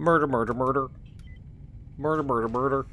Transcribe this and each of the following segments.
Murder, murder, murder. Murder, murder, murder.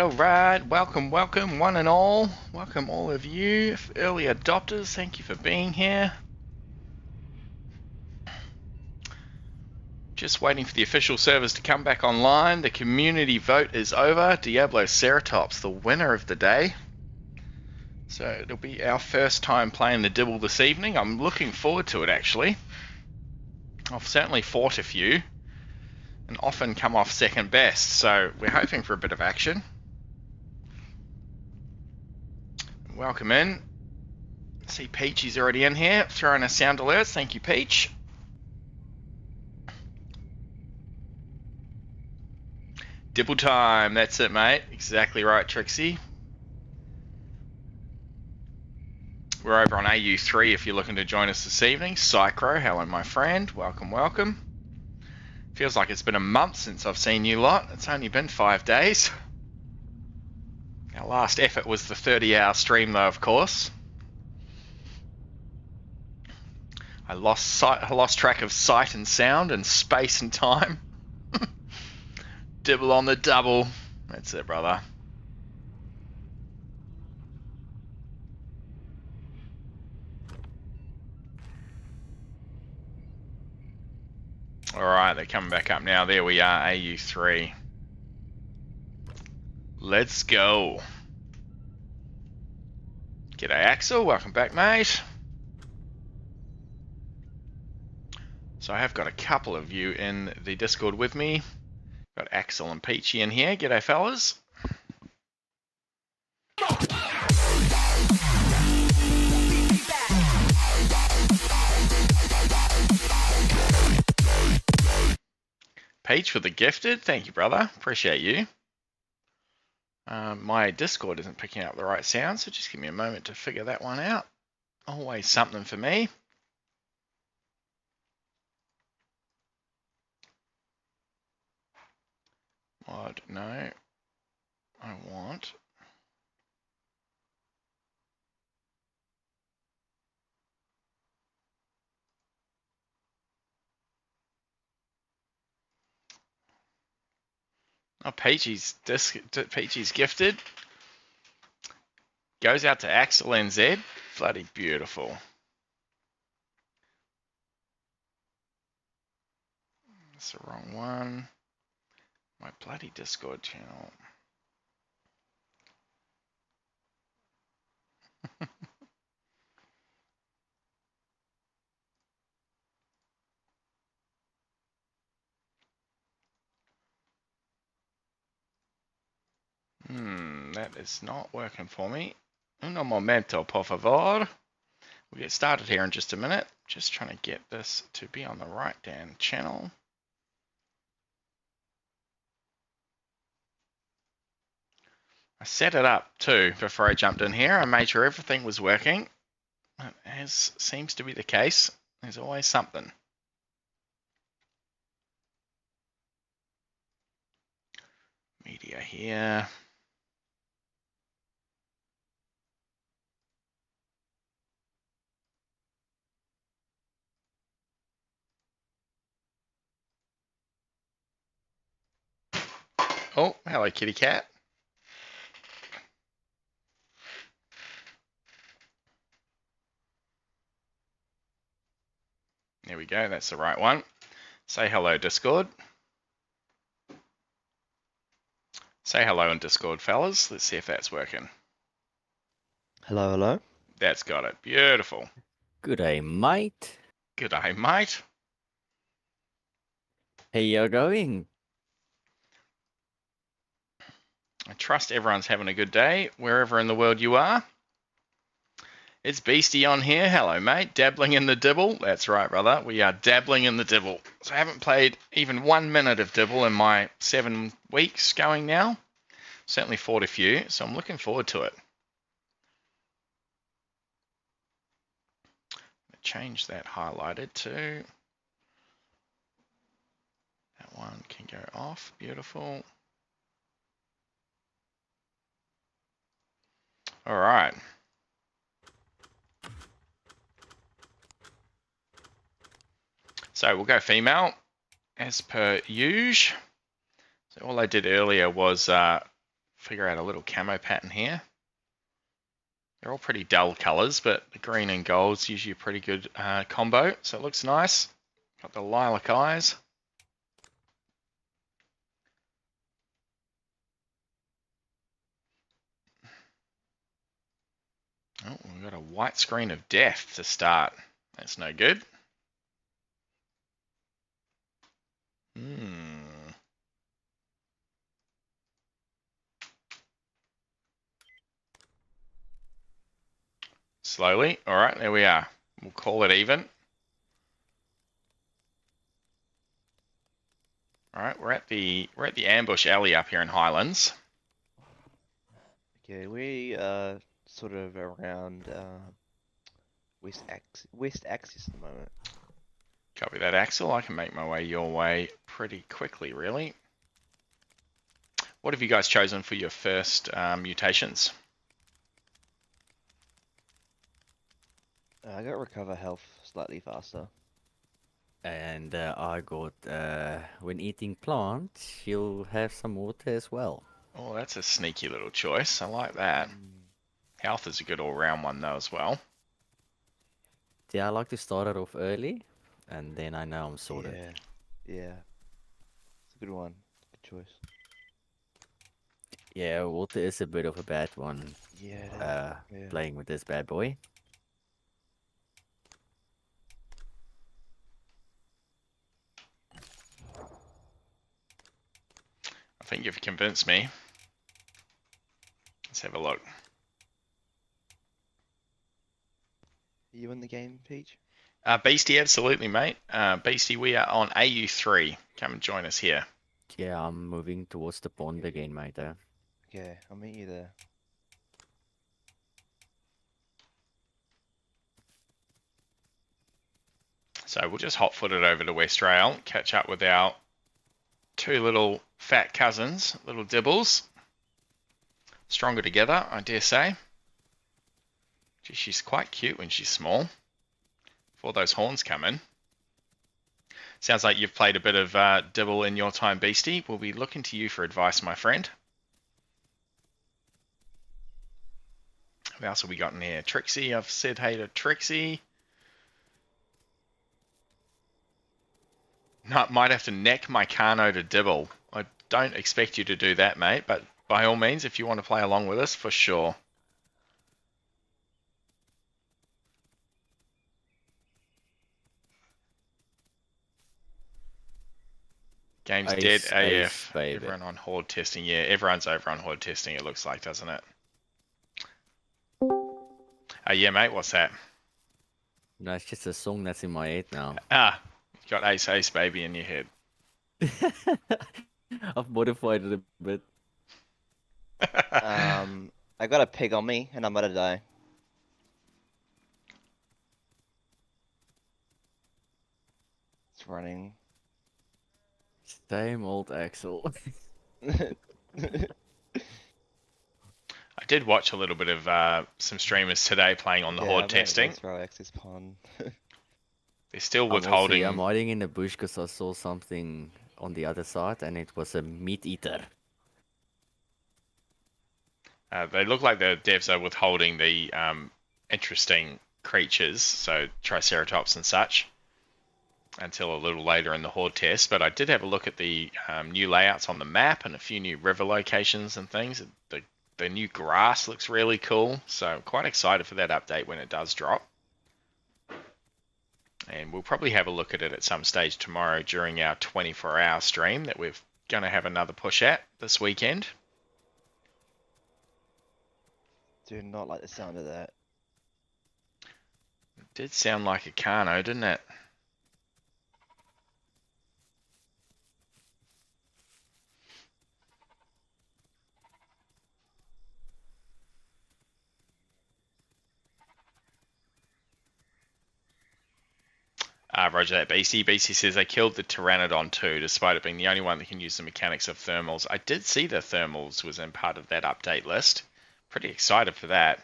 All right. Welcome, one and all. Welcome, all of you early adopters. Thank you for being here. Just waiting for the official servers to come back online. The community vote is over. Diabloceratops, the winner of the day. So it'll be our first time playing the Dibble this evening. I'm looking forward to it, actually. I've certainly fought a few and often come off second best, so we're hoping for a bit of action. Welcome in. See Peachy's already in here, throwing us sound alerts. Thank you, Peach. Dibble time, that's it, mate. Exactly right, Trixie. We're over on AU3 if you're looking to join us this evening. Psychro, hello my friend, welcome, welcome. Feels like it's been a month since I've seen you lot. It's only been 5 days. Our last effort was the 30-hour stream though, of course. I lost track of sight and sound and space and time. Dibble on the double. That's it, brother. Alright, they're coming back up now. There we are, AU3. Let's go. G'day, Axel. Welcome back, mate. So I have got a couple of you in the Discord with me. Got Axel and Peachy in here. G'day, fellas. Peach for the gifted. Thank you, brother. Appreciate you. My Discord isn't picking up the right sound, so just give me a moment to figure that one out. Always something for me. Mod, no. I want... Oh, Peachy's gifted. Goes out to Axel NZ. Bloody beautiful. That's the wrong one. My bloody Discord channel. That is not working for me. Un momento, por favor. We'll get started here in just a minute. Just trying to get this to be on the right damn channel. I set it up too before I jumped in here. I made sure everything was working. As seems to be the case, there's always something. Media here. Oh, hello, kitty cat. There we go, that's the right one. Say hello, Discord. Say hello in Discord, fellas. Let's see if that's working. Hello, hello. That's got it. Beautiful. G'day, mate. G'day, mate. How you going? I trust everyone's having a good day, wherever in the world you are. It's Beastie on here. Hello, mate. Dabbling in the Dibble. That's right, brother. We are dabbling in the Dibble. So I haven't played even 1 minute of Dibble in my 7 weeks going now. Certainly fought a few, so I'm looking forward to it. Change that highlighted to... That one can go off. Beautiful. All right. So we'll go female as per usual. So all I did earlier was figure out a little camo pattern here. They're all pretty dull colors, but the green and gold's usually a pretty good combo. So it looks nice. Got the lilac eyes. Oh, we've got a white screen of death to start. That's no good. Slowly. All right, there we are. We'll call it even. All right, we're at the ambush alley up here in Highlands. Okay, we sort of around West axis at the moment. Copy that, Axel. I can make my way your way pretty quickly, really. What have you guys chosen for your first mutations? I got recover health slightly faster. And I got, when eating plants, you'll have some water as well. Oh, that's a sneaky little choice. I like that. Health is a good all-round one, though, as well. Yeah, I like to start it off early, and then I know I'm sorted. Yeah. It's a good one. Good choice. Yeah, water is a bit of a bad one, Yeah. playing with this bad boy. I think you've convinced me. Let's have a look. Are you in the game, Peach? Beastie, absolutely, mate. Beastie, we are on AU3. Come and join us here. Yeah, I'm moving towards the pond again, mate. Okay, I'll meet you there. So we'll just hot-foot it over to West Rail, catch up with our two little fat cousins, little Dibbles. Stronger together, I dare say. Gee, she's quite cute when she's small. Before those horns come in. Sounds like you've played a bit of Dibble in your time, Beastie. We'll be looking to you for advice, my friend. Who else have we got in here? Trixie, I've said hey to Trixie. No, might have to neck my Carno to Dibble. I don't expect you to do that, mate, but by all means, if you want to play along with us, for sure. Game's dead AF. Baby. Everyone on horde testing. Yeah, everyone's over on horde testing, it looks like, doesn't it? Yeah, mate, what's that? No, it's just a song that's in my head now. You got Ace Ace Baby in your head. I've modified it a bit. I got a pig on me, and I'm gonna die. It's running. Same old Axel. I did watch a little bit of some streamers today playing on the horde testing. Access pond. They're still I'm withholding. hiding in the bush because I saw something on the other side, and it was a meat eater. They look like the devs are withholding the interesting creatures, so Triceratops and such, until a little later in the horde test. But I did have a look at the new layouts on the map and a few new river locations and things. The new grass looks really cool, so I'm quite excited for that update when it does drop. And we'll probably have a look at it at some stage tomorrow during our 24-hour stream that we're going to have another push at this weekend. Do not like the sound of that. It did sound like a Carno, didn't it? Roger that, BC. BC says they killed the Pteranodon too, despite it being the only one that can use the mechanics of thermals. I did see the thermals was in part of that update list. Pretty excited for that.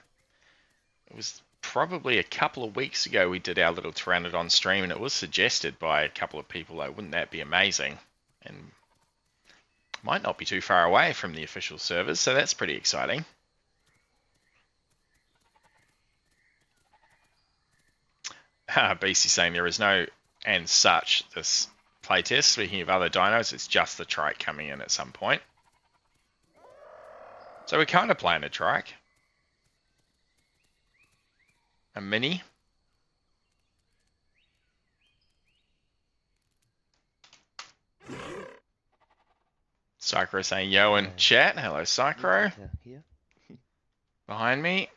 It was probably a couple of weeks ago we did our little Pteranodon stream, and it was suggested by a couple of people, like, wouldn't that be amazing? And might not be too far away from the official servers, so that's pretty exciting. BC saying there is no and such this playtest. Speaking of other dinos, it's just the trike coming in at some point. So we're kind of playing a trike. A mini. Psychro saying yo in chat. Hello, Psychro. Here. Behind me.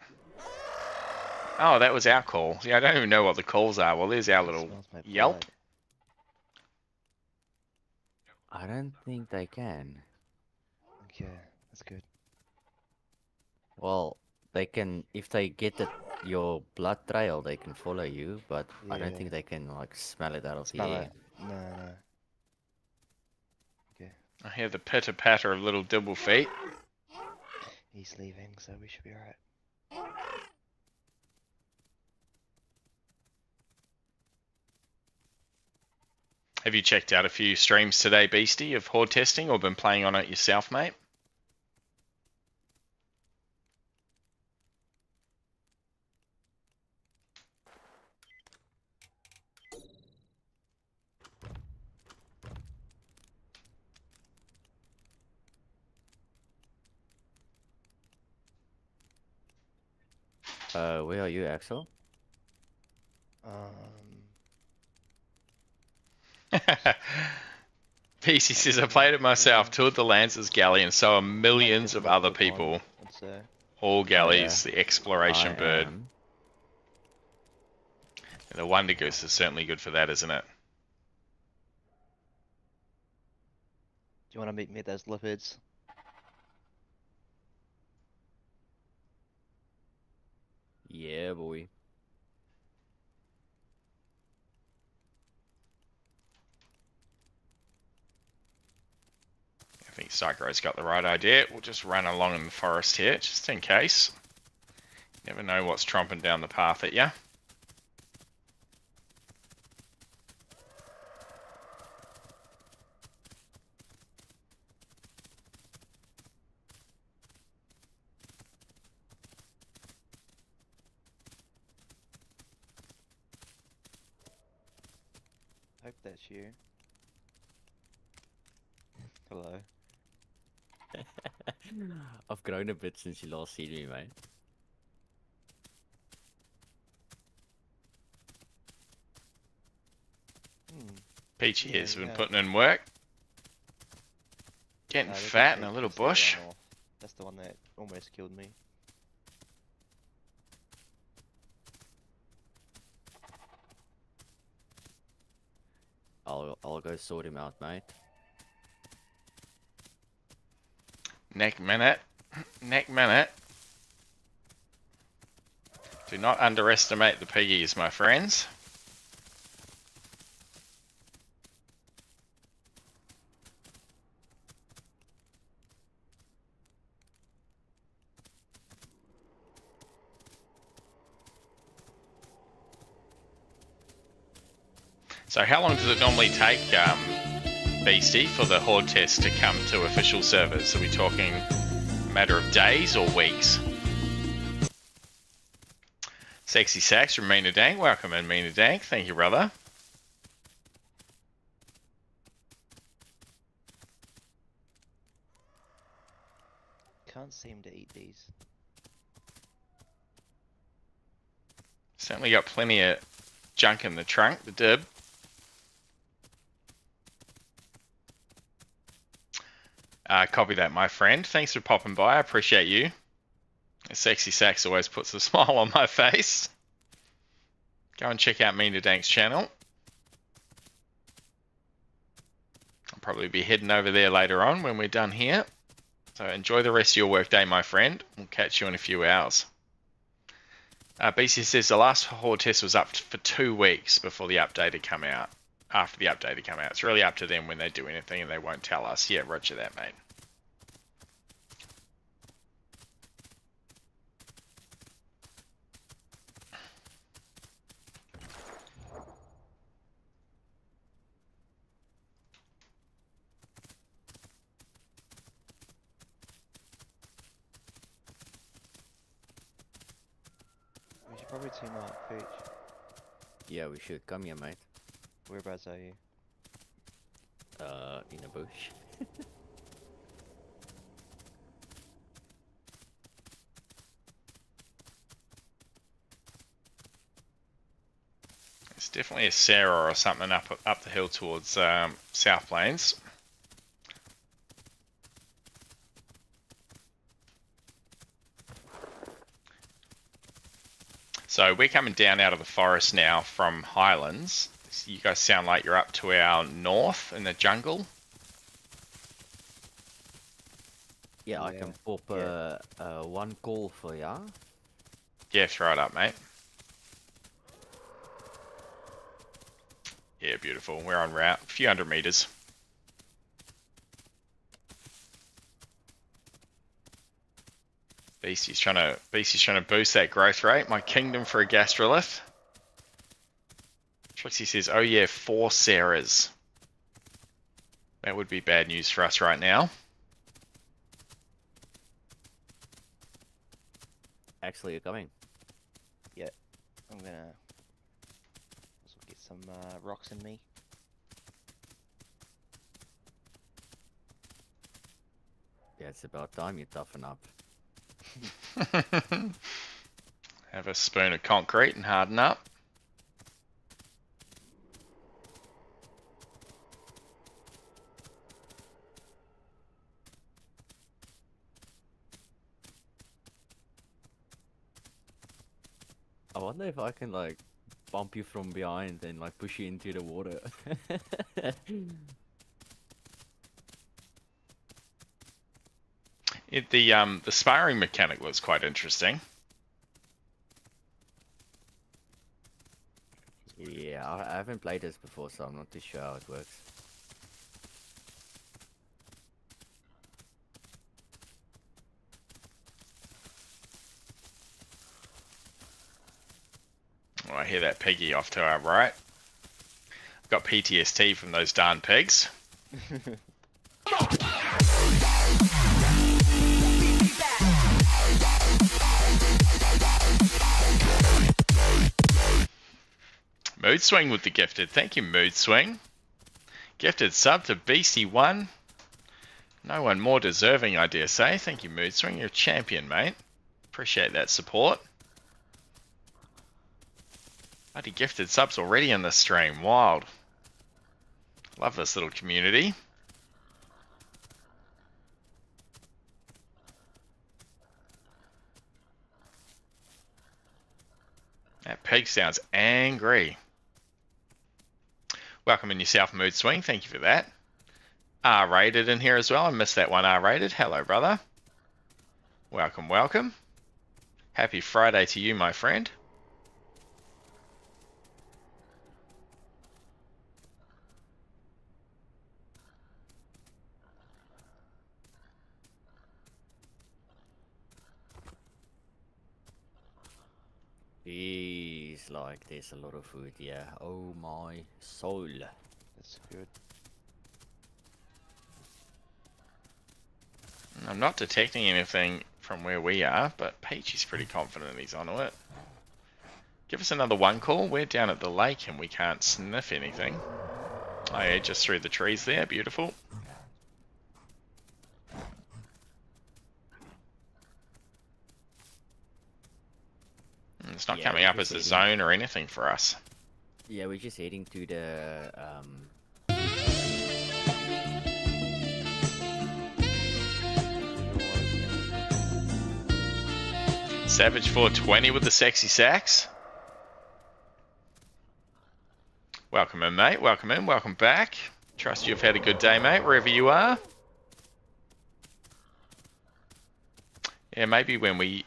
Oh, that was our call. Yeah, I don't even know what the calls are. Well, there's our little yelp. I don't think they can. Okay, that's good. Well, They can, if they get your blood trail, they can follow you, but I don't Yeah. think they can like smell it out of the Smell air. it. No. Okay. I hear the pitter patter of little Dibble feet. He's leaving, so we should be alright. Have you checked out a few streams today, Beastie, of horde testing, or been playing on it yourself, mate? Where are you, Axel? PC says, I played it myself, toured the Lancers galley, and so are millions of other people. I'd say. All galleys, the I exploration bird. am. And the Wonder Goose is certainly good for that, isn't it? Do you want to meet me at those lipids? Yeah, boy. I think Psycho's got the right idea. We'll just run along in the forest here, just in case. Never know what's tromping down the path at you. Hope that's you. Hello. I've grown a bit since you last seen me, mate. Peachy Yeah, has been yeah. putting in work. Getting There's fat in actually a little just the one bush. off. That's the one that almost killed me. I'll go sort him out, mate. Neck minute. Neck minute. Do not underestimate the piggies, my friends. So how long does it normally take, Beastie, for the horde test to come to official servers? Are we talking a matter of days or weeks? Sexy Sax from Mina Dank. Welcome in, Mina Dank. Thank you, brother. Can't seem to eat these. Certainly got plenty of junk in the trunk, the dib. Copy that, my friend. Thanks for popping by. I appreciate you. Sexy Sax always puts a smile on my face. Go and check out Mina Dank's channel. I'll probably be heading over there later on when we're done here. So enjoy the rest of your workday, my friend. We'll catch you in a few hours. BC says the last horde test was up for 2 weeks before the update had come out. After the update had come out. It's really up to them when they do anything and they won't tell us. Yeah, roger that, mate. We should probably team up, Peach. Yeah, we should. Come here, mate. Whereabouts are you? In a bush. It's definitely a Sarah or something up the hill towards South Plains. So we're coming down out of the forest now from Highlands. You guys sound like you're up to our north in the jungle. Yeah, I can pop one call for ya. Yeah, throw it up, mate. Yeah, beautiful. We're en route. A few hundred meters. Beastie's trying to boost that growth rate. My kingdom for a gastrolith. Trixie says, "Oh yeah, 4 Sarahs." That would be bad news for us right now. Actually, you're coming. Yeah, I'm gonna also get some rocks in me. Yeah, it's about time you toughen up. Have a spoon of concrete and harden up. I wonder if I can like bump you from behind and like push you into the water. The sparring mechanic looks quite interesting. Yeah, I haven't played this before, so I'm not too sure how it works. Oh, I hear that piggy off to our right. Got PTSD from those darn pigs. Mood Swing with the gifted. Thank you, Mood Swing. Gifted sub to BC1. No one more deserving, I dare say. Thank you, Mood Swing. You're a champion, mate. Appreciate that support. Bloody gifted subs already in the stream. Wild. Love this little community. That pig sounds angry. Welcome in yourself, Mood Swing. Thank you for that. R-rated in here as well. I missed that one, R-rated. Hello, brother. Welcome, welcome. Happy Friday to you, my friend. Jeez, like there's a lot of food, yeah. Oh my soul. That's good. I'm not detecting anything from where we are, but Peach is pretty confident he's onto it. Give us another one call. We're down at the lake and we can't sniff anything. Oh yeah, just through the trees there. Beautiful. It's not coming up as a zone or anything for us. Yeah, we're just heading to the Savage 420 with the sexy sax. Welcome in, mate. Welcome in. Welcome back. Trust you've had a good day, mate, wherever you are. Yeah, maybe when we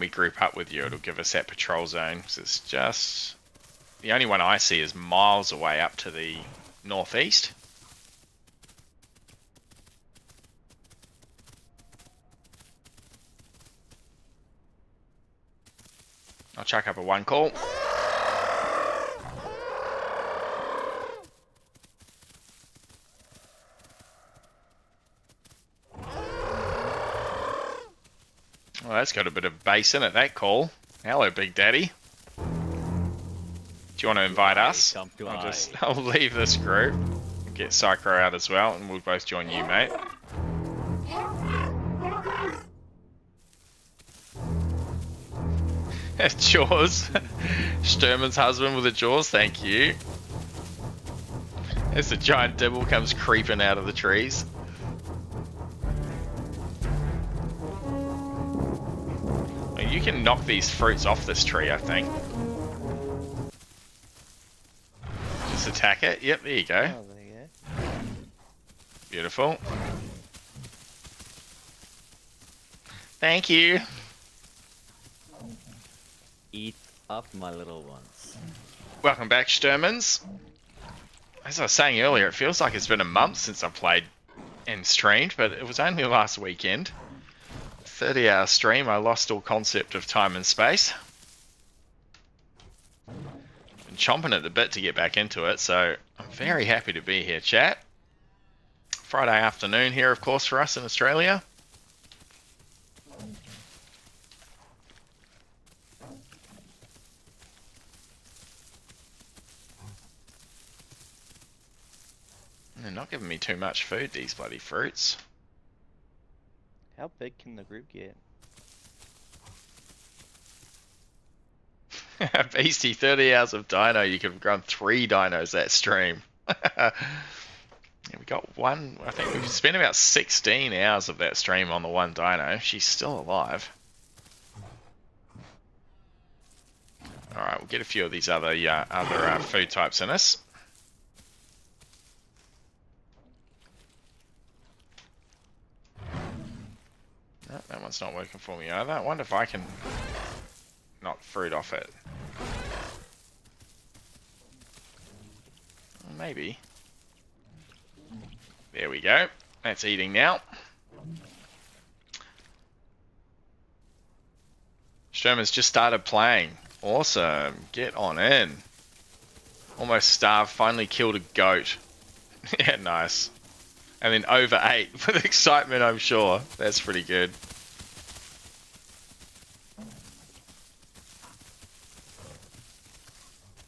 group up with you, it'll give us that patrol zone. 'Cause it's just the only one I see is miles away up to the northeast. I'll chuck up a one call. Well, that's got a bit of bass in it, that call. Hello, Big Daddy. Do you want to invite us? I'll leave this group and get Psycho out as well, and we'll both join you, mate. Jaws. Sturman's husband with the Jaws, thank you. As the giant Dibble comes creeping out of the trees. You can knock these fruits off this tree, I think. Just attack it. Yep, there you go. Oh, there you go. Beautiful. Thank you. Eat up, my little ones. Welcome back, Sturmans. As I was saying earlier, it feels like it's been a month since I played and streamed, but it was only last weekend. 30-hour stream, I lost all concept of time and space. Been chomping at the bit to get back into it, so I'm very happy to be here, chat. Friday afternoon here, of course, for us in Australia. They're not giving me too much food, these bloody fruits. How big can the group get? Beastie, 30 hours of Dino. You could have grown 3 dinos that stream. Yeah, we got one. I think we've spent about 16 hours of that stream on the one Dino. She's still alive. Alright, we'll get a few of these other food types in us. No, that one's not working for me either. I wonder if I can knock fruit off it. Maybe. There we go. That's eating now. Sherman's just started playing. Awesome. Get on in. Almost starved. Finally killed a goat. Yeah, nice. And then overate with excitement, I'm sure. That's pretty good.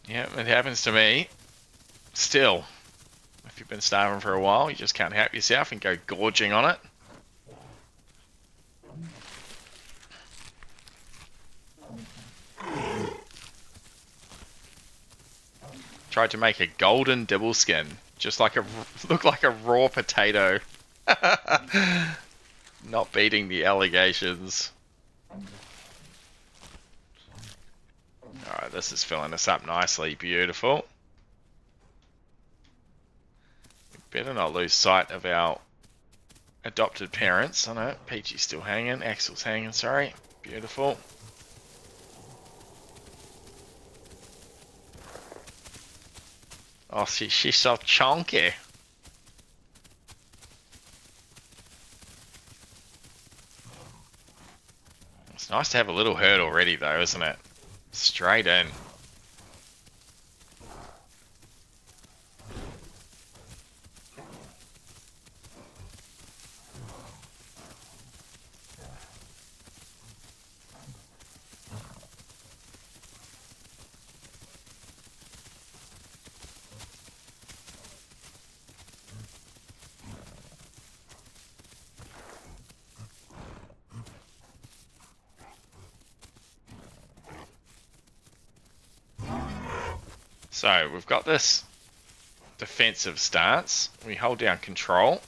Yeah, it happens to me. Still. If you've been starving for a while, you just can't help yourself and go gorging on it. Tried to make a golden Dibble skin. Just like look like a raw potato. Not beating the allegations. Alright, this is filling us up nicely. Beautiful. We better not lose sight of our adopted parents. I know, Peachy's still hanging. Axel's hanging, sorry. Beautiful. Oh, she's so chunky. It's nice to have a little herd already though, isn't it? Straight in. So we've got this defensive stance. We hold down control.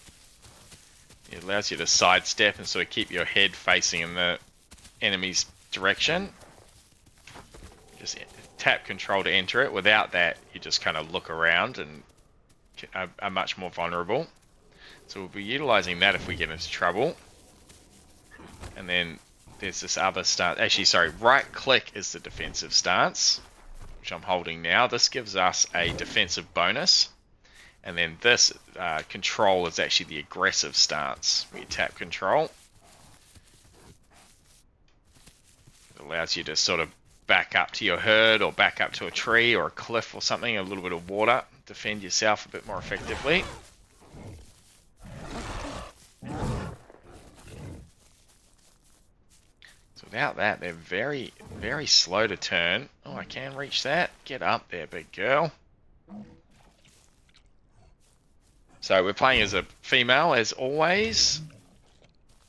It allows you to sidestep and sort of keep your head facing in the enemy's direction. Just tap control to enter it. Without that, you just kind of look around and are much more vulnerable. So we'll be utilizing that if we get into trouble. And then there's this other stance. Actually, sorry, right click is the defensive stance, which I'm holding now. This gives us a defensive bonus. And then this control is actually the aggressive stance. We tap control. It allows you to sort of back up to your herd or back up to a tree or a cliff or something, a little bit of water, defend yourself a bit more effectively. So without that, they're very, very slow to turn. Oh, I can reach that. Get up there, big girl. So we're playing as a female, as always.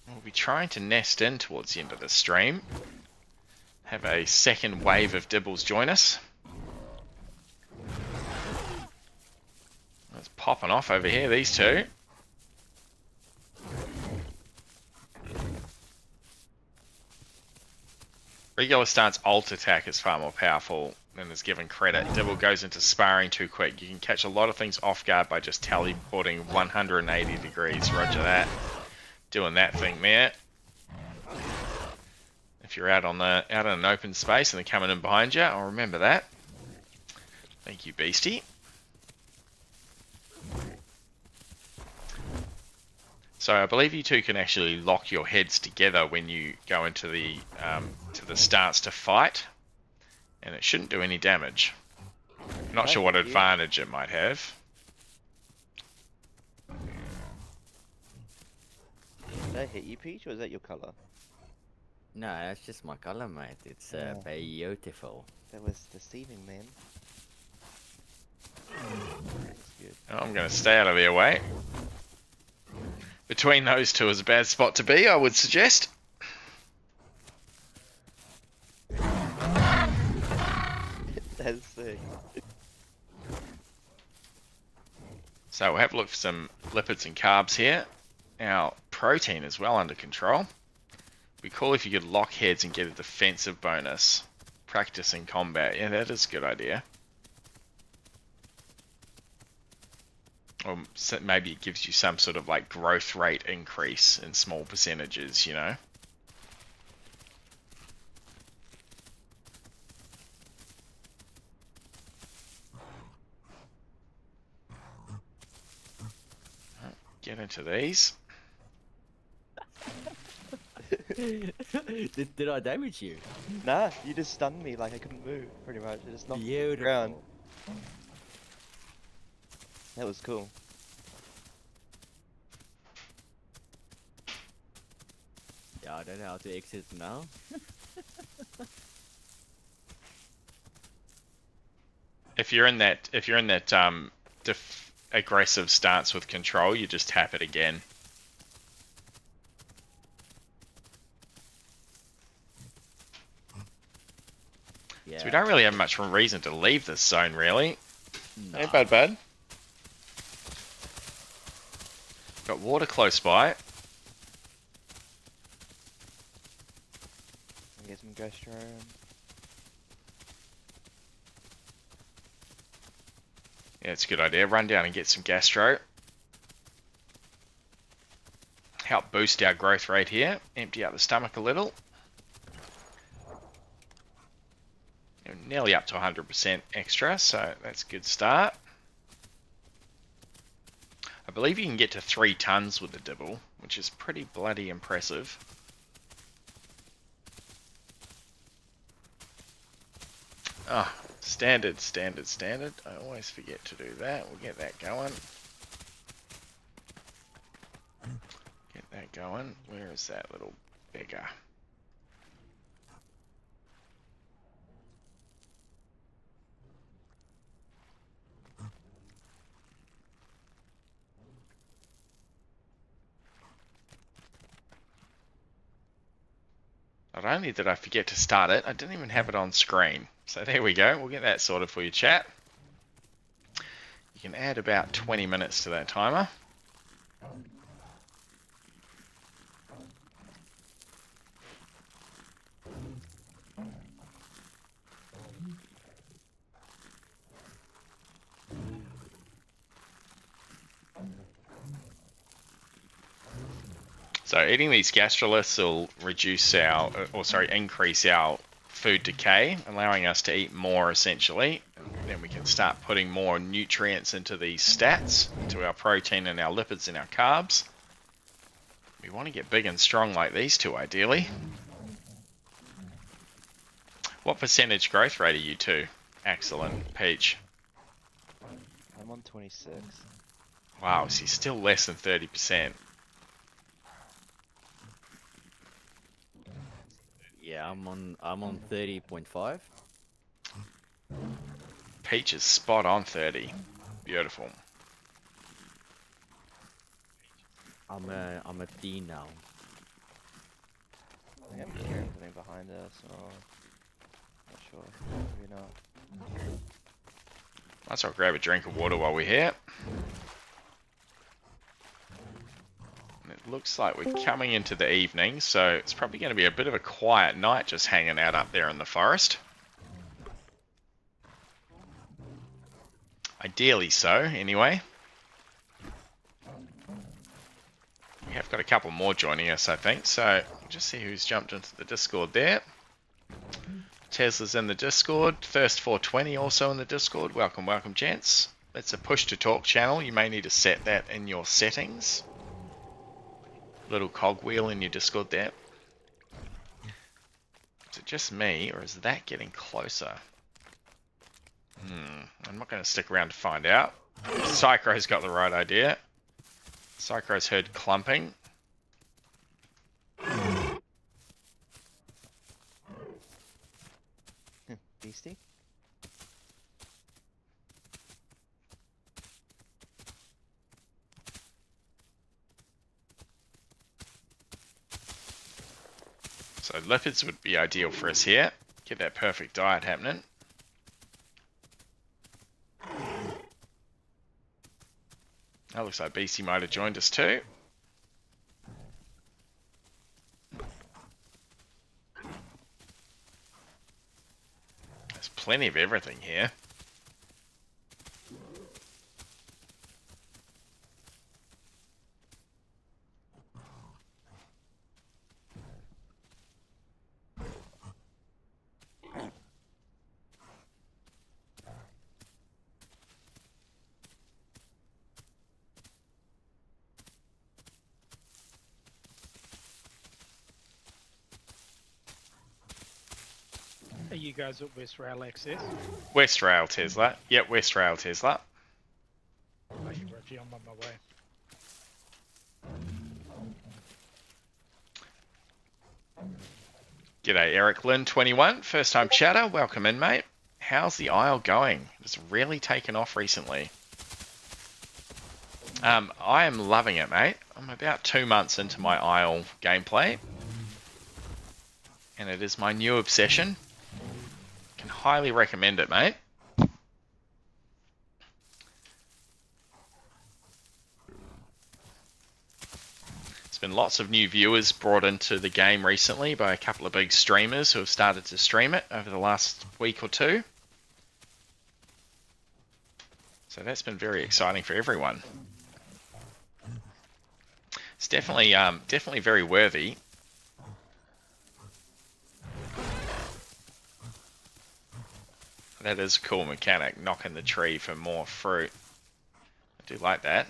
We'll be trying to nest in towards the end of the stream. Have a second wave of Dibbles join us. It's popping off over here, these two. Regular stance alt attack is far more powerful than is given credit. Dibble goes into sparring too quick. You can catch a lot of things off guard by just teleporting 180 degrees. Roger that. Doing that thing there. if you're out in an open space and they're coming in behind you. I'll remember that. Thank you, Beastie. So I believe you two can actually lock your heads together when you go into the to the stance to fight, and it shouldn't do any damage. Not sure what advantage it might have. Did I hit you, Peach, or is that your color? No, that's just my color, mate. It's beautiful. That was deceiving, man. That's good. I'm going to stay out of their way. Between those two is a bad spot to be, I would suggest. That's sick. So we'll have a look for some lipids and carbs here. Our protein is well under control. Be cool if you could lock heads and get a defensive bonus. Practice in combat. Yeah, that is a good idea. Or maybe it gives you some sort of like growth rate increase in small percentages, you know? Get into these. did I damage you? Nah, you just stunned me like I couldn't move, pretty much. I just knocked me to the Beautiful. ground. That was cool. Yeah, I don't know how to exit now. If you're in that aggressive stance with control, you just tap it again. Yeah. So we don't really have much reason to leave this zone, really. Nah. Hey, bud. Got water close by. Get some gastro. Yeah, it's a good idea. Run down and get some gastro. Help boost our growth rate here. Empty out the stomach a little. You're nearly up to 100% extra, so that's a good start. I believe you can get to 3 tons with the Dibble, which is pretty bloody impressive. Oh, standard. I always forget to do that. We'll get that going. Get that going. Where is that little beggar? Not only did I forget to start it, I didn't even have it on screen. So there we go. We'll get that sorted for you, chat. You can add about 20 minutes to that timer. So eating these gastroliths will increase our food decay, allowing us to eat more essentially. And then we can start putting more nutrients into these stats, into our protein and our lipids and our carbs. We want to get big and strong like these two, ideally. What percentage growth rate are you two? Excellent, Peach. I'm on 26. Wow, she's still less than 30%. Yeah, I'm on 30.5. Peach is spot on 30. Beautiful. I'm a Dino. I think I'm hearing something behind us, or not sure. Maybe not. Might as well grab a drink of water while we're here. And it looks like we're coming into the evening, so it's probably going to be a bit of a quiet night just hanging out up there in the forest. Ideally so, anyway. We have got a couple more joining us, I think, so just see who's jumped into the Discord there. Tesla's in the Discord. Thirst 420 also in the Discord. Welcome, welcome, gents. It's a push to talk channel. You may need to set that in your settings. Little cogwheel in your Discord there. Is it just me, or is that getting closer? I'm not going to stick around to find out. Psycho's got the right idea. Psycho's heard clumping. Beastie? So leopards would be ideal for us here. Get that perfect diet happening. That looks like Beastie might have joined us too. There's plenty of everything here. Are you guys at West Rail Access? West Rail Tesla. Yep, West Rail Tesla. Thank you, Reggie. I'm on my way. G'day Eric Lynn 21, first time chatter, welcome in mate. How's the Isle going? It's really taken off recently. I am loving it mate. I'm about 2 months into my Isle gameplay. And it is my new obsession. Can highly recommend it mate. Been lots of new viewers brought into the game recently by a couple of big streamers who have started to stream it over the last week or two. So that's been very exciting for everyone. It's definitely definitely very worthy. That is a cool mechanic, knocking the tree for more fruit. I do like that.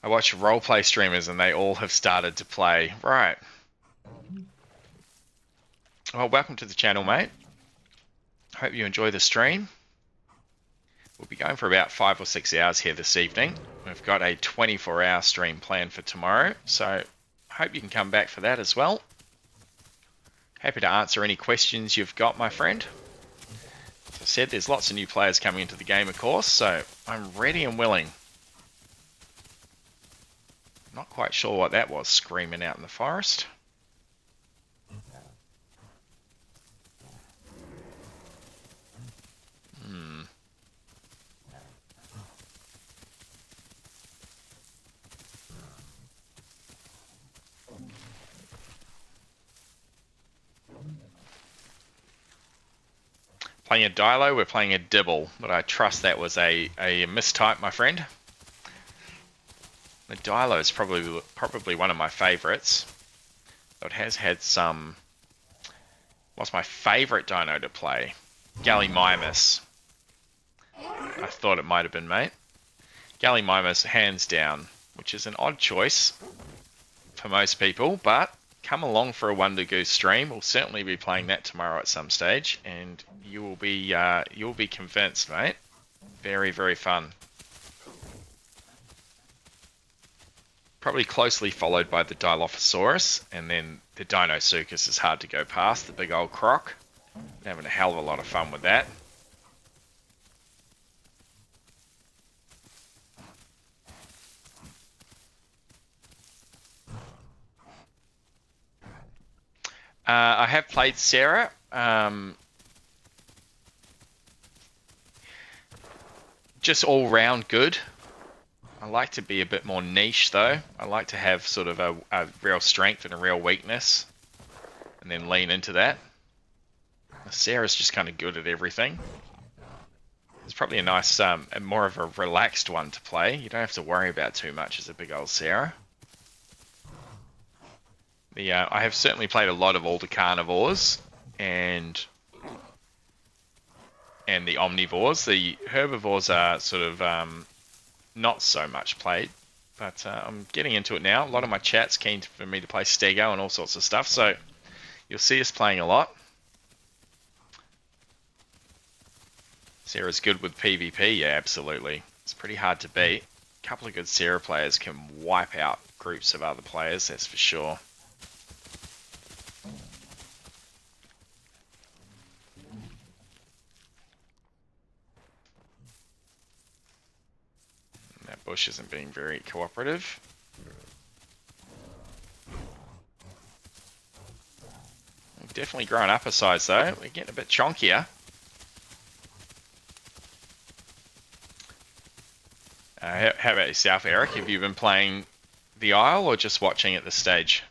I watch roleplay streamers and they all have started to play. Right. Well, welcome to the channel, mate. Hope you enjoy the stream. We'll be going for about 5 or 6 hours here this evening. We've got a 24-hour stream planned for tomorrow, so hope you can come back for that as well. Happy to answer any questions you've got, my friend. As I said, there's lots of new players coming into the game, of course, so I'm ready and willing. Not quite sure what that was screaming out in the forest. Playing a Dilo, we're playing a Dibble, but I trust that was a mistype, my friend. The Dilo is probably one of my favourites. It has had some... What's my favourite Dino to play? Gallimimus. I thought it might have been, mate. Gallimimus, hands down, which is an odd choice for most people, but come along for a Wonder Goose stream. We'll certainly be playing that tomorrow at some stage, and you'll be convinced, mate. Very, very fun. Probably closely followed by the Dilophosaurus, and then the Dinosuchus is hard to go past, the big old croc. I'm having a hell of a lot of fun with that. I have played Sarah. Just all round good. I like to be a bit more niche though. I like to have sort of a real strength and a real weakness and then lean into that. Sarah's just kind of good at everything. It's probably a nice, more of a relaxed one to play. You don't have to worry about too much as a big old Sarah. I have certainly played a lot of all the carnivores and the omnivores. The herbivores are sort of not so much played, but I'm getting into it now. A lot of my chat's keen for me to play Stego and all sorts of stuff, so you'll see us playing a lot. Sarah's good with PvP, yeah, absolutely. It's pretty hard to beat. A couple of good Sarah players can wipe out groups of other players, that's for sure. That bush isn't being very cooperative. We've definitely grown up a size though. We're getting a bit chonkier. How about yourself, Eric? Have you been playing the Isle or just watching at this stage?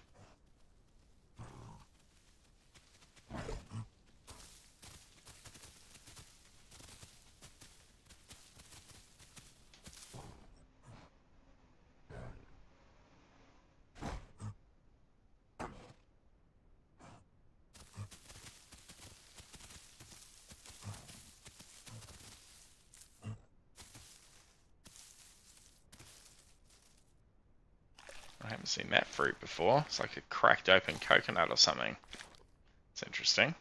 I haven't seen that fruit before. It's like a cracked open coconut or something. It's interesting.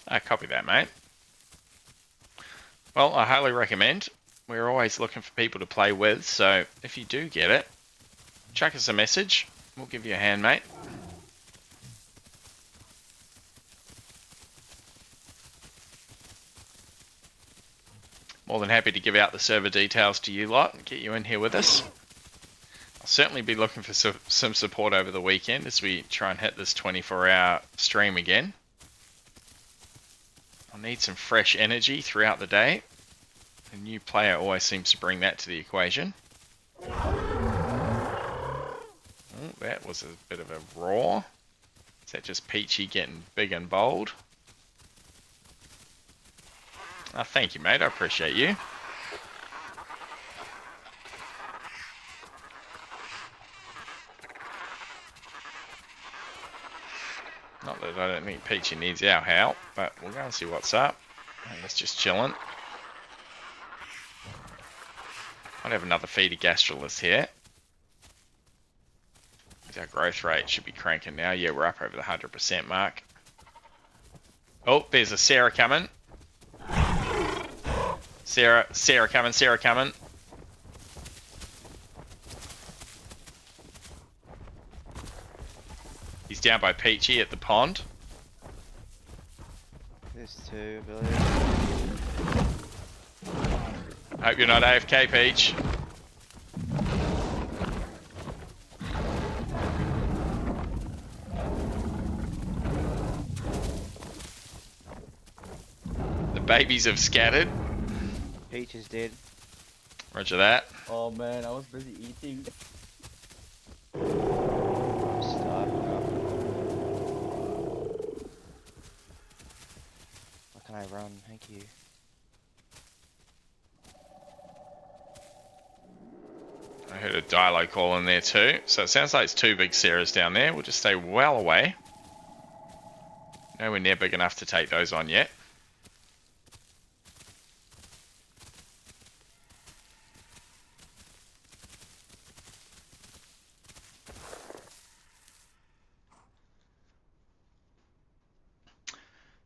I copy that, mate. Well, I highly recommend. We're always looking for people to play with, so if you do get it, chuck us a message. We'll give you a hand, mate. More than happy to give out the server details to you lot and get you in here with us. I'll certainly be looking for some support over the weekend as we try and hit this 24-hour stream again. I'll need some fresh energy throughout the day. A new player always seems to bring that to the equation. Oh, that was a bit of a roar. Is that just Peachy getting big and bold? Oh, thank you, mate. I appreciate you. Not that I don't think Peachy needs our help, but we'll go and see what's up. He's just chilling. Might have another feed of Gastrolus here. Our growth rate should be cranking now. Yeah, we're up over the 100% mark. Oh, there's a Sarah coming. Sarah coming, Sarah coming. He's down by Peachy at the pond. There's two, Billy. Hope you're not AFK, Peach. The babies have scattered. Peach is dead. Roger that. Oh man, I was busy eating. Starving up. Why can I run? Thank you. I heard a Dilo call in there too. So it sounds like it's two big Sarahs down there. We'll just stay well away. Nowhere near big enough to take those on yet.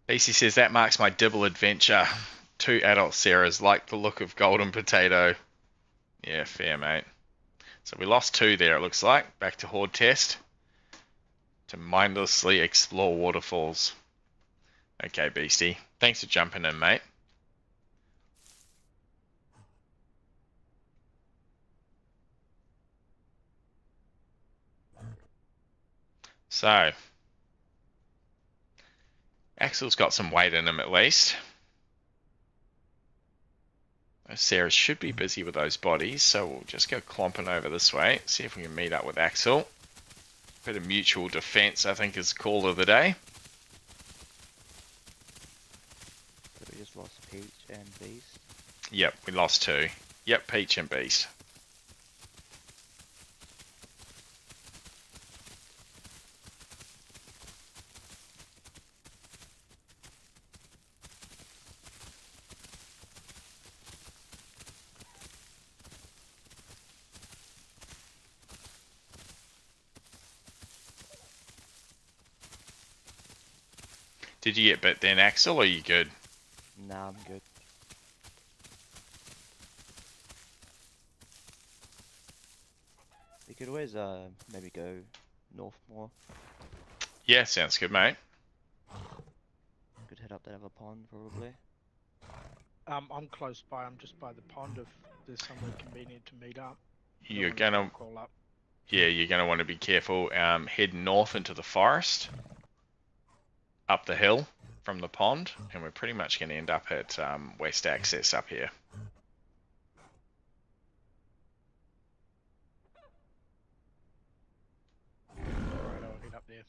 BC says that marks my Dibble adventure. 2 adult Sarahs like the look of golden potato. Yeah, fair, mate. So we lost 2 there, it looks like. Back to Horde test. To mindlessly explore waterfalls. Okay, Beastie. Thanks for jumping in, mate. So, Axel's got some weight in him at least. Sarah should be busy with those bodies, so we'll just go clomping over this way, see if we can meet up with Axel. Bit of mutual defense, I think, is the call of the day. So we just lost Peach and Beast. Yep, we lost 2. Yep, Peach and Beast. Did you get bit then, Axel, or are you good? Nah, I'm good. We could always maybe go north more. Yeah, sounds good, mate. Could head up that other pond probably. I'm close by. I'm just by the pond. If there's somewhere convenient to meet up. You're Don't wanna gonna, call up. yeah, you're gonna want to be careful. Head north into the forest, up the hill from the pond, and we're pretty much gonna end up at west access up here. Alright, I'll head up there.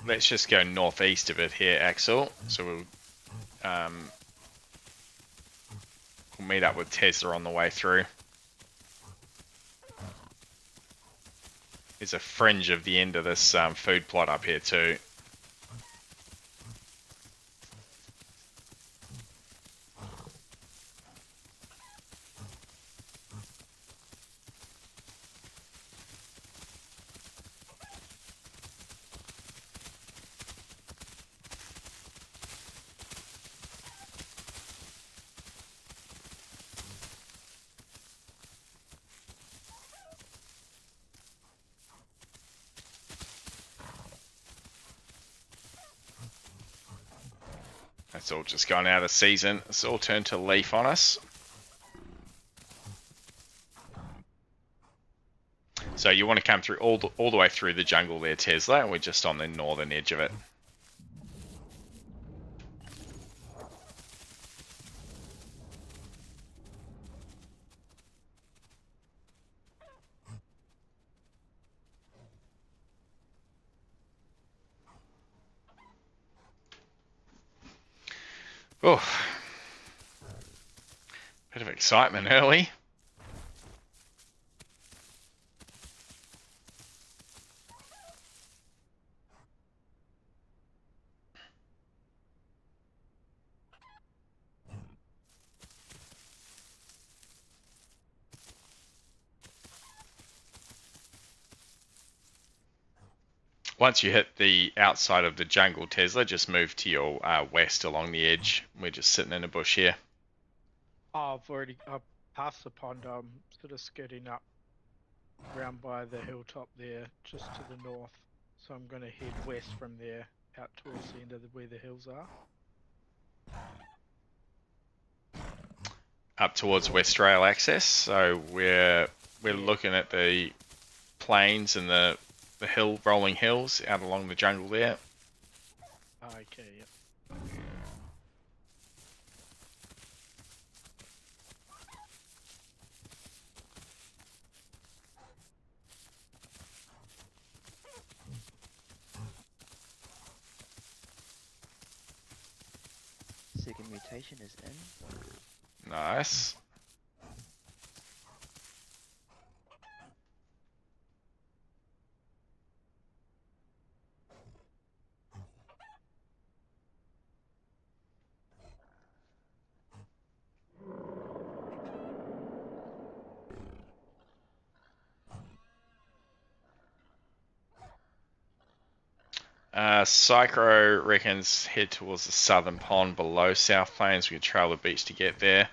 Let's just go northeast a bit here, Axel. So we'll meet up with Tesla on the way through. There's a fringe of the end of this food plot up here too. It's all just gone out of season. It's all turned to leaf on us. So you want to come through all the way through the jungle there, Tesla, and we're just on the northern edge of it. Oh, bit of excitement early. Once you hit the outside of the jungle, Tesla, just move to your west along the edge. We're just sitting in a bush here. Oh, I've passed the pond. I'm sort of skirting up round by the hilltop there, just to the north. So I'm going to head west from there, out towards the end of where the hills are. Up towards West Rail access. So we're looking at the plains and the rolling hills out along the jungle there. Okay, yep. Second mutation is in. Nice. Psycho reckons head towards the southern pond below South Plains. We can trail the beach to get there.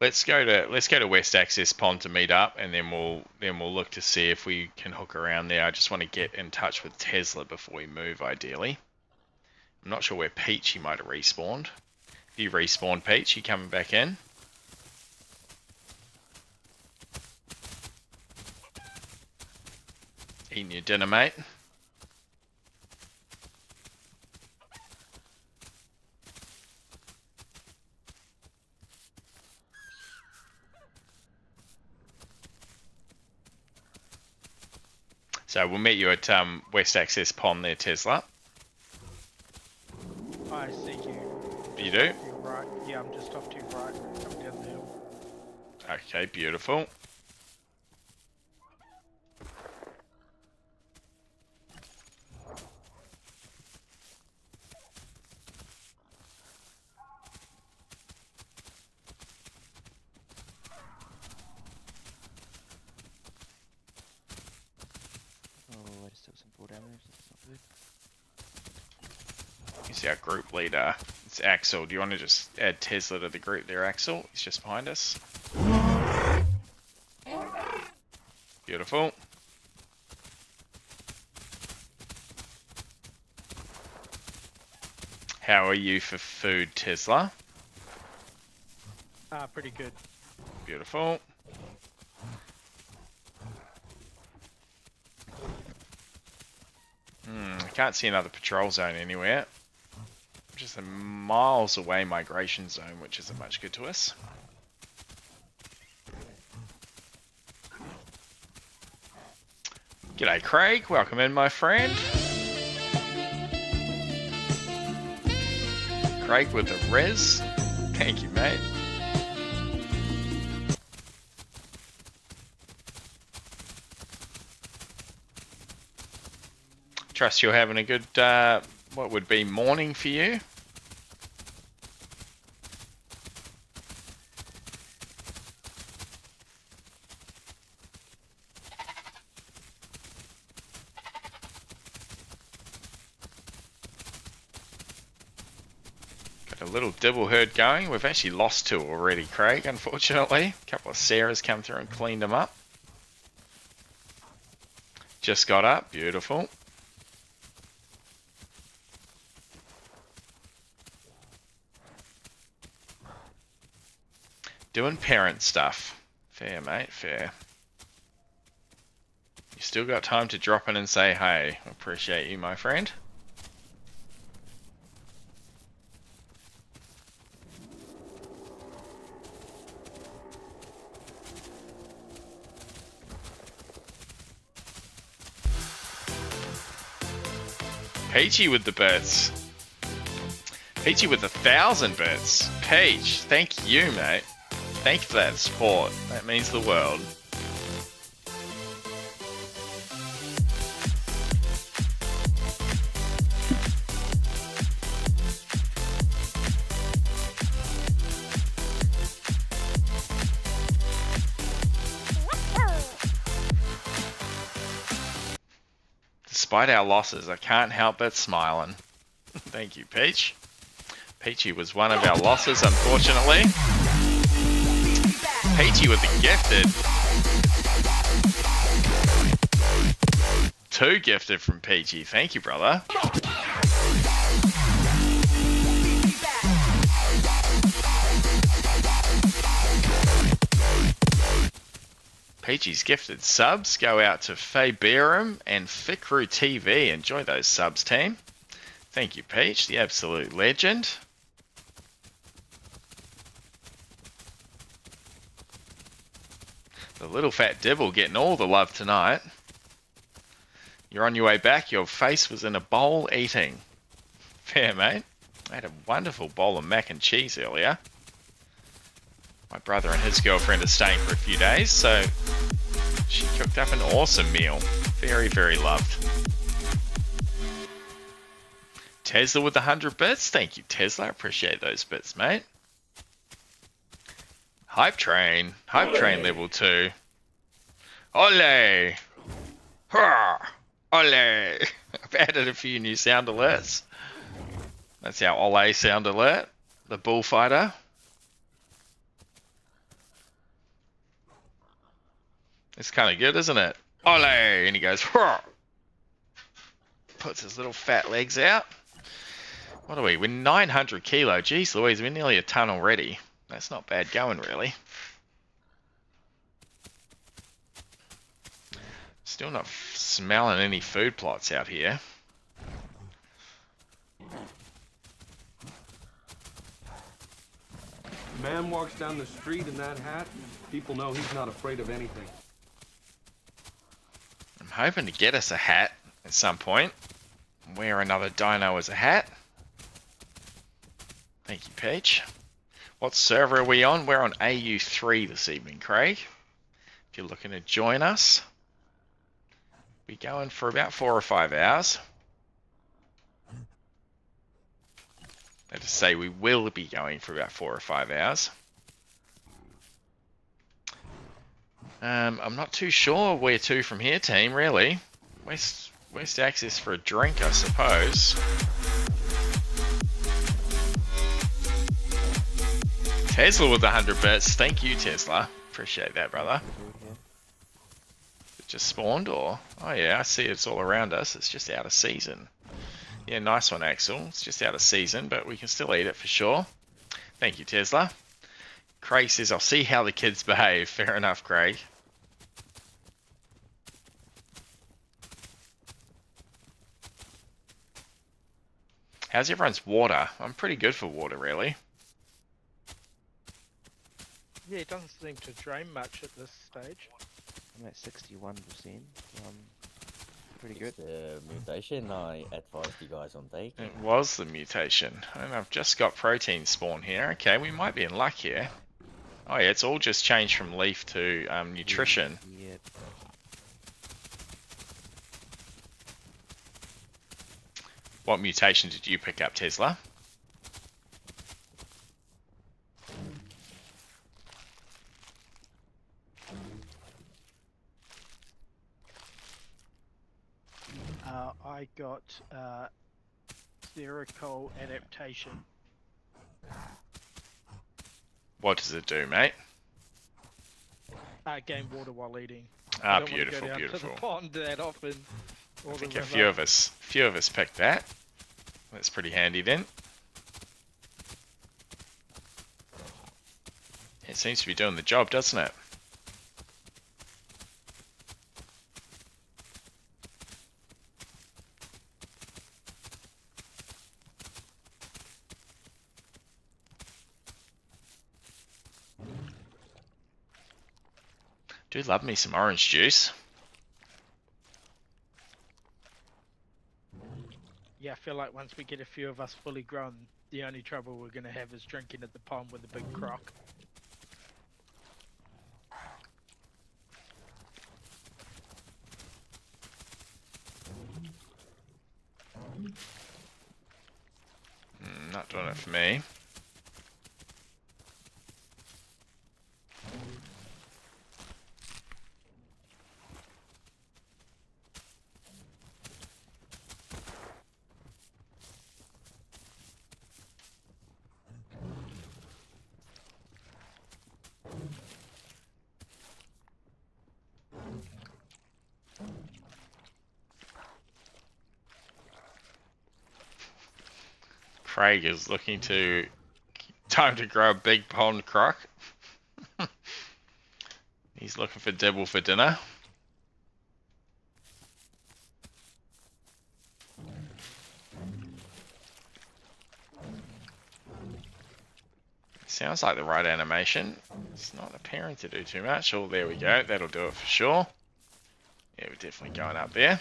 Let's go to West Access Pond to meet up, and then we'll look to see if we can hook around there. I just want to get in touch with Tesla before we move, ideally. I'm not sure where Peach he might have respawned. If You respawned, Peach. You coming back in? Eating your dinner, mate. So we'll meet you at West Access Pond there, Tesla. I see you. You do? To your right. Yeah, I'm just off to your right, coming down the hill. Okay, beautiful. Oh, I just took some full damage. That's not good. He's our group leader. It's Axel. Do you want to just add Tesla to the group there, Axel? He's just behind us. Beautiful. How are you for food, Tesla? Pretty good. Beautiful. I can't see another patrol zone anywhere. Just a miles away migration zone, which isn't much good to us. G'day, Craig. Welcome in, my friend. Craig with the res. Thank you, mate. Trust you're having a good, what would be morning for you? Got a little Dibble herd going. We've actually lost 2 already, Craig, unfortunately. A couple of Sarahs come through and cleaned them up. Just got up. Beautiful. Doing parent stuff. Fair, mate, fair. You still got time to drop in and say hey. Appreciate you, my friend. Peachy with the bits. Peachy with 1,000 bits. Peach, thank you, mate. Thank you for that support. That means the world. Despite our losses, I can't help but smiling. Thank you, Peach. Peachy was one of our losses, unfortunately. Peachy with the gifted. 2 gifted from Peachy. Thank you, brother. Peachy's gifted subs go out to Faye Beeram and Fikru TV. Enjoy those subs, team. Thank you, Peach, the absolute legend. The little fat Dibble getting all the love tonight. You're on your way back. Your face was in a bowl eating. Fair, mate. I had a wonderful bowl of mac and cheese earlier. My brother and his girlfriend are staying for a few days, so she cooked up an awesome meal. Very, very loved. Tesla with 100 bits. Thank you, Tesla. I appreciate those bits, mate. Hype Train. Hype Train level 2. Ole! Hurrah! Ole! I've added a few new sound alerts. That's our Ole sound alert. The bullfighter. It's kind of good, isn't it? Ole! And he goes, hurrah! Puts his little fat legs out. What are we? We're 900 kilo. Jeez Louise, we're nearly a ton already. That's not bad going, really. Still not smelling any food plots out here. Man walks down the street in that hat, people know he's not afraid of anything. I'm hoping to get us a hat at some point. Wear another dino as a hat. Thank you, Peach. What server are we on? We're on AU3 this evening, Craig. If you're looking to join us, we're going for about 4 or 5 hours. Let us say we will be going for about 4 or 5 hours. I'm not too sure where to from here, team, really. West access for a drink, I suppose. Tesla with 100 bits. Thank you, Tesla. Appreciate that, brother. It just spawned, or? Oh yeah, I see it's all around us. It's just out of season. Yeah, nice one, Axel. It's just out of season, but we can still eat it for sure. Thank you, Tesla. Craig says, I'll see how the kids behave. Fair enough, Craig. How's everyone's water? I'm pretty good for water, really. Yeah, it doesn't seem to drain much at this stage. I'm at 61%. Pretty good. It's the mutation I advised you guys on taking. It was the mutation. And I've just got protein spawn here. Okay, we might be in luck here. Oh yeah, it's all just changed from leaf to nutrition. Yeah. What mutation did you pick up, Tesla? I got Zerocol adaptation. What does it do, mate? Gain water while eating. Ah, I don't want to beautiful, go down beautiful. to the pond that often. I think a few of us picked that. That's pretty handy then. It seems to be doing the job, doesn't it? Do love me some orange juice. Yeah, I feel like once we get a few of us fully grown, the only trouble we're going to have is drinking at the pond with a big crock. Not doing it for me. Craig is looking to time to grow a big pond croc. He's looking for Dibble for dinner. Sounds like the right animation. It's not appearing to do too much. Oh, there we go. That'll do it for sure. Yeah, we're definitely going up there.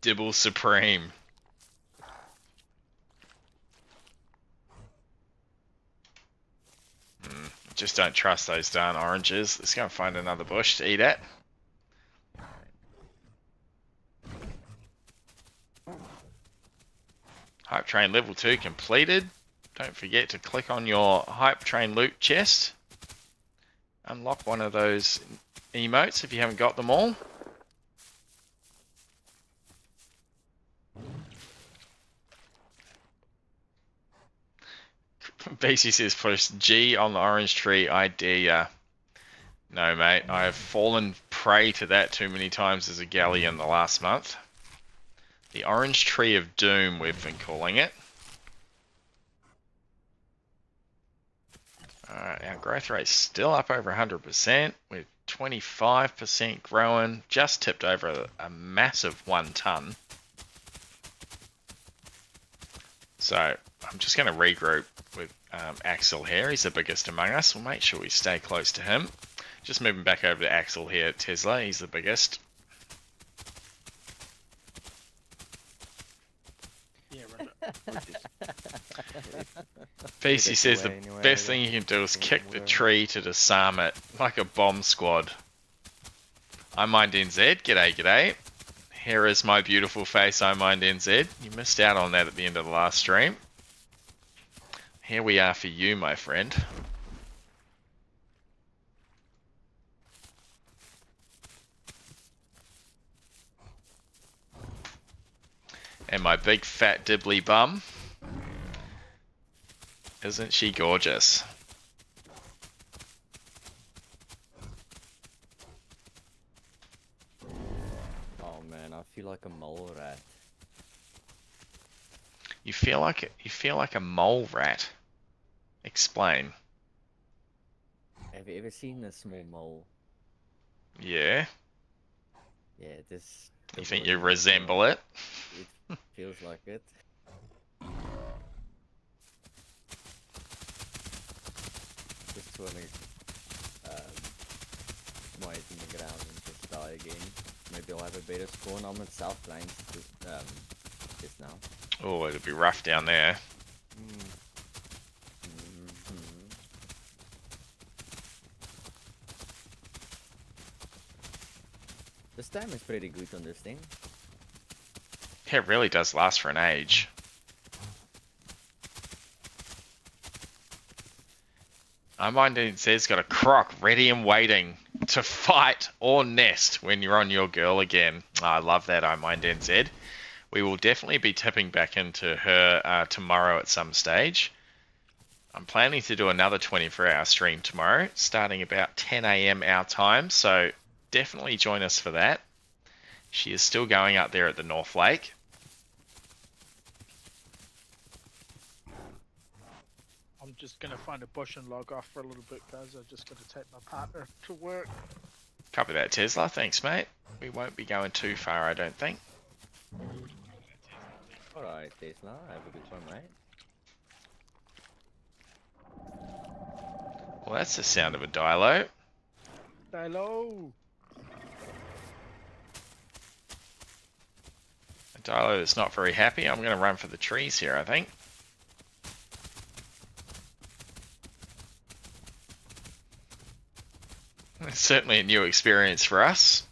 Dibble Supreme. Just don't trust those darn oranges. Let's go and find another bush to eat at. Hype Train level 2 completed. Don't forget to click on your Hype Train loot chest. Unlock one of those emotes if you haven't got them all. BC says push G on the orange tree, I dare ya. No mate, I have fallen prey to that too many times as a galley in the last month. The Orange Tree of Doom, we've been calling it. Alright, our growth rate's still up over 100%. We're 25% growing, just tipped over a massive 1 ton. So I'm just going to regroup with Axel here. He's the biggest among us. We'll make sure we stay close to him. Just moving back over to Axel here at Tesla. He's the biggest. Yeah, right. BC says the best thing you can do is kick the tree to disarm it, like a bomb squad. I mind NZ. G'day, g'day. Here is my beautiful face, I mind NZ. You missed out on that at the end of the last stream. Here we are for you, my friend. And my big fat dibbly bum. Isn't she gorgeous? Oh man, I feel like a mole rat. You feel like a mole rat. Explain. Have you ever seen a small mole? Yeah. Yeah, this. You think you resemble it? It feels like it. Just wanna wait in the ground and just die again. Maybe I'll have a better score. I'm at South Plains just now. Oh, it'll be rough down there. The stamina is pretty good on this thing. It really does last for an age. I mind it says got a croc ready and waiting to fight or nest when you're on your girl again. I love that, I mind NZ. We will definitely be tipping back into her tomorrow at some stage. I'm planning to do another 24-hour stream tomorrow, starting about 10 AM our time, so definitely join us for that. She is still going up there at the North Lake. I'm just gonna find a bush and log off for a little bit, guys. I just gotta take my partner to work. Copy that, Tesla. Thanks, mate. We won't be going too far, I don't think. Alright, Tesla, have a good one, mate. Well, that's the sound of a Dilo. Hello. A Dilo that's not very happy. I'm going to run for the trees here, I think. It's certainly a new experience for us.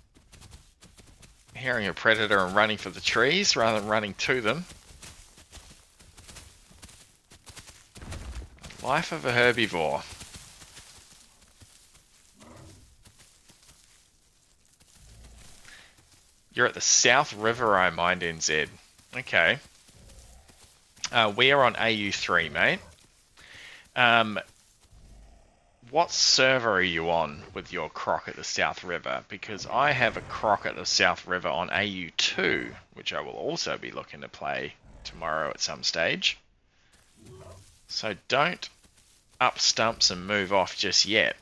Hearing a predator and running for the trees rather than running to them. Life of a herbivore. You're at the South River, I mind NZ. Okay. We are on AU3, mate. What server are you on with your croc at the South River? Because I have a croc at the South River on AU2, which I will also be looking to play tomorrow at some stage. So don't up stumps and move off just yet.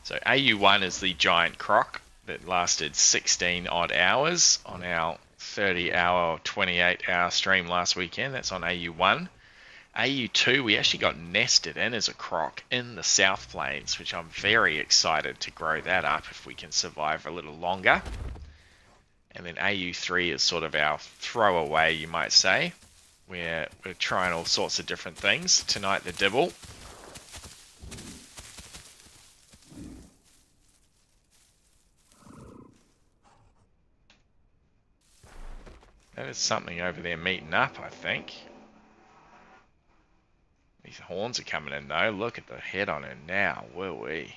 So AU1 is the giant croc that lasted 16 odd hours on our 30-hour, 28-hour stream last weekend. That's on AU1. AU2, we actually got nested in as a croc in the South Plains, which I'm very excited to grow that up if we can survive a little longer. And then AU3 is sort of our throwaway, you might say. We're trying all sorts of different things. Tonight, the Dibble. That is something over there meeting up, I think. These horns are coming in though. Look at the head on it now, will we?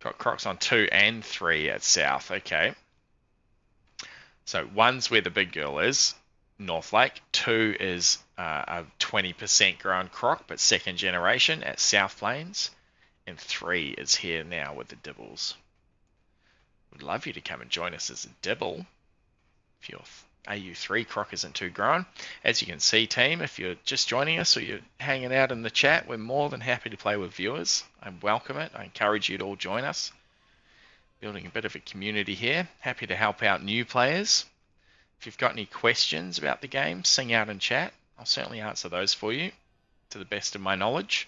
Got crocs on 2 and 3 at South, okay. So 1's where the big girl is, North Lake. 2 is a 20% grown croc, but second generation at South Plains. And 3 is here now with the Dibbles. Would love you to come and join us as a Dibble if your AU3 croc isn't too grown. As you can see, team, if you're just joining us or you're hanging out in the chat, we're more than happy to play with viewers. I welcome it. I encourage you to all join us. Building a bit of a community here. Happy to help out new players. If you've got any questions about the game, sing out in chat. I'll certainly answer those for you to the best of my knowledge.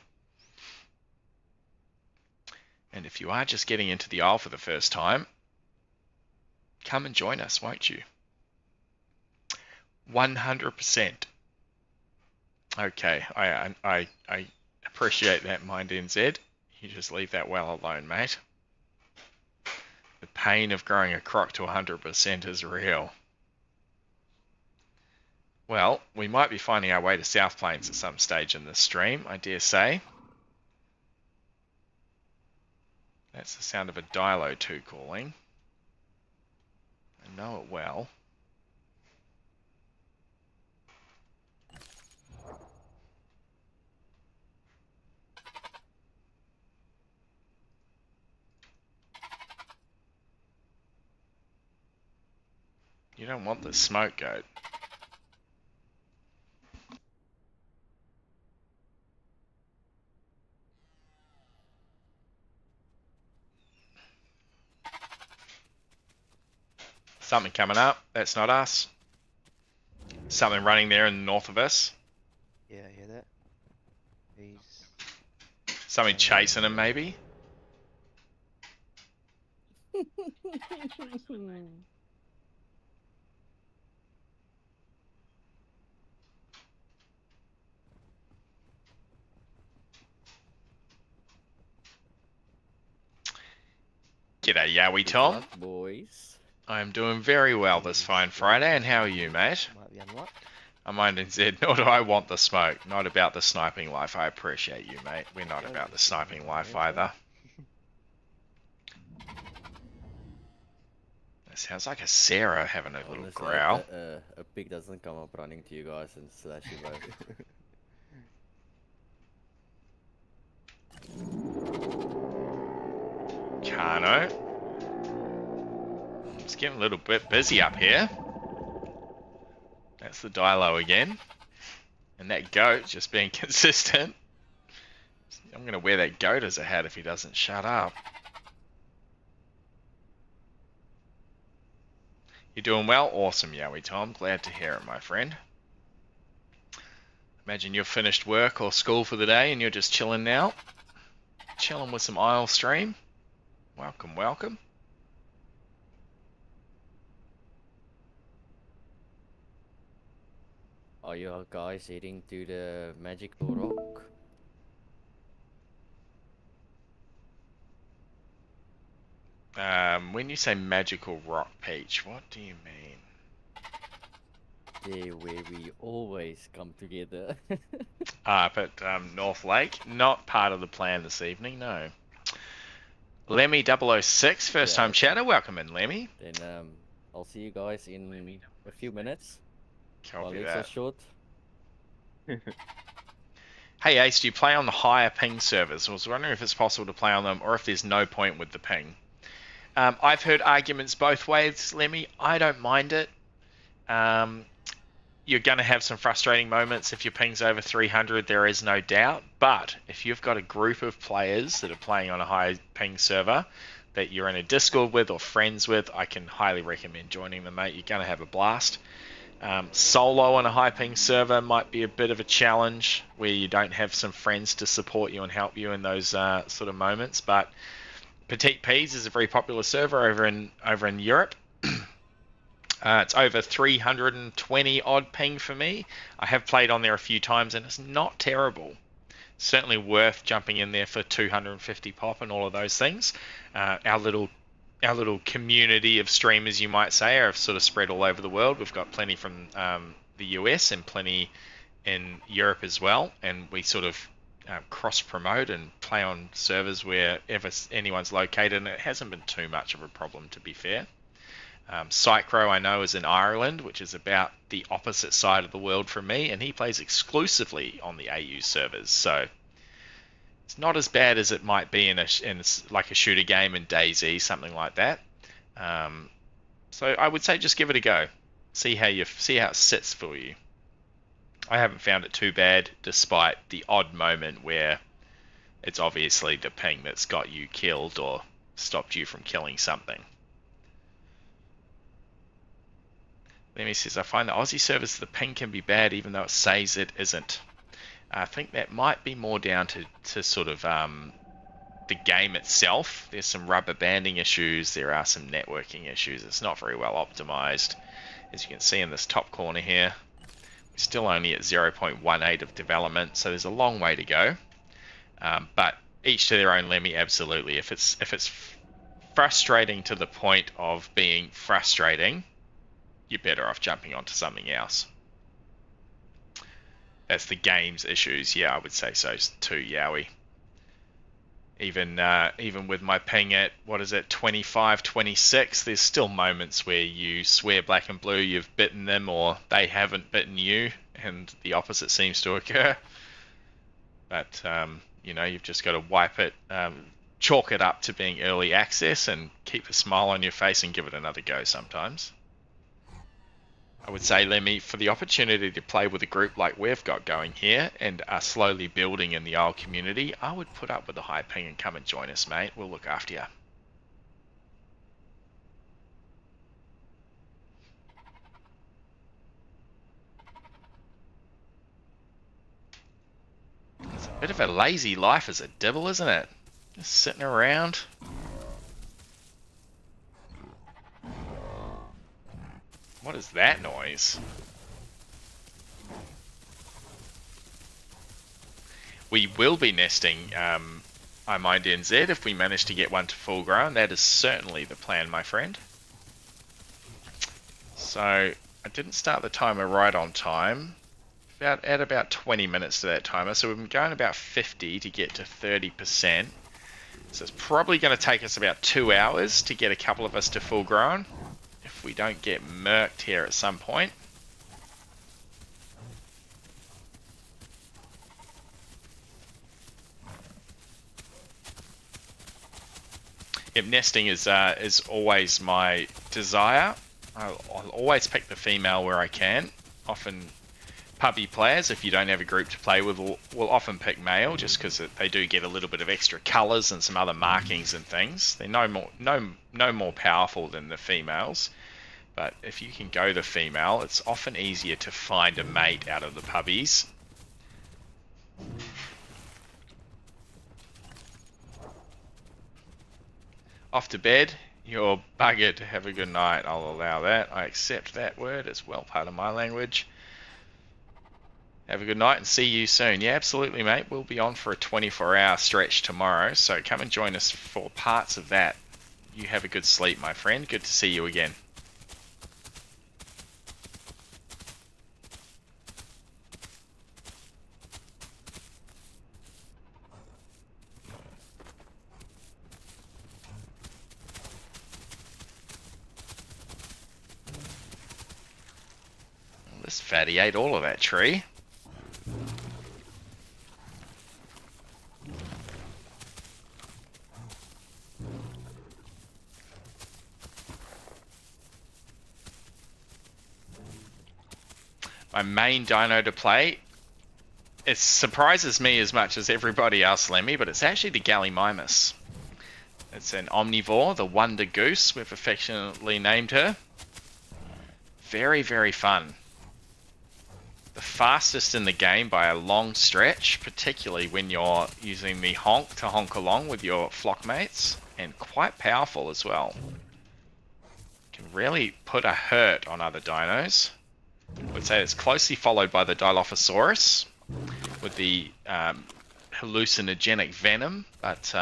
And if you are just getting into the Isle for the first time, come and join us, won't you? 100%. Okay, I appreciate that, Mind NZ. You just leave that well alone, mate. The pain of growing a croc to 100% is real. Well, we might be finding our way to South Plains at some stage in this stream, I dare say. That's the sound of a Dilo 2 calling. I know it well. You don't want the smoke, goat. Something coming up. That's not us. Something running there in the north of us. Yeah, I hear that. He's... Something chasing him, maybe. G'day, Yowie Tom. Good luck, boys. I am doing very well this fine Friday, and how are you, mate? Might be unlocked. I'm Mind NZ, nor do I want the smoke. Not about the sniping life. I appreciate you, mate. We're not about the sniping life either. That sounds like a Sarah having a little Honestly, growl. a pig doesn't come up running to you guys and slash you both. Kano. It's getting a little bit busy up here. That's the Dilo again. And that goat just being consistent. I'm going to wear that goat as a hat if he doesn't shut up. You're doing well? Awesome, Yowie Tom. Glad to hear it, my friend. Imagine you've finished work or school for the day and you're just chilling now. Chilling with some Isle stream. Welcome, welcome. Are you guys heading to the magical rock? When you say magical rock, Peach, what do you mean? There where we always come together. Up at North Lake. Not part of the plan this evening, no. Lemmy 006, first time chatter. Welcome in, Lemmy. Then I'll see you guys in a few minutes. Copy Legs are that. short. Hey Ace, do you play on the higher ping servers? I was wondering if it's possible to play on them or if there's no point with the ping. I've heard arguments both ways, Lemmy. I don't mind it. You're going to have some frustrating moments if your ping's over 300, there is no doubt. But if you've got a group of players that are playing on a high ping server that you're in a Discord with or friends with, I can highly recommend joining them, mate. You're going to have a blast. Solo on a high ping server might be a bit of a challenge where you don't have some friends to support you and help you in those sort of moments. But Petite Peas is a very popular server over in Europe. It's over 320 odd ping for me. I have played on there a few times and it's not terrible. Certainly worth jumping in there for 250 pop and all of those things. Our little community of streamers, you might say, are sort of spread all over the world. We've got plenty from the US and plenty in Europe as well, and we sort of cross promote and play on servers wherever anyone's located, and it hasn't been too much of a problem, to be fair. Psychro, I know, is in Ireland, which is about the opposite side of the world from me, and he plays exclusively on the AU servers. So it's not as bad as it might be in like a shooter game in DayZ, something like that. So I would say just give it a go. See how it sits for you. I haven't found it too bad, despite the odd moment where it's obviously the ping that's got you killed or stopped you from killing something. Lemmy says, I find the Aussie servers, the ping can be bad even though it says it isn't. I think that might be more down to sort of the game itself. There's some rubber banding issues. There are some networking issues. It's not very well optimized. As you can see in this top corner here, we're still only at 0.18 of development, so there's a long way to go. But each to their own, Lemmy, absolutely. If it's frustrating to the point of being frustrating, you're better off jumping onto something else. That's the game's issues. Yeah, I would say so too, Yowie. Even with my ping at, what is it, 25, 26, there's still moments where you swear black and blue you've bitten them or they haven't bitten you, and the opposite seems to occur. But, you know, you've just got to wipe it, chalk it up to being early access and keep a smile on your face and give it another go sometimes. I would say, Lemmy, for the opportunity to play with a group like we've got going here and are slowly building in the old community, I would put up with the high ping and come and join us, mate. We'll look after you. It's a bit of a lazy life as a Dibble, isn't it? Just sitting around. What is that noise? We will be nesting I Mind NZ if we manage to get one to full grown. That is certainly the plan, my friend. So I didn't start the timer right on time. At about 20 minutes to that timer. So we've been going about 50 to get to 30%. So it's probably going to take us about 2 hours to get a couple of us to full grown. If we don't get murked here at some point. Yep, nesting is always my desire. I'll always pick the female where I can. Often puppy players, if you don't have a group to play with, will often pick male just because they do get a little bit of extra colours and some other markings and things. They're no more powerful than the females. But if you can go the female, it's often easier to find a mate out of the puppies. Off to bed. You're buggered. Have a good night. I'll allow that. I accept that word. It's well part of my language. Have a good night and see you soon. Yeah, absolutely, mate. We'll be on for a 24-hour stretch tomorrow, so come and join us for parts of that. You have a good sleep, my friend. Good to see you again. This fatty ate all of that tree. My main dino to play, it surprises me as much as everybody else, Lemmy, but it's actually the Gallimimus. It's an omnivore, the Wonder Goose, we've affectionately named her. Very, very fun. The fastest in the game by a long stretch, particularly when you're using the honk to honk along with your flock mates, and quite powerful as well. Can really put a hurt on other dinos. I would say it's closely followed by the Dilophosaurus with the hallucinogenic venom, but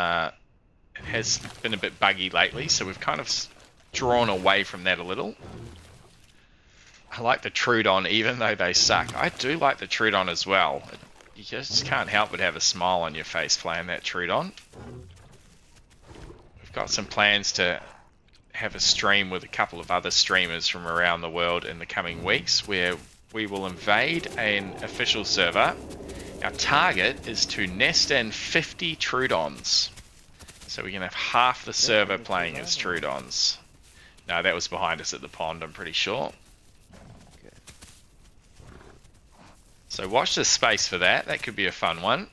it has been a bit buggy lately, so we've kind of drawn away from that a little. I like the Trudon, even though they suck. I do like the Trudon as well. You just can't help but have a smile on your face playing that Trudon. We've got some plans to have a stream with a couple of other streamers from around the world in the coming weeks where we will invade an official server. Our target is to nest in 50 Trudons. So we can have half the server playing as Trudons. No, that was behind us at the pond, I'm pretty sure. Okay. So watch this space for that. That could be a fun one.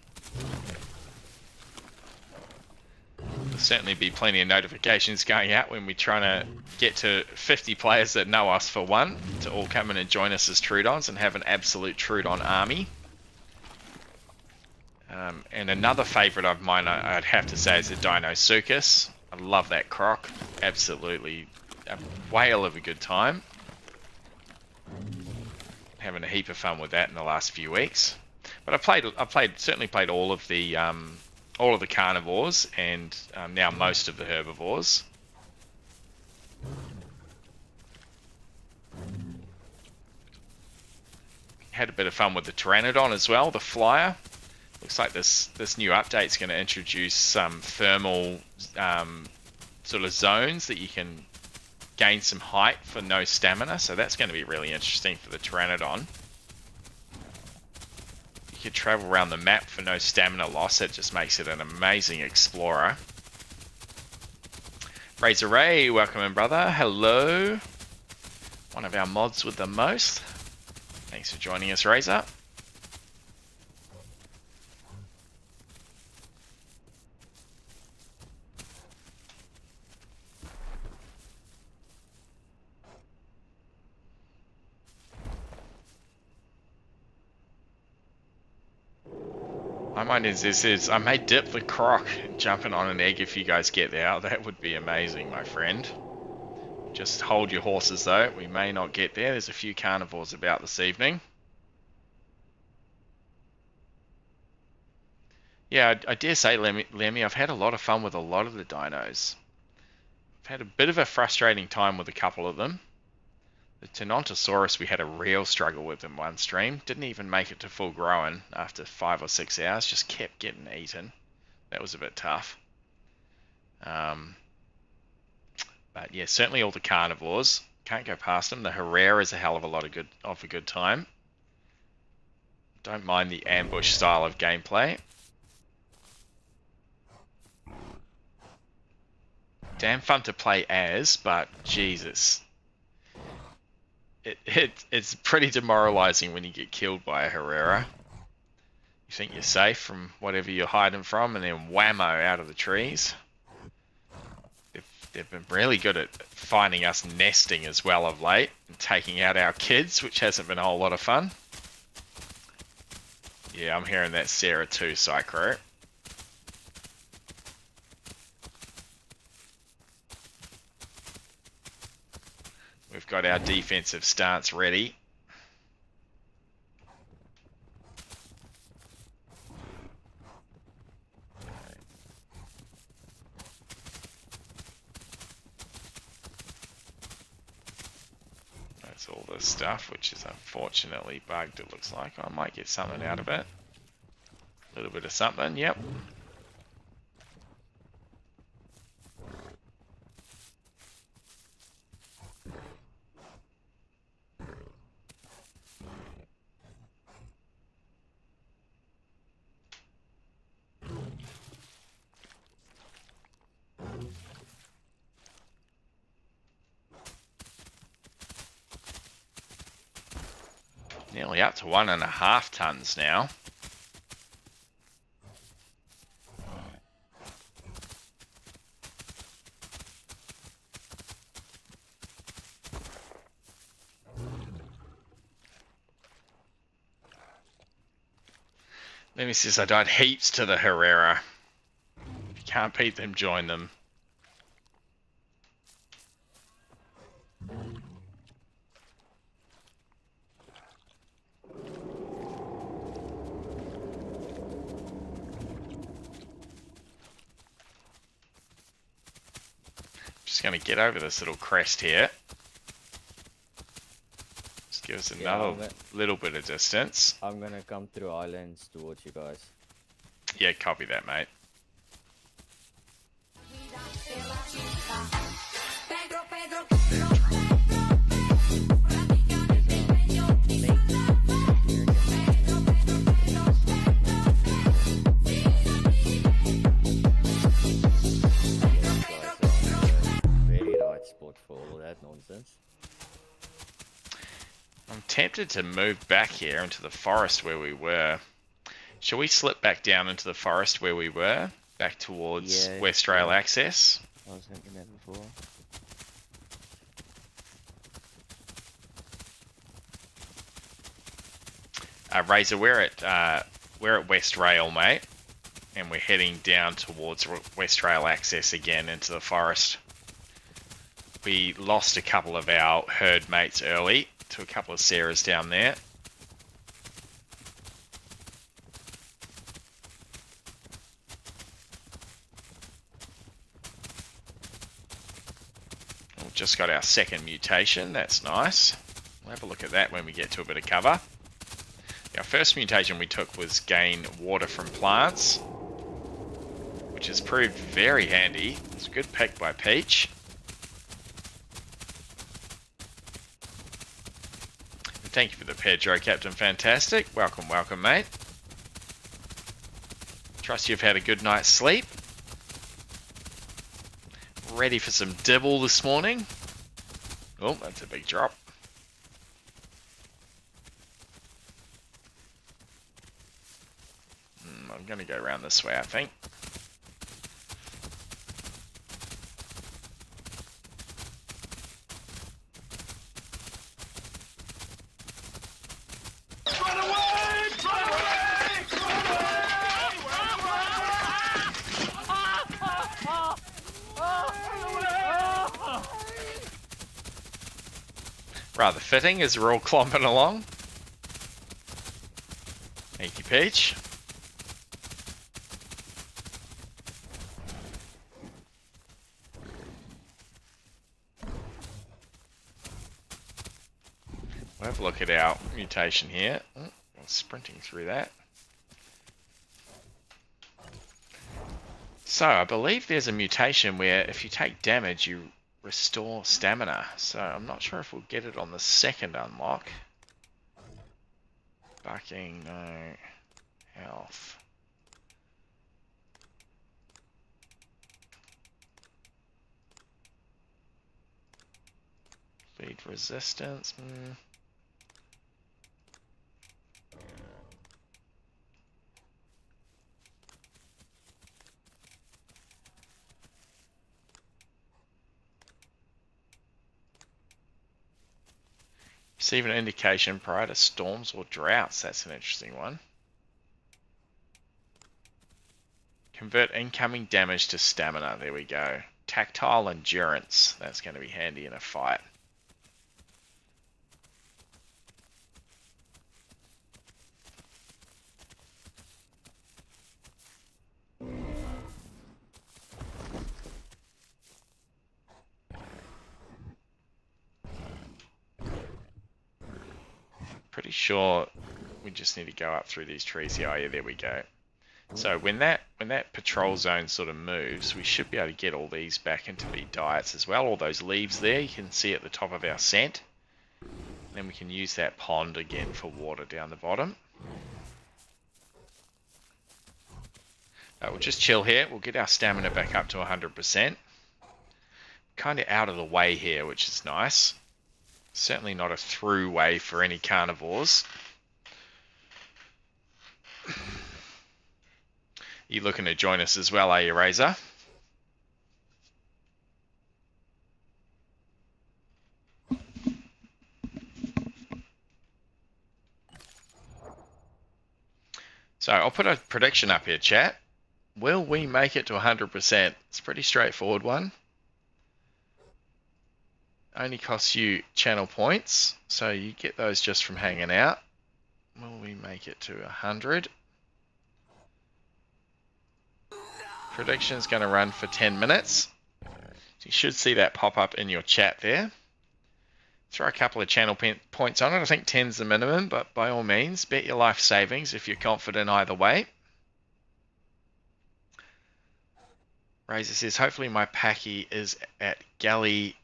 There'll certainly be plenty of notifications going out when we're trying to get to 50 players that know us for one, to all come in and join us as Trudons and have an absolute Trudon army. And another favourite of mine, I'd have to say, is the Dino Circus. I love that croc. Absolutely a whale of a good time. Having a heap of fun with that in the last few weeks. But I certainly played all of the carnivores and now most of the herbivores. Had a bit of fun with the Pteranodon as well, the flyer. Looks like this new update's going to introduce some thermal sort of zones that you can gain some height for no stamina, so that's going to be really interesting for the Pteranodon. You can travel around the map for no stamina loss. That just makes it an amazing explorer. Razor Ray, welcome in, brother. Hello. One of our mods with the most. Thanks for joining us, Razor. My mind is I may dip the croc jumping on an egg if you guys get there. That would be amazing, my friend. Just hold your horses though. We may not get there. There's a few carnivores about this evening. Yeah, I dare say, Lemmy, I've had a lot of fun with a lot of the dinos. I've had a bit of a frustrating time with a couple of them. The Tenontosaurus, we had a real struggle with in one stream. Didn't even make it to full growing after 5 or 6 hours. Just kept getting eaten. That was a bit tough. But yeah, certainly all the carnivores. Can't go past them. The Herrera is a hell of a lot of a good time. Don't mind the ambush style of gameplay. Damn fun to play as, but Jesus. It's pretty demoralizing when you get killed by a Herrera. You think you're safe from whatever you're hiding from, and then whammo out of the trees. They've been really good at finding us nesting as well of late, and taking out our kids, which hasn't been a whole lot of fun. Yeah, I'm hearing that Sarah too, Psycho. We've got our defensive stance ready. That's all this stuff, which is unfortunately bugged, it looks like. I might get something out of it. A little bit of something, yep. Nearly up to 1.5 tons now. Let me see, I died heaps to the Herrera. If you can't beat them, join them. Just going to get over this little crest here. Just give us another little bit of distance. I'm gonna come through islands towards you guys. Yeah, copy that, mate. reward for all of that nonsense. I'm tempted to move back here into the forest where we were. Shall we slip back down into the forest where we were? Back towards Yeah, West Rail yeah. access? I was thinking that before. Razor, we're at West Rail, mate. And we're heading down towards West Rail access again into the forest. We lost a couple of our herd mates early to a couple of Sarahs down there. We've just got our second mutation, that's nice. We'll have a look at that when we get to a bit of cover. Our first mutation we took was gain water from plants, which has proved very handy. It's a good pick by Peach. Thank you for the Pedro, Captain Fantastic. Welcome, welcome, mate. Trust you've had a good night's sleep. Ready for some Dibble this morning. Oh, that's a big drop. I'm going to go around this way, I think. Rather fitting as we're all clomping along. Thank you, Peach. We'll have a look at our mutation here. Oh, I'm sprinting through that. So, I believe there's a mutation where if you take damage, you restore stamina. So, I'm not sure if we'll get it on the second unlock. Bucking, no. Health. Speed resistance. Receive an indication prior to storms or droughts. That's an interesting one. Convert incoming damage to stamina. There we go. Tactile endurance. That's going to be handy in a fight. Pretty sure we just need to go up through these trees here. Oh yeah, there we go. So when that patrol zone sort of moves, we should be able to get all these back into the diets as well. All those leaves there, you can see at the top of our scent. Then we can use that pond again for water down the bottom. We'll just chill here. We'll get our stamina back up to 100%. Kind of out of the way here, which is nice. Certainly not a through way for any carnivores. You looking to join us as well, are you, Razor? So I'll put a prediction up here, chat. Will we make it to 100%? It's a pretty straightforward one. Only costs you channel points, so you get those just from hanging out. Will we make it to 100? Prediction is going to run for 10 minutes. So you should see that pop up in your chat there. Throw a couple of channel points on it. I think 10's the minimum, but by all means, bet your life savings if you're confident either way. Razor says, hopefully my packy is at Galley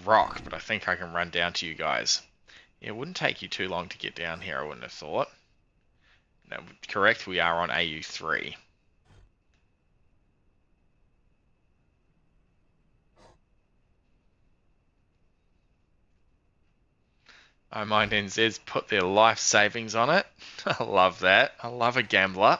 Rock, but I think I can run down to you guys. Yeah, it wouldn't take you too long to get down here, I wouldn't have thought. No, correct, we are on AU3. I mind NZ's put their life savings on it. I love that. I love a gambler.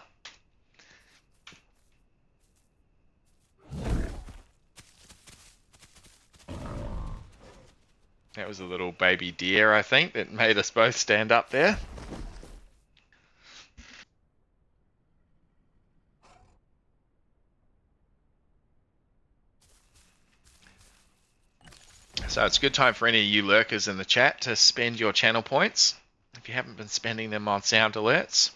That was a little baby deer, I think, that made us both stand up there. So it's a good time for any of you lurkers in the chat to spend your channel points if you haven't been spending them on sound alerts.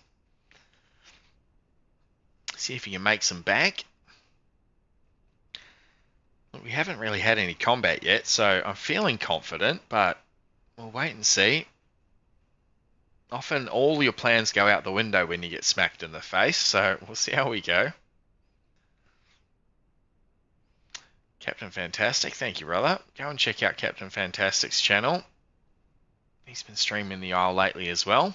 See if you can make some back. We haven't really had any combat yet, so I'm feeling confident, but we'll wait and see. Often all your plans go out the window when you get smacked in the face, so we'll see how we go. Captain Fantastic, thank you, brother. Go and check out Captain Fantastic's channel. He's been streaming the Isle lately as well.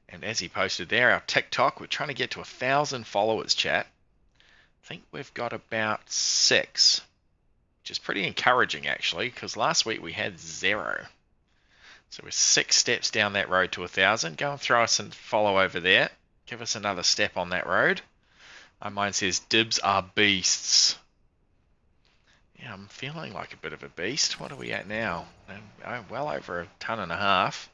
And as he posted there, our TikTok, we're trying to get to 1,000 followers, chat. I think we've got about 6, which is pretty encouraging, actually, because last week we had 0. So we're 6 steps down that road to 1,000. Go and throw us a follow over there. Give us another step on that road. Mine says, dibs are beasts. Yeah, I'm feeling like a bit of a beast. What are we at now? Well over 1.5 tons.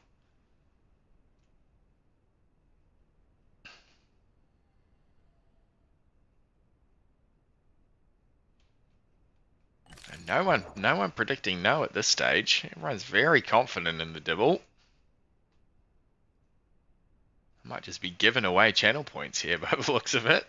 And no one predicting no at this stage. Everyone's very confident in the Dibble. I might just be giving away channel points here by the looks of it.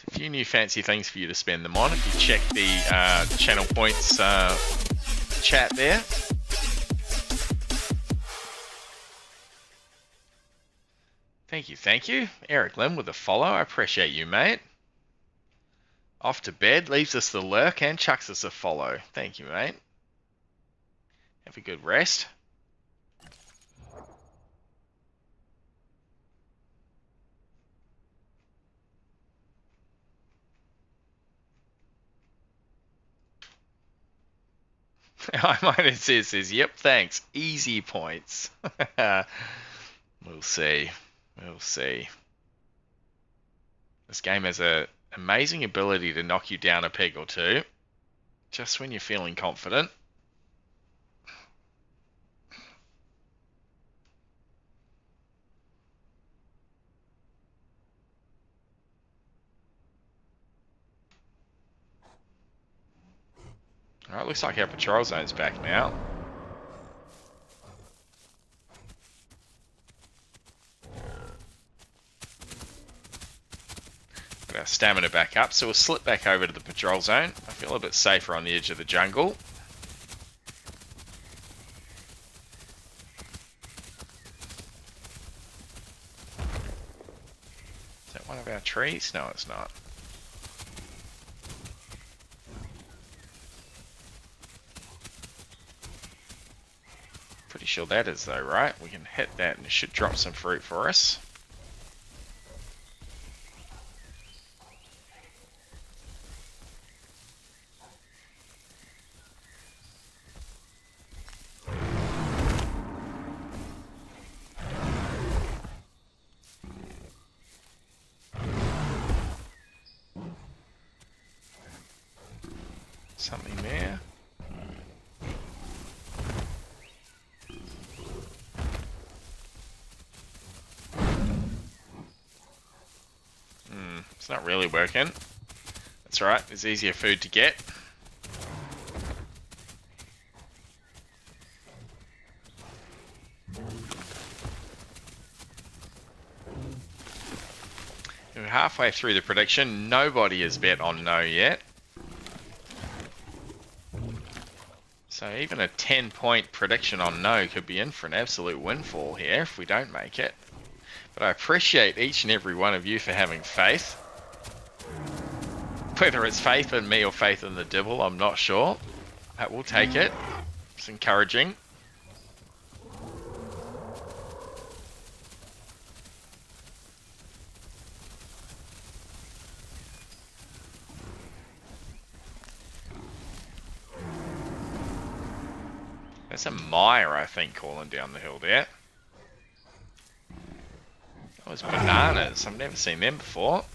A few new fancy things for you to spend them on if you check the channel points chat there. Thank you. Eric Lim with a follow. I appreciate you, mate. Off to bed, leaves us the lurk and chucks us a follow. Thank you, mate. Have a good rest. I might have says, yep, thanks. Easy points. We'll see. We'll see. This game has an amazing ability to knock you down a peg or two, just when you're feeling confident. Alright, looks like our patrol zone's back now. Got our stamina back up, so we'll slip back over to the patrol zone. I feel a bit safer on the edge of the jungle. Is that one of our trees? No, it's not. Pretty sure that is though, right? We can hit that and it should drop some fruit for us. Something there. It's not really working. That's right, there's easier food to get. We're halfway through the prediction. Nobody has bet on no yet. So even a 10-point prediction on no could be in for an absolute windfall here if we don't make it. But I appreciate each and every one of you for having faith. Whether it's faith in me or faith in the Dibble, I'm not sure. But we'll take it. It's encouraging. There's a mire, I think, calling down the hill there. Those bananas. I've never seen them before.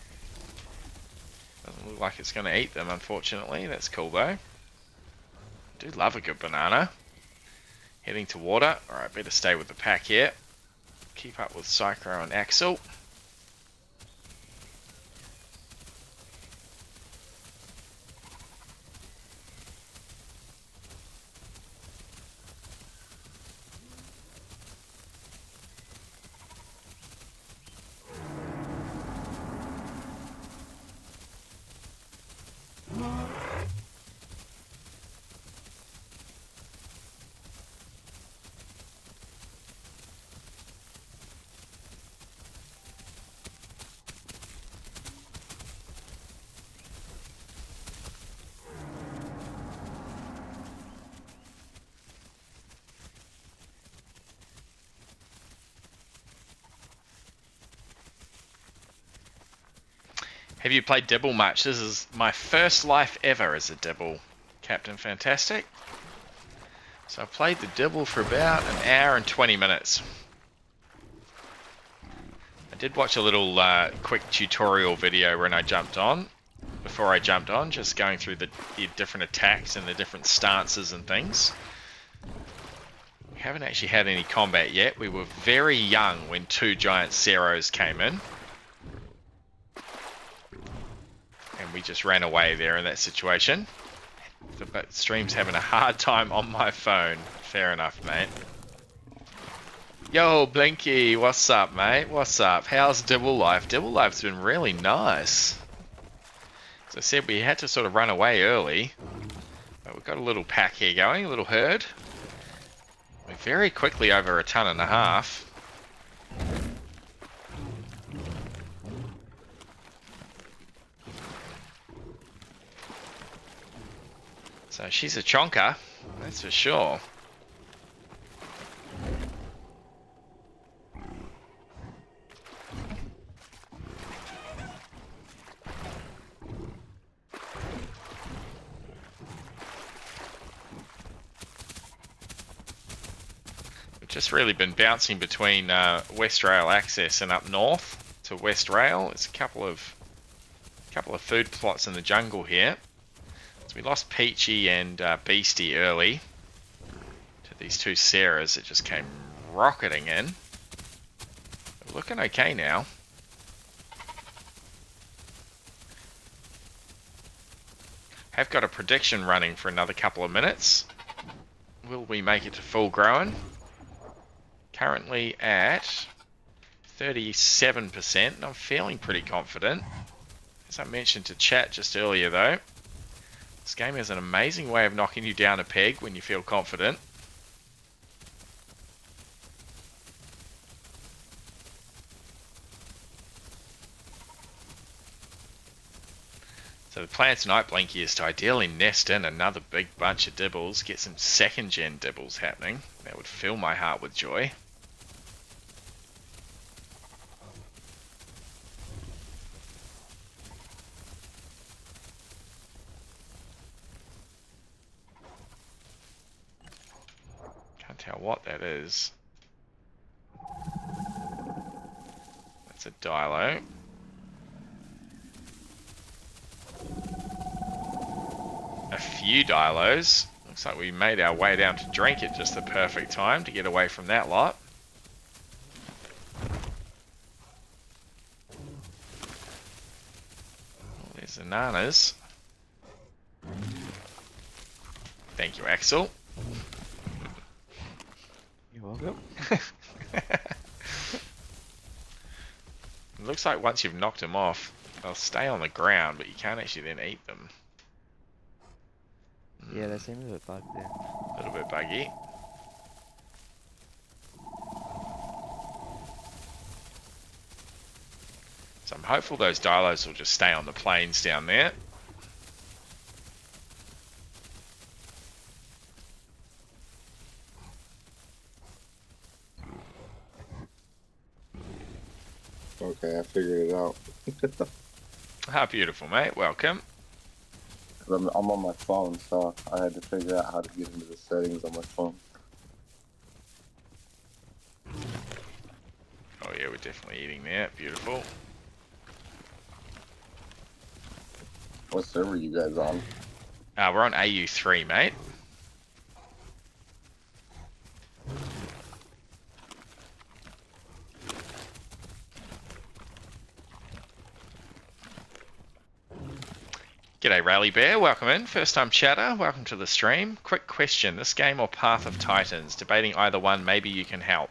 Doesn't look like it's going to eat them, unfortunately. That's cool, though. Do love a good banana. Heading to water. Alright, better stay with the pack here. Keep up with Psycho and Axel. Have you played Dibble much? This is my first life ever as a Dibble, Captain Fantastic. So I played the Dibble for about an hour and 20 minutes. I did watch a little quick tutorial video when I jumped on. Before I jumped on, just going through the different attacks and the different stances and things. We haven't actually had any combat yet. We were very young when 2 giant Ceros came in. And we just ran away there in that situation. The stream's having a hard time on my phone. Fair enough, mate. Yo, Blinky, what's up, mate? What's up? How's Dibble Life? Dibble Life's been really nice. As I said, we had to sort of run away early. But we've got a little pack here going, a little herd. We're very quickly over 1.5 tons. So she's a chonker, that's for sure. We've just really been bouncing between West Rail access and up north to West Rail. It's a couple of food plots in the jungle here. We lost Peachy and Beastie early to these 2 Sarahs that just came rocketing in. We're looking okay now. Have got a prediction running for another couple of minutes. Will we make it to full grown? Currently at 37%, and I'm feeling pretty confident. As I mentioned to chat just earlier though, this game has an amazing way of knocking you down a peg when you feel confident. So the plan tonight, Blinky, is to ideally nest in another big bunch of Dibbles, get some 2nd gen Dibbles happening. That would fill my heart with joy. Tell what that is. That's a Dilo. A few Dilos. Looks like we made our way down to drink at just the perfect time to get away from that lot. Oh, there's the nanas. Thank you, Axel. You're welcome. It looks like once you've knocked them off, they'll stay on the ground, but you can't actually then eat them. Yeah, they seem a bit bugged there. A little bit buggy. So I'm hopeful those Dilos will just stay on the plains down there. Okay, I figured it out. Ah, beautiful, mate. Welcome. I'm on my phone, so I had to figure out how to get into the settings on my phone. Oh yeah, we're definitely eating there. Beautiful. What server you guys on? We're on AU3, mate. G'day Rally Bear, welcome in. First time chatter, welcome to the stream. Quick question, this game or Path of Titans? Debating either one, maybe you can help.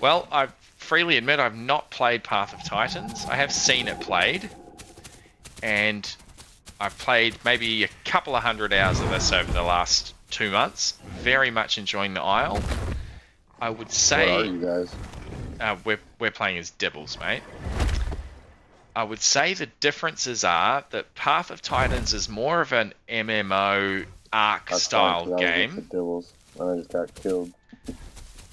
Well, I freely admit I've not played Path of Titans. I have seen it played. And I've played maybe a couple of 100 hours of this over the last 2 months. Very much enjoying the Isle. I would say... What are you guys? We're playing as Dibbles, mate. I would say the differences are that Path of Titans is more of an MMO Ark style game. I just got killed.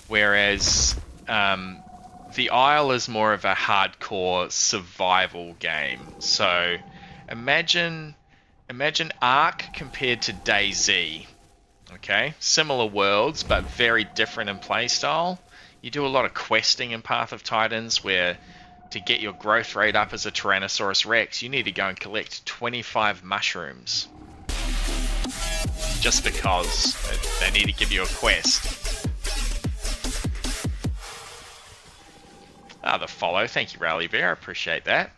Whereas the Isle is more of a hardcore survival game. So imagine Ark compared to DayZ. Okay, similar worlds but very different in playstyle. You do a lot of questing in Path of Titans where to get your growth rate up as a Tyrannosaurus Rex, you need to go and collect 25 mushrooms. Just because they need to give you a quest. The follow. Thank you, Rally Bear. I appreciate that.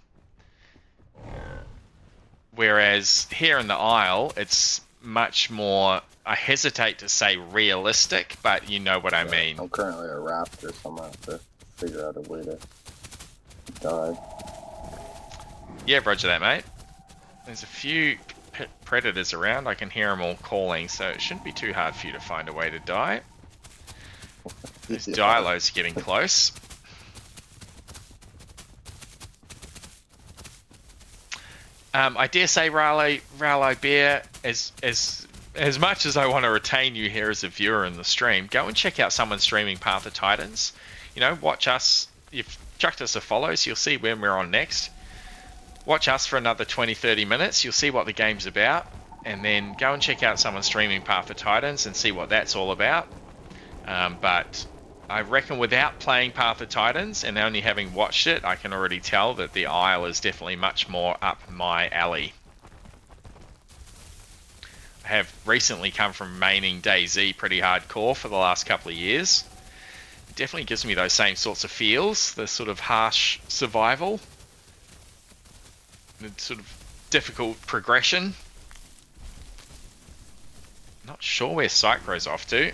Whereas here in the Isle, it's much more, I hesitate to say realistic, but you know what I mean. I'm currently a raptor, so I'm going to have to figure out a way to die. Yeah, roger that, mate. There's a few predators around. I can hear them all calling, so it shouldn't be too hard for you to find a way to die. This Dilo's getting close. I dare say, Raleigh Bear, as much as I want to retain you here as a viewer in the stream, go and check out someone streaming Path of Titans. You know, watch us. You've chucked us a follow, so you'll see when we're on next. Watch us for another 20-30 minutes. You'll see what the game's about, and then go and check out someone streaming Path of Titans and see what that's all about. But I reckon without playing Path of Titans and only having watched it, I can already tell that the Isle is definitely much more up my alley. I have recently come from maining DayZ pretty hardcore for the last couple of years. It definitely gives me those same sorts of feels, the sort of harsh survival, the sort of difficult progression. Not sure where Psychro's off to.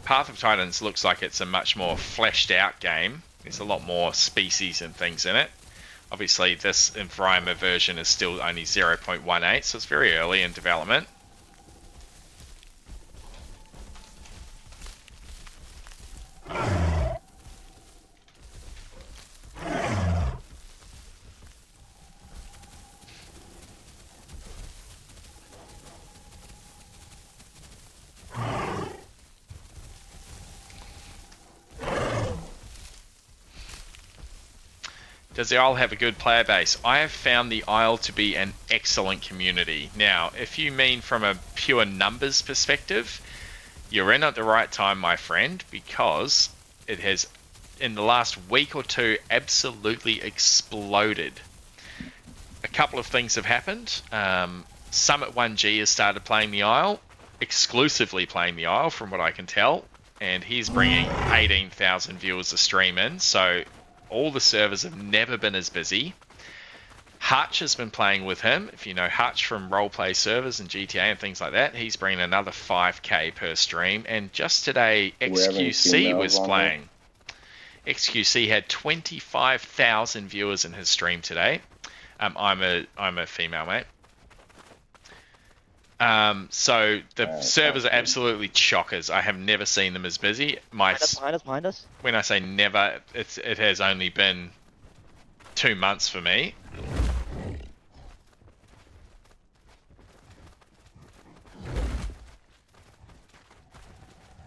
Path of Titans looks like it's a much more fleshed out game. There's a lot more species and things in it. Obviously this environment version is still only 0.18, so it's very early in development. Does the Isle have a good player base? I have found the Isle to be an excellent community. Now, if you mean from a pure numbers perspective, you're in at the right time, my friend, because it has, in the last week or two, absolutely exploded. A couple of things have happened. Summit 1G has started playing the Isle, exclusively playing the Isle from what I can tell, and he's bringing 18,000 viewers a stream in, so all the servers have never been as busy. Hutch has been playing with him. If you know Hutch from roleplay servers and GTA and things like that, he's bringing another 5k per stream. And just today, XQC was playing. XQC had 25,000 viewers in his stream today. I'm a female, mate. So the servers are absolutely chockers. I have never seen them as busy. Behind us. When I say never, it has only been 2 months for me.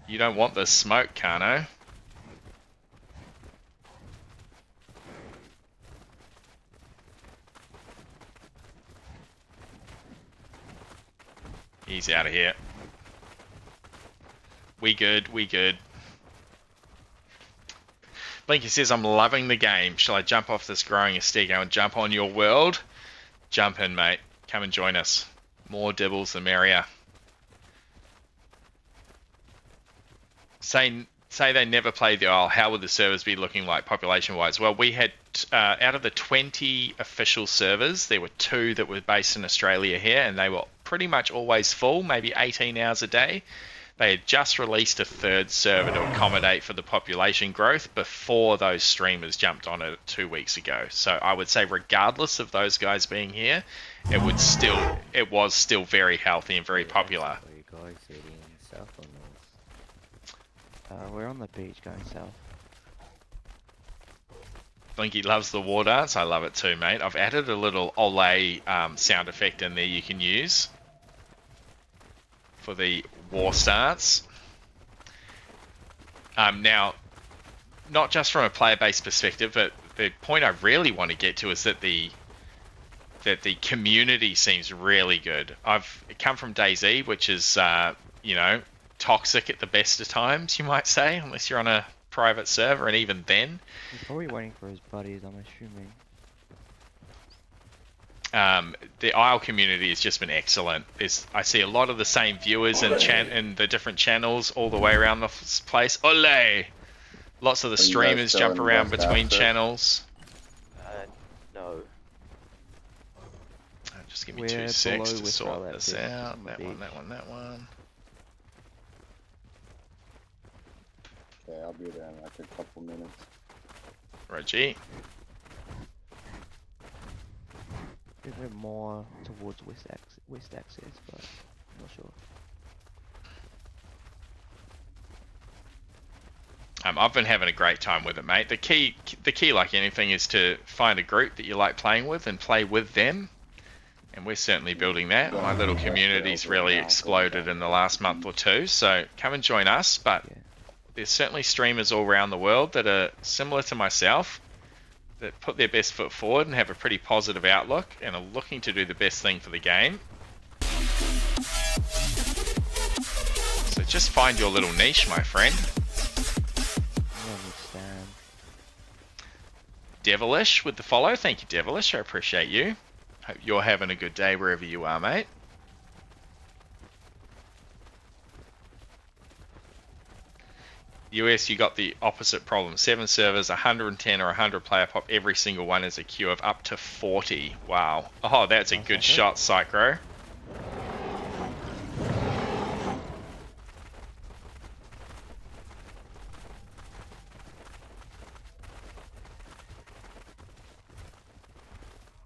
You don't want this smoke, Kano. He's out of here. We good, we good. Blinky says, I'm loving the game. Shall I jump off this growing Estego and jump on your world? Jump in, mate. Come and join us. More Dibbles, the merrier. Say they never played the Isle. How would the servers be looking like population-wise? Well, we had, out of the 20 official servers, there were 2 that were based in Australia here, and they were pretty much always full, maybe 18 hours a day. They had just released a 3rd server to accommodate for the population growth before those streamers jumped on it 2 weeks ago. So I would say regardless of those guys being here, it was still very healthy and very popular. Are you guys heading south or north? We're on the beach going south. Blinky loves the war dance. I love it too, mate. I've added a little Olay sound effect in there you can use for the war starts. Now, not just from a player-based perspective, but the point I really want to get to is that the community seems really good. I've come from DayZ, which is you know, toxic at the best of times, you might say, unless you're on a private server, and even then. He's probably waiting for his buddies, I'm assuming. The Isle community has just been excellent. I see a lot of the same viewers in the different channels all the way around the place. Ole! Lots of the streamers jump around between channels. No. Just give me We're 2 secs to below sort West this Isle out. on the That one, beach. that one, that one. Okay, I'll be there in like a couple minutes. Reggie. We're more towards west access, but I'm not sure. I've been having a great time with it, mate. The key, like anything, is to find a group that you like playing with and play with them. And we're certainly building that. My little community's really exploded in the last month or 2, so come and join us. But there's certainly streamers all around the world that are similar to myself, that put their best foot forward and have a pretty positive outlook and are looking to do the best thing for the game. So just find your little niche, my friend. Devilish with the follow. Thank you, Devilish. I appreciate you. Hope you're having a good day wherever you are, mate. US, you got the opposite problem. 7 servers, 110 or 100 player pop. Every single one is a queue of up to 40. Wow. Oh, that's a good shot, Psychro.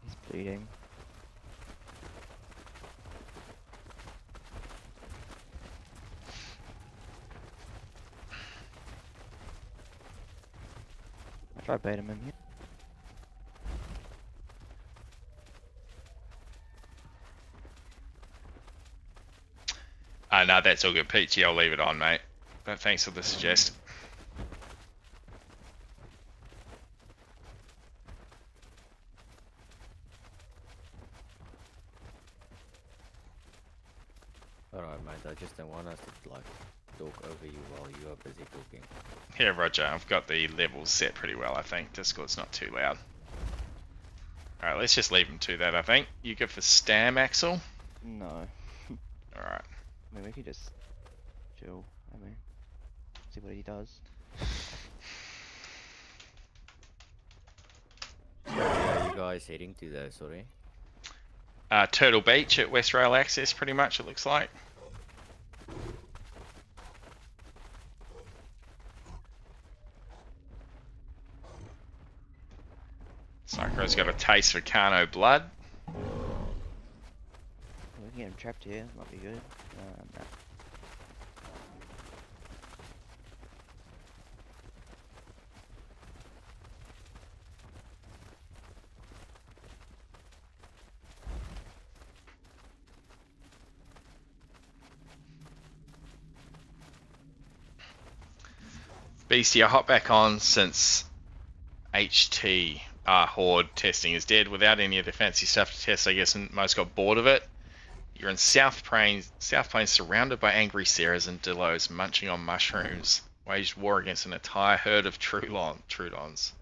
He's bleeding. I tried bait him in here. No, that's all good, Peachy. I'll leave it on, mate. But thanks for the suggestion. Alright, mate, I just don't want us to, like, talk over you while you are busy talking. Yeah, Roger. I've got the levels set pretty well, I think. Discord's not too loud. Alright, let's just leave him to that, I think. You go for Stam, Axel? No. Alright. I mean, we could just chill. I mean, see what he does. So, where are you guys heading to though, sorry? Turtle Beach at West Rail Access, pretty much, it looks like. Psycho's got a taste for Carno blood. We can get him trapped here. Might be good. Nah. Beastie, I hop back on since HT Horde testing is dead. Without any of the fancy stuff to test, I guess most got bored of it. You're in South Plains, surrounded by angry Sarahs and Dillos munching on mushrooms. Waged war against an entire herd of Trudons.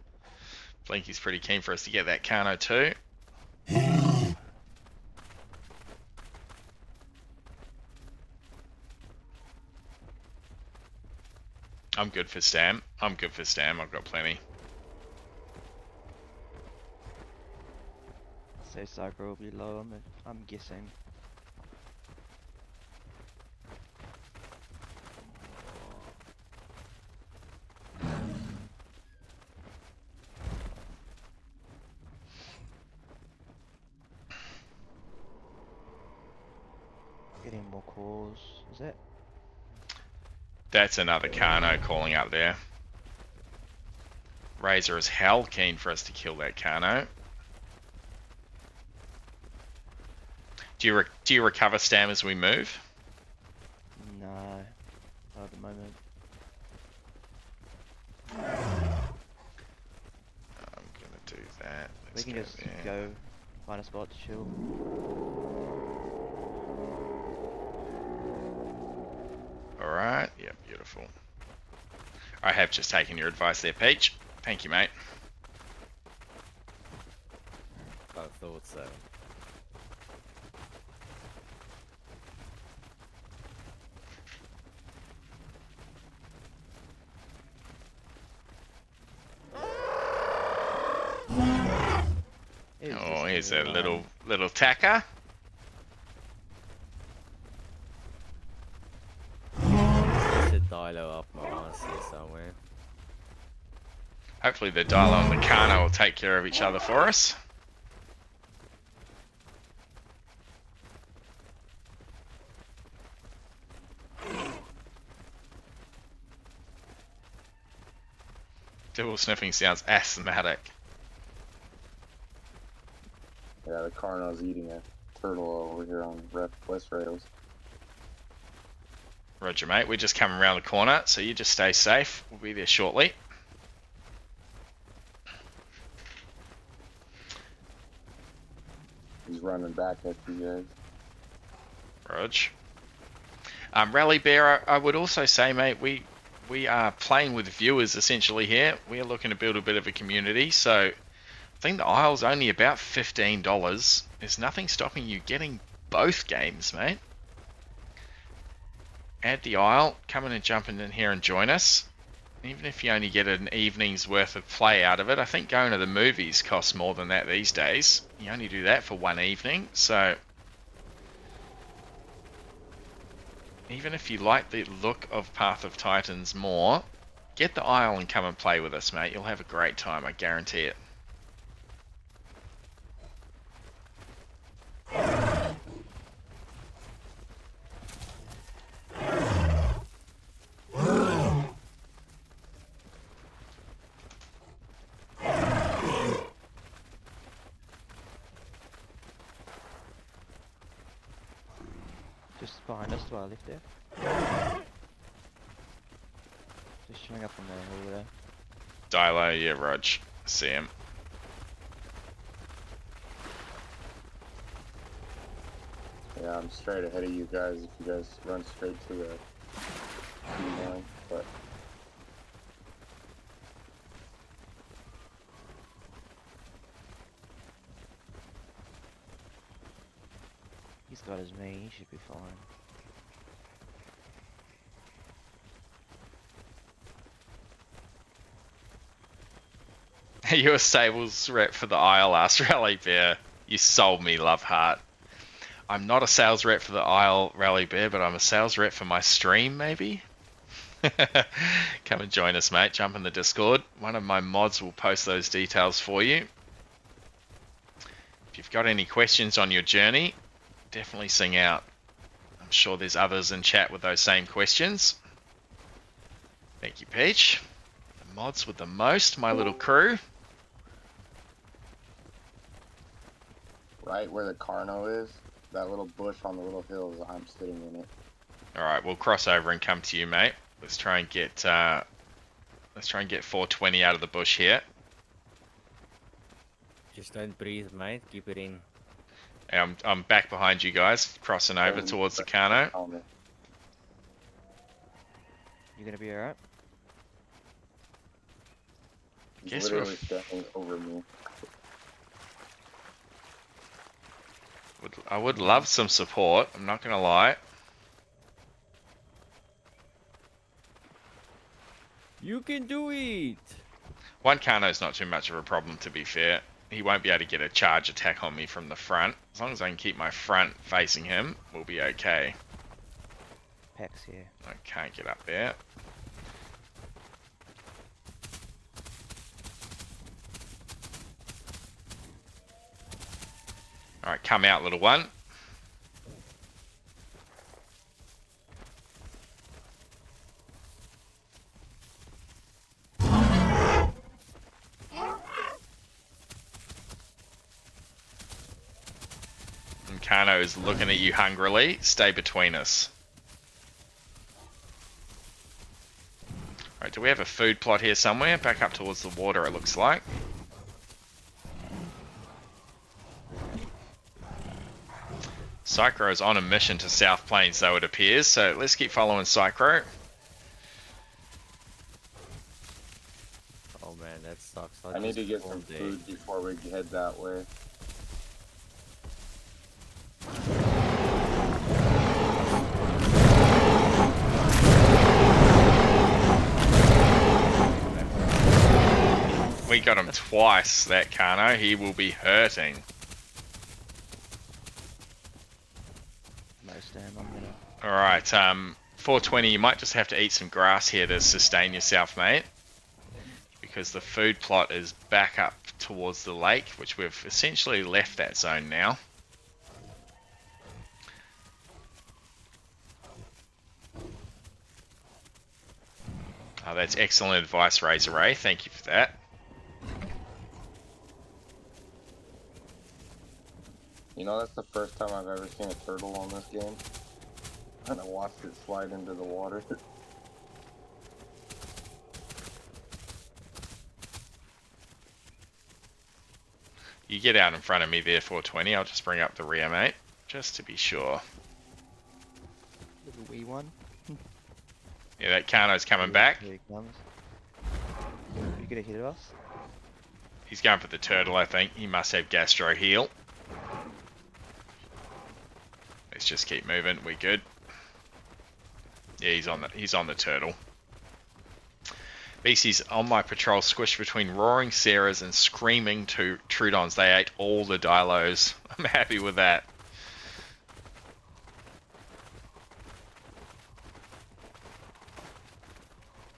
Blinky's pretty keen for us to get that Carno too. I'm good for Stam. I've got plenty. So Cyber will be low, I'm guessing. Getting more calls, is it? That's another Carno calling up there. Razor is hell keen for us to kill that Carno. Do you recover Stam as we move? No, not at the moment. I'm gonna do that. We can just go find a spot to chill. Alright, yeah, beautiful. I have just taken your advice there, Peach. Thank you, mate. I thought so. Oh, here's a little tacker. There's a Dilo up my ass here somewhere. Hopefully the Dilo and the Carno will take care of each other for us. Dibble sniffing sounds asthmatic. Yeah, the Carno's eating a turtle over here on West Rails. Roger, mate. We're just coming around the corner, so you just stay safe. We'll be there shortly. He's running back at you guys. Rog. Rally Bear, I would also say, mate, we are playing with viewers essentially here. We are looking to build a bit of a community, so I think the aisle's only about $15. There's nothing stopping you getting both games, mate. Add the aisle, come in and jump in here and join us. Even if you only get an evening's worth of play out of it, I think going to the movies costs more than that these days. You only do that for one evening, so even if you like the look of Path of Titans more, get the aisle and come and play with us, mate. You'll have a great time, I guarantee it. Just behind us to our left there. Just showing up on the hill there. Dilo, yeah, Rog. See him. Yeah, I'm straight ahead of you guys if you guys run straight to the line, but He's got his me, he should be fine. You're a sales rep for the Isle, asked Rally Bear. You sold me, love heart. I'm not a sales rep for the Isle, Rally Bear, but I'm a sales rep for my stream, maybe? Come and join us, mate. Jump in the Discord. One of my mods will post those details for you. If you've got any questions on your journey, definitely sing out. I'm sure there's others in chat with those same questions. Thank you, Peach. The mods with the most, my little crew. right where the Carno is, that little bush on the little hills, I'm sitting in it. Alright, we'll cross over and come to you, mate. Let's try and get 420 out of the bush here. Just don't breathe, mate. Keep it in. I'm back behind you guys, crossing over towards the Kano. You gonna be alright? He's Guess we're literally stepping over me. I would love some support, I'm not gonna lie. You can do it! One Kano's not too much of a problem, to be fair. He won't be able to get a charge attack on me from the front. As long as I can keep my front facing him, we'll be okay. Pex here. I can't get up there. Alright, come out, little one. And Kano is looking at you hungrily. Stay between us. Alright, do we have a food plot here somewhere? Back up towards the water, it looks like. Psychro is on a mission to South Plains, though, it appears, so let's keep following Psychro. Oh man, that sucks. I need to get some food before we head that way. We got him twice, that Kano. He will be hurting. Most damn, I'm gonna. Alright, 420, you might just have to eat some grass here to sustain yourself, mate. Because the food plot is back up towards the lake, which we've essentially left that zone now. Oh, that's excellent advice, Razor Ray. Thank you for that. You know, that's the first time I've ever seen a turtle on this game. And I watched it slide into the water. You get out in front of me there, 420. I'll just bring up the rear, mate. Just to be sure. Little wee one. Yeah, that Kano's coming back. Here he comes. You gonna hit us? He's going for the turtle, I think. He must have gastro heal. Let's just keep moving. We good? Yeah, he's on the turtle. Beasties on my patrol squished between roaring Sarahs and screaming to Trudons. They ate all the Dilos. I'm happy with that.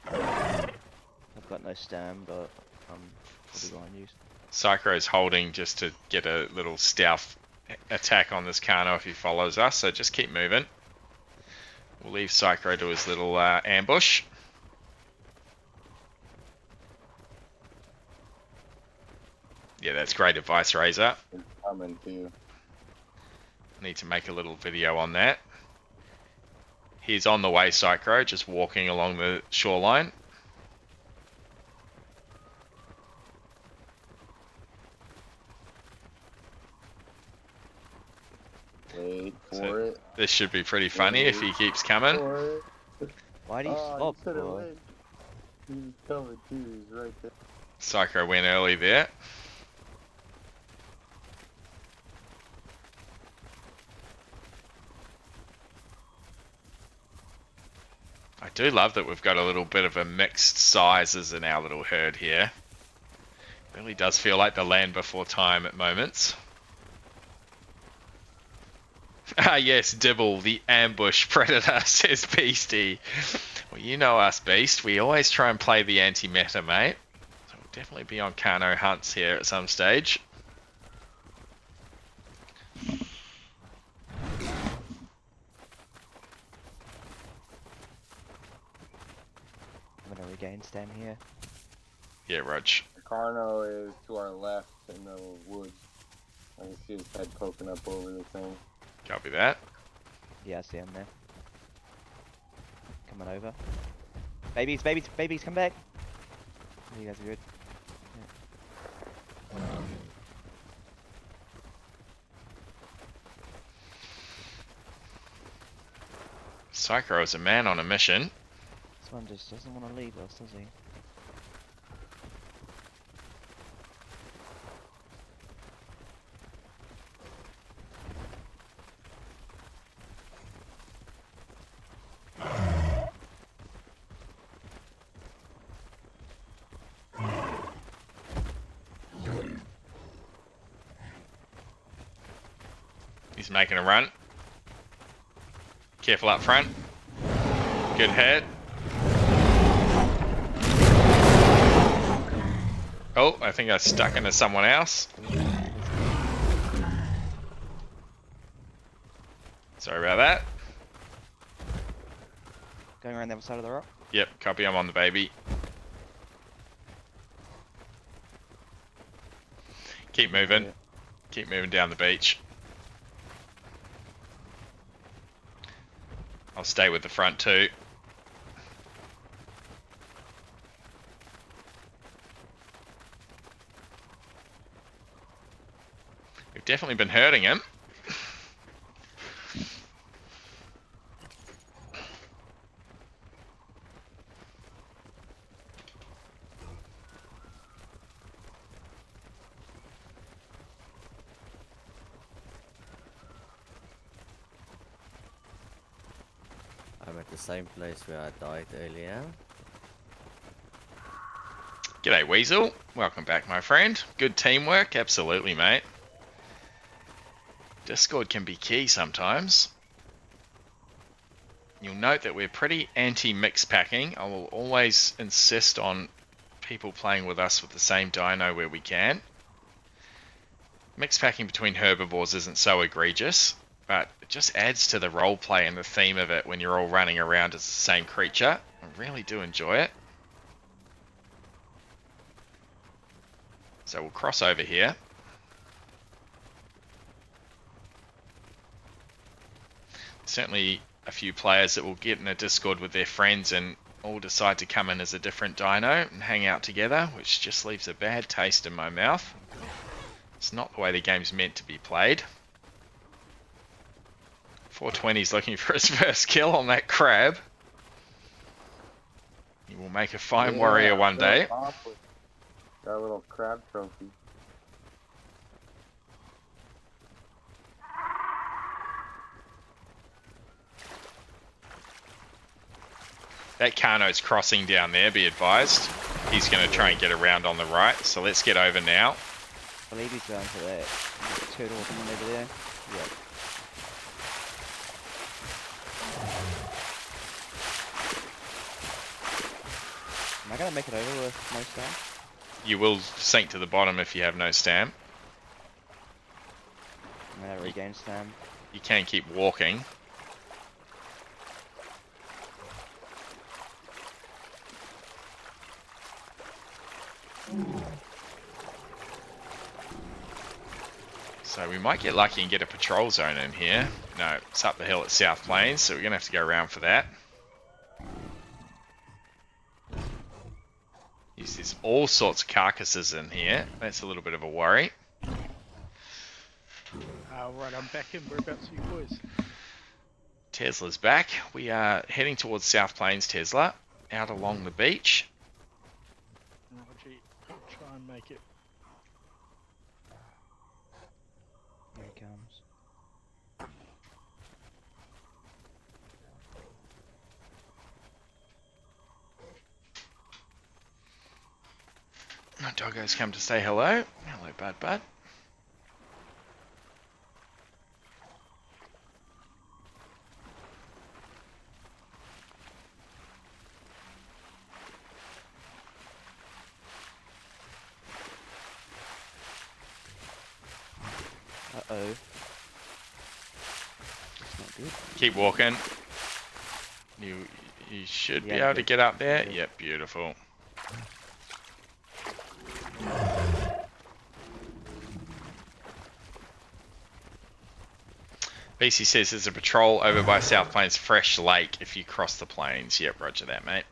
I've got no stam, but I'm probably going to use. Psychro's holding just to get a little stealth attack on this Kano if he follows us, so just keep moving. We'll leave Psychro to his little ambush. Yeah, that's great advice, Razor. It's coming too. Need to make a little video on that. He's on the way, Psychro, just walking along the shoreline. Wait for So, it. this should be pretty funny if he keeps coming. Why do you stop, He's bro? coming too. He's right there. Psycho went early there. I do love that we've got a little bit of a mixed sizes in our little herd here. Really does feel like the land before time at moments. Ah yes, Dibble, the ambush predator, says Beastie. Well, you know us, Beast. We always try and play the anti-meta, mate. So we'll definitely be on Kano hunts here at some stage. I'm gonna regain stam here. Yeah, Rog. The Carno is to our left in the woods. I can see his head poking up over the thing. Copy that. Yeah, I see him there. Coming over. Babies, babies, babies, come back. You guys are good. Psycho is a man on a mission. This one just doesn't want to leave us, does he? He's making a run. Careful up front. Good hit. Oh, I think I stuck into someone else. Sorry about that. Going around the other side of the rock. Yep, copy, I'm on the baby. Keep moving. Keep moving down the beach. I'll stay with the front two. We've definitely been hurting him. I'm at the same place where I died earlier. G'day Weasel, welcome back my friend. Good teamwork, absolutely mate. Discord can be key sometimes. You'll note that we're pretty anti-mix packing. I will always insist on people playing with us with the same dino where we can. Mix packing between herbivores isn't so egregious, but it just adds to the roleplay and the theme of it when you're all running around as the same creature. I really do enjoy it. So we'll cross over here. Certainly a few players that will get in a Discord with their friends and all decide to come in as a different dino and hang out together, which just leaves a bad taste in my mouth. It's not the way the game's meant to be played. 420's looking for his first kill on that crab. He will make a fine warrior one day. Got a little crab trophy. That Kano's crossing down there, be advised. He's going to try and get around on the right, so let's get over now. I believe he's going to that turtle or something over there. Yep. Am I going to make it over with no stam? You will sink to the bottom if you have no stam. I'm going to regain stam. You can keep walking. So we might get lucky and get a patrol zone in here. No, it's up the hill at South Plains, so we're going to have to go around for that. There's all sorts of carcasses in here. That's a little bit of a worry. Right, I'm back in. Whereabouts are you boys? Tesla's back. We are heading towards South Plains, Tesla, out along the beach. Roger, I'll try and make it. Here he comes. My doggo's come to say hello. Hello, bud, bud. Uh-oh. That's not good. Keep walking. You should be Yeah, able to good. get up there. Good. Yep, beautiful. BC says there's a patrol over by South Plains Fresh Lake if you cross the plains. Yep, roger that, mate.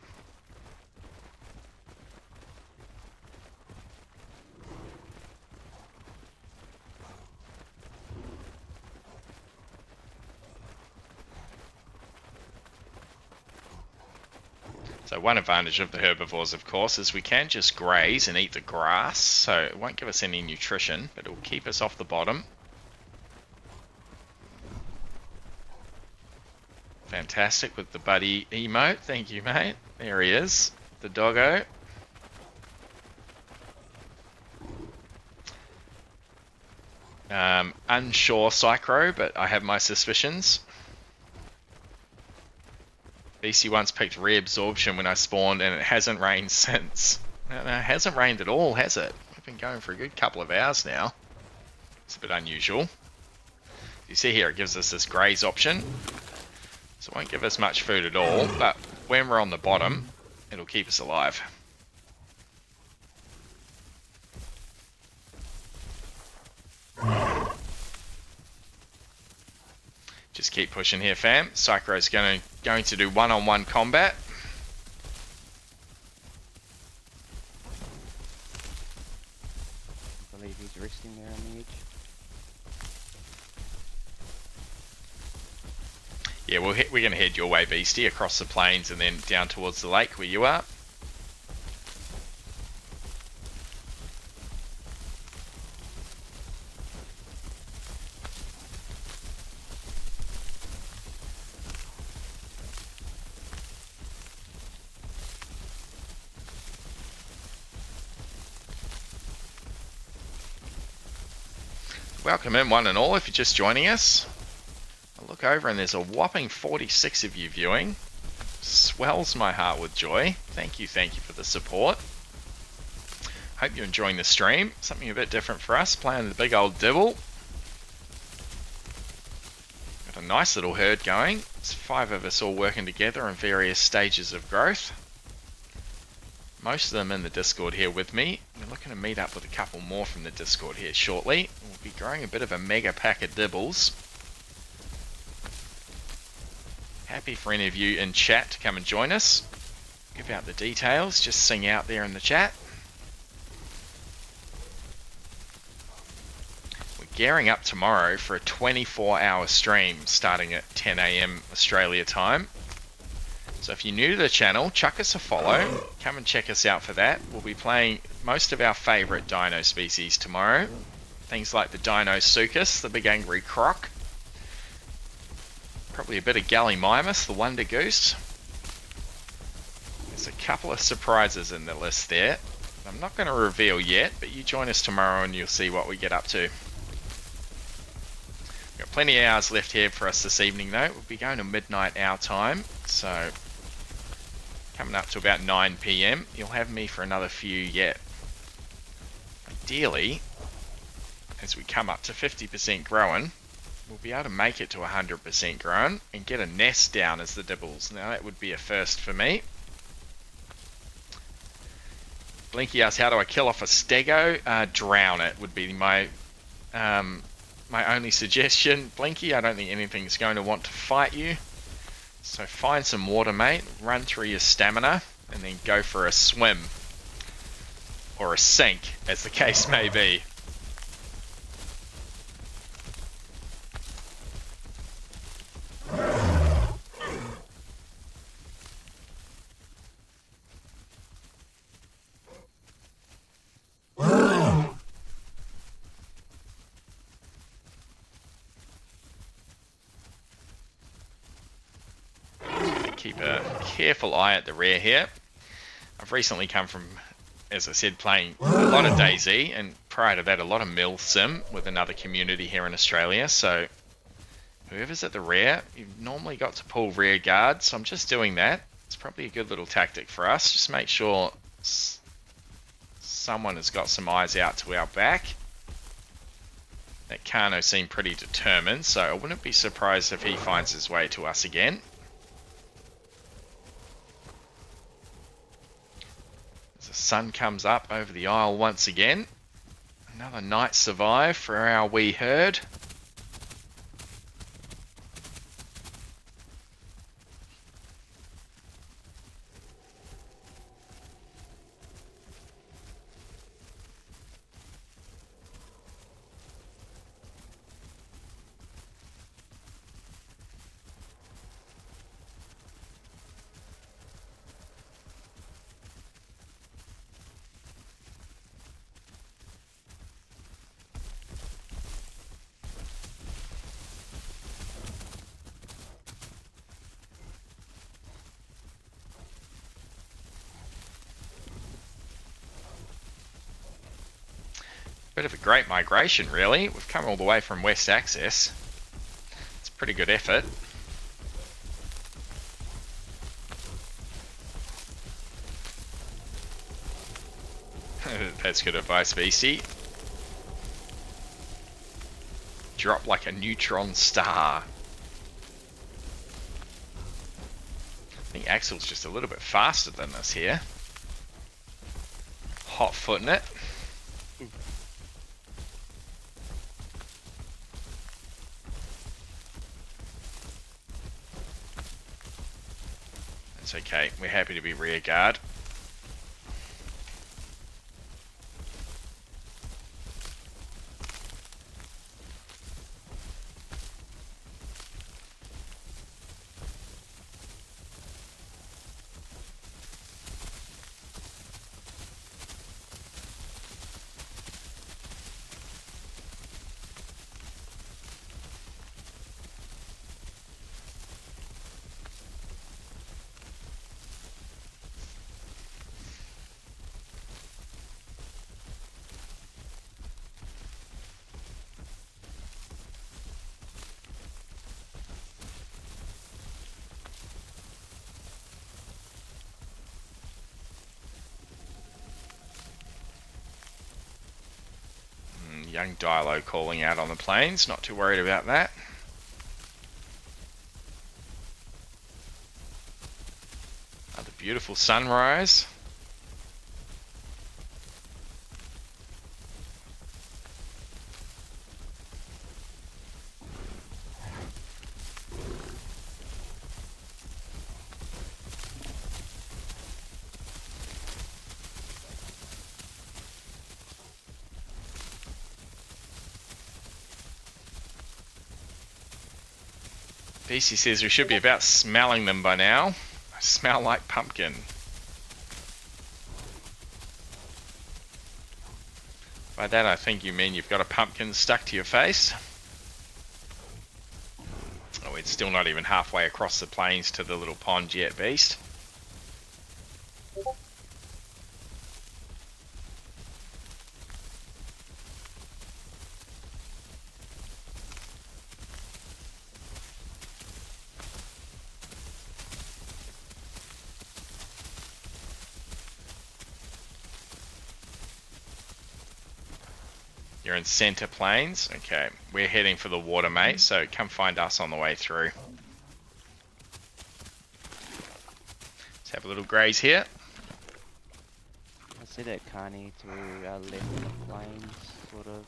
So one advantage of the herbivores, of course, is we can just graze and eat the grass, so it won't give us any nutrition, but it will keep us off the bottom. Fantastic with the buddy emote. Thank you, mate. There he is, the doggo. Unsure Psychro, but I have my suspicions. BC once picked reabsorption when I spawned, and it hasn't rained since. No, it hasn't rained at all, has it? We've been going for a good couple of hours now. It's a bit unusual. You see here, it gives us this graze option. So it won't give us much food at all, but when we're on the bottom, it'll keep us alive. Just keep pushing here, fam. Psychro's going to do one-on-one combat. I believe he's resting there on the edge. Yeah, we're going to head your way, Beastie, across the plains and then down towards the lake where you are. Welcome in, one and all, if you're just joining us. I look over and there's a whopping 46 of you viewing. Swells my heart with joy. Thank you for the support. Hope you're enjoying the stream. Something a bit different for us, playing the big old Dibble. Got a nice little herd going. It's 5 of us all working together in various stages of growth. Most of them in the Discord here with me. We're looking to meet up with a couple more from the Discord here shortly. We'll be growing a bit of a mega pack of Dibbles. Happy for any of you in chat to come and join us. Give out the details, just sing out there in the chat. We're gearing up tomorrow for a 24-hour stream starting at 10 AM Australia time. So if you're new to the channel, chuck us a follow. Come and check us out for that. We'll be playing most of our favourite dino species tomorrow. Things like the Dinosuchus, the big angry croc. Probably a bit of Gallimimus, the Wonder Goose. There's a couple of surprises in the list there. I'm not going to reveal yet, but you join us tomorrow and you'll see what we get up to. We've got plenty of hours left here for us this evening though. We'll be going to midnight our time, so coming up to about 9 PM. You'll have me for another few yet. Ideally, as we come up to 50% growing, we'll be able to make it to 100% grown and get a nest down as the Dibbles. Now that would be a first for me. Blinky asks, how do I kill off a stego? Drown it would be my only suggestion. Blinky, I don't think anything's going to want to fight you. So find some water, mate, run through your stamina, and then go for a swim. Or a sink, as the case may be. Keep a careful eye at the rear here. I've recently come from, as I said, playing a lot of DayZ, and prior to that a lot of Mill Sim with another community here in Australia, so whoever's at the rear, you've normally got to pull rear guard, so I'm just doing that. It's probably a good little tactic for us. Just make sure someone has got some eyes out to our back. That Kano seemed pretty determined, so I wouldn't be surprised if he finds his way to us again. As the sun comes up over the isle once again. Another night survived for our wee herd. Bit of a great migration, really. We've come all the way from West Access. It's a pretty good effort. That's good advice, VC. Drop like a neutron star. I think Axel's just a little bit faster than us here. Hot footing it. That's okay. We're happy to be rear guard. Young Dilo calling out on the plains, not too worried about that. Another beautiful sunrise. BC says we should be about smelling them by now. I smell like pumpkin. By that I think you mean you've got a pumpkin stuck to your face. Oh, it's still not even halfway across the plains to the little pond yet, beast. You're in center plains. Okay, we're heading for the water, mate, so come find us on the way through. Let's have a little graze here. I see that Carney to our left in the plains, sort of.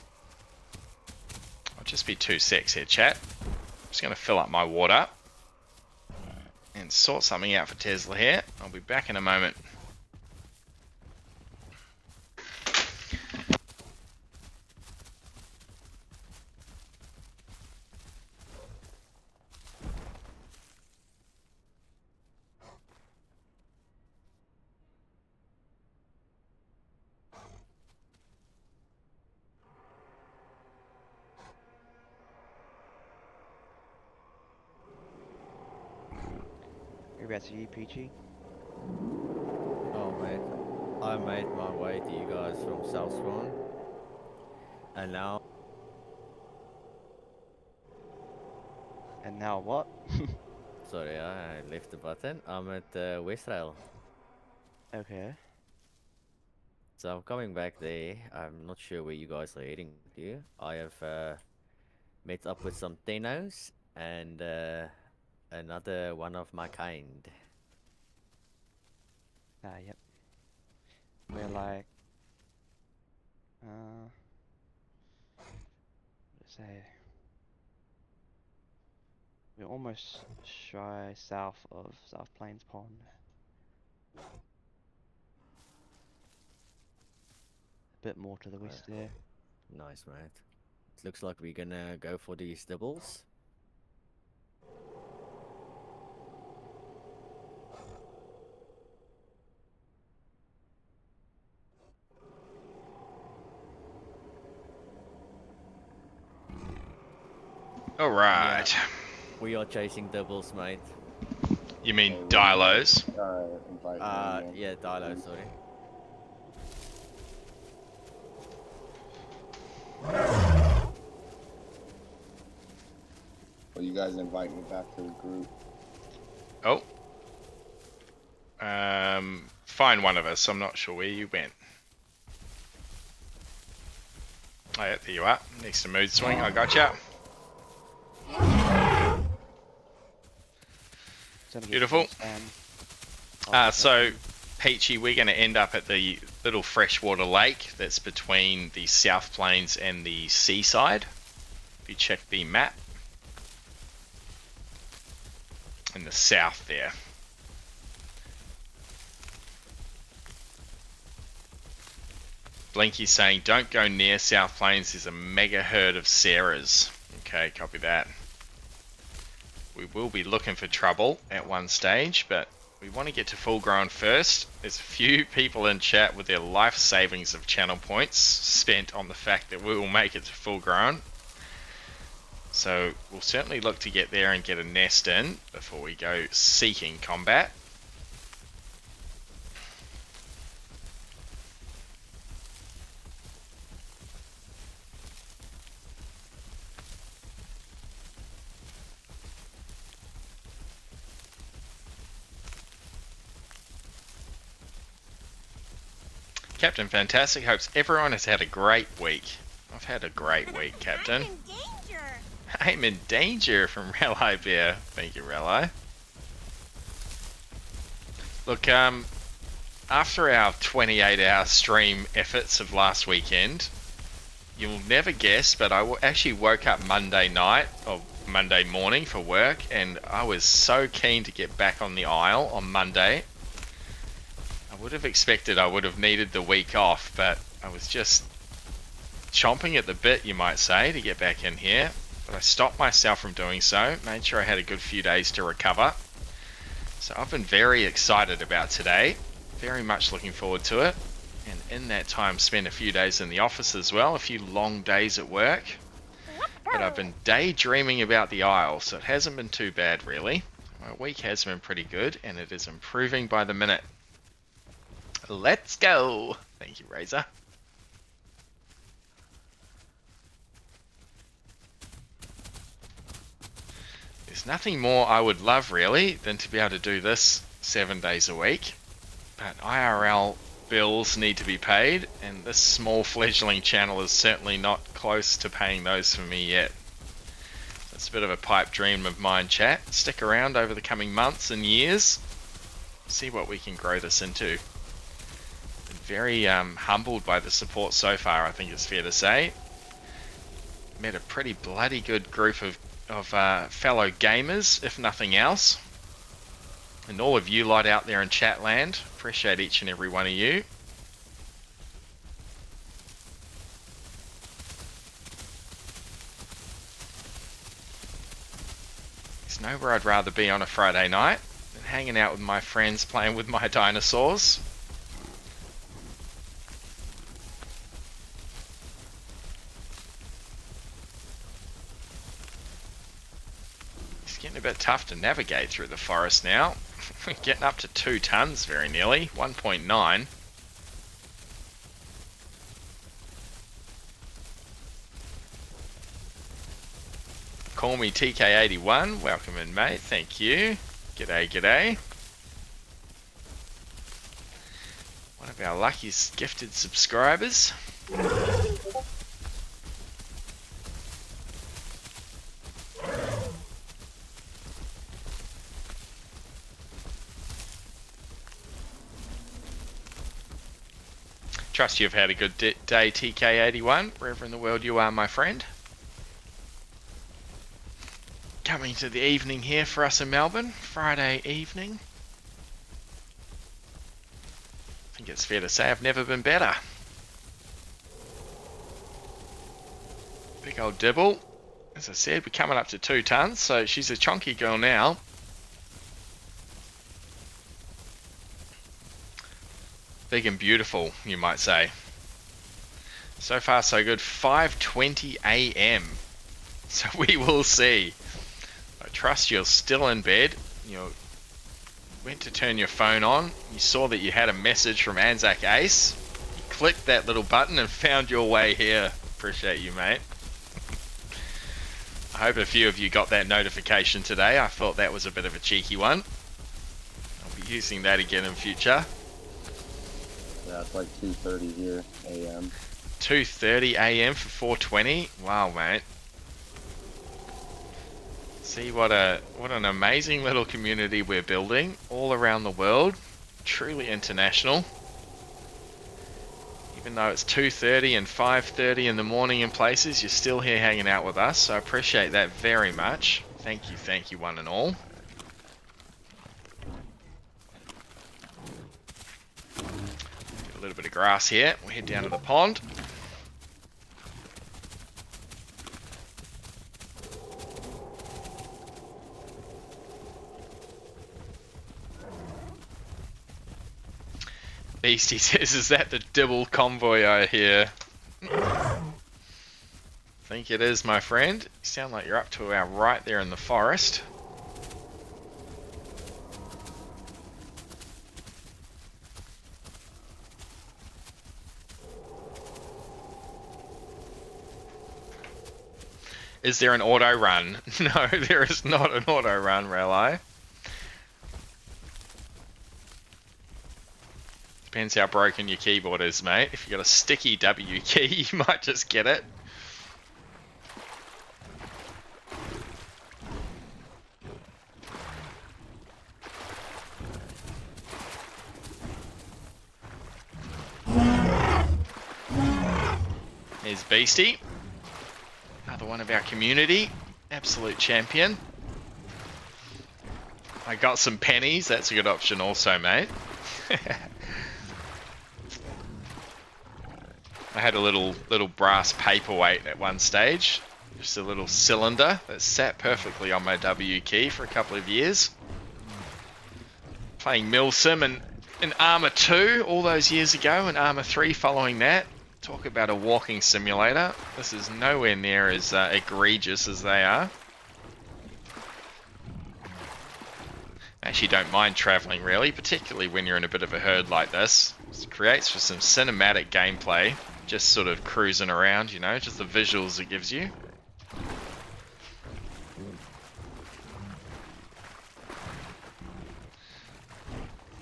I'll just be 2 secs here, chat. I'm just going to fill up my water and sort something out for Tesla here. I'll be back in a moment. Whereabouts are you, PG? Oh mate, I made my way to you guys from South Swan, and now And now what? sorry, I left the button. I'm at West Rail, Okay. so I'm coming back there. I'm not sure where you guys are heading to. I have met up with some Dinos and another one of my kind. Yep. We're like, let's say, we're almost shy south of South Plains Pond. A bit more to the west there. Nice, mate. It looks like we're gonna go for these Dibbles. Alright. We are chasing Dibbles, mate. You mean Dilos? Invite me in. Yeah, Dilo, sorry. Will you guys invite me back to the group? Oh. Find one of us. I'm not sure where you went. Oh yeah, there you are. Next to Mood Swing. I gotcha. Beautiful. So, Peachy, we're going to end up at the little freshwater lake that's between the South Plains and the seaside. If you check the map. In the south there. Blinky's saying, don't go near South Plains, there's a mega herd of Sarahs. Okay, copy that. We will be looking for trouble at one stage, but we want to get to full grown first. There's a few people in chat with their life savings of channel points spent on the fact that we will make it to full grown. So we'll certainly look to get there and get a nest in before we go seeking combat. Captain Fantastic hopes everyone has had a great week. I've had a great week, Captain. I'm in danger. I'm in danger from Rally Bear. Thank you, Rally. Look, after our 28-hour stream efforts of last weekend, you'll never guess, but I actually woke up Monday night, or Monday morning for work, and I was so keen to get back on the Isle on Monday. I would have expected I would have needed the week off, but I was just chomping at the bit, you might say, to get back in here. But I stopped myself from doing so, made sure I had a good few days to recover. So I've been very excited about today, very much looking forward to it. And in that time, spent a few days in the office as well, a few long days at work. But I've been daydreaming about the Isle, so it hasn't been too bad really. My week has been pretty good, and it is improving by the minute. Let's go! Thank you, Razor. There's nothing more I would love really than to be able to do this 7 days a week. But IRL bills need to be paid, and this small fledgling channel is certainly not close to paying those for me yet. That's a bit of a pipe dream of mine, chat. Stick around over the coming months and years. See what we can grow this into. Very humbled by the support so far, I think it's fair to say. Met a pretty bloody good group of fellow gamers, if nothing else. And all of you lot out there in chat land, appreciate each and every one of you. There's nowhere I'd rather be on a Friday night than hanging out with my friends, playing with my dinosaurs. Getting a bit tough to navigate through the forest now. We're getting up to 2 tons very nearly, 1.9. Call me TK81, welcome in mate, thank you. G'day, g'day. One of our lucky gifted subscribers. Trust you've had a good day, TK81, wherever in the world you are, my friend. Coming to the evening here for us in Melbourne, Friday evening. I think it's fair to say I've never been better. Big old Dibble. As I said, we're coming up to 2 tons, so she's a chonky girl now. Big and beautiful, you might say. So far so good. 5:20 AM. So we will see. I trust you're still in bed. You went to turn your phone on. You saw that you had a message from Anzac Ace. You clicked that little button and found your way here. appreciate you, mate. I hope a few of you got that notification today. I thought that was a bit of a cheeky one. I'll be using that again in future. Yeah, it's like 2:30 here a.m. 2:30 a.m. for 420. Wow, mate. See what an amazing little community we're building all around the world. Truly international. Even though it's 2:30 and 5:30 in the morning in places, you're still here hanging out with us. So I appreciate that very much. Thank you one and all. Get a little bit of grass here. We'll head down to the pond. Beastie says, is that the Dibble convoy I hear? Think it is, my friend. You sound like you're up to our right there in the forest. Is there an auto run? No, there is not an auto run, Rally. Depends how broken your keyboard is, mate. If you've got a sticky W key, you might just get it. Here's Beastie. Another one of our community. Absolute champion. I got some pennies. That's a good option also, mate. I had a little brass paperweight at one stage. Just a little cylinder that sat perfectly on my W key for a couple of years. Playing Milsim and in Arma 2 all those years ago, and Arma 3 following that. Talk about a walking simulator. This is nowhere near as egregious as they are. I actually don't mind traveling really, particularly when you're in a bit of a herd like this. It creates for some cinematic gameplay. Just sort of cruising around, you know, just the visuals it gives you.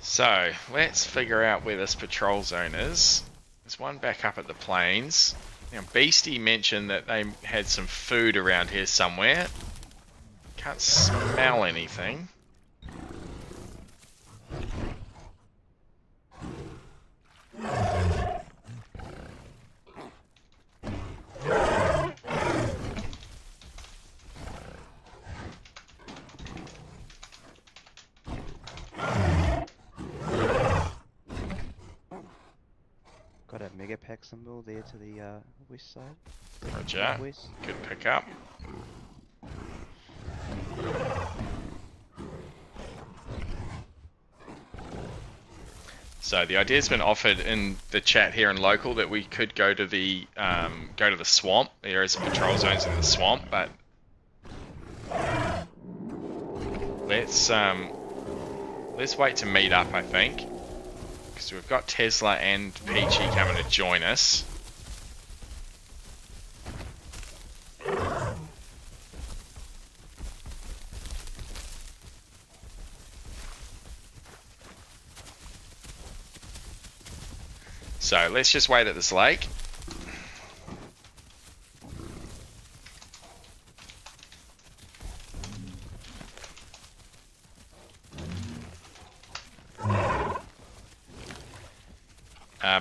So, let's figure out where this patrol zone is. There's one back up at the plains. Now, Beastie mentioned that they had some food around here somewhere. Can't smell anything. Got a mega pack symbol there to the west side. Roger. West. Good pickup. So the idea's been offered in the chat here in local that we could go to the swamp. There is patrol zones in the swamp, but let's wait to meet up, I think, because we've got Tesla and Peachy coming to join us. So let's just wait at this lake.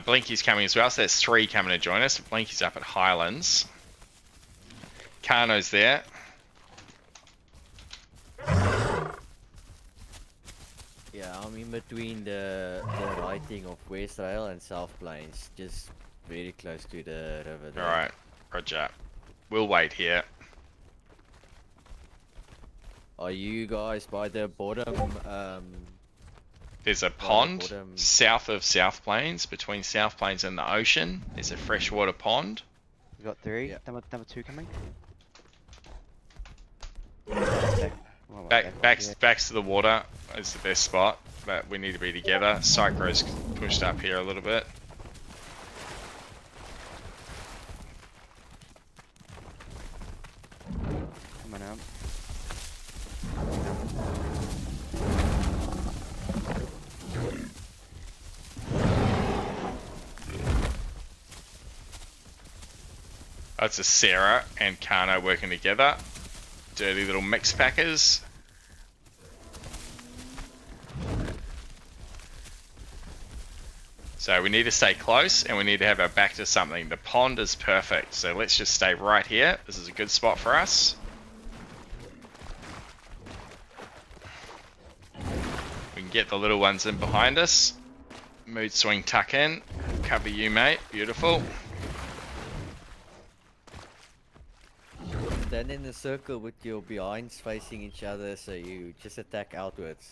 Blinky's coming as well, so that's 3 coming to join us. Blinky's up at Highlands. Kano's there. Yeah, I'm in between the writing of West Rail and South Plains, just very close to the river there. Alright, roger. We'll wait here. Are you guys by the bottom? There's a pond south of South Plains, between South Plains and the ocean. There's a freshwater pond. We got 3. Yeah. Number 2 coming. Back to the water is the best spot, but we need to be together. Psychro's pushed up here a little bit. That's a Sarah and Kano working together. Dirty little mix packers. So we need to stay close and we need to have our back to something. The pond is perfect, so let's just stay right here. This is a good spot for us. We can get the little ones in behind us. Mood swing tuck in. Cover you, mate. Beautiful. Stand in a circle with your behinds facing each other so you just attack outwards.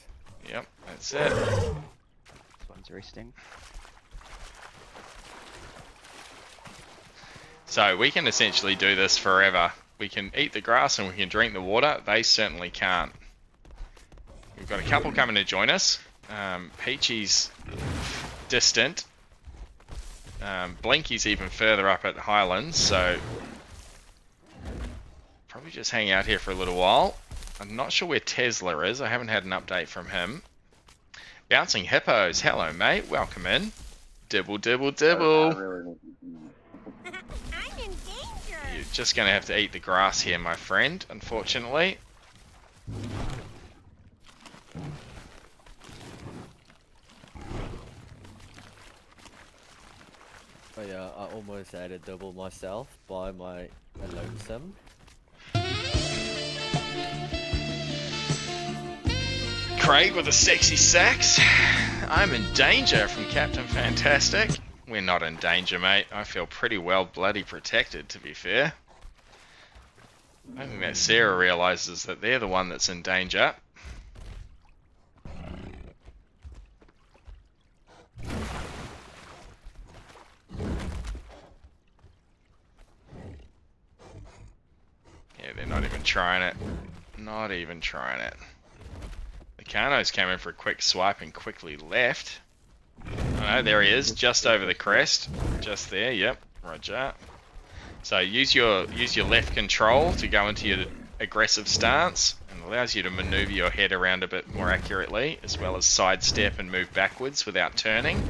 Yep, that's it. This one's resting. So we can essentially do this forever. We can eat the grass and we can drink the water. They certainly can't. We've got a couple coming to join us. Peachy's distant. Blinky's even further up at Highlands, so probably just hang out here for a little while. I'm not sure where Tesla is. I haven't had an update from him. Bouncing Hippos. Hello, mate. Welcome in. Dibble, dibble, dibble. I'm in danger. You're just going to have to eat the grass here, my friend, unfortunately. Oh yeah, I almost had a double myself by my lonesome. Craig with a sexy sax. I'm in danger from Captain Fantastic. We're not in danger, mate. I feel pretty well bloody protected, to be fair. I think that Sarah realizes that they're the one that's in danger. Yeah, they're not even trying it. Not even trying it. The Kano's came in for a quick swipe and quickly left. Oh no, there he is, just over the crest. Just there, yep, roger. So use your left control to go into your aggressive stance, and allows you to maneuver your head around a bit more accurately, as well as sidestep and move backwards without turning.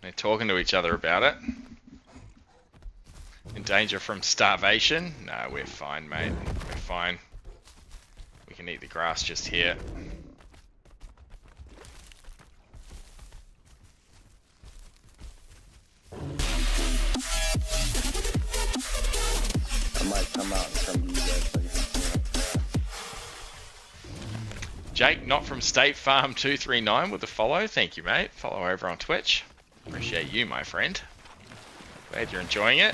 They're talking to each other about it. In danger from starvation? No, we're fine, mate. We're fine. We can eat the grass just here. I might come out and come to you guys so you can see it. Jake, not from State Farm 239 with a follow. Thank you, mate. Follow over on Twitch. Appreciate you, my friend. Glad you're enjoying it.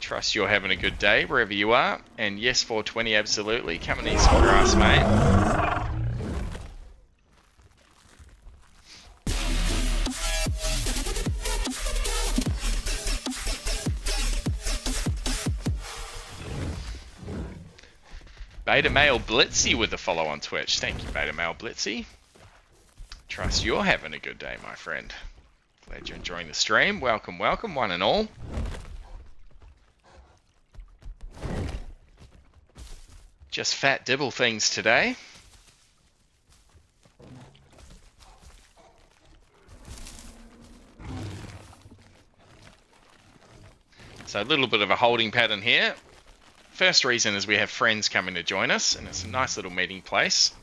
Trust you're having a good day wherever you are. And yes, 420, absolutely. Come and eat some grass, mate. Beta Male Blitzy with a follow on Twitch. Thank you, Beta Male Blitzy. Trust you're having a good day, my friend. Glad you're enjoying the stream. Welcome, welcome, one and all. Just fat Dibble things today. So a little bit of a holding pattern here. First reason is we have friends coming to join us, and it's a nice little meeting place.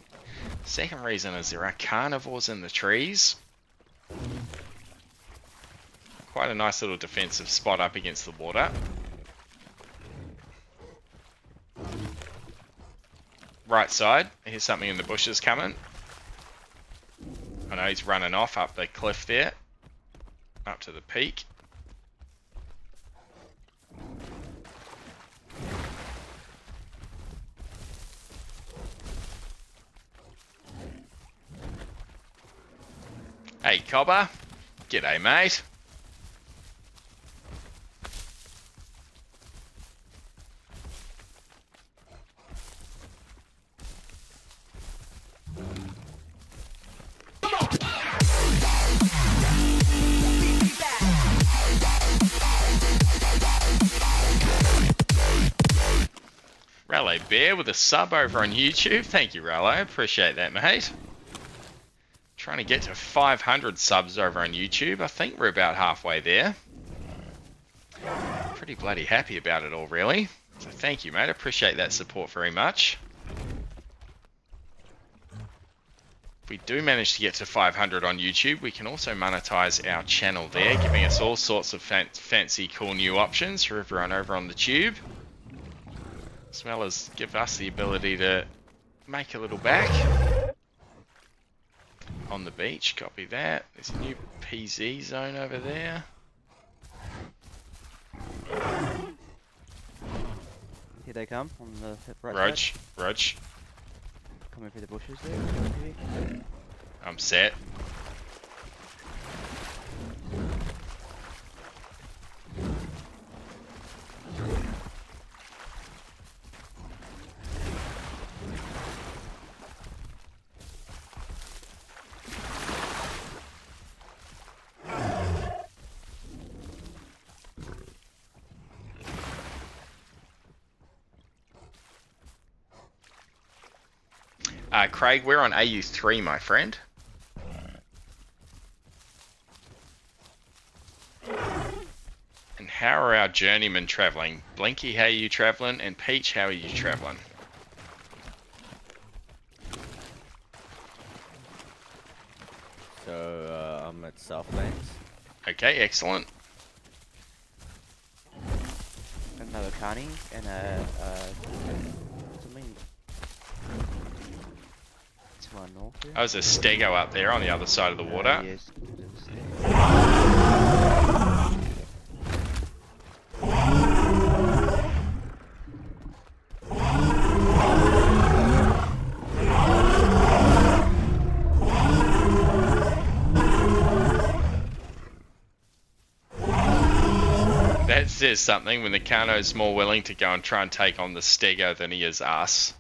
Second reason is there are carnivores in the trees. Quite a nice little defensive spot up against the water. Right side, here's something in the bushes coming. I know he's running off up the cliff there, up to the peak. Hey Cobber, g'day mate. Rally. Raleigh Bear with a sub over on YouTube. Thank you, Raleigh. Appreciate that, mate. Trying to get to 500 subs over on YouTube. I think we're about halfway there. Pretty bloody happy about it all, really. So thank you, mate. Appreciate that support very much. If we do manage to get to 500 on YouTube, we can also monetize our channel there, giving us all sorts of fancy, cool new options for everyone over on the tube. As well as give us the ability to make a little back on the beach. Copy that. There's a new PZ zone over there. Here they come on the right side. Rog. Coming through the bushes there. I'm set. Craig, we're on AU3, my friend. And how are our journeymen travelling? Blinky, how are you travelling? And Peach, how are you travelling? So I'm at Southlands. Okay, excellent. Another Carney and something. It's one north here. Oh, there's a stego up there on the other side of the water. Yes. That says something when the Kano's more willing to go and try and take on the stego than he is us.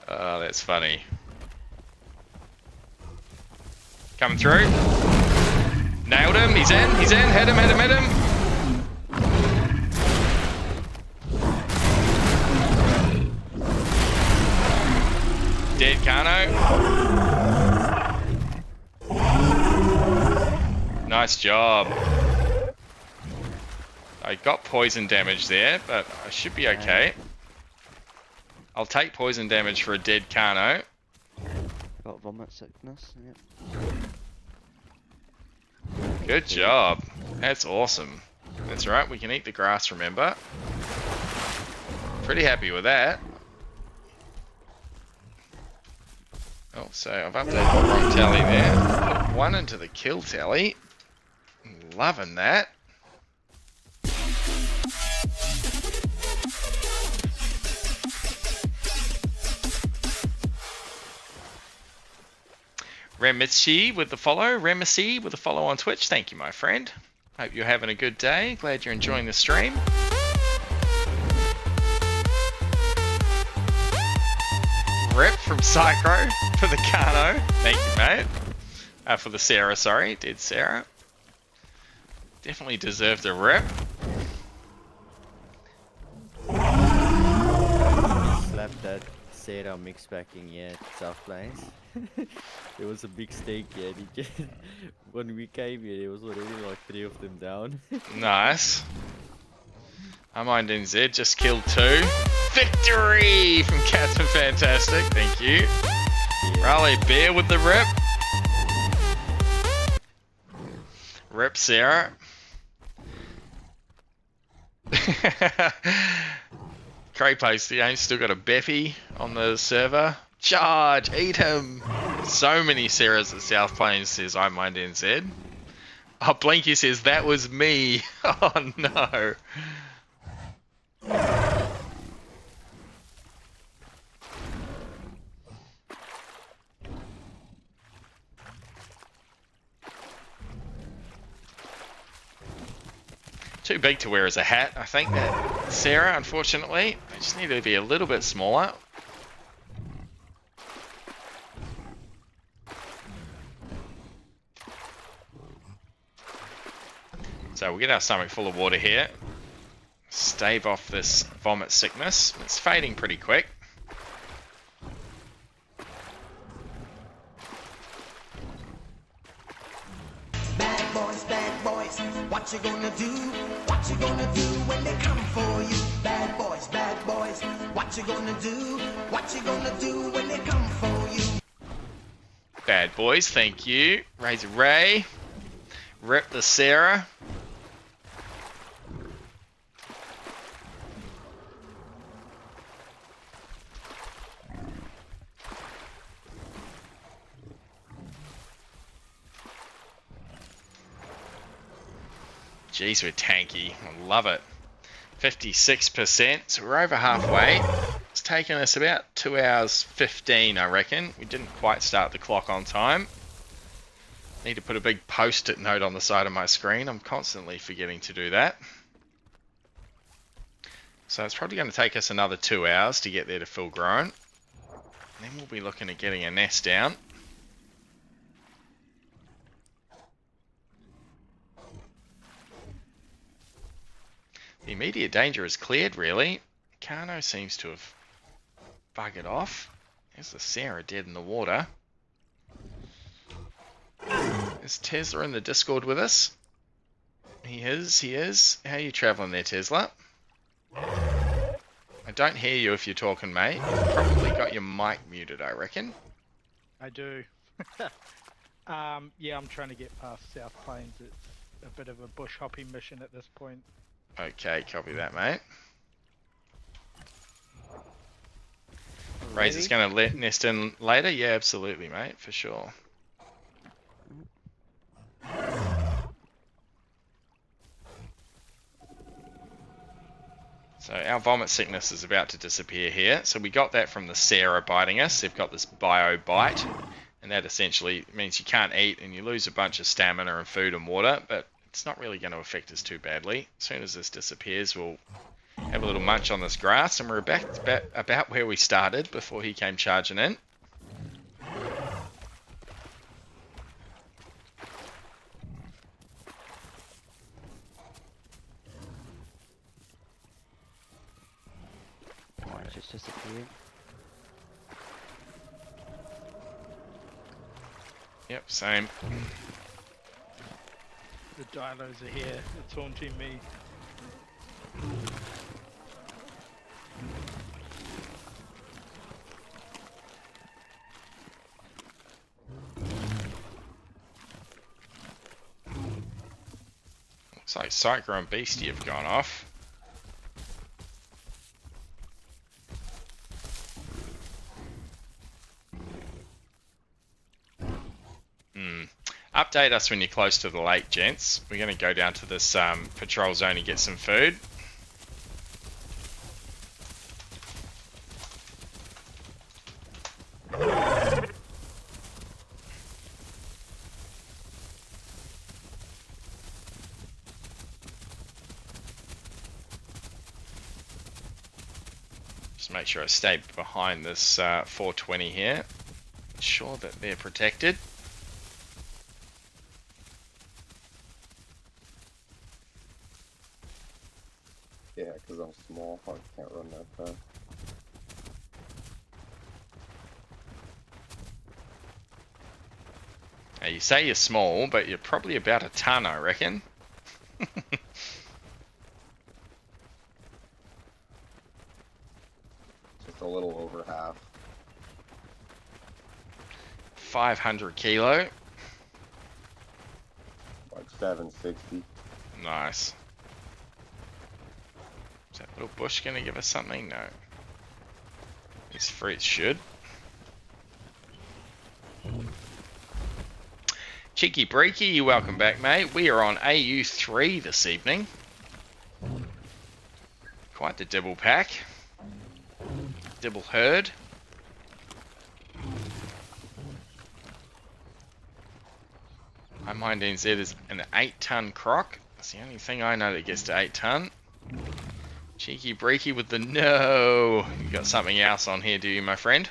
Oh, that's funny. Coming through. Nailed him. He's in. Hit him. Dead Kano. Nice job. I got poison damage there, but I should be okay. I'll take poison damage for a dead Kano. Got vomit sickness. Yep. Good job. That's awesome. That's right, we can eat the grass, remember. Pretty happy with that. Oh, so I've updated the wrong tally there. Put 1 into the kill tally. Loving that. Remici with the follow. Remici with the follow on Twitch. Thank you, my friend. Hope you're having a good day. Glad you're enjoying the stream. Rep from Psycho for the Kano. Thank you, mate. For the Sarah, sorry. Dead Sarah. Definitely deserved a rep. Slap that Sarah mix back in here at South Plains. There was a big stake here. When we came here, there was already like 3 of them down. Nice. I'm on NZ, just killed 2. Victory from Captain Fantastic. Thank you. Yeah. Raleigh Bear with the rep. Rep Sarah. Cray Post, the ain't still got a Beffy on the server. Charge, eat him. So many Sarahs at South Plains, says I mind NZ. Oh, Blinky says that was me. Oh no. Too big to wear as a hat, I think, that Sarah, unfortunately. I just need to be a little bit smaller. So we'll get our stomach full of water here. stave off this vomit sickness. It's fading pretty quick. Bad boys, what you gonna do? What you gonna do when they come for you? Bad boys, what you gonna do? What you gonna do when they come for you? Bad boys, thank you. Razor Ray. Rip the Sarah. Jeez, we're tanky. I love it. 56%, so we're over halfway. It's taken us about 2 hours 15, I reckon. We didn't quite start the clock on time. Need to put a big post-it note on the side of my screen. I'm constantly forgetting to do that. So it's probably going to take us another 2 hours to get there to full grown. Then we'll be looking at getting a nest down. The immediate danger is cleared, really. Kano seems to have buggered off. There's the Sarah dead in the water. Is Tesla in the Discord with us? He is. How are you travelling there, Tesla? I don't hear you if you're talking, mate. You've probably got your mic muted, I reckon. I do. Yeah, I'm trying to get past South Plains. It's a bit of a bush hopping mission at this point. Okay, copy that, mate. Razor's going to let nest in later? Yeah, absolutely, mate, for sure. So our vomit sickness is about to disappear here. So we got that from the Sarah biting us. They've got this bio bite, and that essentially means you can't eat and you lose a bunch of stamina and food and water, but it's not really going to affect us too badly. As soon as this disappears, we'll have a little munch on this grass, and we're about where we started before he came charging in. Just disappeared. Yep, same. The dinos are here. It's haunting me. Looks like Psycho and Beastie have gone off. Update us when you're close to the lake, gents. We're going to go down to this patrol zone and get some food. Just make sure I stay behind this 420 here. Ensure that they're protected. Yeah, because I'm small, I can't run that fast. Now you say you're small, but you're probably about a ton, I reckon. Just a little over half. 500 kilo. Like 760. Nice. Is that little bush going to give us something? No. These fruits should. Cheeky Breaky, welcome back, mate. We are on AU3 this evening. Quite the Dibble pack. Dibble herd. My mind NZ is an 8-ton croc. That's the only thing I know that gets to 8 ton. Cheeky Breaky with the no. You got something else on here, do you, my friend?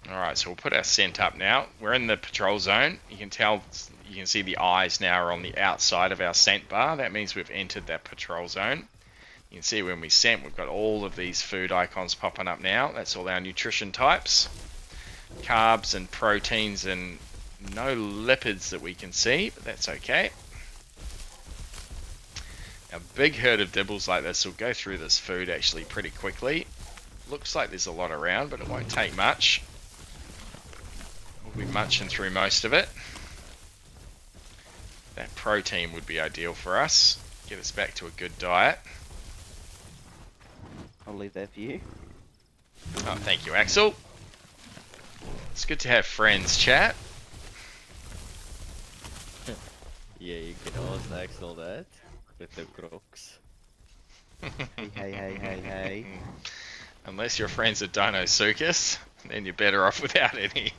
Alright, so we'll put our scent up now. We're in the patrol zone. You can tell, you can see the eyes now are on the outside of our scent bar. That means we've entered that patrol zone. You can see when we scent, we've got all of these food icons popping up now. That's all our nutrition types. Carbs and proteins and no lipids that we can see, but that's okay. A big herd of dibbles like this will go through this food actually pretty quickly. Looks like there's a lot around, but it won't take much. We'll be munching through most of it. That protein would be ideal for us. Get us back to a good diet. I'll leave that for you. Oh, thank you, Axel. It's good to have friends, chat. Yeah, you can ask Axel that with the crocs. Hey. Unless you're friends with Dino Circus, then you're better off without any.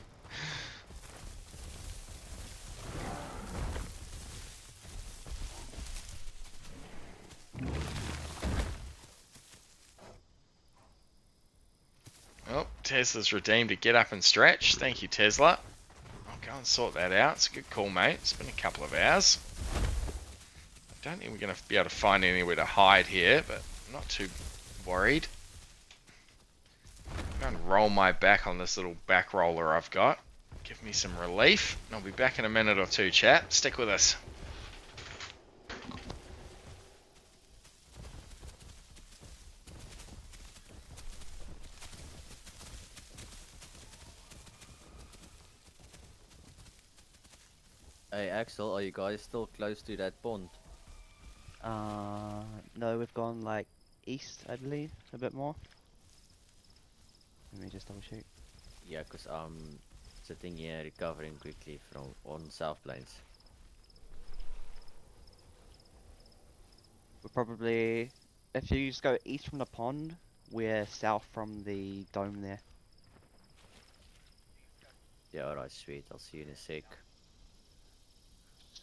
Oh, Tesla's redeemed a get up and stretch. Thank you, Tesla. I'll go and sort that out. It's a good call, mate. It's been a couple of hours. I don't think we're going to be able to find anywhere to hide here, but I'm not too worried. I'm going to roll my back on this little back roller I've got. Give me some relief. I'll be back in a minute or two, chat. Stick with us. Hey Axel, are you guys still close to that pond? No, we've gone like east, I believe, a bit more. Let me just double check. Yeah, cause I'm sitting here recovering quickly from on South Plains. We're probably, if you just go east from the pond, we're south from the dome there. Yeah, alright, sweet. I'll see you in a sec.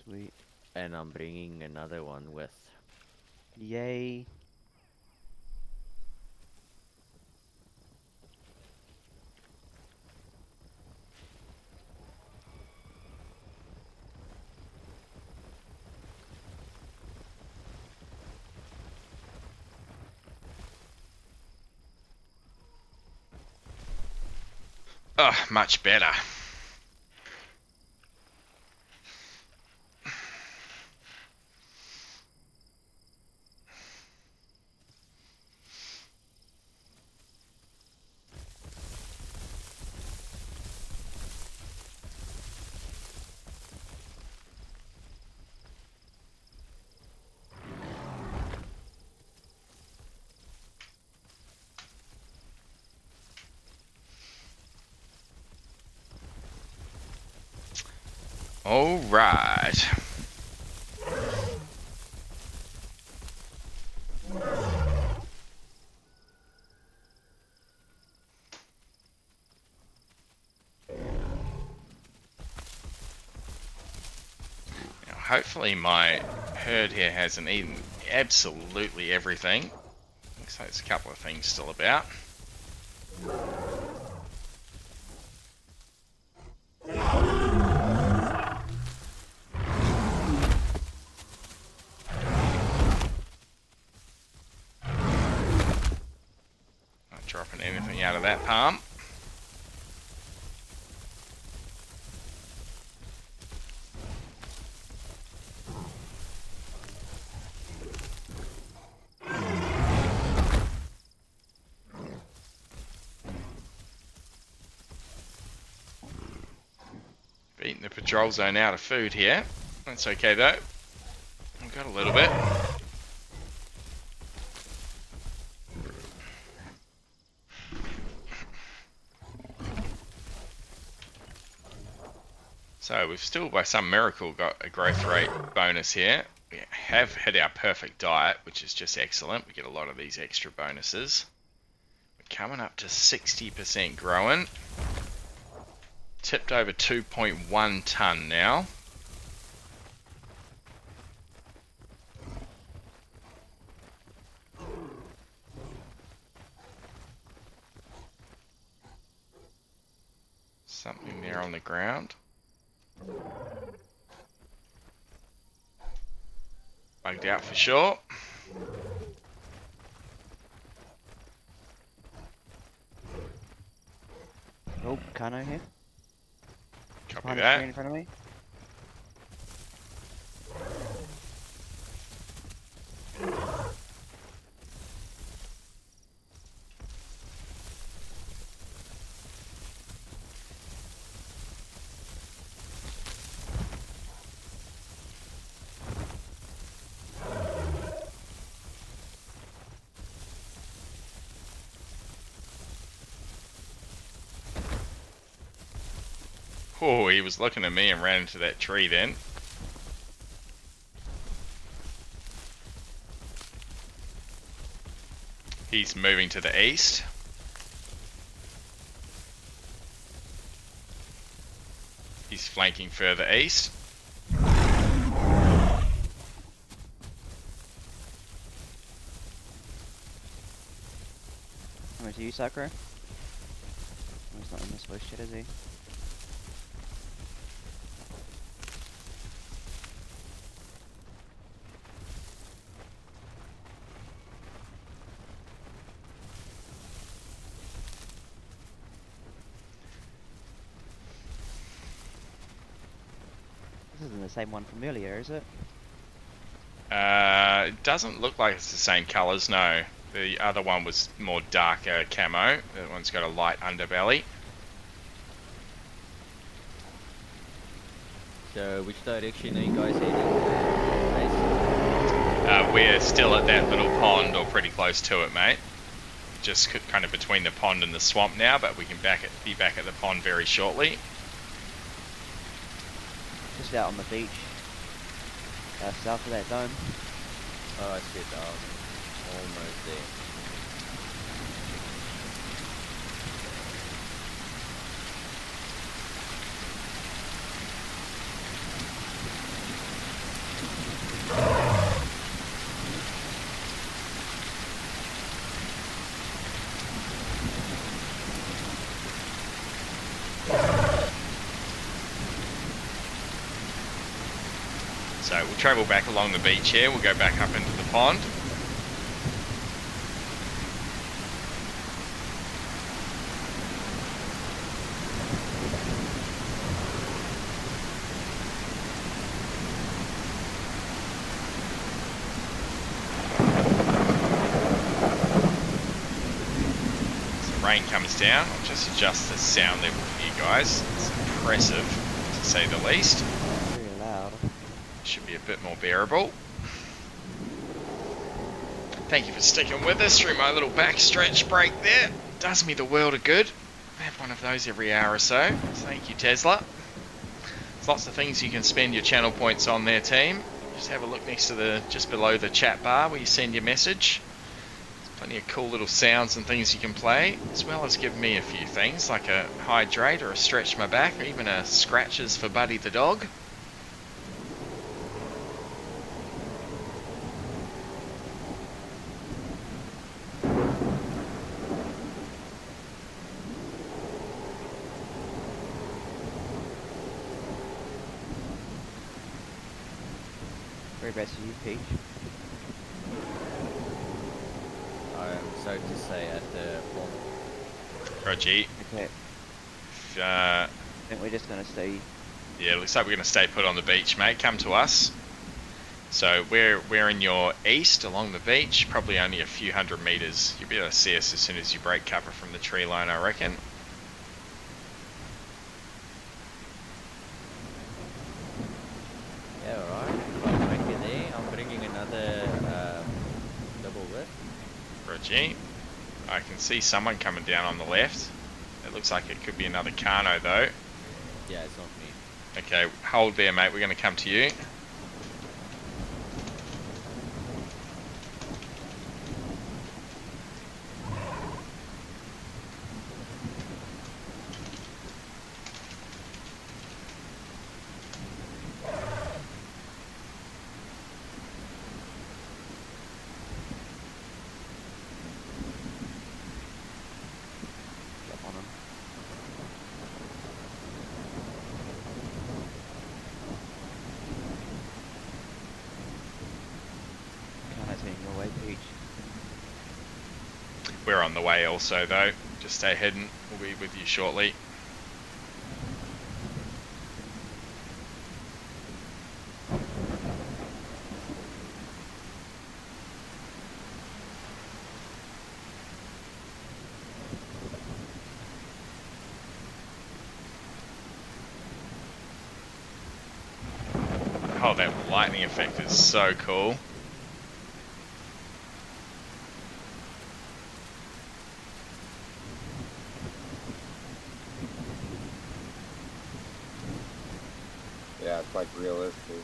Sweet. And I'm bringing another one with. Yay. Oh, much better. All right. Now, hopefully my herd here hasn't eaten absolutely everything. Looks like there's a couple of things still about. Not dropping anything out of that palm. Beating the patrol zone out of food here. That's okay though. I've got a little bit. So we've still, by some miracle, got a growth rate bonus here. We have hit our perfect diet, which is just excellent. We get a lot of these extra bonuses. We're coming up to 60% growing. Tipped over 2.1 ton now. Something there on the ground. Bugged out for sure. Oh, Kano here. Copy Behind the screen that. in front of me. Oh, he was looking at me and ran into that tree then. He's moving to the east. He's flanking further east. Coming to you, Sakura. Oh, he's not in this bush yet, is he? This isn't the same one from earlier, is it? It doesn't look like it's the same colours, no. The other one was more darker camo. That one's got a light underbelly. So, which direction are you guys heading? We're still at that little pond, or pretty close to it, mate. Just kind of between the pond and the swamp now, but we can be back at the pond very shortly. Just out on the beach. South of that dome. Oh, I see it. Almost there. So we'll travel back along the beach here. We'll go back up into the pond. As the rain comes down, I'll just adjust the sound level for you guys. It's impressive, to say the least. Very loud. Should be a bit more bearable. Thank you for sticking with us through my little backstretch break there. Does me the world of good. I have one of those every hour or so. Thank you, Tesla. There's lots of things you can spend your channel points on there, team. Just have a look next to just below the chat bar where you send your message. There's plenty of cool little sounds and things you can play, as well as give me a few things like a hydrate or a stretch my back, or even a scratches for Buddy the dog. Whereabouts are you, Peach? I'm sorry to say at the pond. Roger. Okay, Uh, I think we're just gonna stay. Yeah, looks like we're going to stay put on the beach, mate. Come to us. So we're in your east along the beach, probably only a few hundred meters. You'll be able to see us as soon as you break cover from the tree line, I reckon. Yeah, alright. Well, right there. I'm bringing another double whip. Roger. I can see someone coming down on the left. It looks like it could be another Kano though. Yeah, it's not me. Okay, hold there, mate. We're going to come to you. Jump on him. on the way also though. Just stay hidden. We'll be with you shortly. Oh, that lightning effect is so cool. Yeah, it's like realistic.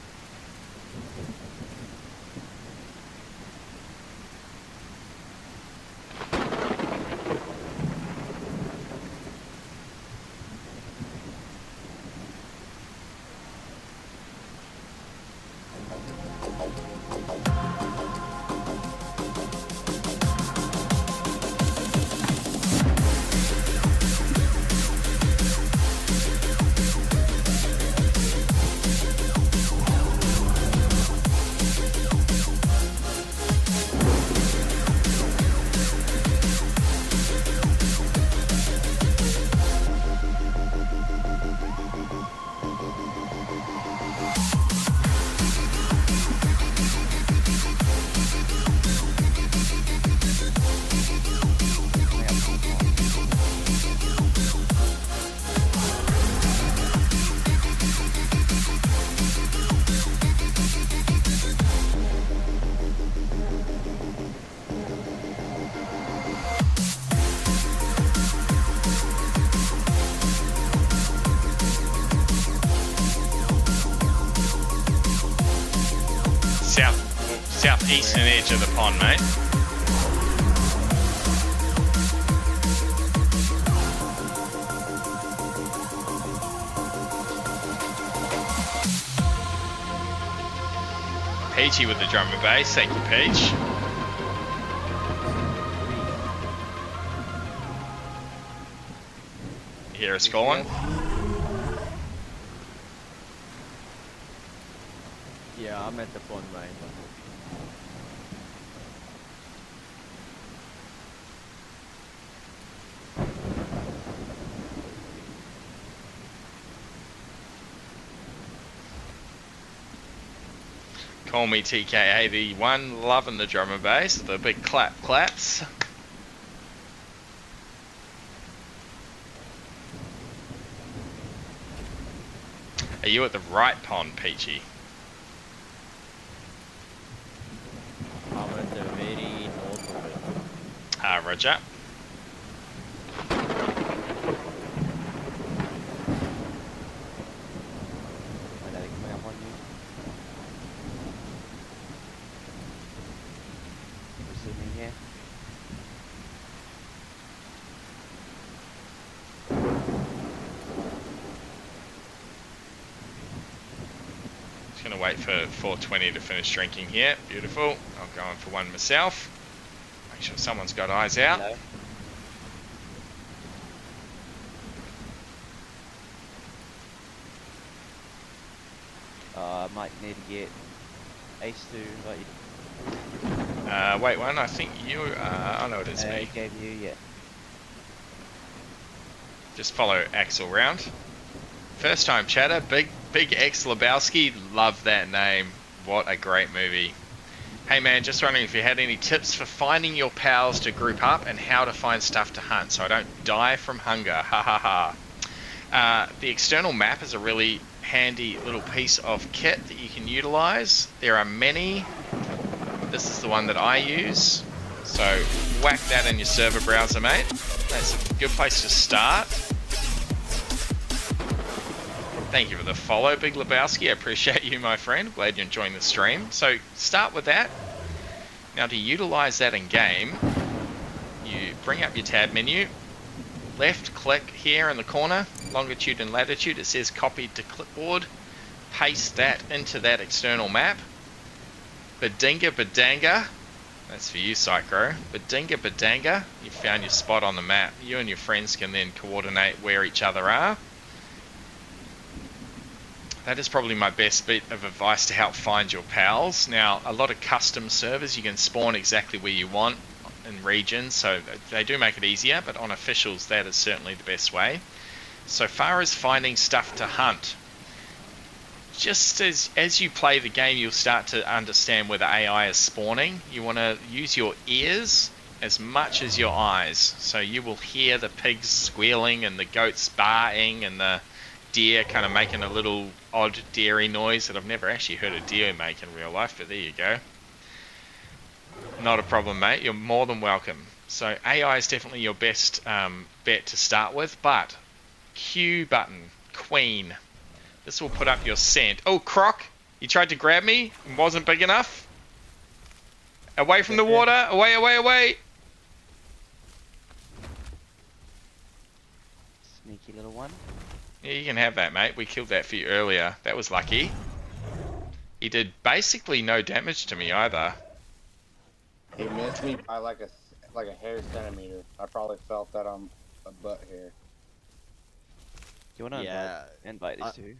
Southeastern edge of the pond, mate. Peachy with the drum and bass, thank you, Peach. You hear us calling? Yeah, I'm at the pond, mate. Call me TK81, loving the drum and bass, the big claps. Are you at the right pond, Peachy? I'm at the very north of it. Roger. Just gonna wait for 420 to finish drinking here. Beautiful. I'll go in for one myself. Make sure someone's got eyes out. Hello. I might need to get Ace to invite you. Wait one, I think you, I know it is me. Gave you, yeah. Just follow Axel round. First time chatter, big X Lebowski, love that name. What a great movie. Hey man, just wondering if you had any tips for finding your pals to group up and how to find stuff to hunt so I don't die from hunger. Ha ha ha. The external map is a really handy little piece of kit that you can utilize. There are many. This is the one that I use. So whack that in your server browser, mate. That's a good place to start. Thank you for the follow, Big Lebowski. I appreciate you, my friend. Glad you're enjoying the stream. So start with that. Now to utilize that in game, you bring up your tab menu, left click here in the corner, longitude and latitude. It says copied to clipboard. Paste that into that external map. Badinga Badanga. That's for you, Psycho. Badinga Badanga. You found your spot on the map. You and your friends can then coordinate where each other are. That is probably my best bit of advice to help find your pals. Now, a lot of custom servers, you can spawn exactly where you want in regions, so they do make it easier, but on officials that is certainly the best way. So far as finding stuff to hunt, just as you play the game, you'll start to understand where the AI is spawning. You want to use your ears as much as your eyes, so you will hear the pigs squealing and the goats baaing and the deer kind of making a little odd deery noise that I've never actually heard a deer make in real life, but there you go. Not a problem, mate. You're more than welcome. So AI is definitely your best bet to start with, but Q button, Queen. This will put up your scent. Oh, Croc, you tried to grab me and wasn't big enough. Away from the water. Away, away, away. Sneaky little one. Yeah, you can have that, mate. We killed that for you earlier. That was lucky. He did basically no damage to me either. He missed me by like a hair centimeter. I probably felt that on a butt hair. You want to invite these two?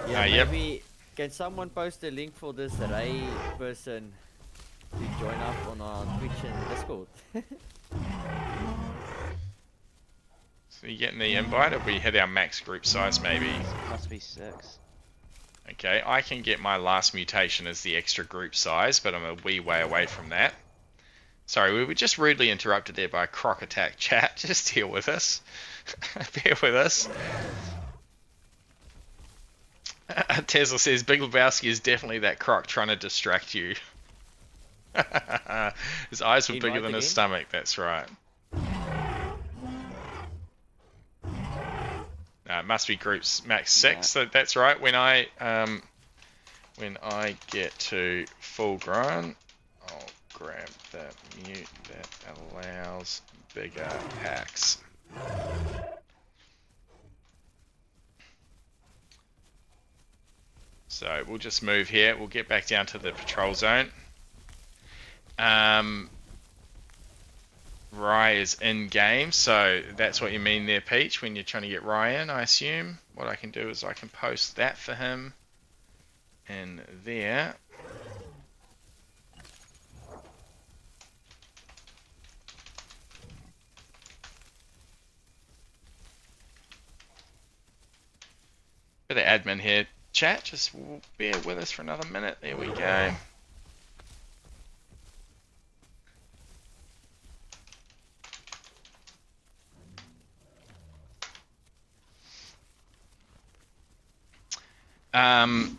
Yeah, Yep. maybe can someone post a link for this Ray person to join up on our Twitch and Discord? So you getting the invite, or we hit our max group size maybe? Must be 6. Okay, I can get my last mutation as the extra group size, but I'm a wee way away from that. Sorry, we were just rudely interrupted there by a Croc attack. Chat, just deal with us. Bear with us. Tesla says Big Lebowski is definitely that Croc trying to distract you. His eyes were bigger than his stomach, that's right. It must be groups max 6, so that's right. When I get to full grown, I'll grab the mute that allows bigger packs. So we'll just move here. We'll get back down to the patrol zone. Rye is in game, so that's what you mean there, Peach, when you're trying to get Rye in, I assume. What I can do is I can post that for him in there. Bit of admin here, chat. Just bear with us for another minute. There we go.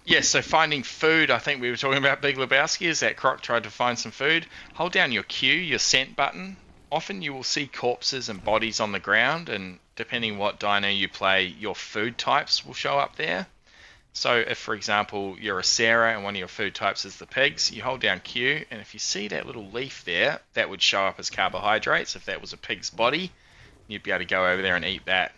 Yes, so finding food, I think we were talking about Big Lebowski, as that Croc tried to find some food. Hold down your Q, your scent button. Often you will see corpses and bodies on the ground, and depending what dino you play, your food types will show up there. So if, for example, you're a Sarah and one of your food types is the pigs, you hold down Q, and if you see that little leaf there, that would show up as carbohydrates. If that was a pig's body, you'd be able to go over there and eat that.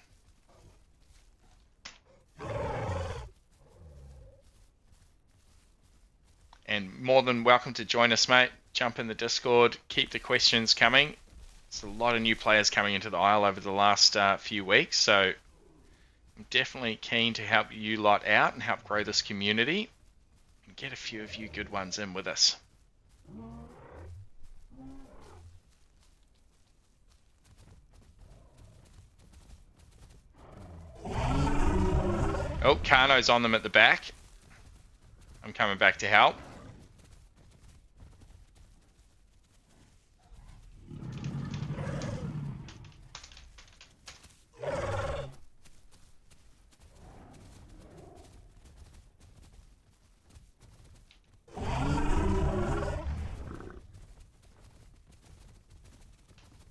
And more than welcome to join us, mate. Jump in the Discord. Keep the questions coming. There's a lot of new players coming into the Isle over the last few weeks, so I'm definitely keen to help you lot out and help grow this community and get a few of you good ones in with us. Oh, Kano's on them at the back. I'm coming back to help.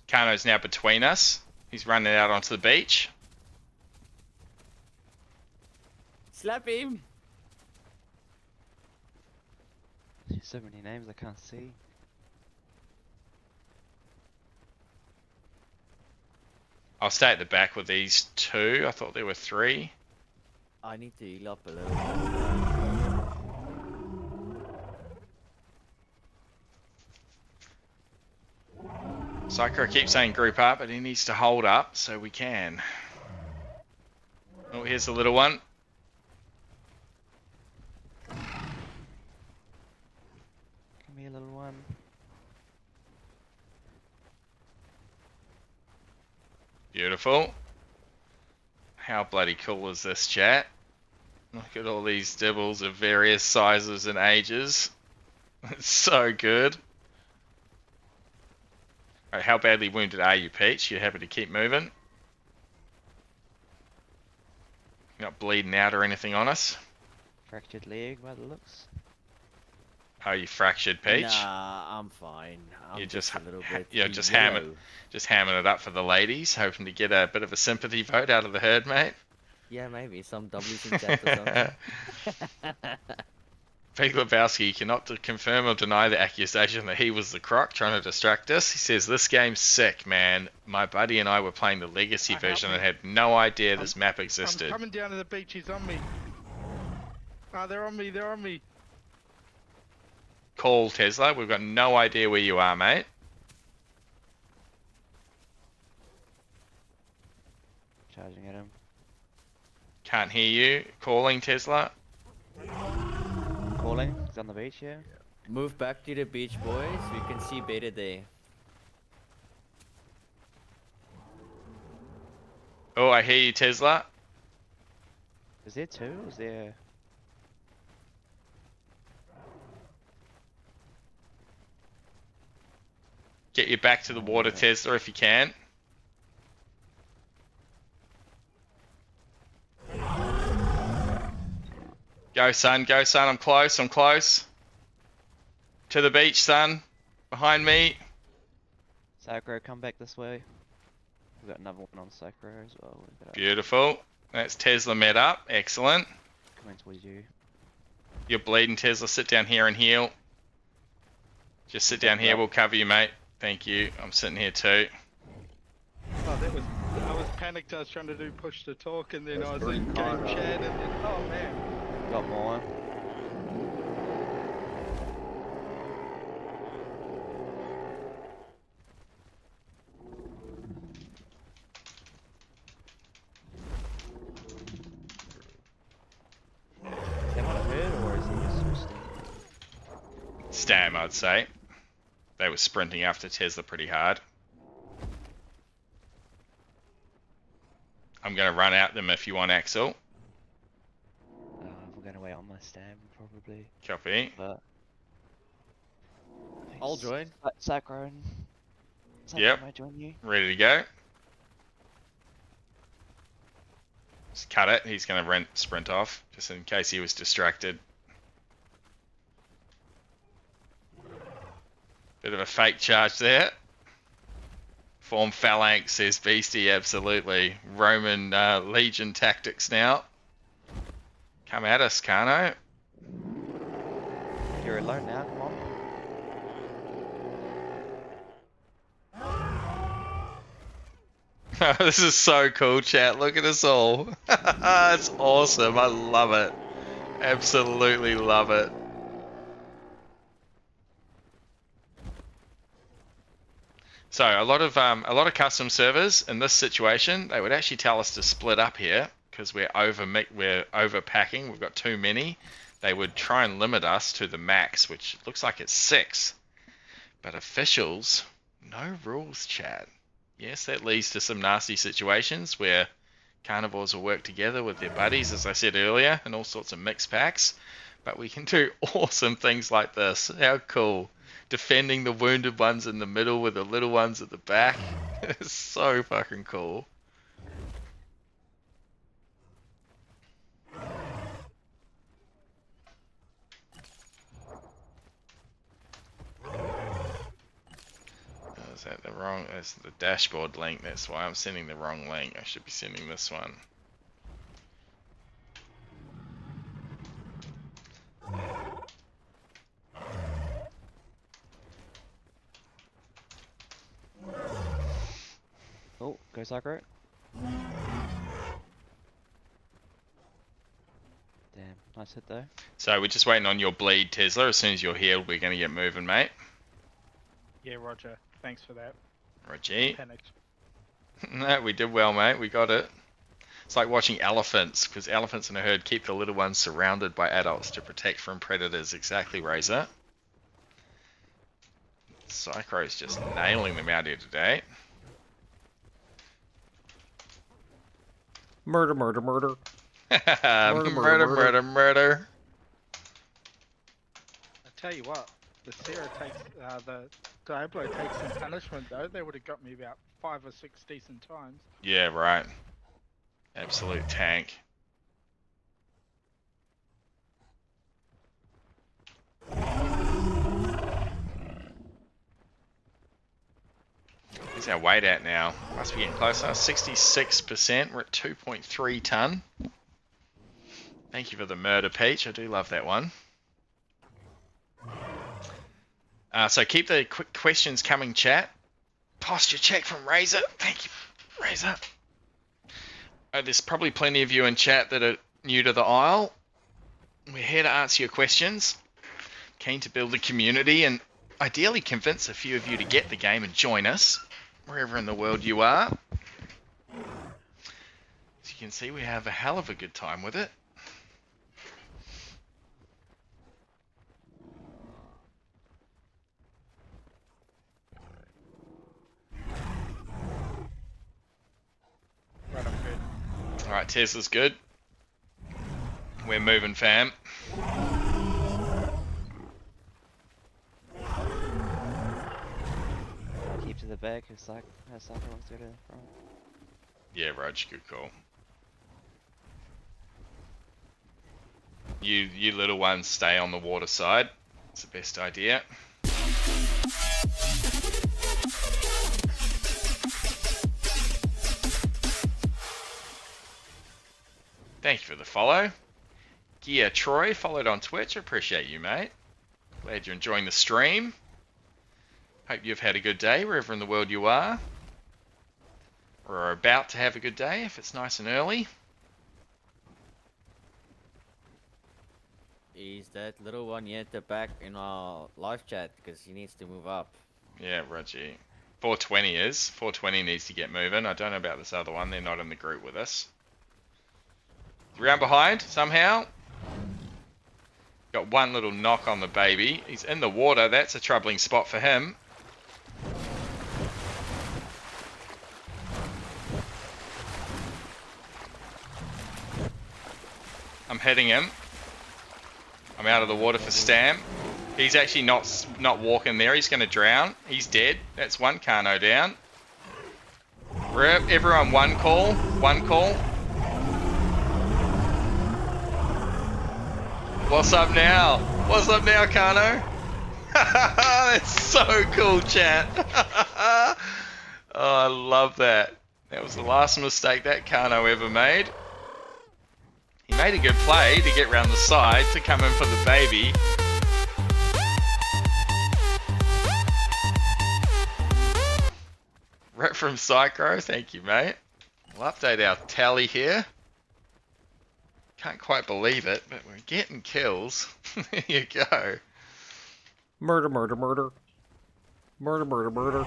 Kano's now between us. He's running out onto the beach. Slap him! There's so many names I can't see. I'll stay at the back with these two. I thought there were 3. I need to heal up a little bit. Psycho keeps saying group up, but he needs to hold up so we can. Oh, here's the little one. Come here, little one. Beautiful. How bloody cool is this, chat? Look at all these dibbles of various sizes and ages. It's so good. Alright, how badly wounded are you, Peach? You happy to keep moving? You're not bleeding out or anything on us? Fractured leg by the looks. Are you fractured, Peach? Nah, I'm fine. I'm You're just a little bit just yellow. hamming it up for the ladies, hoping to get a bit of a sympathy vote out of the herd, mate. Yeah, maybe some W's in chat or something. Big Lebowski cannot confirm or deny the accusation that he was the croc trying to distract us. He says, this game's sick, man. My buddy and I were playing the Legacy version and had no idea this map existed. I'm coming down to the beach, he's on me. Ah, they're on me, they're on me. Call, Tesla. We've got no idea where you are, mate. Charging at him. Can't hear you. Calling, Tesla. Calling. He's on the beach here. Move back to the beach, boys. We can see better there. Oh, I hear you, Tesla. Is there two? Is there... Get you back to the water, Tesla, if you can. Go, son. Go, son. I'm close. I'm close. To the beach, son. Behind me. Psycho, come back this way. We've got another one on Psycho as well. Beautiful. That's Tesla met up. Excellent. Coming towards you. You're bleeding, Tesla. Sit down here and heal. Just sit down here. We'll cover you, mate. Thank you. I'm sitting here too. Oh, that was... I was panicked, I was trying to do push to talk and then I was in game chat and then... Oh, man. Got more. Is that one a herd or is he just twisting? Stam, I'd say. They were sprinting after Tesla pretty hard. I'm going to run at them if you want, Axel. We're going to wait on my stab, probably. Copy. But... I'll join. Cyclone. Yep. Can I join you? Ready to go. Just cut it. He's going to sprint off, just in case he was distracted. Bit of a fake charge there. Form phalanx, says Beastie, absolutely. Roman Legion tactics now. Come at us, Kano. You're alone now, come on. This is so cool, chat. Look at us all. It's awesome. I love it. Absolutely love it. So a lot of custom servers in this situation, they would actually tell us to split up here because we're overpacking. We've got too many. They would try and limit us to the max, which looks like it's 6. But officials, no rules, chat. Yes, that leads to some nasty situations where carnivores will work together with their buddies, as I said earlier, in all sorts of mixed packs. But we can do awesome things like this. How cool. Defending the wounded ones in the middle with the little ones at the back. It's so fucking cool. Is that the wrong? That's the dashboard link. That's why I'm sending the wrong link. I should be sending this one. Oh, go Psycho. Damn, nice hit though. So we're just waiting on your bleed, Tesla. As soon as you're healed, we're going to get moving, mate. Yeah, roger. Thanks for that. Roger. Panicked. No, we did well, mate. We got it. It's like watching elephants, because elephants in a herd keep the little ones surrounded by adults to protect from predators. Exactly, Razor. Psycho's just nailing them out here today. Murder, murder, murder. Murder. I tell you what, the Sarah takes, the Diablo takes some punishment though. They would have got me about 5 or 6 decent times. Yeah, right. Absolute tank. Where's our weight at now? Must be getting closer. 66%. We're at 2.3 ton. Thank you for the murder, Peach. I do love that one. So keep the quick questions coming, chat. Posture check from Razor. Thank you, Razor. There's probably plenty of you in chat that are new to the Isle. We're here to answer your questions. Keen to build a community and ideally convince a few of you to get the game and join us, wherever in the world you are. As you can see, we have a hell of a good time with it. Right, I'm good. Alright, Tesla's good. We're moving, fam. Keep to the back, it's like soccer walks to the front. Yeah, Rog, good call. You little ones stay on the water side. It's the best idea. Thank you for the follow. Gia Troy followed on Twitch. I appreciate you, mate. Glad you're enjoying the stream. Hope you've had a good day wherever in the world you are. Or are about to have a good day if it's nice and early. Is that little one yet the back in our live chat? Because he needs to move up. Yeah, Reggie. 420 is. 420 needs to get moving. I don't know about this other one. They're not in the group with us. Round behind, somehow. Got one little knock on the baby. He's in the water. That's a troubling spot for him. I'm hitting him. I'm out of the water for Stam. He's actually not walking there. He's going to drown. He's dead. That's one Kano down. Rip, everyone, one call. One call. What's up now? What's up now, Kano? That's so cool, chat. Oh, I love that. That was the last mistake that Kano ever made. He made a good play to get round the side to come in for the baby. Rep from Psycho, thank you, mate. We'll update our tally here. Can't quite believe it, but we're getting kills. There you go. Murder, murder, murder. Murder, murder, murder.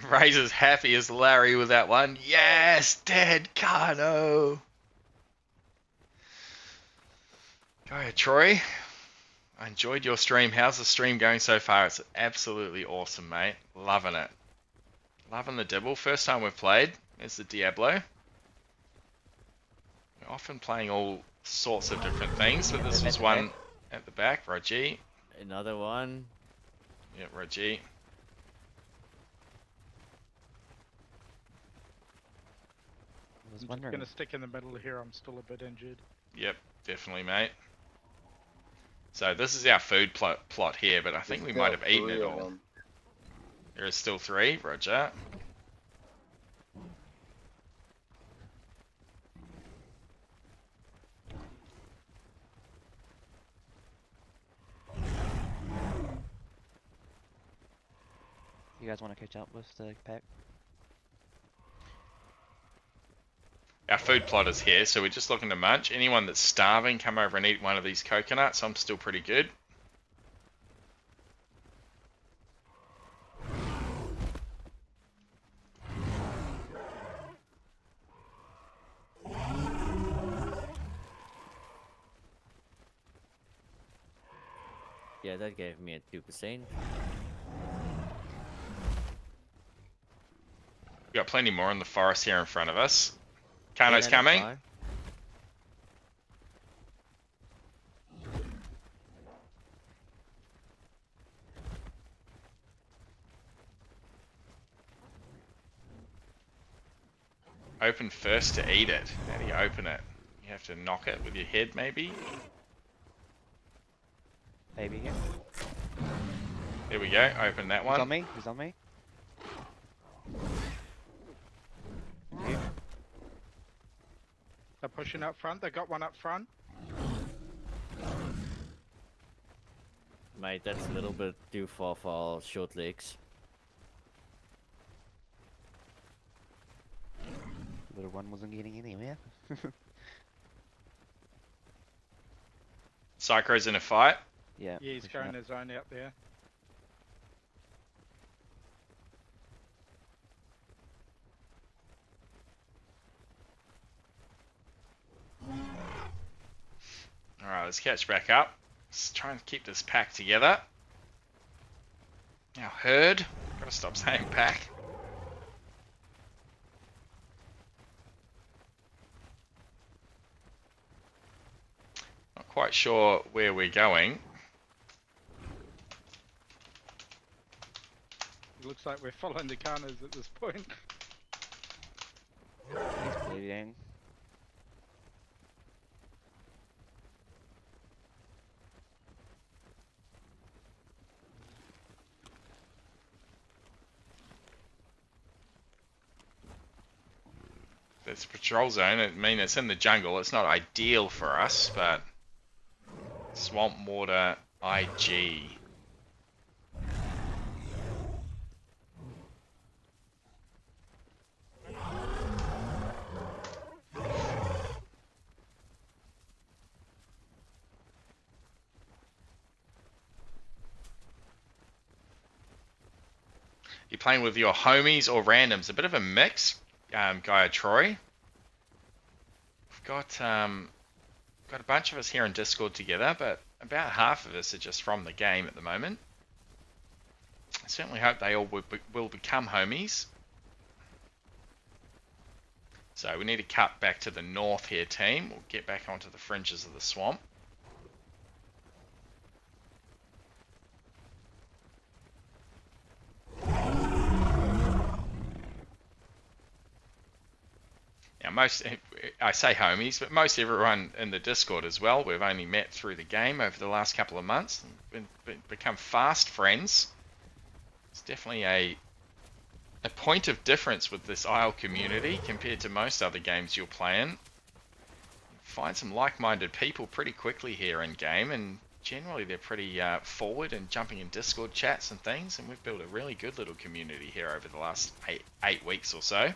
Razor's happy as Larry with that one. Yes, dead Kano. Go ahead, Troy. I enjoyed your stream. How's the stream going so far? It's absolutely awesome, mate. Loving it. Loving the Dibble. First time we've played is the Diablo. We're often playing all sorts of different things, but this was one at the back. Raji. Another one. Yeah, Raji. I was I'm wondering. gonna stick in the middle here. I'm still a bit injured. Yep, definitely, mate. So this is our food plot here, but I think we might have eaten it all. There is still 3, Roger. You guys want to catch up with the pack? Our food plot is here, so we're just looking to munch. Anyone that's starving, come over and eat one of these coconuts. I'm still pretty good. Yeah, that gave me a 2%. We've got plenty more in the forest here in front of us. Yeah, Kano's that's coming. fine. Open first to eat it. How do you open it? You have to knock it with your head, maybe? Maybe here. There we go. Open that He's on one. me. He's on me. Here. They're pushing up front. They got one up front. Mate, that's a little bit too far for our short legs. Little one wasn't getting anywhere. Psycho's in a fight. Yeah. Yeah, he's pushing going up. his own out there. Alright, let's catch back up. Let's try and keep this pack together. Now, herd. Gotta stop saying pack. Not quite sure where we're going. It looks like we're following the Kanos at this point. He's bleeding. It's a patrol zone. I mean, it's in the jungle. It's not ideal for us, but swamp water IG. You're playing with your homies or randoms. A bit of a mix, Gaia Troy. We've got a bunch of us here in Discord together, but about half of us are just from the game at the moment. I certainly hope they all will become homies. So we need to cut back to the north here, team. We'll get back onto the fringes of the swamp. Now, I say homies, but most everyone in the Discord as well, we've only met through the game over the last couple of months and become fast friends. It's definitely a point of difference with this Isle community compared to most other games you'll play in. You find some like-minded people pretty quickly here in game, and generally they're pretty forward and jumping in Discord chats and things, and we've built a really good little community here over the last eight weeks or so.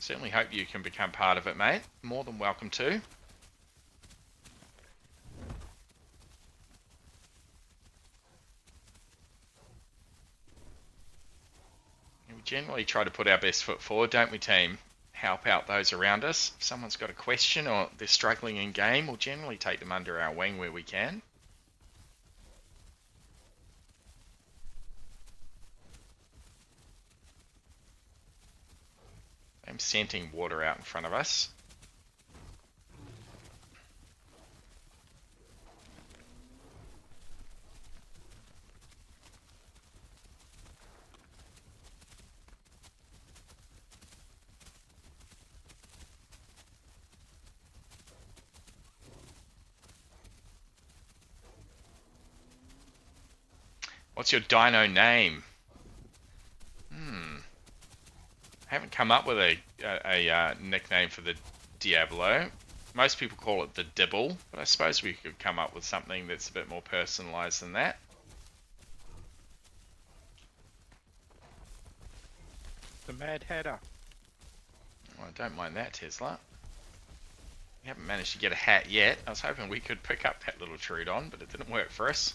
Certainly hope you can become part of it, mate. More than welcome to. And we generally try to put our best foot forward, don't we, team? Help out those around us. If someone's got a question or they're struggling in game, we'll generally take them under our wing where we can. I'm scenting water out in front of us. What's your dino name? I haven't come up with a nickname for the Diablo. Most people call it the Dibble, but I suppose we could come up with something that's a bit more personalized than that. The Mad Hatter. Well, I don't mind that, Tesla. We haven't managed to get a hat yet. I was hoping we could pick up that little Trudon, but it didn't work for us.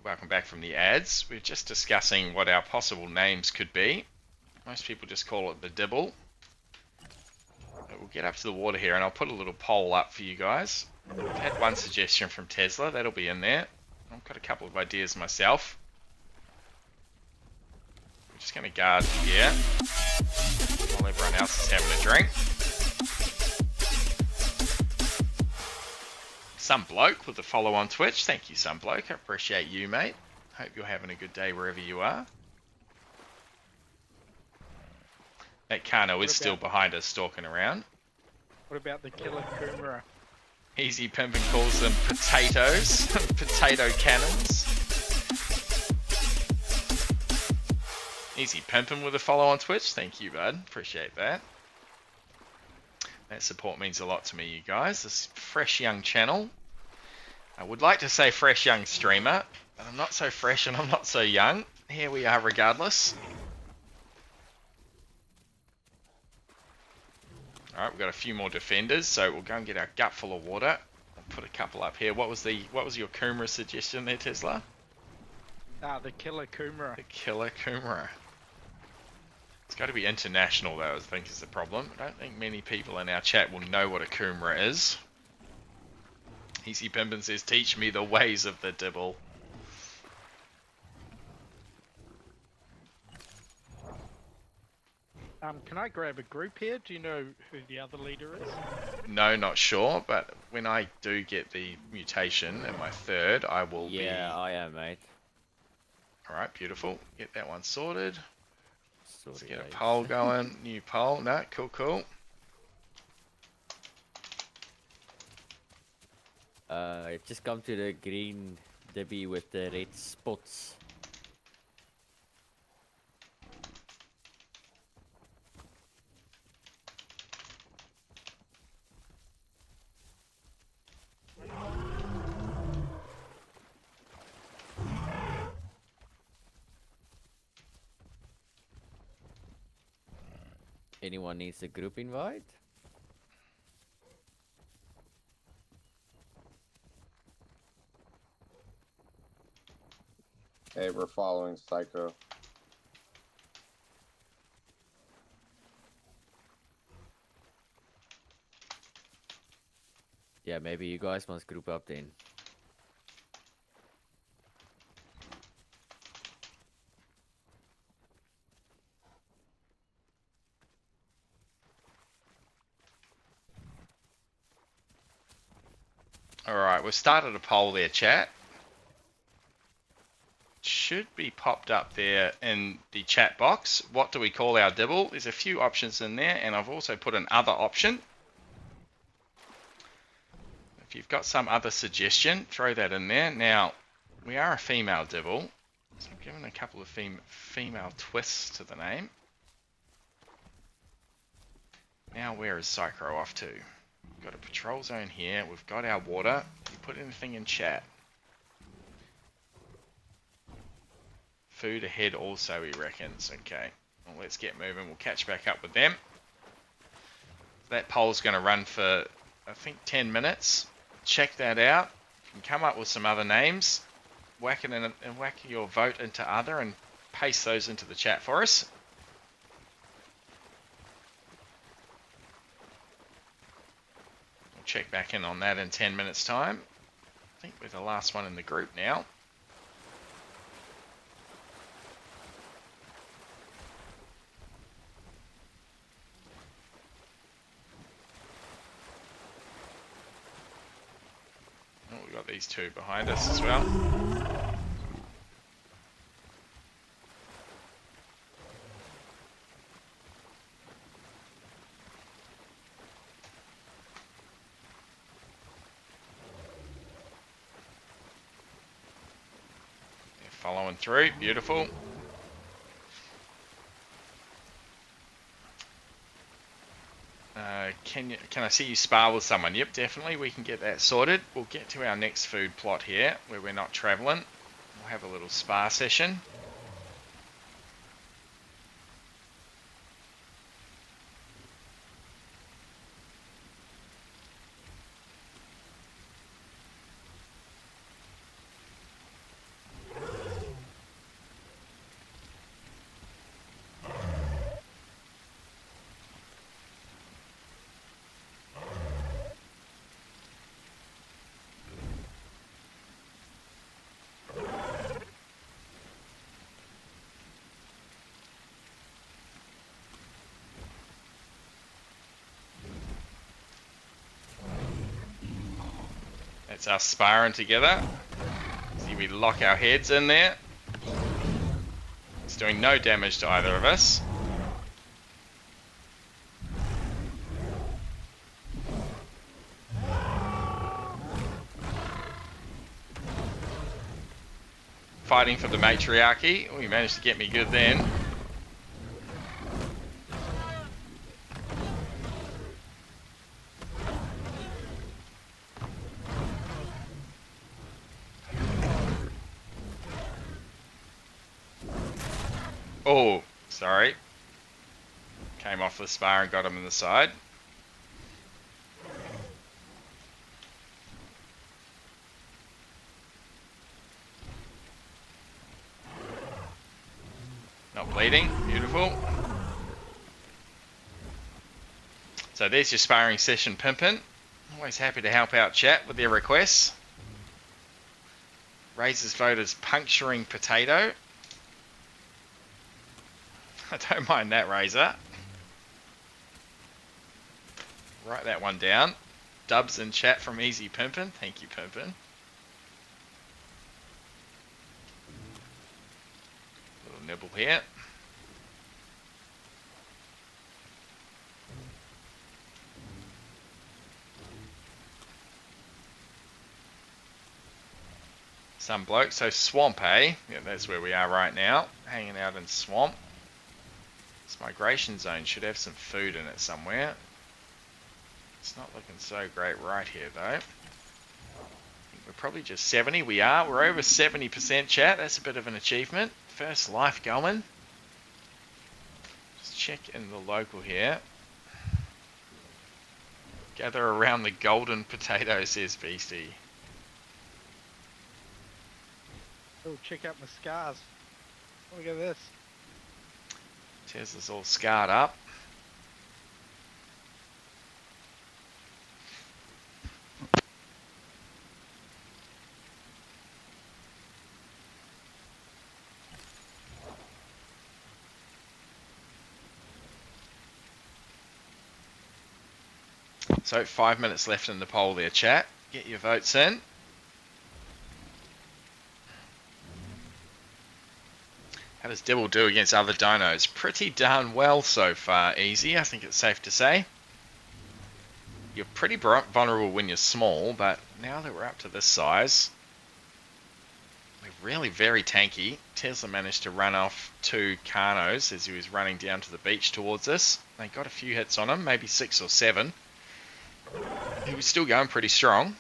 Welcome back from the ads. We're just discussing what our possible names could be. Most people just call it the Dibble. But we'll get up to the water here, and I'll put a little poll up for you guys. I've had one suggestion from Tesla. That'll be in there. I've got a couple of ideas myself. We're just going to guard here while everyone else is having a drink. Some bloke with a follow on Twitch. Thank you, some bloke. I appreciate you, mate. Hope you're having a good day wherever you are. That Kano is still behind us, stalking around. What about the killer Kumara? Easy Pimpin calls them potatoes. Potato cannons. Easy Pimpin with a follow on Twitch. Thank you, bud. Appreciate that. That support means a lot to me, you guys. This fresh young channel. I would like to say fresh young streamer, but I'm not so fresh and I'm not so young. Here we are regardless. Alright, we've got a few more defenders, so we'll go and get our gut full of water. I'll put a couple up here. What was your Kumara suggestion there, Tesla? The killer Kumara. The killer Kumara. It's got to be international though, I think is the problem. I don't think many people in our chat will know what a Kumara is. Easy Pimpin says, teach me the ways of the Dibble. Can I grab a group here? Do you know who the other leader is? No, not sure, but when I do get the mutation in my third, I will be... Yeah, I am, mate. Alright, beautiful. Get that one sorted. Let's Sorted, get a mate. poll going. New poll. No, cool. Just come to the green Debbie with the red spots. Anyone needs a group invite? Hey, we're following Psycho. Yeah, maybe you guys must group up then. Alright, we've started a poll there, chat. Should be popped up there in the chat box. What do we call our Dibble? There's a few options in there, and I've also put an other option. If you've got some other suggestion, throw that in there. Now, we are a female Dibble, so I'm giving a couple of female twists to the name. Now, where is Psycho off to? We've got a patrol zone here. We've got our water. You put anything in chat. Food ahead also, he reckons. Okay, well, let's get moving. We'll catch back up with them. That poll's going to run for, I think, 10 minutes. Check that out. You can come up with some other names. Whack it in and whack your vote into other and paste those into the chat for us. We'll check back in on that in 10 minutes time. I think we're the last one in the group now. Oh, we've got these two behind us as well. They're following through, beautiful. Can I see you spar with someone? Yep, definitely. We can get that sorted. We'll get to our next food plot here, where we're not traveling. We'll have a little spar session. That's us sparring together. See, we lock our heads in there. It's doing no damage to either of us. Fighting for the matriarchy. Oh, you managed to get me good then. Oh, sorry. Came off the spar and got him in the side. Not bleeding. Beautiful. So there's your sparring session, Pimpin. Always happy to help out chat with their requests. Razor's vote is puncturing potato. I don't mind that, Razor. Write that one down. Dubs in chat from Easy Pimpin. Thank you, Pimpin. Little nibble here. Some bloke. So swamp, eh? Yeah, that's where we are right now. Hanging out in swamp. This migration zone should have some food in it somewhere. It's not looking so great right here though. I think we're probably just 70. We are. We're over 70% chat. That's a bit of an achievement. First life going. Just check in the local here. Gather around the golden potato, says Beastie. Oh, check out my scars. Look at this. Tesla's all scarred up. So 5 minutes left in the poll there, chat. Get your votes in. How does Dibble do against other dinos? Pretty darn well so far, Easy. I think it's safe to say. You're pretty vulnerable when you're small, but now that we're up to this size, we're really very tanky. Tesla managed to run off 2 Carnos as he was running down to the beach towards us. They got a few hits on him, maybe 6 or 7. He was still going pretty strong.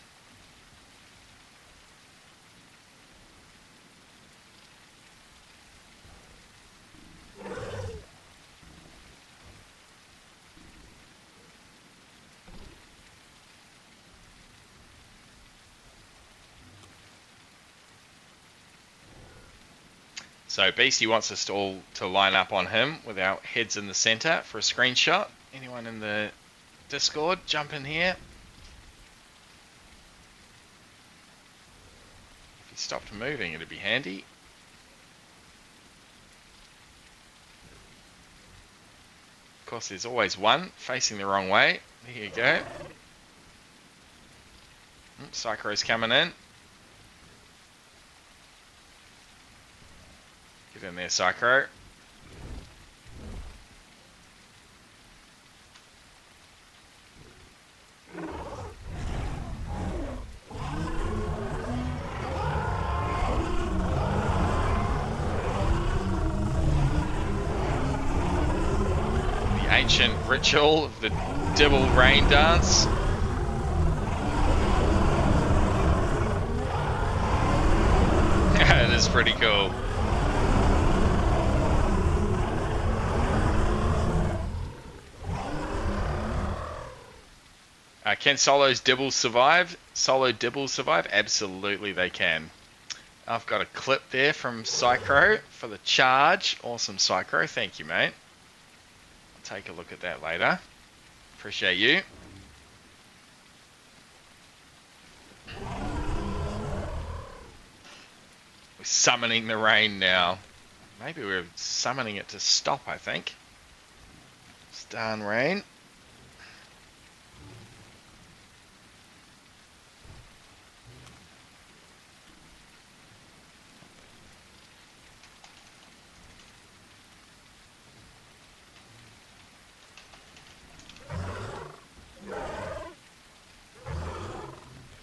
So Beastie wants us to all to line up on him with our heads in the center for a screenshot. Anyone in the Discord, jump in here. If he stopped moving, it'd be handy. Of course, there's always one facing the wrong way. There you go. Psycho's coming in. Get in there, Psycho. The ancient ritual of the Dibble rain dance. It is pretty cool. Can solos Dibble survive? Solo Dibble survive? Absolutely they can. I've got a clip there from Psycho for the charge. Awesome, Psycho. Thank you, mate. I'll take a look at that later. Appreciate you. We're summoning the rain now. Maybe we're summoning it to stop, I think. It's darn rain.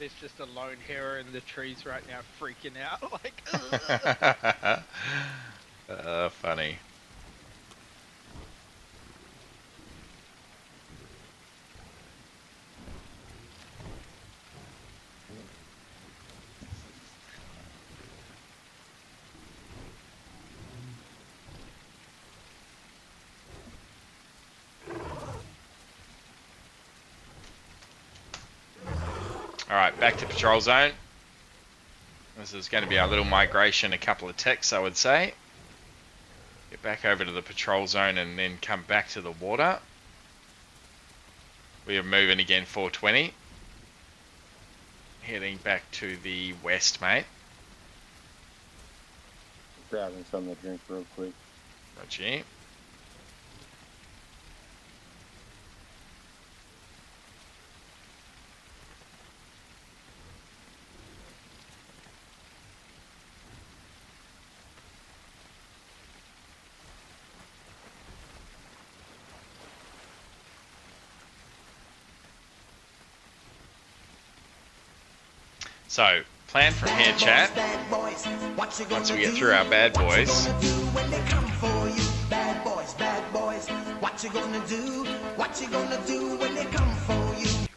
there's just a lone hare in the trees right now freaking out. Like, ugh. Funny. Alright, back to patrol zone. This is going to be our little migration, a couple of ticks, I would say. Get back over to the patrol zone and then come back to the water. We are moving again 420. Heading back to the west, mate. Grabbing something to drink real quick. Roger. So, plan from here, chat. Once we get through our bad boys, What you gonna do? What you gonna do when they come for you?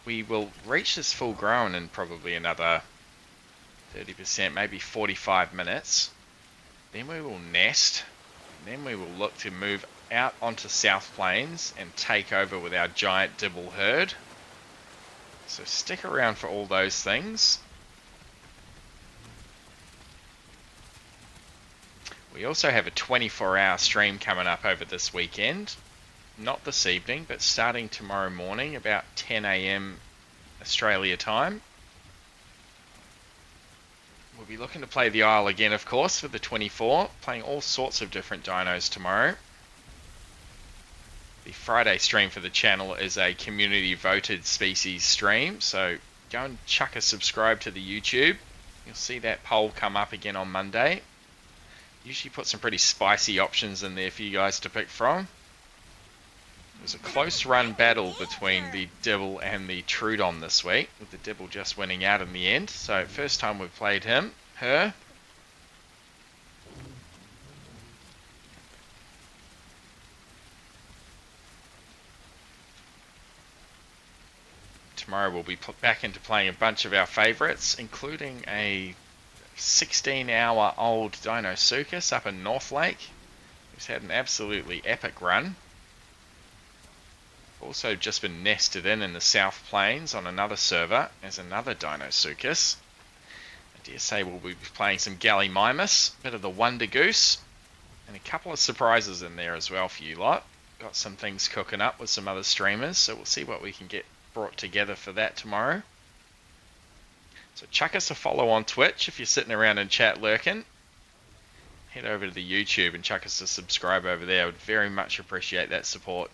we will reach this full grown in probably another 30%, maybe 45 minutes. Then we will nest. And then we will look to move out onto South Plains and take over with our giant Dibble herd. So stick around for all those things. We also have a 24-hour stream coming up over this weekend. Not this evening, but starting tomorrow morning about 10 AM Australia time. We'll be looking to play the Isle again, of course, for the 24. Playing all sorts of different dinos tomorrow. The Friday stream for the channel is a community voted species stream, so go and chuck a subscribe to the YouTube. You'll see that poll come up again on Monday. Usually put some pretty spicy options in there for you guys to pick from. It was a close run battle between the Dibble and the Trudon this week, with the Dibble just winning out in the end. So first time we've played her. Tomorrow we'll be back into playing a bunch of our favourites, including a 16-hour-old Dino up in North Lake, who's had an absolutely epic run. Also just been nested in the South Plains on another server as another Dino. I dare say we'll be playing some Gallimimus, a bit of the Wonder Goose, and a couple of surprises in there as well for you lot. Got some things cooking up with some other streamers, so we'll see what we can get brought together for that tomorrow. So chuck us a follow on Twitch if you're sitting around in chat lurking. Head over to the YouTube and chuck us a subscribe over there. I would very much appreciate that support.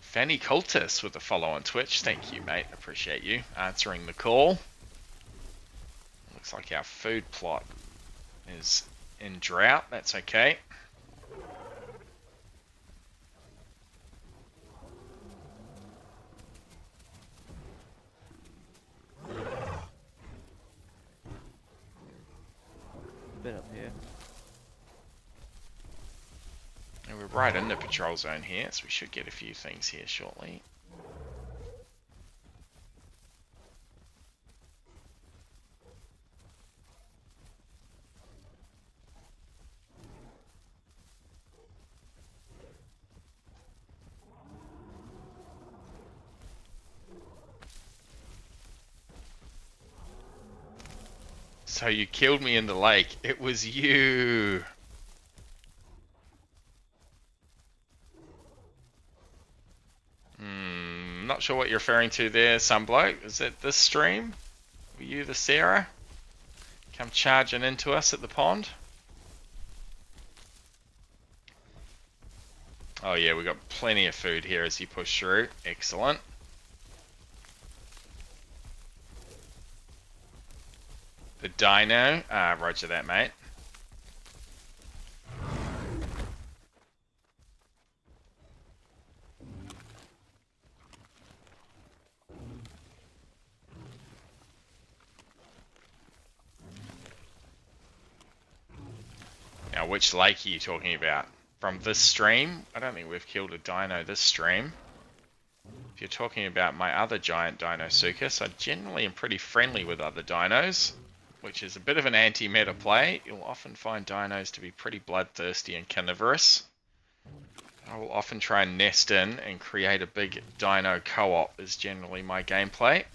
Fanny Cultus with a follow on Twitch. Thank you, mate. Appreciate you answering the call. Looks like our food plot is in drought. That's okay. Bit up here. And we're right in the patrol zone here, so we should get a few things here shortly. So you killed me in the lake. It was you. Not sure what you're referring to there, some bloke. Is it this stream? Were you the Sarah? Come charging into us at the pond? Oh yeah, we've got plenty of food here as you push through. Excellent. The Dino. Roger that, mate. Now, which lake are you talking about? From this stream? I don't think we've killed a dino this stream. If you're talking about my other giant Dinosuchus, I generally am pretty friendly with other dinos, which is a bit of an anti-meta play. You'll often find dinos to be pretty bloodthirsty and carnivorous. I will often try and nest in and create a big dino co-op is generally my gameplay.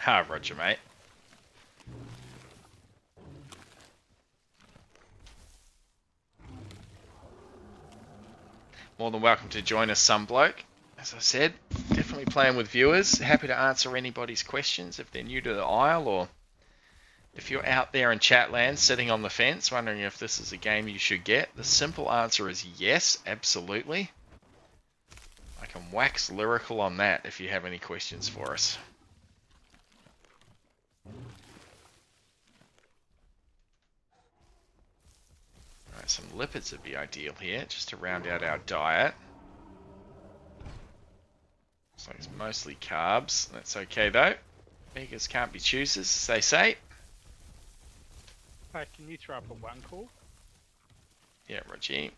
Roger, mate. More than welcome to join us, some bloke. As I said, definitely playing with viewers. Happy to answer anybody's questions if they're new to the Isle, or if you're out there in chat land sitting on the fence wondering if this is a game you should get. The simple answer is yes, absolutely. I can wax lyrical on that if you have any questions for us. Alright, some lipids would be ideal here, just to round out our diet. Looks like it's mostly carbs. That's okay though. Beggars can't be choosers, as they say. Hey, can you throw up a one call? Yeah, Roger.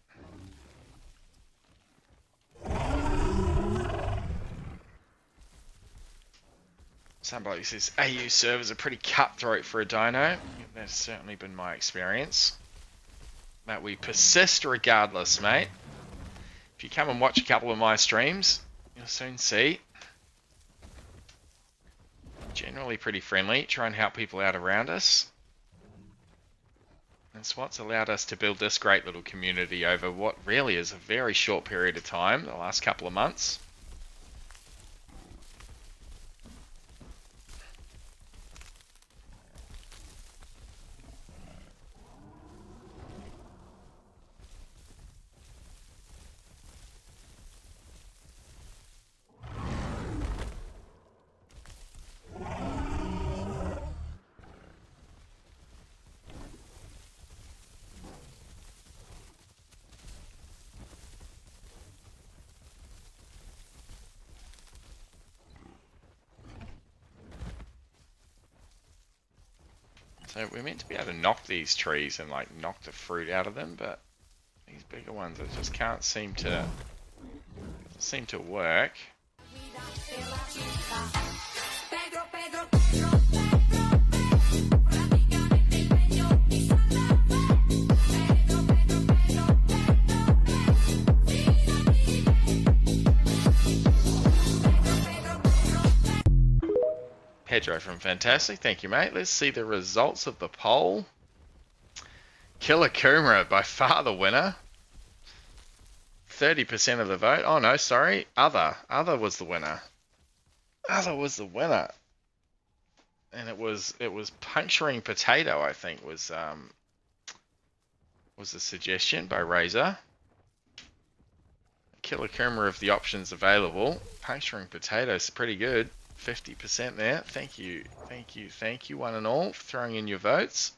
Somebody says AU servers are pretty cutthroat for a dino. That's certainly been my experience. But we persist regardless, mate. If you come and watch a couple of my streams, you'll soon see. Generally pretty friendly, try and help people out around us. That's what's allowed us to build this great little community over what really is a very short period of time, the last couple of months. So we're meant to be able to knock these trees and like knock the fruit out of them, but these bigger ones I just can't seem to work. Pedro from Fantastic, thank you, mate. Let's see the results of the poll. Killer Kumara, by far the winner. 30% of the vote. Oh no, sorry. Other was the winner. Other was the winner. And it was Puncturing Potato, I think, was a suggestion by Razor. Killer Kumara of the options available. Puncturing Potato is pretty good. 50% there. Thank you, one and all, for throwing in your votes.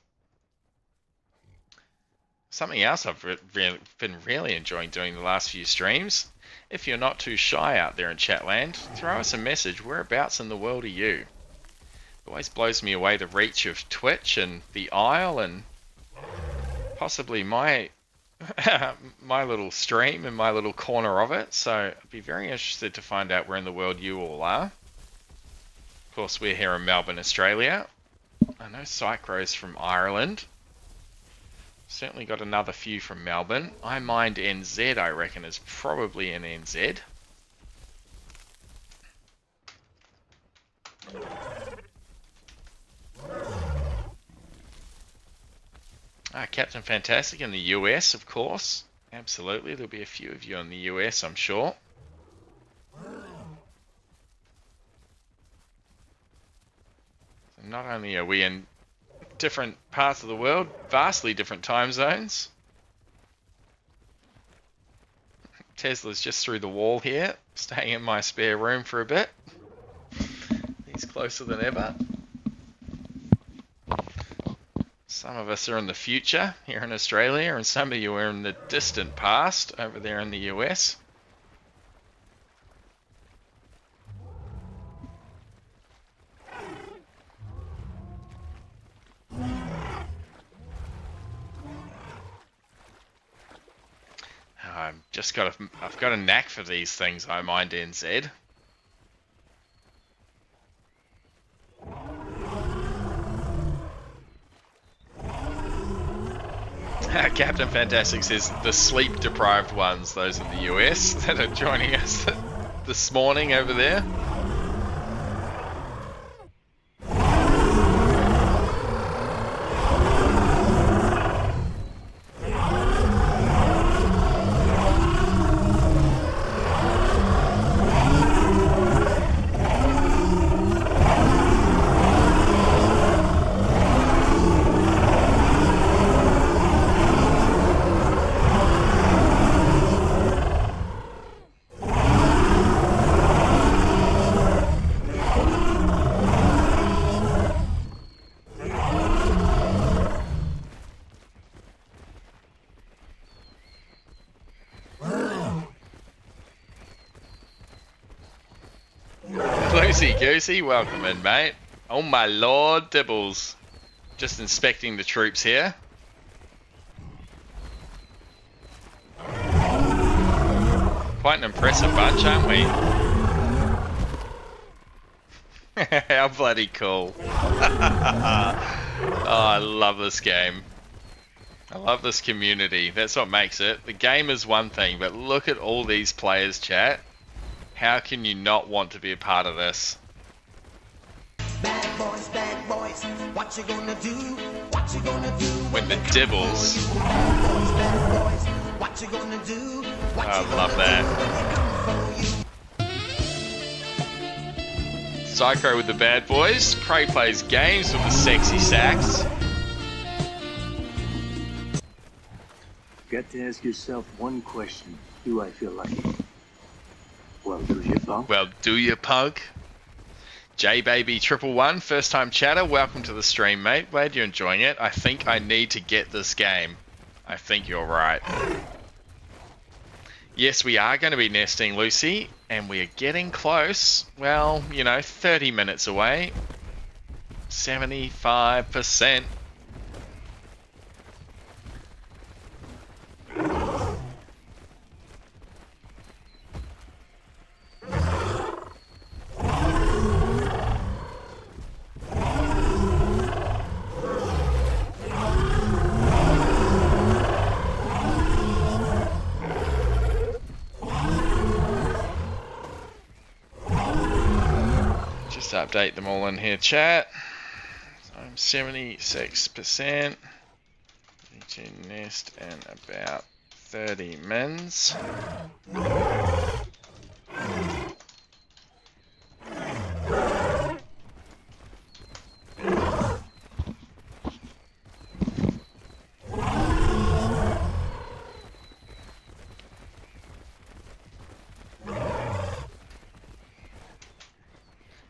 Something else I've been really enjoying doing the last few streams. If you're not too shy out there in Chatland, throw us a message. Whereabouts in the world are you? It always blows me away the reach of Twitch and the Isle and possibly my my little stream and my little corner of it. So I'd be very interested to find out where in the world you all are. Of course, we're here in Melbourne, Australia. I know Psychro's from Ireland. Certainly got another few from Melbourne. I Mind NZ, I reckon, is probably in NZ. Captain Fantastic in the US, of course. Absolutely, there'll be a few of you in the US, I'm sure. Not only are we in different parts of the world, vastly different time zones. Tesla's just through the wall here, staying in my spare room for a bit. He's closer than ever. Some of us are in the future here in Australia, and some of you are in the distant past over there in the US. I've got a knack for these things, I mind NZ. Captain Fantastic says the sleep deprived ones, those in the US that are joining us this morning over there. Goosey, welcome in, mate. Oh my lord, Dibbles. Just inspecting the troops here. Quite an impressive bunch, aren't we? How bloody cool. Oh, I love this game. I love this community. That's what makes it. The game is one thing, but look at all these players, chat. How can you not want to be a part of this? Bad boys, what you gonna do? What you gonna do when the Dibbles? Bad boys, what you gonna do? What I you love gonna that. do Psycho with the bad boys. Cray plays games with the sexy sax. Got to ask yourself one question. Do I feel like it? Well, do you, punk? Well, do you, punk? JBaby111, first time chatter, welcome to the stream, mate. Glad you're enjoying it. I think I need to get this game. I think you're right. Yes, we are going to be nesting, Lucy, and we're getting close. Well, you know, 30 minutes away. 75%. Update them all in here, chat. So I'm 76%. Need to nest in about 30 mins.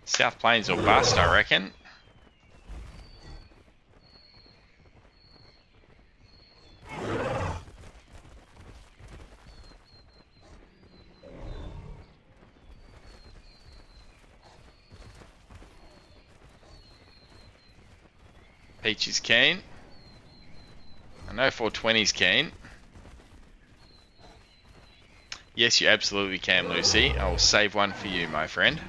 South Plains will bust, I reckon. Peach is keen. I know 420's keen. Yes, you absolutely can, Lucy. I will save one for you, my friend.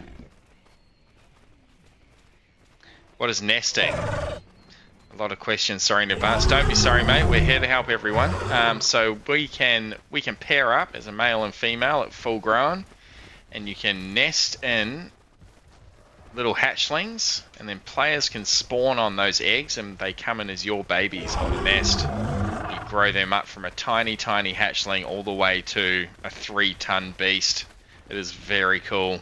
What is nesting? A lot of questions, sorry in advance. Don't be sorry, mate. We're here to help everyone. So we can pair up as a male and female at full grown, and you can nest in little hatchlings, and then players can spawn on those eggs, and they come in as your babies on the nest. You grow them up from a tiny, tiny hatchling all the way to a 3-ton beast. It is very cool.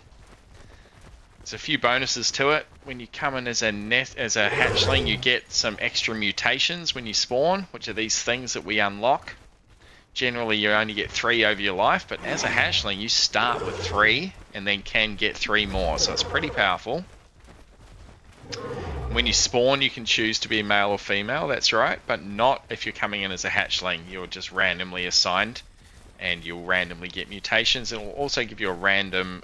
There's a few bonuses to it. When you come in as a hatchling, you get some extra mutations when you spawn, which are these things that we unlock. Generally, you only get 3 over your life, but as a hatchling, you start with 3 and then can get 3 more, so it's pretty powerful. When you spawn, you can choose to be male or female, that's right, but not if you're coming in as a hatchling. You're just randomly assigned, and you'll randomly get mutations. It will also give you a random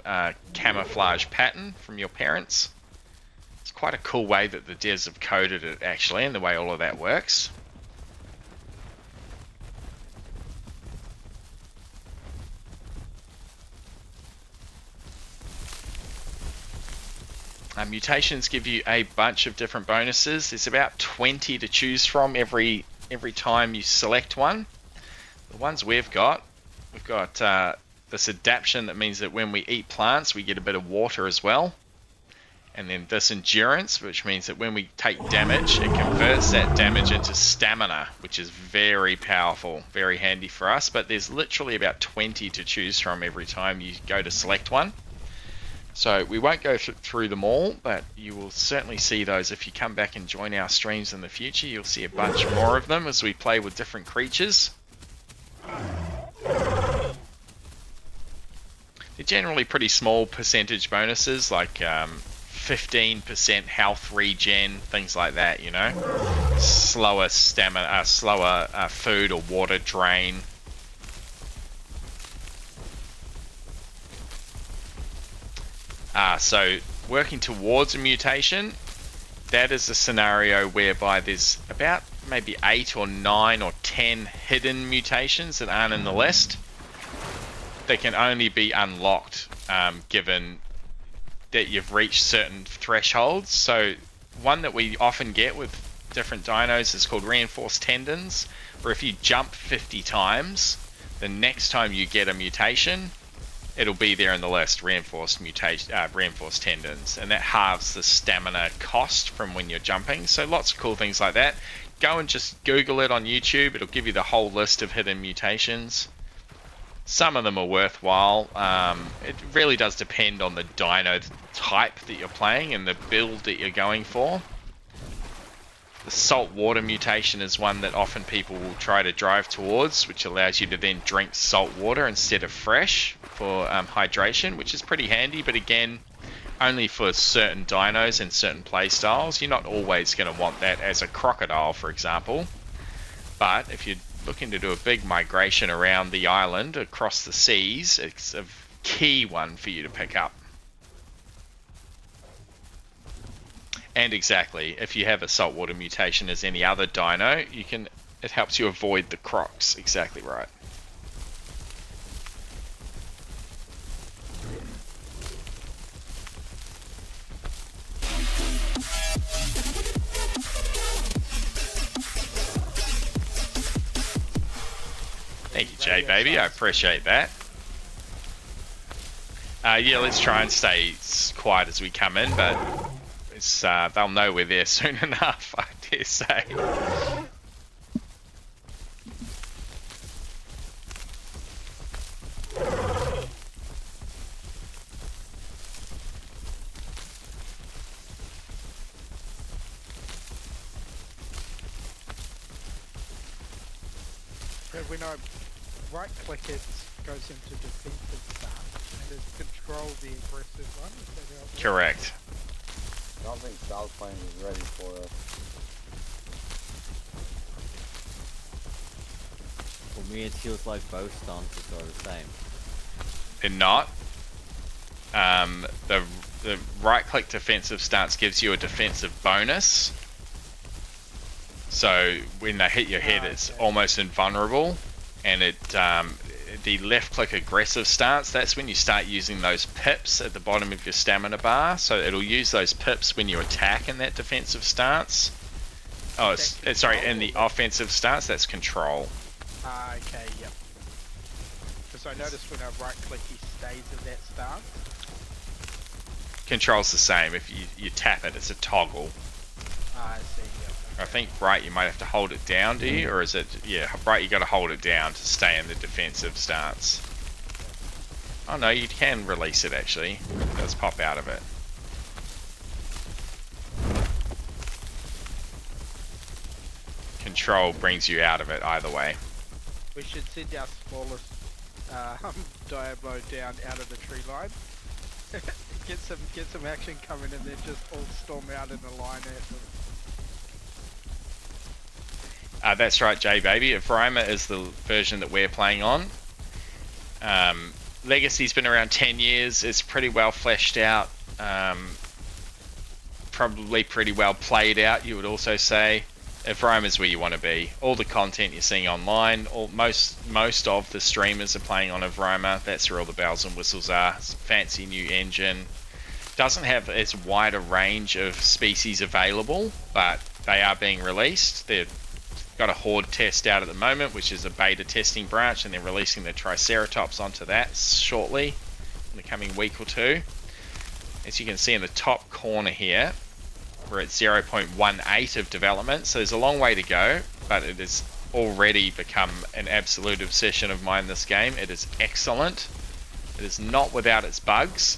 camouflage pattern from your parents. It's quite a cool way that the devs have coded it, actually, and the way all of that works. Mutations give you a bunch of different bonuses. There's about 20 to choose from every time you select one. The ones we've got this adaptation that means that when we eat plants, we get a bit of water as well. And then this endurance, which means that when we take damage, it converts that damage into stamina, which is very powerful, very handy for us. But there's literally about 20 to choose from every time you go to select one. So we won't go through them all, but you will certainly see those if you come back and join our streams in the future. You'll see a bunch more of them as we play with different creatures. They're generally pretty small percentage bonuses, like 15% health regen, things like that, you know. Slower stamina, slower food or water drain. So working towards a mutation, that is a scenario whereby there's about maybe 8 or 9 or 10 hidden mutations that aren't in the list. They can only be unlocked given that you've reached certain thresholds. So one that we often get with different dinos is called reinforced tendons, where if you jump 50 times, the next time you get a mutation, it'll be there in the list, reinforced tendons, and that halves the stamina cost from when you're jumping. So lots of cool things like that. Go and just Google it on YouTube. It'll give you the whole list of hidden mutations. Some of them are worthwhile. It really does depend on the dino type that you're playing and the build that you're going for. The salt water mutation is one that often people will try to drive towards, which allows you to then drink salt water instead of fresh for hydration, which is pretty handy, but again, only for certain dinos and certain play styles. You're not always going to want that as a crocodile, for example. But if you're looking to do a big migration around the island, across the seas, it's a key one for you to pick up. And exactly, if you have a saltwater mutation as any other dino, it helps you avoid the crocs. Exactly right. Thank you, Jay, baby. I appreciate that. Yeah, let's try and stay quiet as we come in, but they'll know we're there soon enough, I dare say. But when I right click it goes into defensive stance and it's control the aggressive one. Is that how it works? Correct. I don't think South Plane is ready for us. For me, it feels like both stances are the same. They're not. The right-click defensive stance gives you a defensive bonus. So when they hit your head, it's almost invulnerable. And the left-click aggressive stance, that's when you start using those pips at the bottom of your stamina bar. So it'll use those pips when you attack in that defensive stance. Oh, sorry, in the offensive stance, that's control. Okay, yep. Because I noticed when I right-click, he stays in that stance. Control's the same. If you tap it, it's a toggle. I see, yep. I think right, you might have to hold it down, do you? Or is it, yeah, right, you got to hold it down to stay in the defensive stance. Oh no, you can release it actually. It does pop out of it. Control brings you out of it either way. We should send our smallest Diablo down out of the tree line. get some action coming and then just all storm out in a line at them. That's right, J baby. Vroma is the version that we're playing on. Legacy's been around 10 years. It's pretty well fleshed out. Probably pretty well played out, you would also say. Vroma is where you want to be. All the content you're seeing online, most of the streamers are playing on Vroma. That's where all the bells and whistles are. It's a fancy new engine. Doesn't have as wide a range of species available, but they are being released. They've got a horde test out at the moment, which is a beta testing branch, and they're releasing the Triceratops onto that shortly in the coming week or two. As you can see in the top corner here, we're at 0.18 of development, so there's a long way to go, but it has already become an absolute obsession of mine, this game. It is excellent. It is not without its bugs,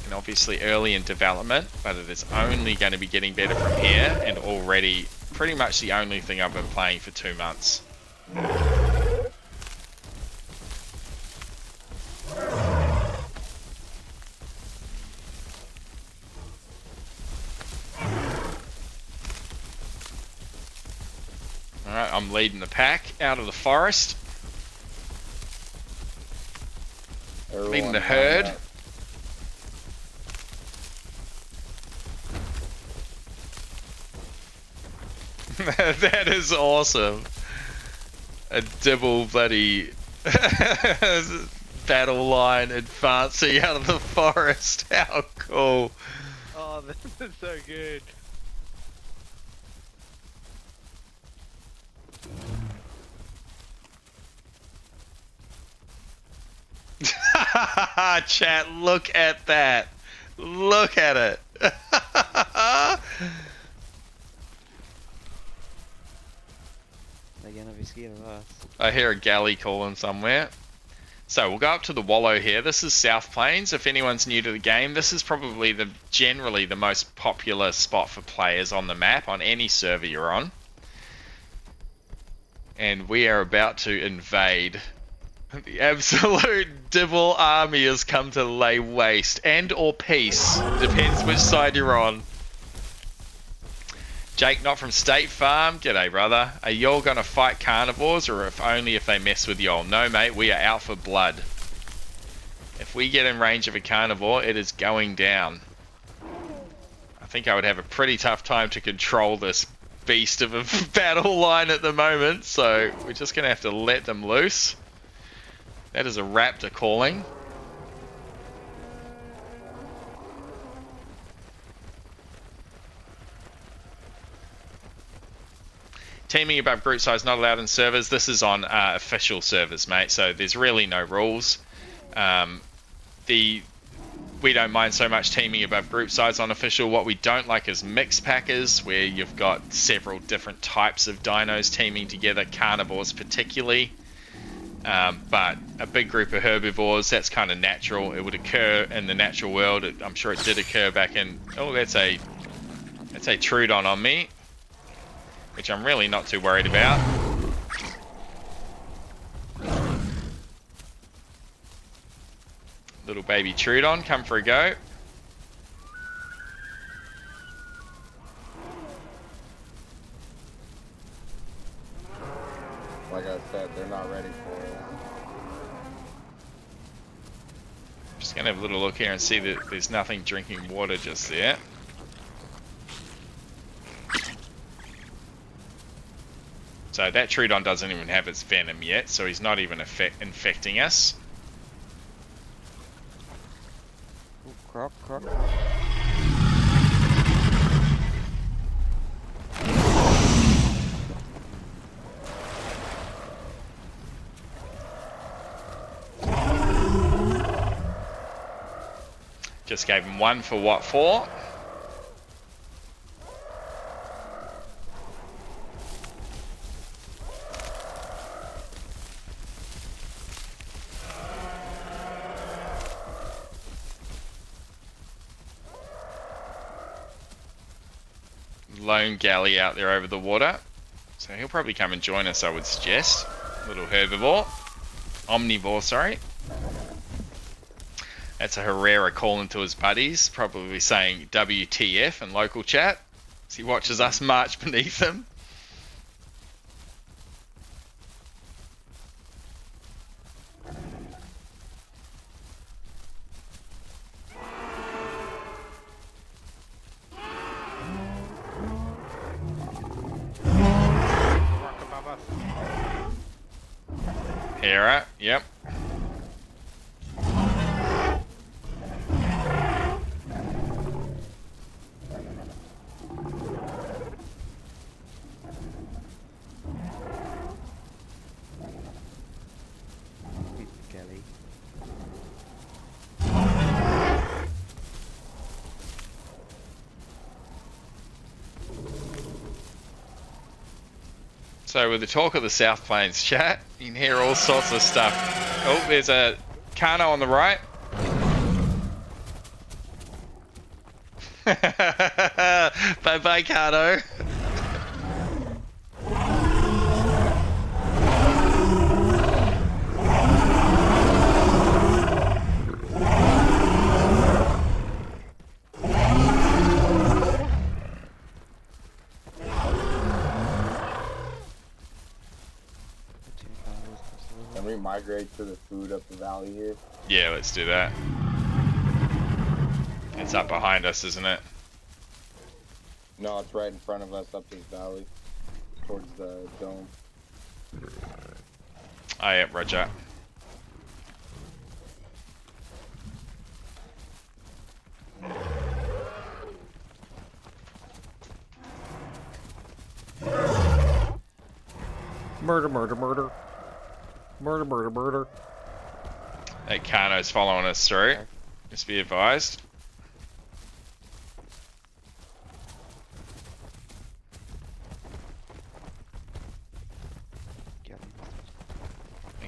and obviously early in development, but it is only going to be getting better from here, and already pretty much the only thing I've been playing for 2 months. Alright, I'm leading the pack out of the forest. Leading the herd. That is awesome. A Dibble bloody battle line advancing out of the forest. How cool. Oh, this is so good. Chat, look at that. Look at it. They're gonna be scared of us. I hear a galley calling somewhere. So we'll go up to the wallow here. This is South Plains. If anyone's new to the game, this is probably generally the most popular spot for players on the map on any server you're on. And we are about to invade. The absolute Dibble army has come to lay waste and or peace. Depends which side you're on. Jake, not from State Farm. G'day, brother. Are y'all gonna fight carnivores, or only if they mess with y'all? No, mate. We are out for blood. If we get in range of a carnivore, it is going down. I think I would have a pretty tough time to control this beast of a battle line at the moment, so we're just gonna have to let them loose. That is a raptor calling. Teaming above group size not allowed in servers. This is on official servers, mate, so there's really no rules. We don't mind so much teaming above group size on official. What we don't like is mixed packers, where you've got several different types of dinos teaming together, carnivores particularly. But a big group of herbivores, that's kind of natural. It would occur in the natural world. I'm sure it did occur back in... Oh, that's a Trudon on me, which I'm really not too worried about. Little baby Trudon, come for a go. Like I said, they're not ready for it. Just gonna have a little look here and see that there's nothing drinking water just there. So that Trudon doesn't even have its venom yet, so he's not even infecting us. Ooh, croc. Just gave him one for what for? Lone galley out there over the water. So he'll probably come and join us, I would suggest. Little herbivore. Omnivore, sorry. That's a Herrera calling to his buddies, probably saying WTF in local chat as he watches us march beneath him. Rock above us. Hera, yep. Hit the galley. So with the talk of the South Plains chat, you can hear all sorts of stuff. Oh, there's a Kano on the right. Bye bye, Kano. Can we migrate to the food up the valley here? Yeah, let's do that. It's up behind us, isn't it? No, it's right in front of us up this valley, towards the dome. Oh, yeah, roger. Murder, murder, murder. Murder, murder, murder. That Kano's following us through. Just be advised.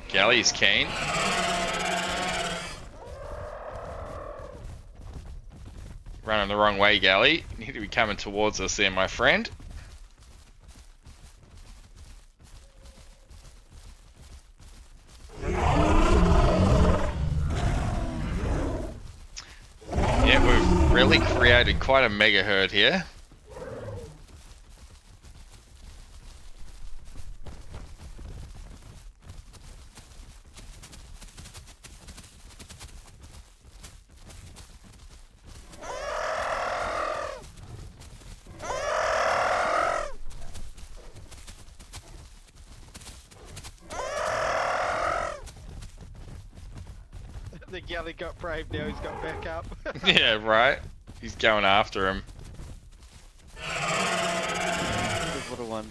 Galley's keen. Running the wrong way, Galley. You need to be coming towards us there, my friend. Yeah, we've really created quite a mega herd here. The galley got brave, now he's got back up. Yeah, right. He's going after him. The little one.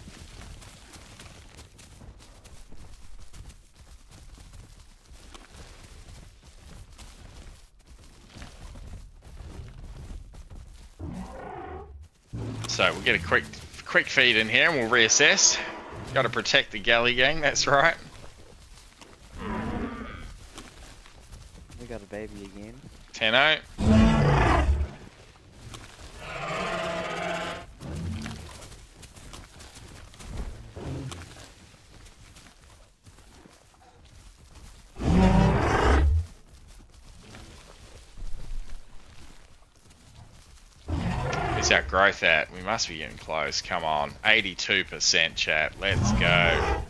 So we'll get a quick feed in here and we'll reassess. Got to protect the galley gang, that's right. We got a baby again. 10-0. Where's our growth at? We must be getting close. Come on. 82% chat. Let's go.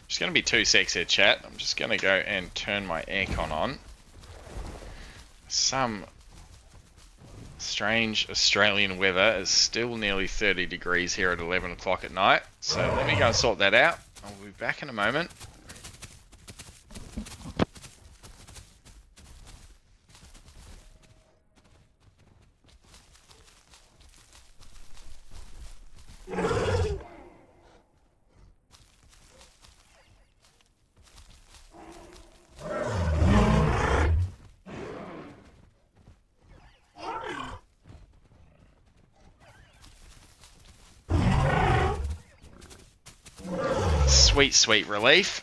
It's going to be 2 secs here, chat. I'm just going to go and turn my aircon on. Some strange Australian weather is still nearly 30 degrees here at 11 o'clock at night. So let me go and sort that out. I'll be back in a moment. Sweet, sweet relief.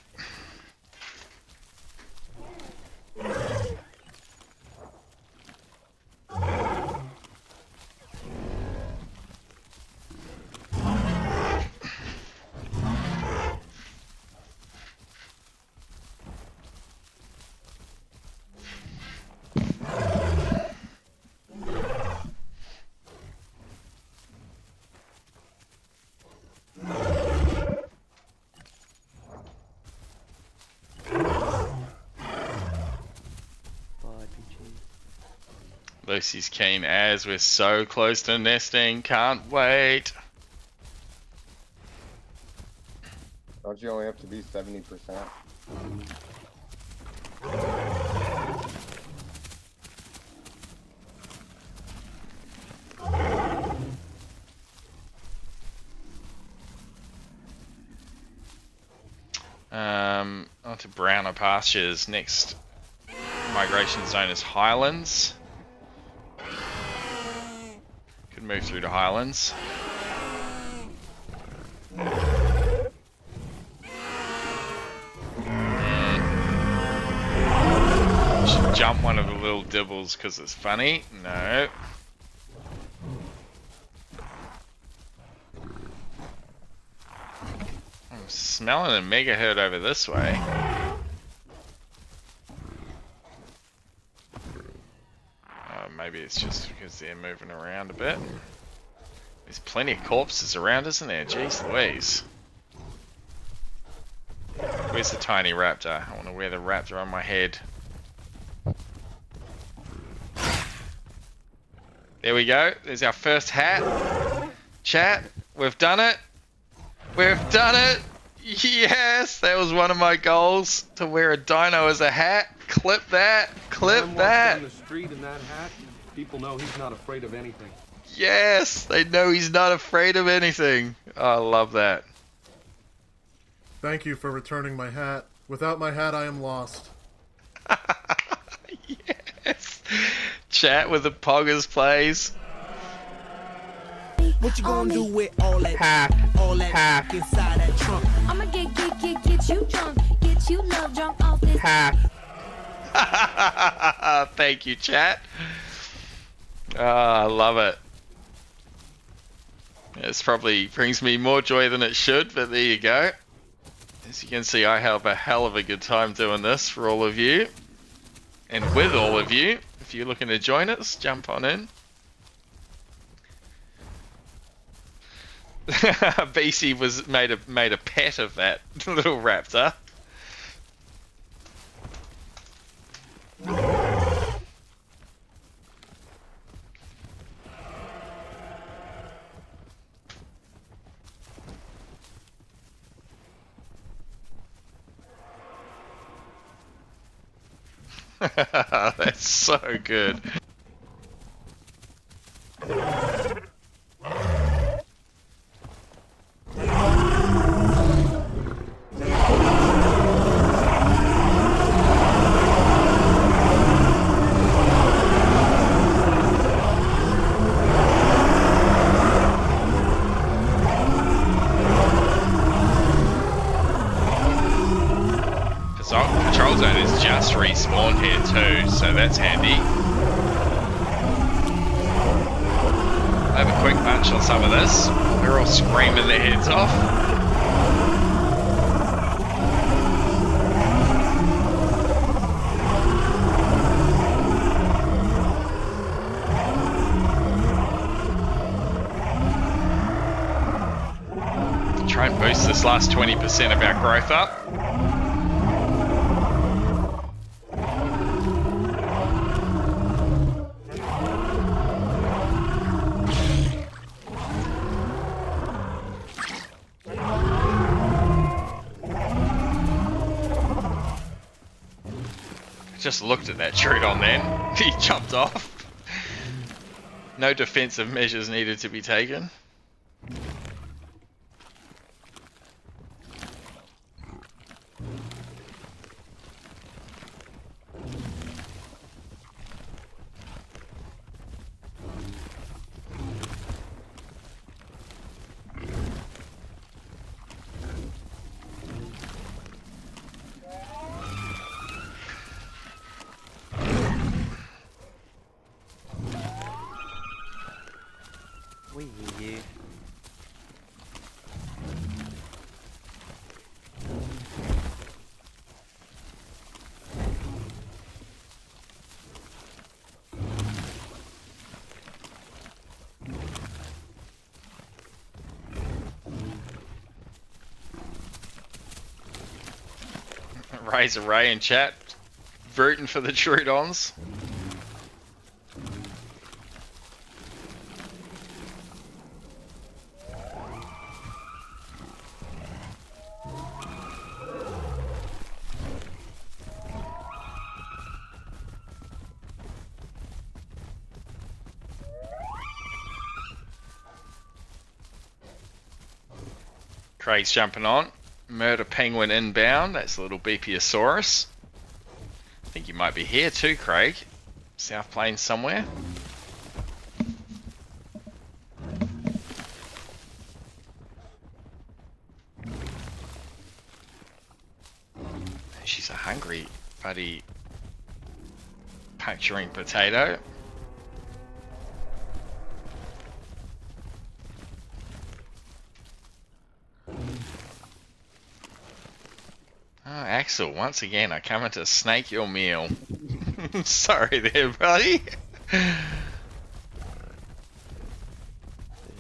Lucy's keen as we're so close to nesting. Can't wait. Don't you only have to be 70%? Onto browner pastures. Next migration zone is Highlands. Could move through to Highlands. Should jump one of the little dibbles because it's funny. No. I'm smelling a mega herd over this way. Maybe it's just because they're moving around a bit. There's plenty of corpses around, isn't there? Jeez Louise. Where's the tiny raptor? I want to wear the raptor on my head. There we go. There's our first hat. Chat, we've done it. We've done it. Yes, that was one of my goals, to wear a dino as a hat. Clip that. Clip that. On the street in that hat, people know he's not afraid of anything. Yes, they know he's not afraid of anything. Oh, I love that. Thank you for returning my hat. Without my hat, I am lost. Yes. Chat with the poggers plays. What you gonna do with all that inside that trunk? I'ma get you drunk, get you love drunk off this. Thank you, chat. I love it. This probably brings me more joy than it should, but there you go. As you can see, I have a hell of a good time doing this for all of you. And with all of you. If you're looking to join us, jump on in. BC was made a pet of that little raptor. That's so good. Control zone is just respawned here too, so that's handy. I have a quick punch on some of this. They're all screaming their heads off. Try and boost this last 20% of our growth up. Just looked at that Trudon then. He jumped off. No defensive measures needed to be taken. We hear you. Razor Ray in chat, rooting for the Trudons. Craig's jumping on. Murder Penguin inbound. That's a little Beepiosaurus. I think you might be here too, Craig. South Plains somewhere. She's a hungry buddy puncturing potato. Oh, Axel, once again, I come in to snake your meal. Sorry there, buddy. It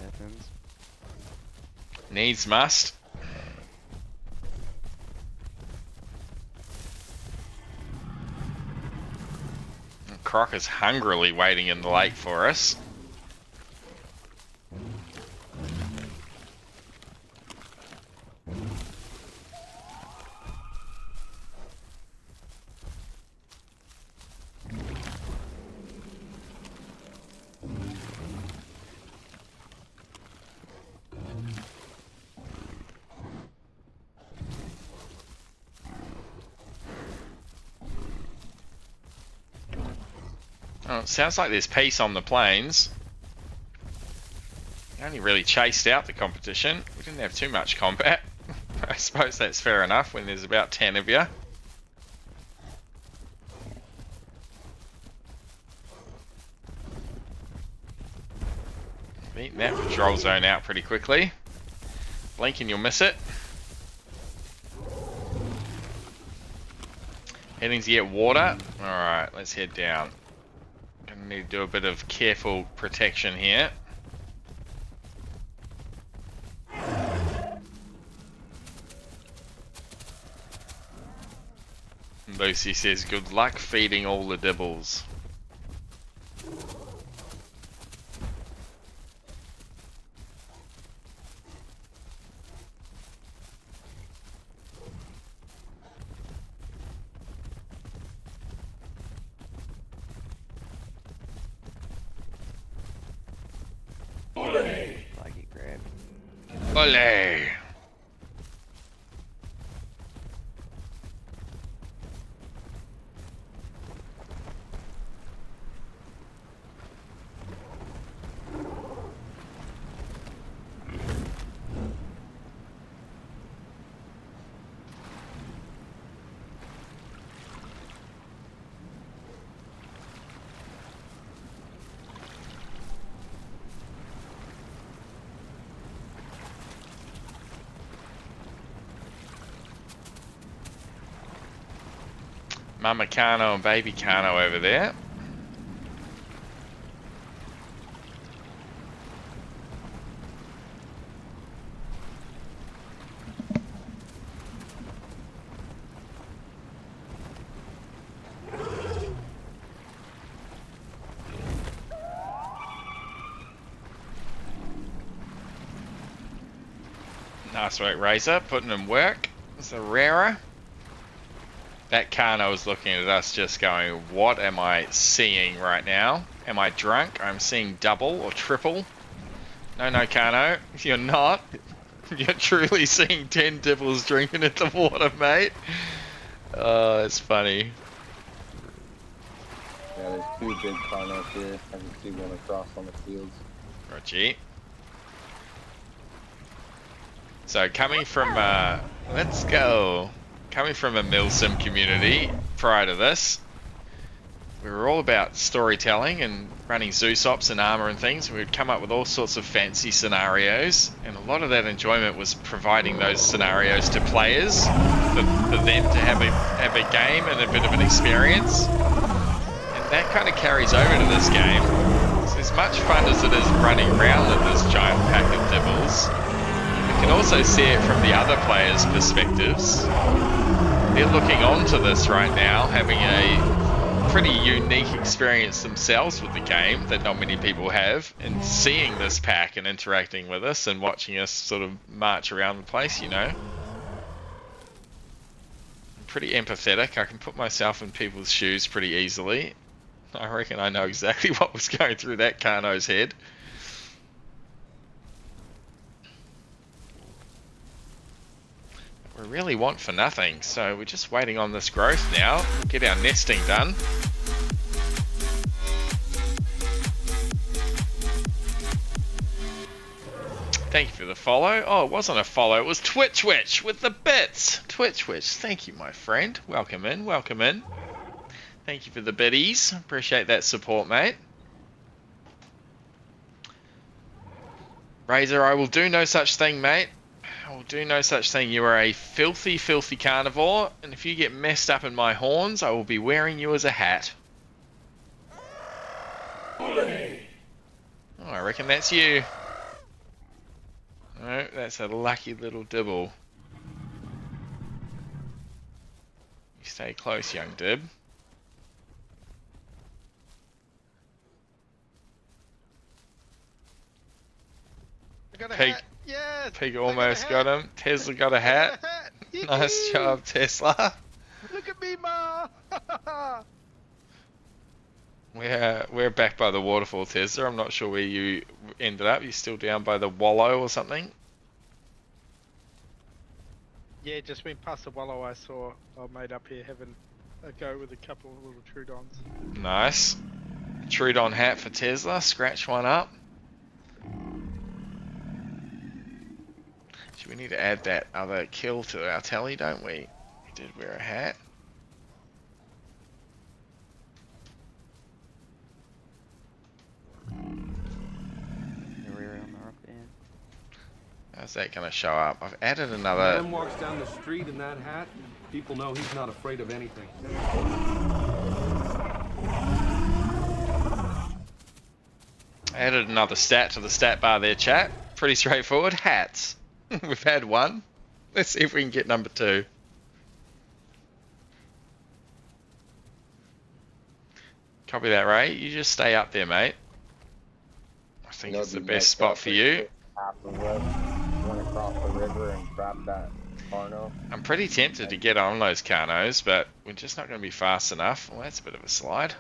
happens. Needs must. Croc is hungrily waiting in the lake for us. Oh, it sounds like there's peace on the plains. We only really chased out the competition. We didn't have too much combat. I suppose that's fair enough when there's about 10 of you. Beating that patrol zone out pretty quickly. Blink and you'll miss it. Heading to get water. Alright, let's head down. Gonna need to do a bit of careful protection here. Lucy says, good luck feeding all the dibbles. Like it grabbed. Ole! Mama Kano and Baby Kano over there. Nice work, Razor. Putting in work. It's a rarer. That Kano was looking at us just going, what am I seeing right now? Am I drunk? I'm seeing double or triple. No, Kano, you're not. You're truly seeing 10 dibbles drinking at the water, mate. Oh, it's funny. Yeah, there's two big Kanos here. I can see one across on the fields. Roger. So coming from, let's go. Coming from a Milsim community prior to this, we were all about storytelling and running Zeus ops and armor and things. We would come up with all sorts of fancy scenarios, and a lot of that enjoyment was providing those scenarios to players for them to have a game and a bit of an experience. And that kind of carries over to this game. So as much fun as it is running around in this giant pack of Dibbles, you can also see it from the other players' perspectives. They're looking on to this right now, having a pretty unique experience themselves with the game that not many people have, and seeing this pack and interacting with us and watching us sort of march around the place, you know. I'm pretty empathetic. I can put myself in people's shoes pretty easily. I reckon I know exactly what was going through that Carno's head. We really want for nothing, so we're just waiting on this growth now. Get our nesting done. Thank you for the follow. Oh, it wasn't a follow, it was Twitch with the bits. Twitch, thank you, my friend. Welcome in, welcome in. Thank you for the biddies. Appreciate that support, mate. Razor, I will do no such thing, mate. I will do no such thing. You are a filthy, filthy carnivore, and if you get messed up in my horns, I will be wearing you as a hat. Oh, I reckon that's you. No, that's a lucky little Dibble. You stay close, young Dib. Pig, yes! Pig almost got him. Tesla got a hat. Nice job, Tesla. Look at me, Ma! We're back by the waterfall, Tesla. I'm not sure where you ended up. You're still down by the wallow or something? Yeah, just went past the wallow. I saw old mate up here having a go with a couple of little Trudons. Nice. Trudon hat for Tesla. Scratch one up. We need to add that other kill to our tally, don't we? He did wear a hat. How's that going to show up? I've added another... Man walks down the street in that hat, people know he's not afraid of anything. Added another stat to the stat bar there, chat. Pretty straightforward. Hats. We've had one. Let's see if we can get number 2. Copy that, Ray. You just stay up there, mate. I think it's the best spot for you. Went across the river and grabbed that Carno. I'm pretty tempted to get on those Carnos, but we're just not going to be fast enough. Well, that's a bit of a slide.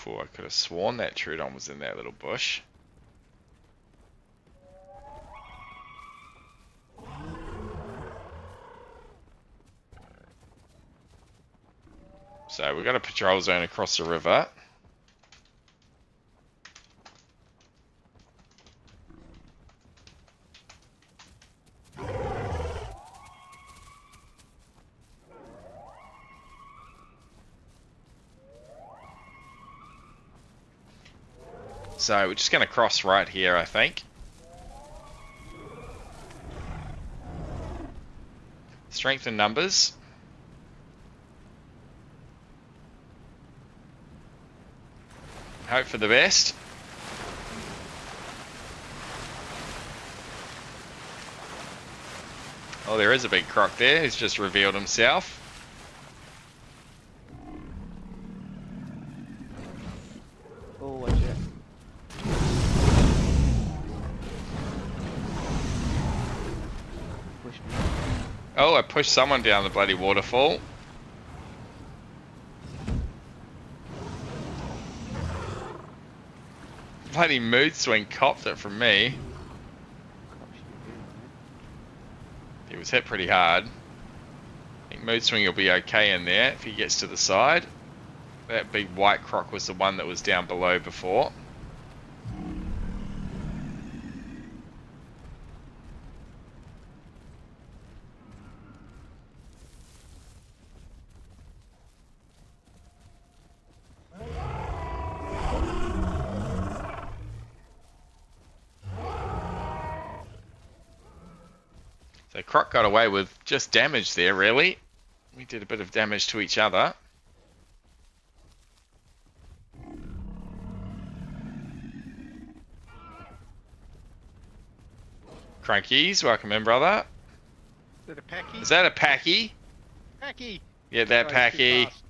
I could have sworn that Trudon was in that little bush. So we've got a patrol zone across the river. So we're just going to cross right here, I think. Strength in numbers. Hope for the best. Oh, there is a big croc there. He's just revealed himself. Oh, watch it. Oh, I pushed someone down the bloody waterfall. Bloody mood swing copped it from me. He was hit pretty hard. I think mood swing will be okay in there if he gets to the side. That big white croc was the one that was down below before. So Croc got away with just damage there, really. We did a bit of damage to each other. Crankies, welcome in, brother. Is that a packy? Is that a packy? Packy! Yeah, that Sorry, too packy. fast.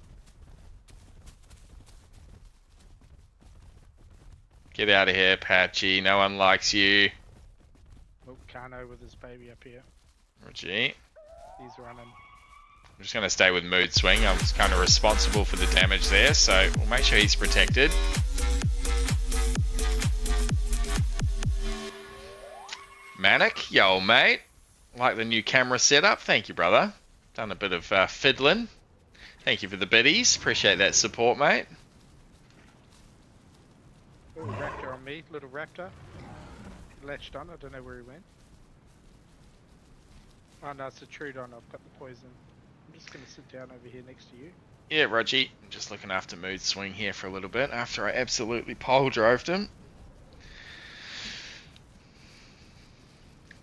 Get out of here, Patchy. No one likes you. Oh, Kano with his baby up here. Reggie. He's running. I'm just going to stay with mood swing. I'm just kind of responsible for the damage there, so we'll make sure he's protected. Manic, yo mate. Like the new camera setup. Thank you, brother. Done a bit of fiddling. Thank you for the biddies. Appreciate that support, mate. Oh, raptor on me, little raptor. Latched on, I don't know where he went. Oh no, it's a Trudon, I've got the poison. I'm just gonna sit down over here next to you. Yeah, Rogie. I'm just looking after mood swing here for a little bit after I absolutely pole drove him.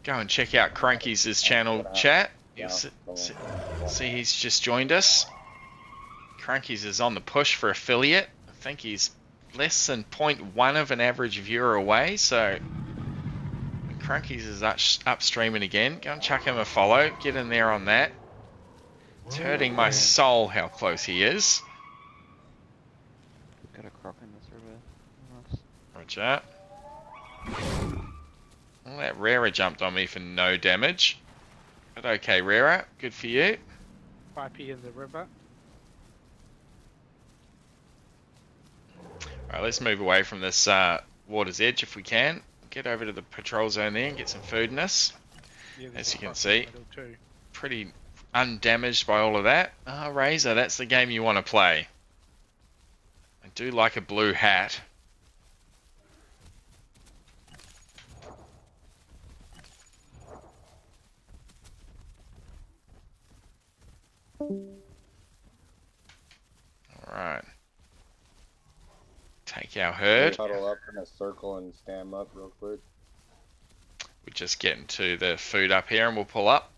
Go and check out Cranky's channel, chat. You'll see he's just joined us. Cranky's is on the push for affiliate. I think he's less than 0.1 of an average viewer away, so Cranky's is upstreaming again. Go and chuck him a follow. Get in there on that. It's hurting my soul how close he is. Got a croc in this river. Nice. Roger. Well, that Rara jumped on me for no damage. But okay, Rara, good for you. Pipey in the river. Alright, let's move away from this water's edge if we can. Get over to the patrol zone there and get some food in us. Yeah, As you can croc see, in the middle too. pretty undamaged by all of that. Razor, that's the game you want to play. I do like a blue hat. Alright. Take our herd. Huddle up in a circle and stand up real quick. We're just getting to the food up here and we'll pull up.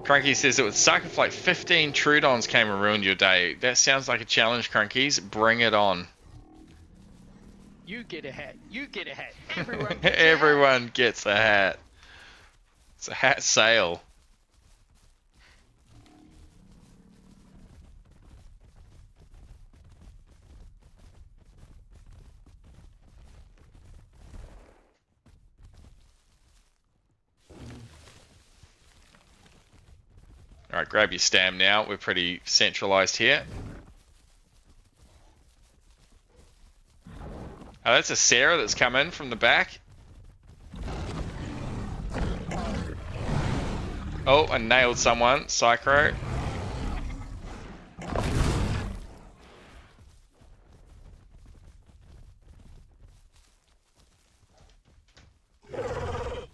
Cranky says it would suck if like 15 Trudons came and ruined your day. That sounds like a challenge, Crankies. Bring it on. You get a hat. You get a hat. Everyone gets Everyone gets a hat. It's a hat sale. Alright, grab your stam now. We're pretty centralized here. Oh, that's a Sarah that's come in from the back. Oh, I nailed someone. Psycho.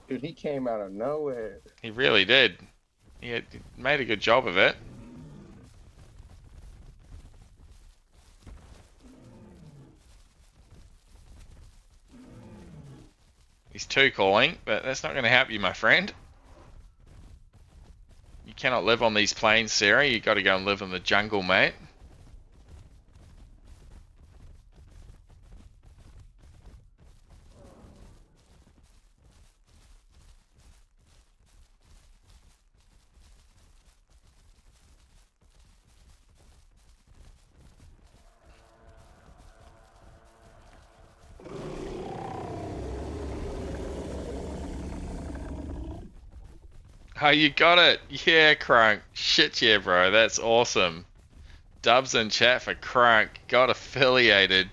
Dude, he came out of nowhere. He really did. He had made a good job of it. He's two calling, but that's not going to help you, my friend. You cannot live on these plains, Sarah. You got to go and live in the jungle, mate. Oh, you got it. Yeah, Crunk. Shit, yeah, bro. That's awesome. Dubs in chat for Crunk. Got affiliated.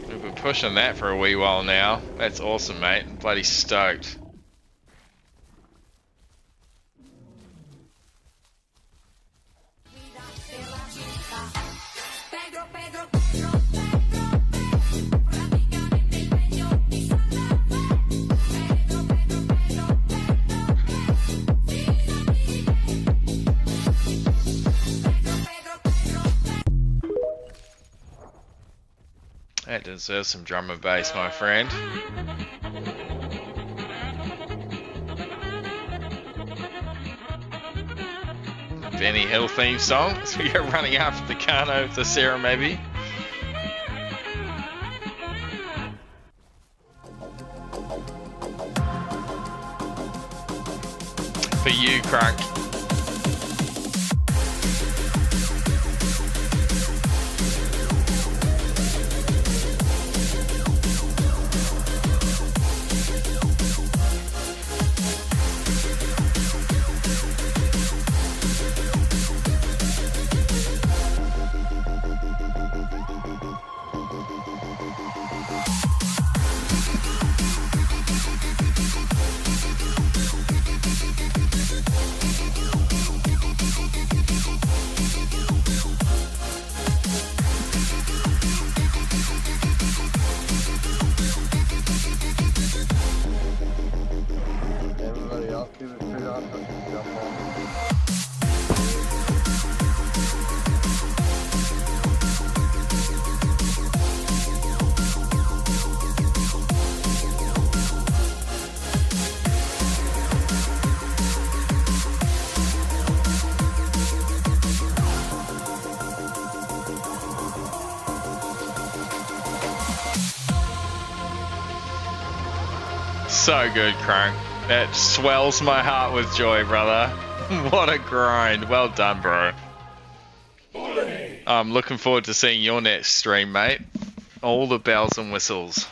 We've been pushing that for a wee while now. That's awesome, mate. I'm bloody stoked. That deserves some drum and bass, my friend. Benny Hill theme song. So we go running after the Kano to Sarah, maybe. For you, Crunk. Everybody else give it straight off. Jump on. So good, Crunk. That swells my heart with joy, brother. What a grind. Well done, bro. I'm looking forward to seeing your next stream, mate. All the bells and whistles.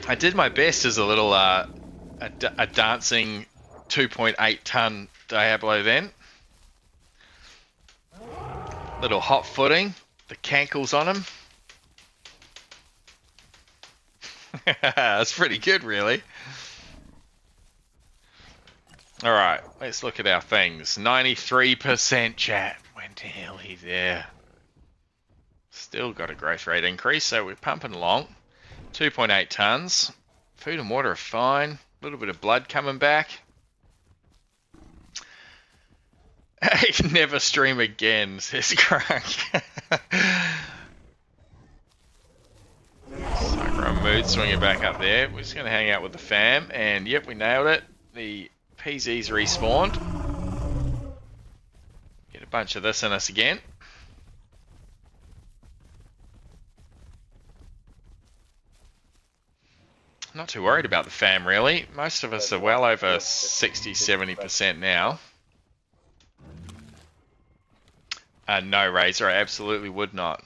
I did my best as a little a dancing 2.8 ton Diablo then. Little hot footing. The cankles on him. That's pretty good, really. Alright, let's look at our things. 93% chat. When the hell he's there. Still got a growth rate increase, so we're pumping along. 2.8 tons. Food and water are fine. A little bit of blood coming back. Never stream again, says Crunk. Cyclone mood swinging back up there. We're just going to hang out with the fam, and yep, we nailed it. The PZ's respawned. Get a bunch of this in us again. Not too worried about the fam, really. Most of us are well over 60-70% now. No, Razor, I absolutely would not.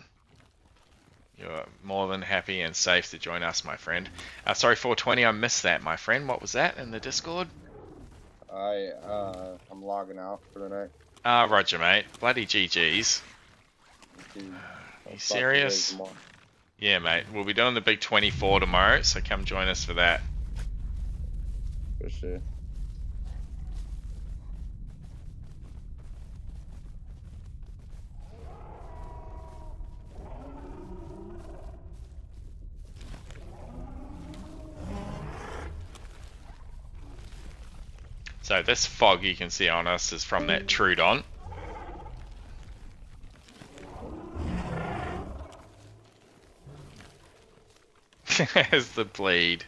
You're more than happy and safe to join us, my friend. Sorry, 420, I missed that, my friend. What was that in the Discord? I'm logging out for the night. Roger, mate. Bloody GG's. Are you serious? Yeah, mate. We'll be doing the big 24 tomorrow, so come join us for that. For sure. So this fog you can see on us is from that Trudon. There's the bleed.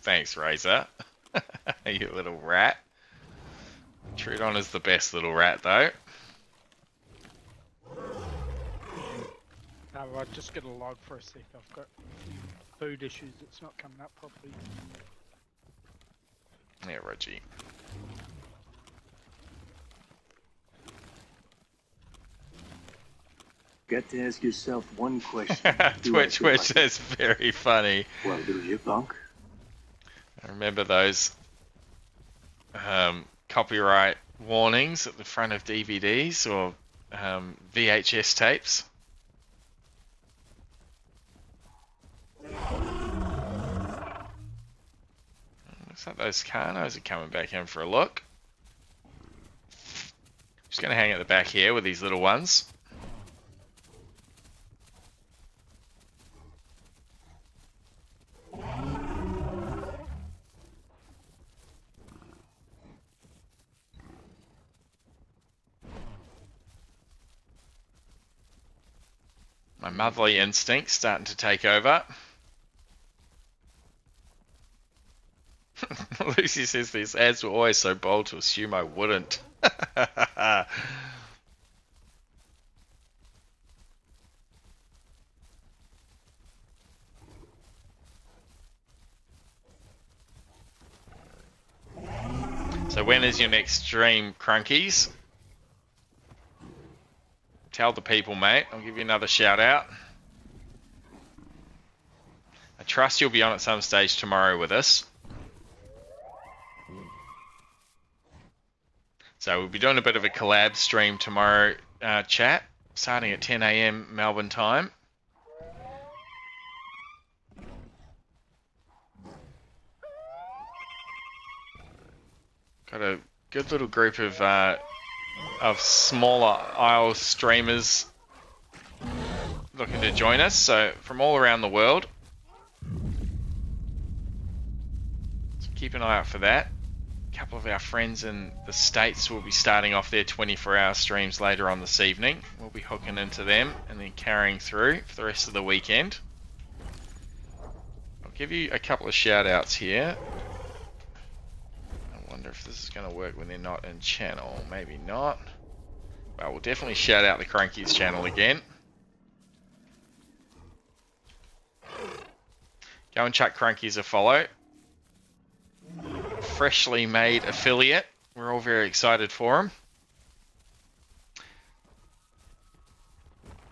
Thanks, Razor. You little rat. Trudon is the best little rat, though. No, I'll just get a log for a sec. I've got a few food issues. It's not coming up properly. Yeah, Reggie. Got to ask yourself one question. Twitch, that's very funny. Well, do you, punk? Remember those copyright warnings at the front of DVDs or VHS tapes? Looks like those Carnos are coming back in for a look. Just going to hang at the back here with these little ones. My motherly instinct's starting to take over. Lucy says these ads were always so bold to assume I wouldn't. So when is your next stream, Crunkies? Tell the people, mate. I'll give you another shout out. I trust you'll be on at some stage tomorrow with us. So we'll be doing a bit of a collab stream tomorrow, chat, starting at 10 AM Melbourne time. Got a good little group of smaller Isle streamers looking to join us, so from all around the world. So keep an eye out for that. A couple of our friends in the States will be starting off their 24-hour streams later on this evening. We'll be hooking into them and then carrying through for the rest of the weekend. I'll give you a couple of shout outs here. I wonder if this is going to work when they're not in channel. Maybe not. Well, we'll definitely shout out the Crunkies channel again. Go and chuck Crunkies a follow. Freshly made affiliate. We're all very excited for him.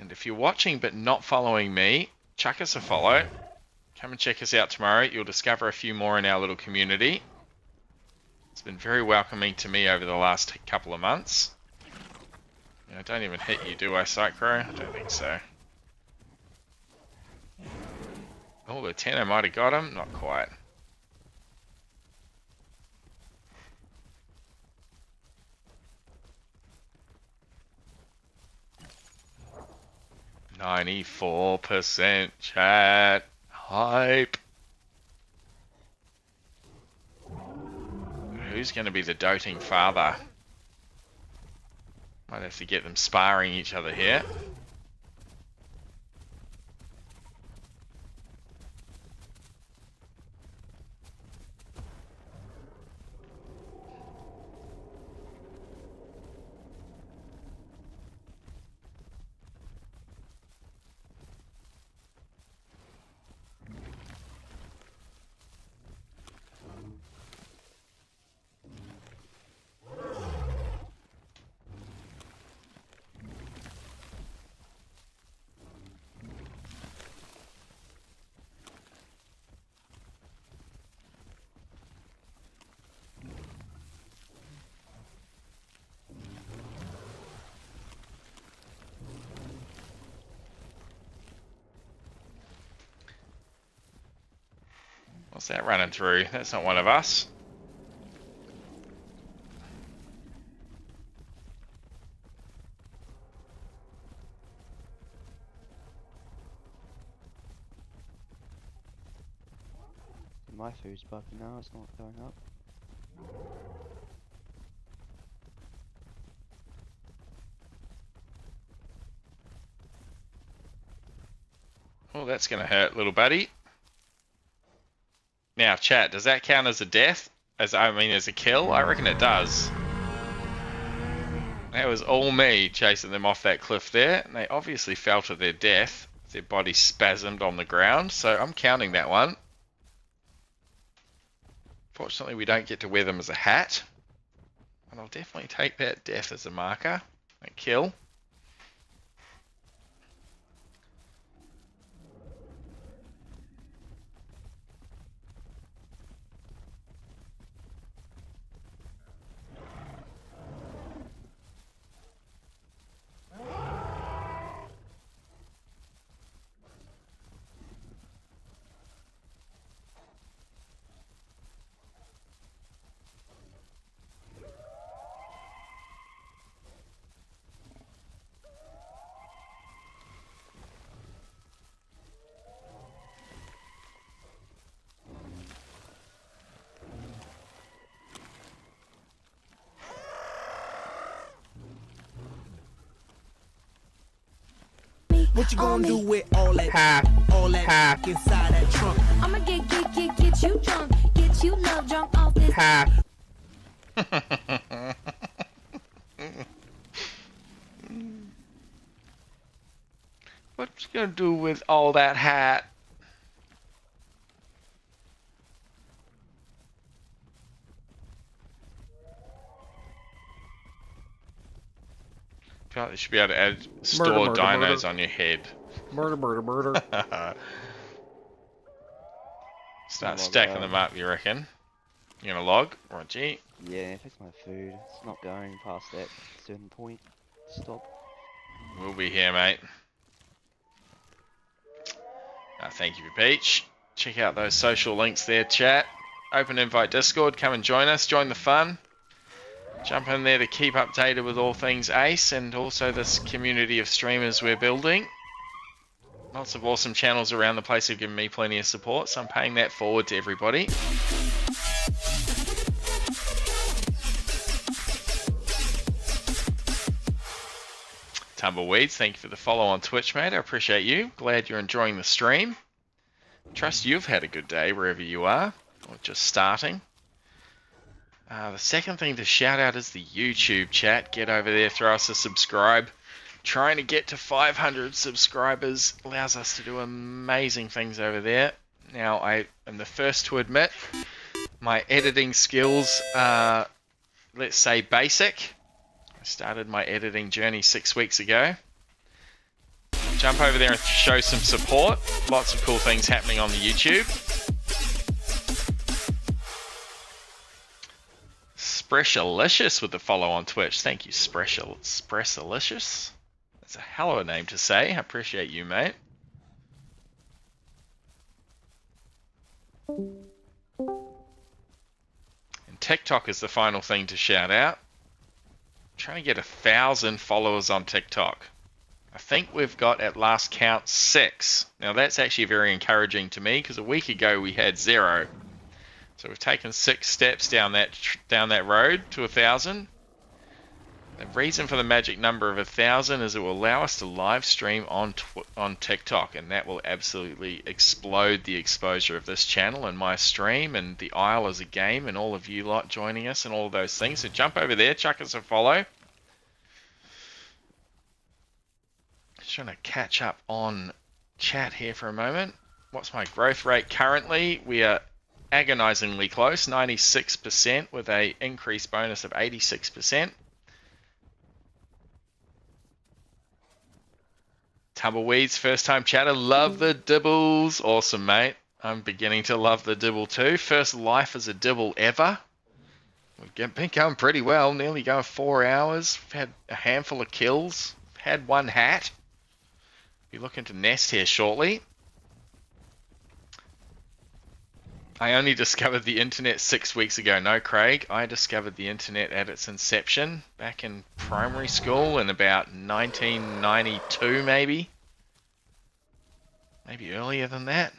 And if you're watching but not following me, chuck us a follow. Come and check us out tomorrow. You'll discover a few more in our little community. It's been very welcoming to me over the last couple of months. I don't even hit you, do I, Psychro? I don't think so. Oh, the Tenno might have got him. Not quite. %, chat. Hype. Who's going to be the doting father? Might have to get them sparring each other here. What's that running through? That's not one of us. My food's bugging now, it's not going up. Oh, that's going to hurt, little buddy. Now, chat, does that count as a death? As a kill? I reckon it does. That was all me chasing them off that cliff there, and they obviously fell to their death. Their body spasmed on the ground, so I'm counting that one. Fortunately, we don't get to wear them as a hat. And I'll definitely take that death as a marker. That kill. What you gonna do with all that inside that trunk? I'ma get you drunk, get you love drunk off this. What you gonna do with all that hat? I feel like you should be able to store murder, dinos murder. on your head. Murder. Start Log stacking out. them up, you reckon? You gonna log? Roger. Yeah, fix my food. It's not going past that certain point. Stop. We'll be here, mate. Thank you, Peach. Check out those social links there, chat. Open invite Discord. Come and join us. Join the fun. Jump in there to keep updated with all things Ace and also this community of streamers we're building. Lots of awesome channels around the place have given me plenty of support, so I'm paying that forward to everybody. Tumbleweeds, thank you for the follow on Twitch, mate. I appreciate you. Glad you're enjoying the stream. Trust you've had a good day wherever you are, or just starting. The second thing to shout out is the YouTube chat. Get over there, throw us a subscribe. Trying to get to 500 subscribers allows us to do amazing things over there. Now, I am the first to admit my editing skills are, let's say, basic. I started my editing journey 6 weeks ago. Jump over there and show some support. Lots of cool things happening on the YouTube. Spreshalicious with the follow on Twitch. Thank you, Spreshalicious. That's a hell of a name to say. I appreciate you, mate. And TikTok is the final thing to shout out. I'm trying to get 1,000 followers on TikTok. I think we've got at last count 6. Now that's actually very encouraging to me because a week ago we had 0. So we've taken 6 steps down that road to 1,000. The reason for the magic number of 1,000 is it will allow us to live stream on TikTok, and that will absolutely explode the exposure of this channel and my stream and the Isle as a game and all of you lot joining us and all of those things. So jump over there, chuck us a follow. Just trying to catch up on chat here for a moment. What's my growth rate currently? We are agonizingly close, 96% with a increased bonus of 86%. Tumbleweeds, first time chatter, love the Dibbles. Awesome, mate. I'm beginning to love the Dibble too. First life as a Dibble ever. We've been going pretty well, nearly going 4 hours. We've had a handful of kills. Had 1 hat. Be looking to nest here shortly. I only discovered the internet 6 weeks ago. No, Craig. I discovered the internet at its inception back in primary school in about 1992, maybe. Maybe earlier than that.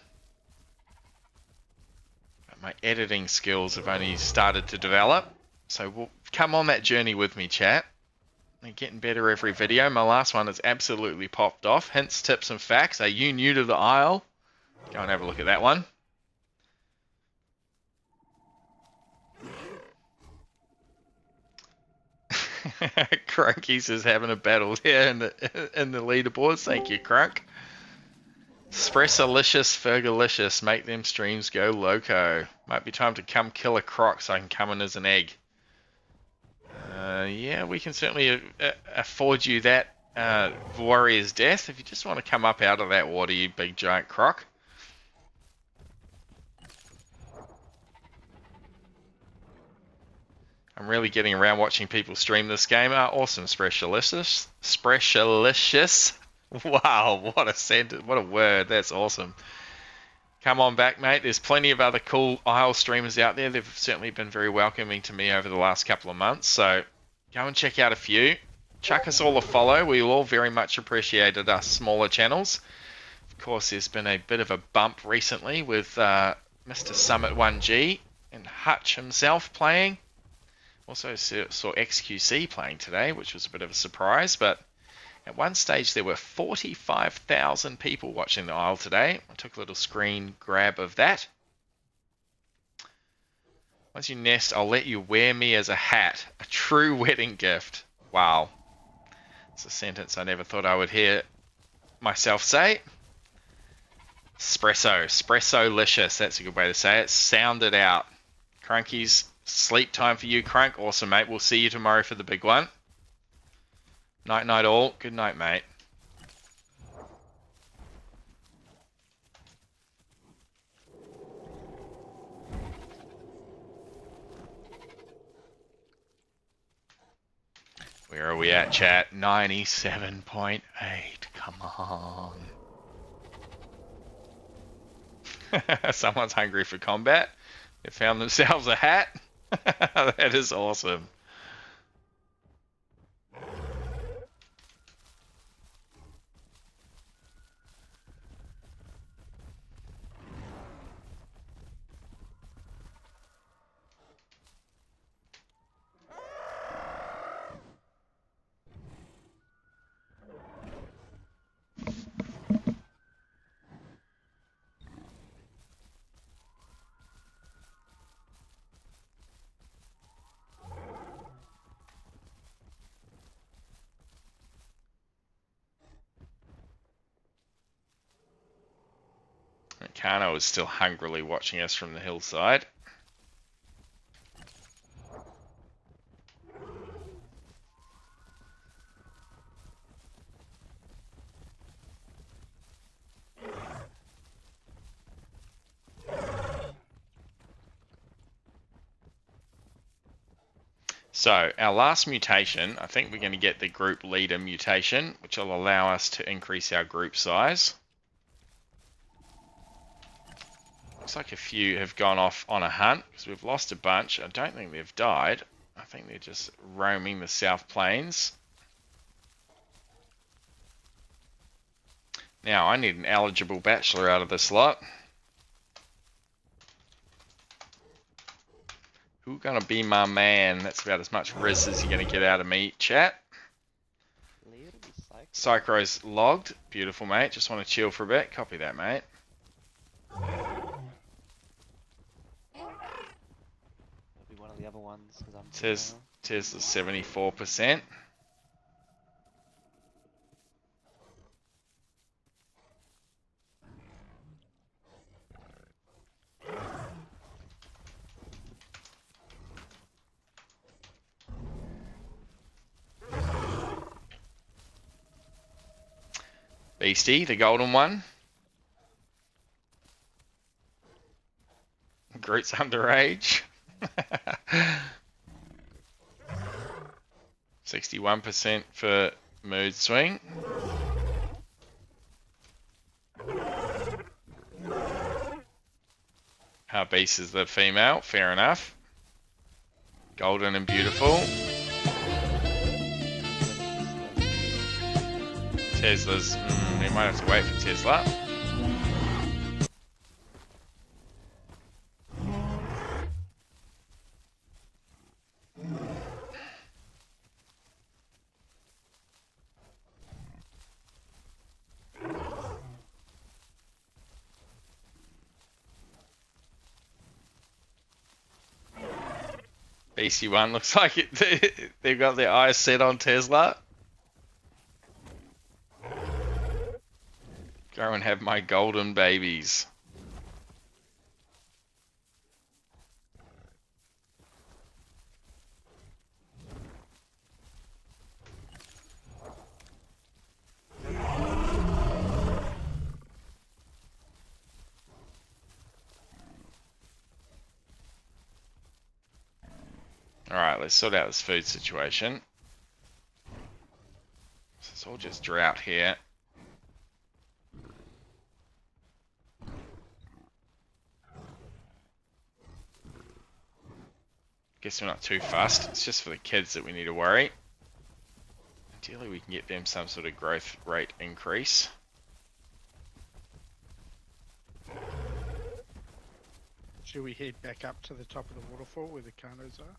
But my editing skills have only started to develop. So we'll come on that journey with me, chat. They're getting better every video. My last one has absolutely popped off. Hints, tips, and facts. Are you new to the Isle? Go and have a look at that one. Crunkies is having a battle here in the leaderboards. Thank you, Crunk. Spressalicious, Fergalicious, make them streams go loco. Might be time to come kill a croc so I can come in as an egg. Yeah, we can certainly afford you that warrior's death if you just want to come up out of that water, you big giant croc. I'm really getting around watching people stream this game. Awesome, Spreshalicious. Spreshalicious. Wow, what a sentence, what a word. That's awesome. Come on back, mate. There's plenty of other cool Isle streamers out there. They've certainly been very welcoming to me over the last couple of months. So go and check out a few. Chuck us all a follow. We all very much appreciated us smaller channels. Of course, there's been a bit of a bump recently with Mr. Summit 1G and Hutch himself playing. Also saw XQC playing today, which was a bit of a surprise, but At one stage, there were 45,000 people watching the Isle today. I took a little screen grab of that. Once you nest, I'll let you wear me as a hat. A true wedding gift. Wow. It's a sentence I never thought I would hear myself say. Espresso-licious. That's a good way to say it. Sound it out. Crunkies, sleep time for you, Crunk. Awesome, mate. We'll see you tomorrow for the big one. Night, night, all. Good night, mate. Where are we at, chat? 97.8. Come on. Someone's hungry for combat. They found themselves a hat. That is awesome. Kano is still hungrily watching us from the hillside. So our last mutation, I think we're going to get the group leader mutation, which will allow us to increase our group size. Looks like a few have gone off on a hunt because we've lost a bunch. I don't think they've died. I think they're just roaming the South Plains. Now I need an eligible bachelor out of this lot. Who's gonna be my man? That's about as much riz as you're gonna get out of me, chat. Psychro's logged. Beautiful, mate. Just want to chill for a bit. Copy that, mate. The other ones, because I'm Tesla's 74%. Beastie, the golden one. Groot's underage. 61% for mood swing. Beast is the female, fair enough. Golden and beautiful. Tesla's, we might have to wait for Tesla. BC1 looks like it. They've got their eyes set on Tesla. Go and have my golden babies. Alright, let's sort out this food situation. So it's all just drought here. Guess we're not too fussed. It's just for the kids that we need to worry. Ideally we can get them some sort of growth rate increase. Should we head back up to the top of the waterfall where the Kanos are?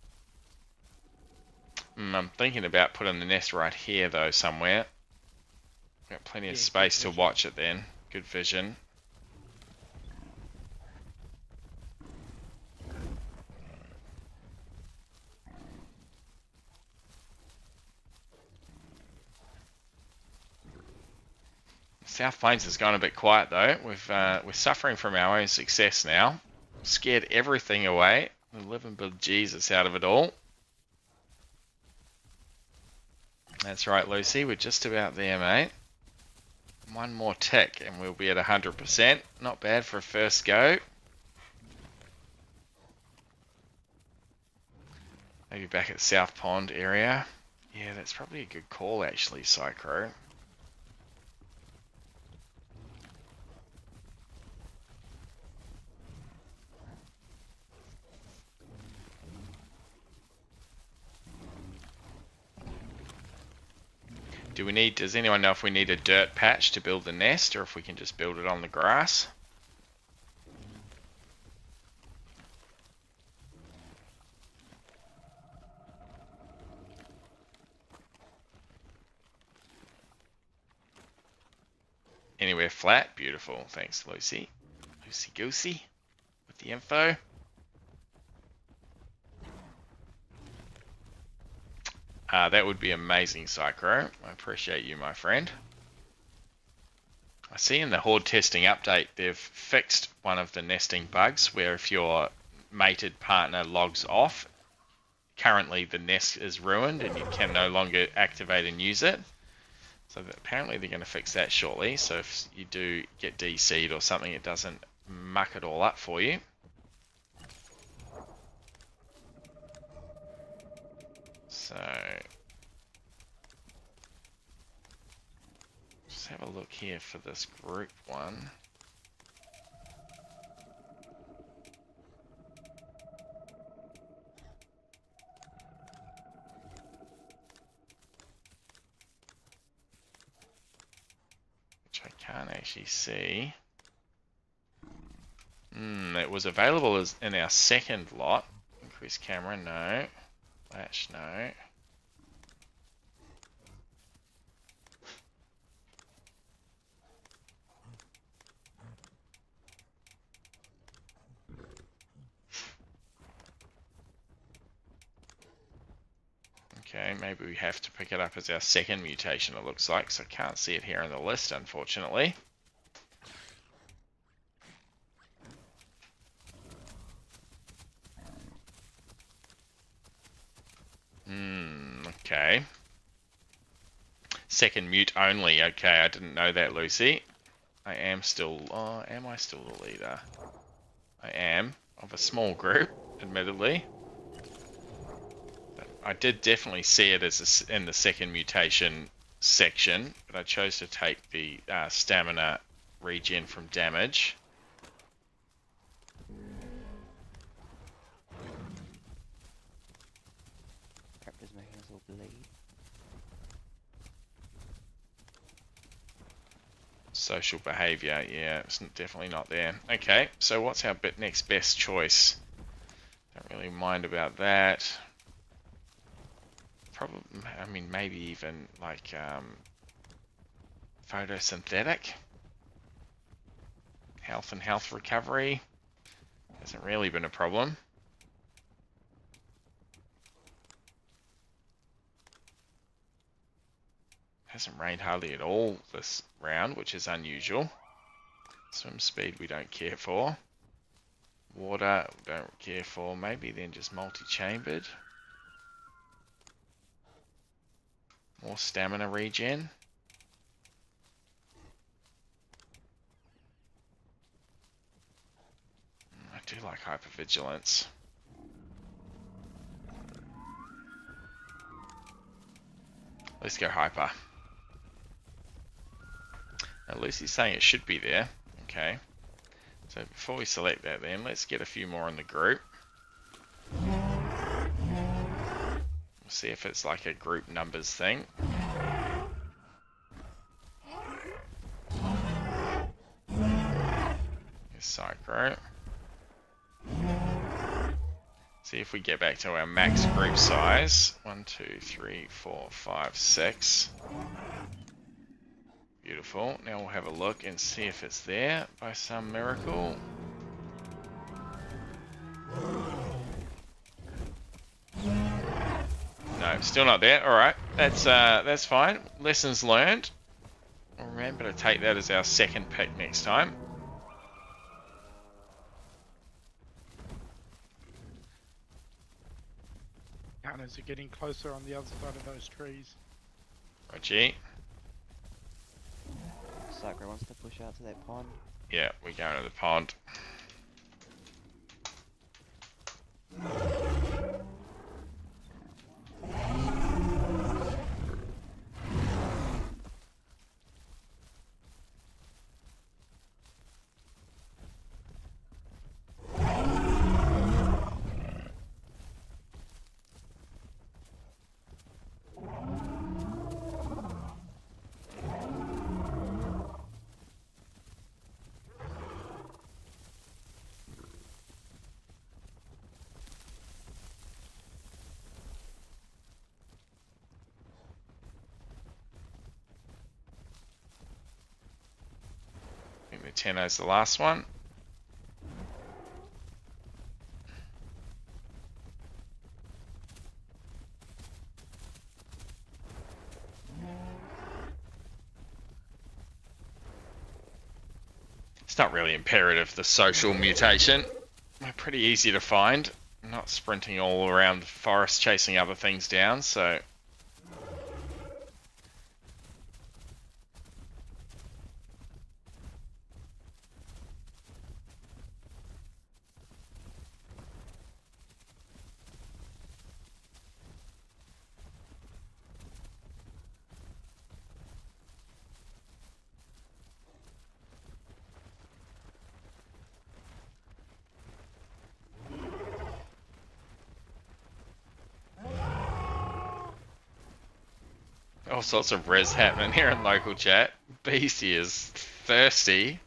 I'm thinking about putting the nest right here though, somewhere. Got plenty of Yeah, good space to vision. watch it then. Good vision. South Plains has gone a bit quiet though. We're suffering from our own success now. Scared everything away. We're living bejesus out of it all. That's right, Lucy. We're just about there, mate. One more tick and we'll be at 100%. Not bad for a first go. Maybe back at South Pond area. Yeah, that's probably a good call actually, Psycho. Does anyone know if we need a dirt patch to build the nest or if we can just build it on the grass? Anywhere flat? Beautiful. Thanks, Lucy. Lucy Goosey with the info. That would be amazing, Psycho. I appreciate you, my friend. I see in the Horde testing update they've fixed one of the nesting bugs where if your mated partner logs off, currently the nest is ruined and you can no longer activate and use it. So apparently they're going to fix that shortly. So if you do get DC'd or something, it doesn't muck it all up for you. So just have a look here for this group one. Which I can't actually see. It was available as in our second lot. Increase camera, no. Flash, no. Okay, maybe we have to pick it up as our second mutation, it looks like, so I can't see it here on the list, unfortunately. Okay. Second mute only. Okay, I didn't know that, Lucy. I am still... Oh, am I still the leader? I am. Of a small group, admittedly. But I did definitely see it as in the second mutation section, but I chose to take the stamina regen from damage. Raptor's making us all bleed. Social behavior, yeah, it's definitely not there. Okay, so what's our next best choice? Don't really mind about that. Probably, I mean, maybe even like photosynthetic. Health and health recovery hasn't really been a problem. Hasn't rained hardly at all this round, which is unusual. Swim speed we don't care for. Water don't care for. Maybe then just multi-chambered. More stamina regen. I do like hypervigilance. Let's go hyper. Now Lucy's saying it should be there. Okay. So before we select that then, let's get a few more in the group. We'll see if it's like a group numbers thing. Here's Psycho. See if we get back to our max group size. 1, 2, 3, 4, 5, 6. Beautiful. Now we'll have a look and see if it's there by some miracle. No, still not there. Alright, that's fine. Lessons learned. Remember to take that as our second pick next time. Counters are getting closer on the other side of those trees. Roger. Sakura wants to push out to that pond. Yeah, we're going to the pond. I think the 10 is the last one. It's not really imperative, the social mutation. They're pretty easy to find. I'm not sprinting all around the forest chasing other things down, so... all sorts of res happening here in local chat. Beastie is thirsty.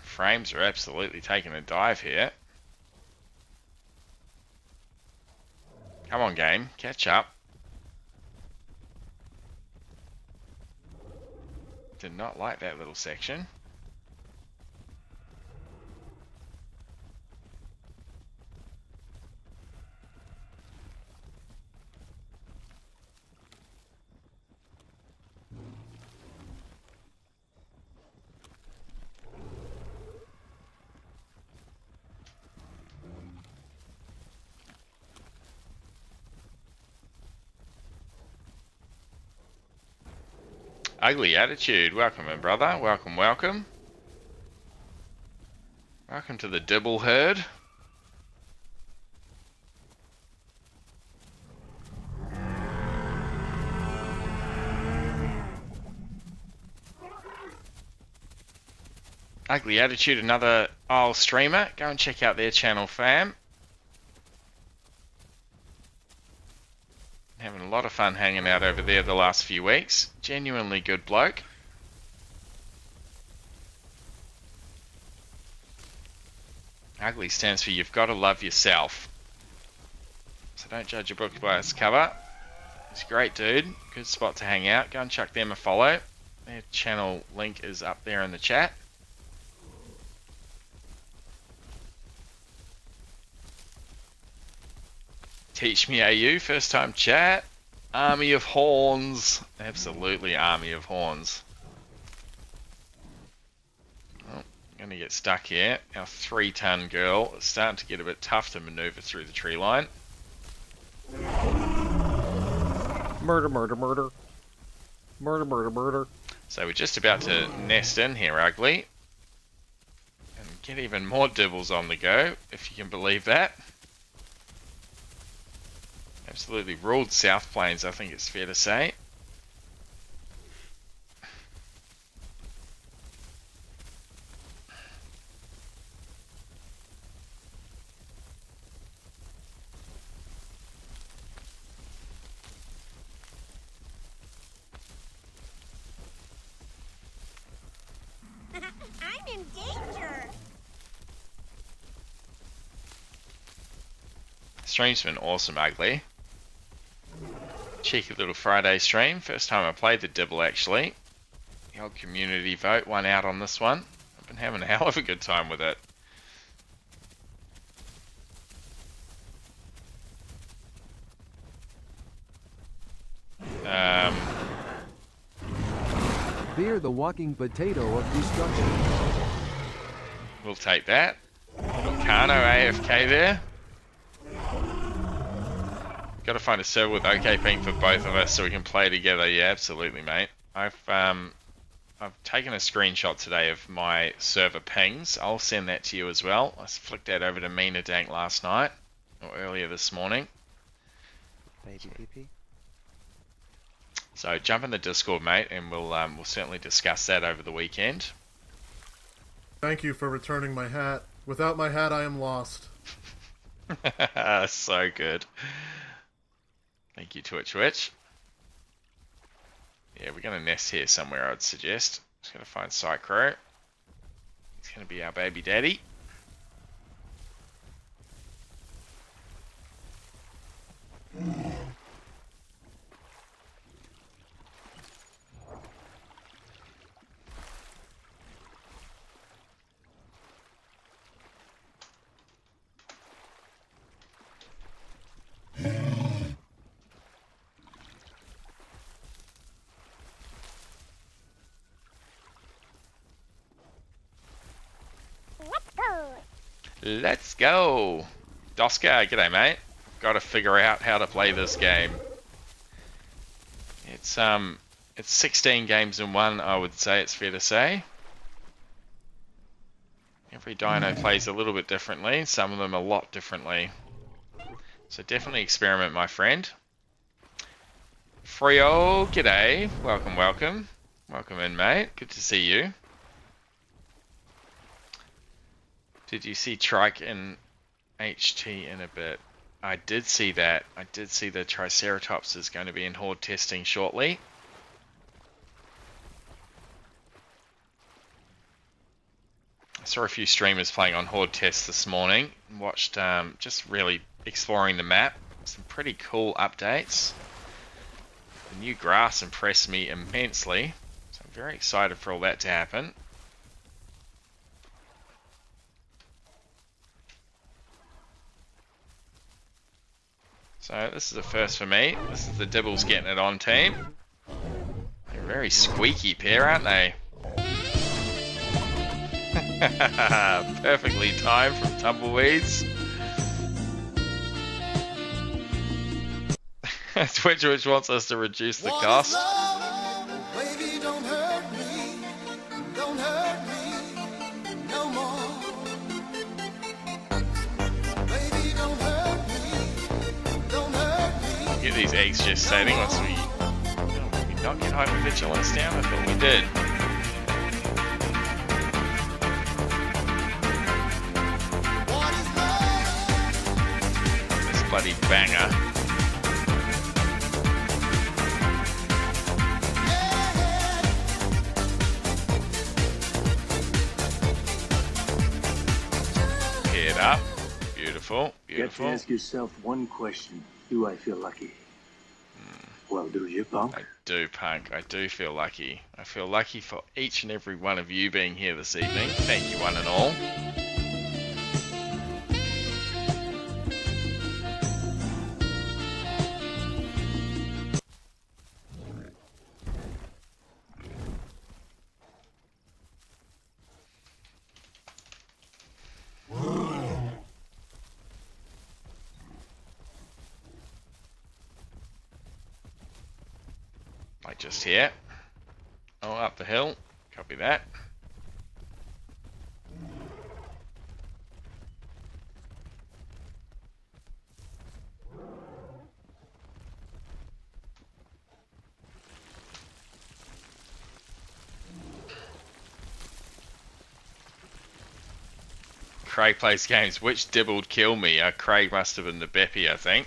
Frames are absolutely taking a dive here. Come on, game, catch up. Did not like that little section. Ugly Attitude, welcome in, brother. Welcome, welcome. Welcome to the Dibble herd. Ugly Attitude, another Isle streamer. Go and check out their channel, fam. Having a lot of fun hanging out over there the last few weeks. Genuinely good bloke. Ugly stands for you've got to love yourself. So don't judge a book by its cover. He's a great dude. Good spot to hang out. Go and chuck them a follow. Their channel link is up there in the chat. Teach me AU, first time chat. Army of Horns. Absolutely Army of Horns. Oh, gonna get stuck here. Our 3-ton girl is starting to get a bit tough to maneuver through the tree line. Murder, murder, murder. Murder, murder, murder. So we're just about to nest in here, Ugly. And get even more Dibbles on the go, if you can believe that. Absolutely ruled South Plains, I think it's fair to say. I'm in danger. Stream's been awesome, Ugly. Cheeky little Friday stream. First time I played the Dibble, actually. The old community vote won out on this one. I've been having a hell of a good time with it. Fear the walking potato of destruction. We'll take that. Kano AFK there. Got to find a server with OK ping for both of us so we can play together. Yeah, absolutely, mate. I've taken a screenshot today of my server pings. I'll send that to you as well. I flicked that over to Mina Dank last night or earlier this morning. Baby PP. So jump in the Discord, mate, and we'll certainly discuss that over the weekend. Thank you for returning my hat. Without my hat, I am lost. So good. Thank you, Twitch. Yeah, we're going to nest here somewhere, I'd suggest. Just going to find Psychro. He's going to be our baby daddy. Let's go! Doska, g'day mate. Got to figure out how to play this game. It's 16 games in one, I would say, it's fair to say. Every dino plays a little bit differently, some of them a lot differently. So definitely experiment, my friend. Frio, g'day. Welcome, welcome. Welcome in, mate. Good to see you. Did you see Trike in HT in a bit? I did see that. I did see the Triceratops is going to be in Horde testing shortly. I saw a few streamers playing on Horde tests this morning. Watched just really exploring the map. Some pretty cool updates. The new grass impressed me immensely. So I'm very excited for all that to happen. So this is a first for me. This is the Dibbles getting it on team. They're a very squeaky pair, aren't they? Perfectly timed from Tumbleweeds. Twitch wants us to reduce the cost. Baby, don't hurt me. Don't hurt me no more. Baby, don't hurt me. Don't hurt me. Get these eggs gestating once we... Oh, did we not get hypervigilance down? I thought we did. This bloody banger. Head up. Beautiful, You have beautiful. to ask yourself one question. Do I feel lucky? Well, do you, punk? I do, Punk. I do feel lucky. I feel lucky for each and every one of you being here this evening. Thank you, one and all. Like just here. Oh, up the hill. Copy that. Craig plays games. Which Dibbled kill me? Craig must have been the Beppy, I think.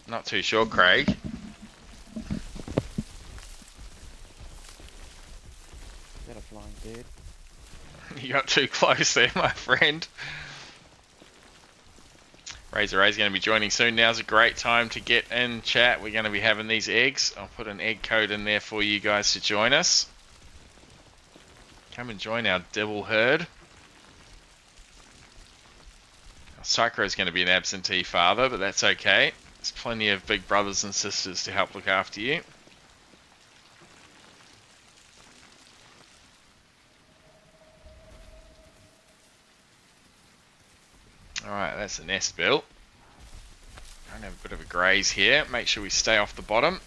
Not too sure, Craig. got too close there, my friend. Razor Ray's going to be joining soon. Now's a great time to get in chat. We're going to be having these eggs. I'll put an egg code in there for you guys to join us. Come and join our Dibble herd. Psycho's going to be an absentee father, but that's okay. There's plenty of big brothers and sisters to help look after you. Alright, that's the nest built. Going to have a bit of a graze here. Make sure we stay off the bottom.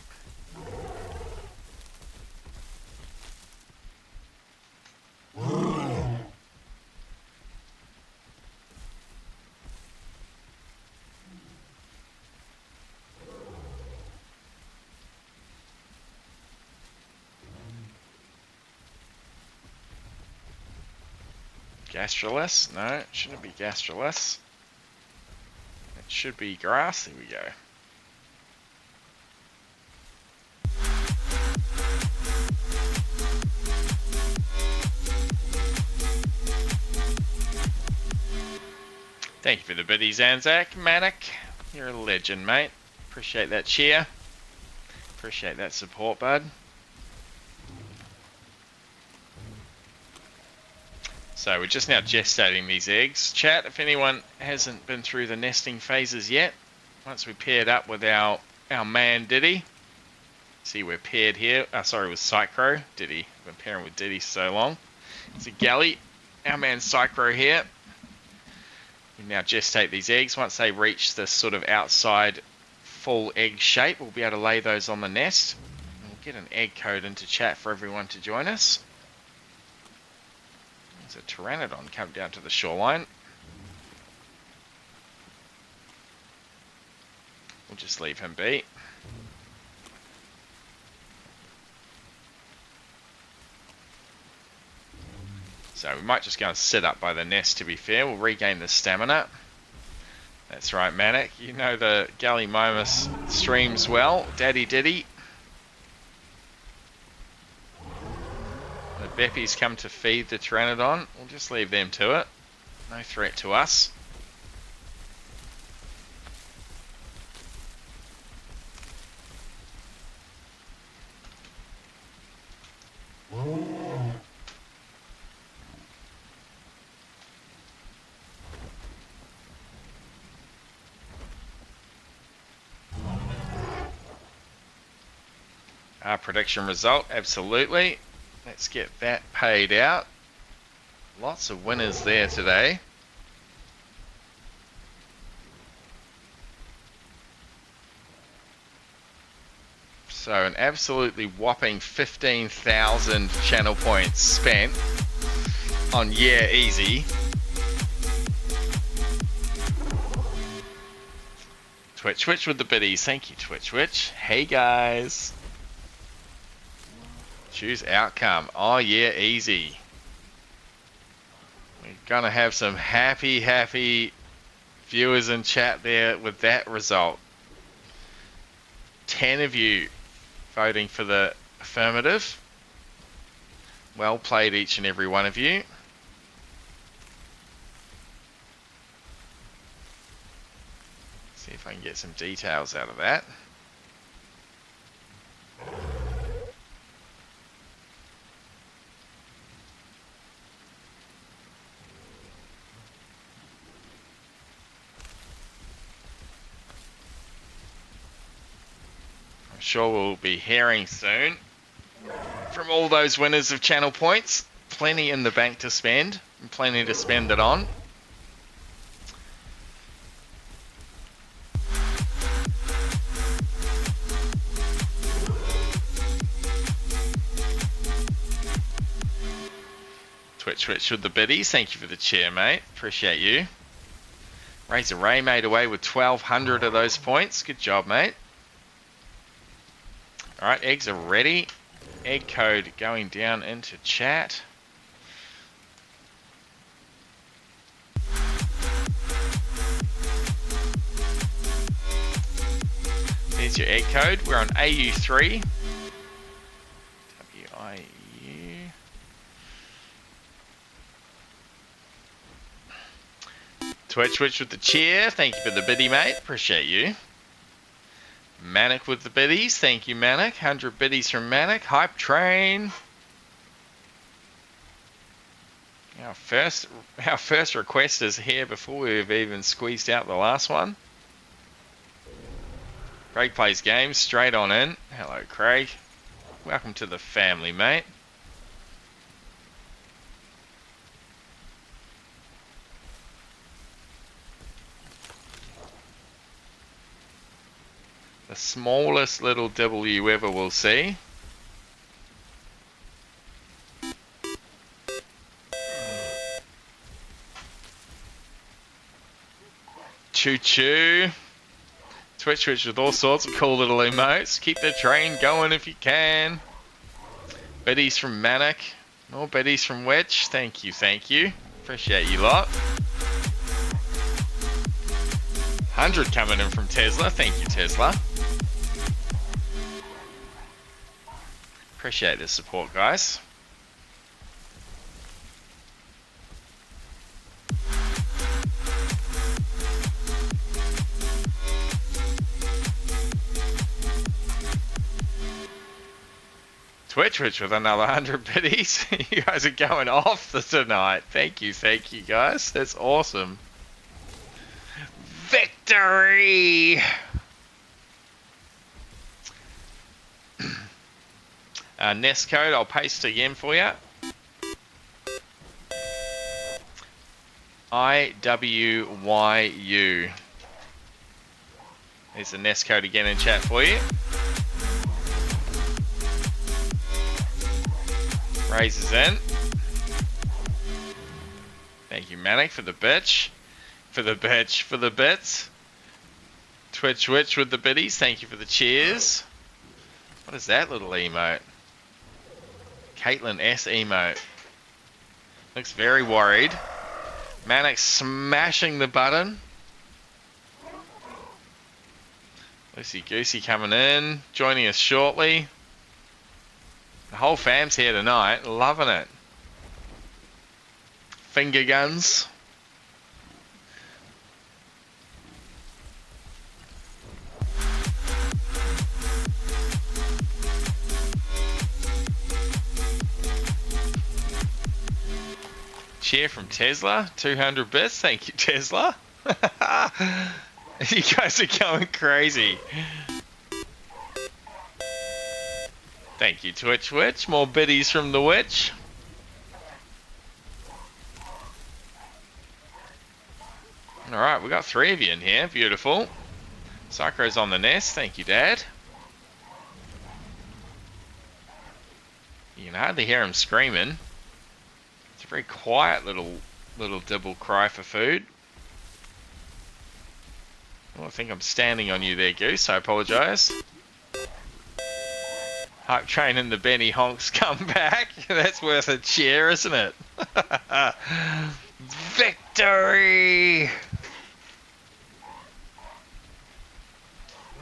Gastrolus? No, it shouldn't be gastrolus. It should be grass. There we go. Thank you for the biddies, Anzac. Manic, you're a legend, mate. Appreciate that cheer. Appreciate that support, bud. So we're just now gestating these eggs. Chat, if anyone hasn't been through the nesting phases yet, once we paired up with our man Diddy, see we're paired here, sorry, with Psychro, Diddy, we've been pairing with Diddy so long. It's a galley, our man Psychro here. We now gestate these eggs. Once they reach this sort of outside full egg shape, we'll be able to lay those on the nest. And we'll get an egg code into chat for everyone to join us. There's a pteranodon come down to the shoreline. We'll just leave him be. So we might just go and sit up by the nest, to be fair. We'll regain the stamina. That's right, Manic. You know the Gallimomus streams well. Daddy Diddy. The Beppies come to feed the Pteranodon. We'll just leave them to it. No threat to us. Our prediction result, absolutely. Let's get that paid out. Lots of winners there today. So an absolutely whopping 15,000 channel points spent on Yeah Easy. Twitch with the biddies. Thank you, Twitch. Hey guys. Choose outcome. Oh yeah, easy. We're gonna have some happy viewers in chat there with that result. 10 of you voting for the affirmative. Well played, each and every one of you. See if I can get some details out of that. I'm sure we'll be hearing soon from all those winners of channel points. Plenty in the bank to spend, and plenty to spend it on. Twitch with the biddies. Thank you for the cheer, mate. Appreciate you. Razor Ray made away with 1,200 of those points. Good job, mate. Alright, eggs are ready. Egg code going down into chat. There's your egg code. We're on AU3. WIU. Twitch with the cheer. Thank you for the biddy, mate. Appreciate you. Manic with the biddies. Thank you, Manic. 100 biddies from Manic. Hype train. Our first request is here before we've even squeezed out the last one. Craig plays games straight on in. Hello, Craig. Welcome to the family, mate. The smallest little dibble you ever will see. Choo choo. Twitch with all sorts of cool little emotes. Keep the train going if you can. Biddies from Manic. More biddies from Witch. Thank you, thank you. Appreciate you lot. 100 coming in from Tesla. Thank you, Tesla. Appreciate the support, guys. Twitch with another 100 biddies. You guys are going off tonight. Thank you guys. That's awesome. Victory! Nest code, I'll paste again for you. IWYU. There's the Nest code again in chat for you. Raises in. Thank you, Manic, for the bitch. For the bits. Twitch with the biddies. Thank you for the cheers. What is that little emote? Caitlin S emote. Looks very worried. Manic smashing the button. Lucy Goosey coming in. Joining us shortly. The whole fam's here tonight. Loving it. Finger guns. Cheer from Tesla, 200 bits. Thank you, Tesla. You guys are going crazy. Thank you, Twitch Witch. More biddies from the Witch. Alright, we got 3 of you in here. Beautiful. Psycho's on the nest. Thank you, Dad. You can hardly hear him screaming. It's a very quiet little Dibble cry for food. Oh, I think I'm standing on you there, Goose. I apologise. Hype train and the Benny honks come back. That's worth a cheer, isn't it? Victory!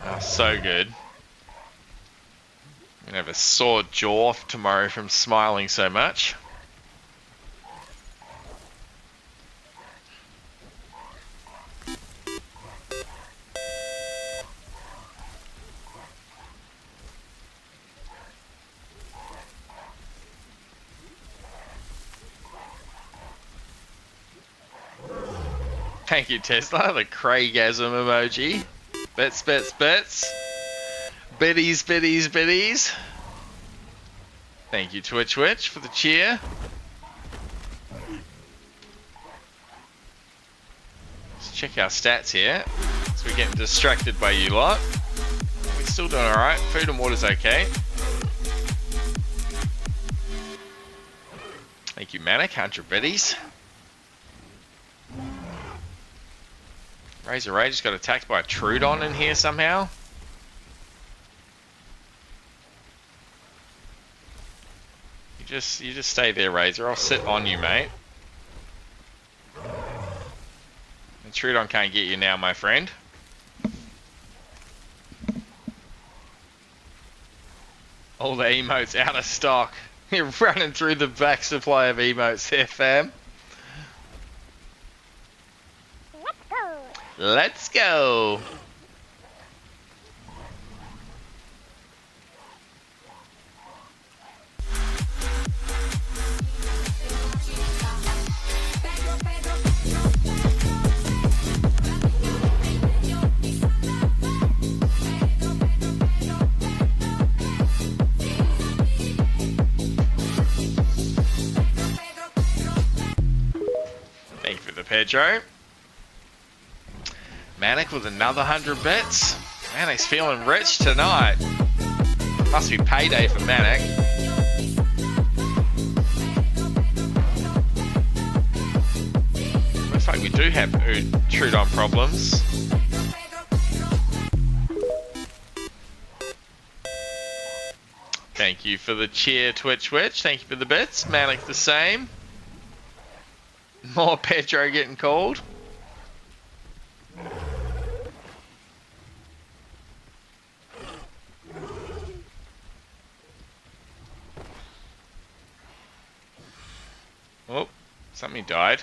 Oh, so good. I'm gonna have a sore jaw tomorrow from smiling so much. Thank you, Tesla. The Craigasm emoji. Bits. Biddies. Thank you, Twitch for the cheer. Let's check our stats here. So we're getting distracted by you lot. We're still doing alright. Food and water's okay. Thank you, Manic. 100 biddies. Razor Ray just got attacked by a Trudon in here somehow. You just stay there, Razor. I'll sit on you, mate. The Trudon can't get you now, my friend. All the emotes out of stock. You're running through the back supply of emotes there, fam. Let's go. Thank you for the Pedro. Manic with another 100 bits. Manic's feeling rich tonight. Must be payday for Manic. Looks like we do have Trudon problems. Thank you for the cheer, Twitch. Thank you for the bits. Manic the same. More Pedro getting called. Oh, something died.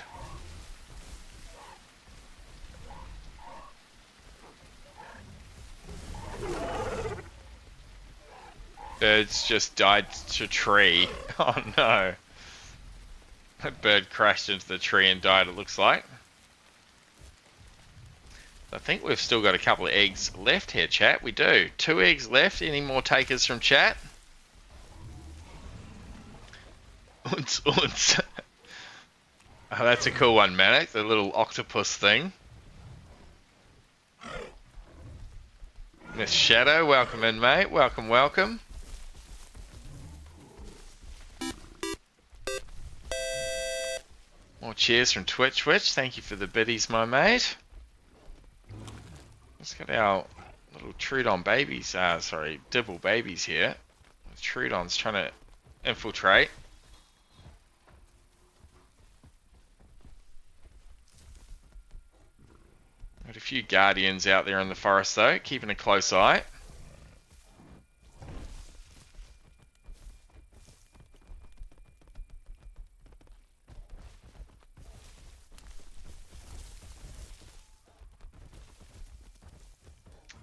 Birds just died to tree. Oh no. That bird crashed into the tree and died, it looks like. I think we've still got a couple of eggs left here, chat. We do. 2 eggs left. Any more takers from chat? Unts, unts. Oh, that's a cool one, Manic. The little octopus thing. Miss Shadow, welcome in, mate. Welcome, welcome. More cheers from Twitch. Thank you for the biddies, my mate. Let's get our little Trudon babies, sorry, Dibble babies here. Trudon's trying to infiltrate. Got a few guardians out there in the forest though, keeping a close eye.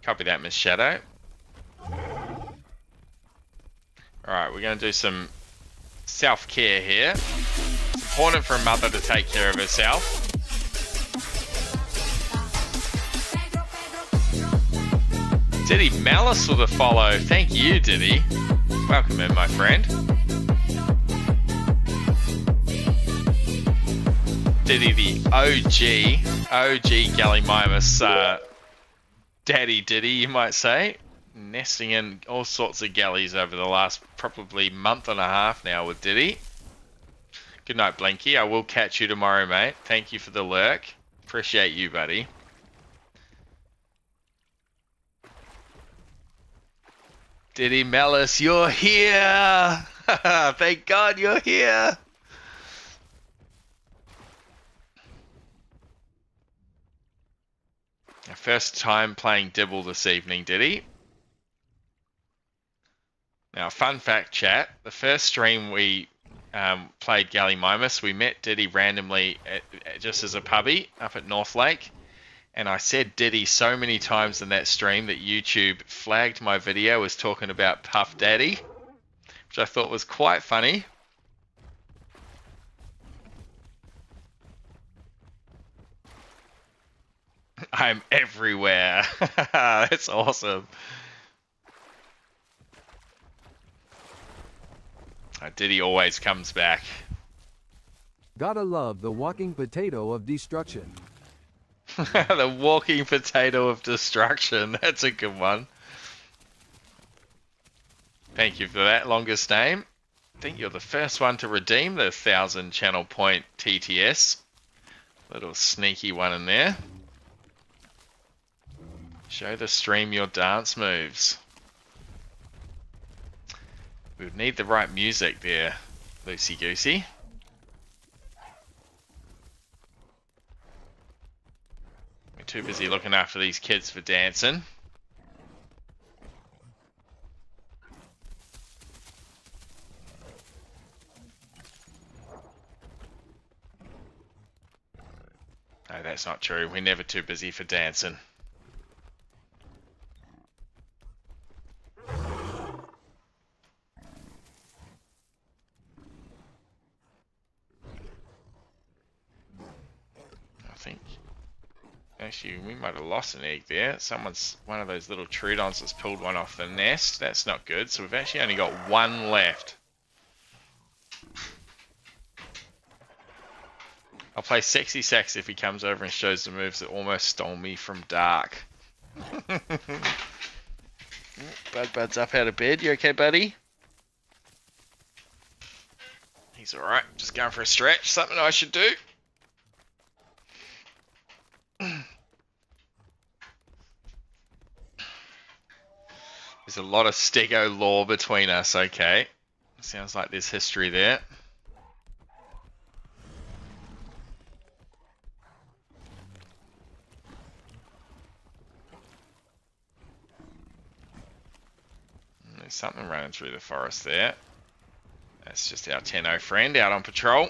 Copy that, Miss Shadow. Alright, we're going to do some self-care here. It's important for a mother to take care of herself. Diddy Malice with a follow. Thank you, Diddy. Welcome in, my friend. Diddy the OG Gallimimus, Daddy Diddy, you might say. Nesting in all sorts of galleys over the last probably month and a half now with Diddy. Good night, Blinky. I will catch you tomorrow, mate. Thank you for the lurk. Appreciate you, buddy. Diddy Malice, you're here! Thank God you're here! Our first time playing Dibble this evening, Diddy. Now, fun fact, chat. The first stream we played Gallimimus, we met Diddy randomly just as a puppy up at North Lake. And I said Diddy so many times in that stream that YouTube flagged my video as talking about Puff Daddy, which I thought was quite funny. I'm everywhere. That's awesome. Diddy always comes back. Gotta love the walking potato of destruction. The walking potato of destruction. That's a good one. Thank you for that, longest name. I think you're the first one to redeem the 1,000 channel point TTS. Little sneaky one in there. Show the stream your dance moves. We would need the right music there, Loosey Goosey. We're too busy looking after these kids for dancing. No, that's not true. We're never too busy for dancing. I think actually we might have lost an egg there. One of those little Trudons has pulled one off the nest. That's not good. So we've actually only got one left. I'll play Sexy Sax if he comes over and shows the moves that almost stole me from Dark. Bud's up out of bed. You okay, buddy? He's alright. Just going for a stretch. Something I should do. There's a lot of Stego lore between us, okay. Sounds like there's history there. There's something running through the forest there. That's just our Tenno friend out on patrol.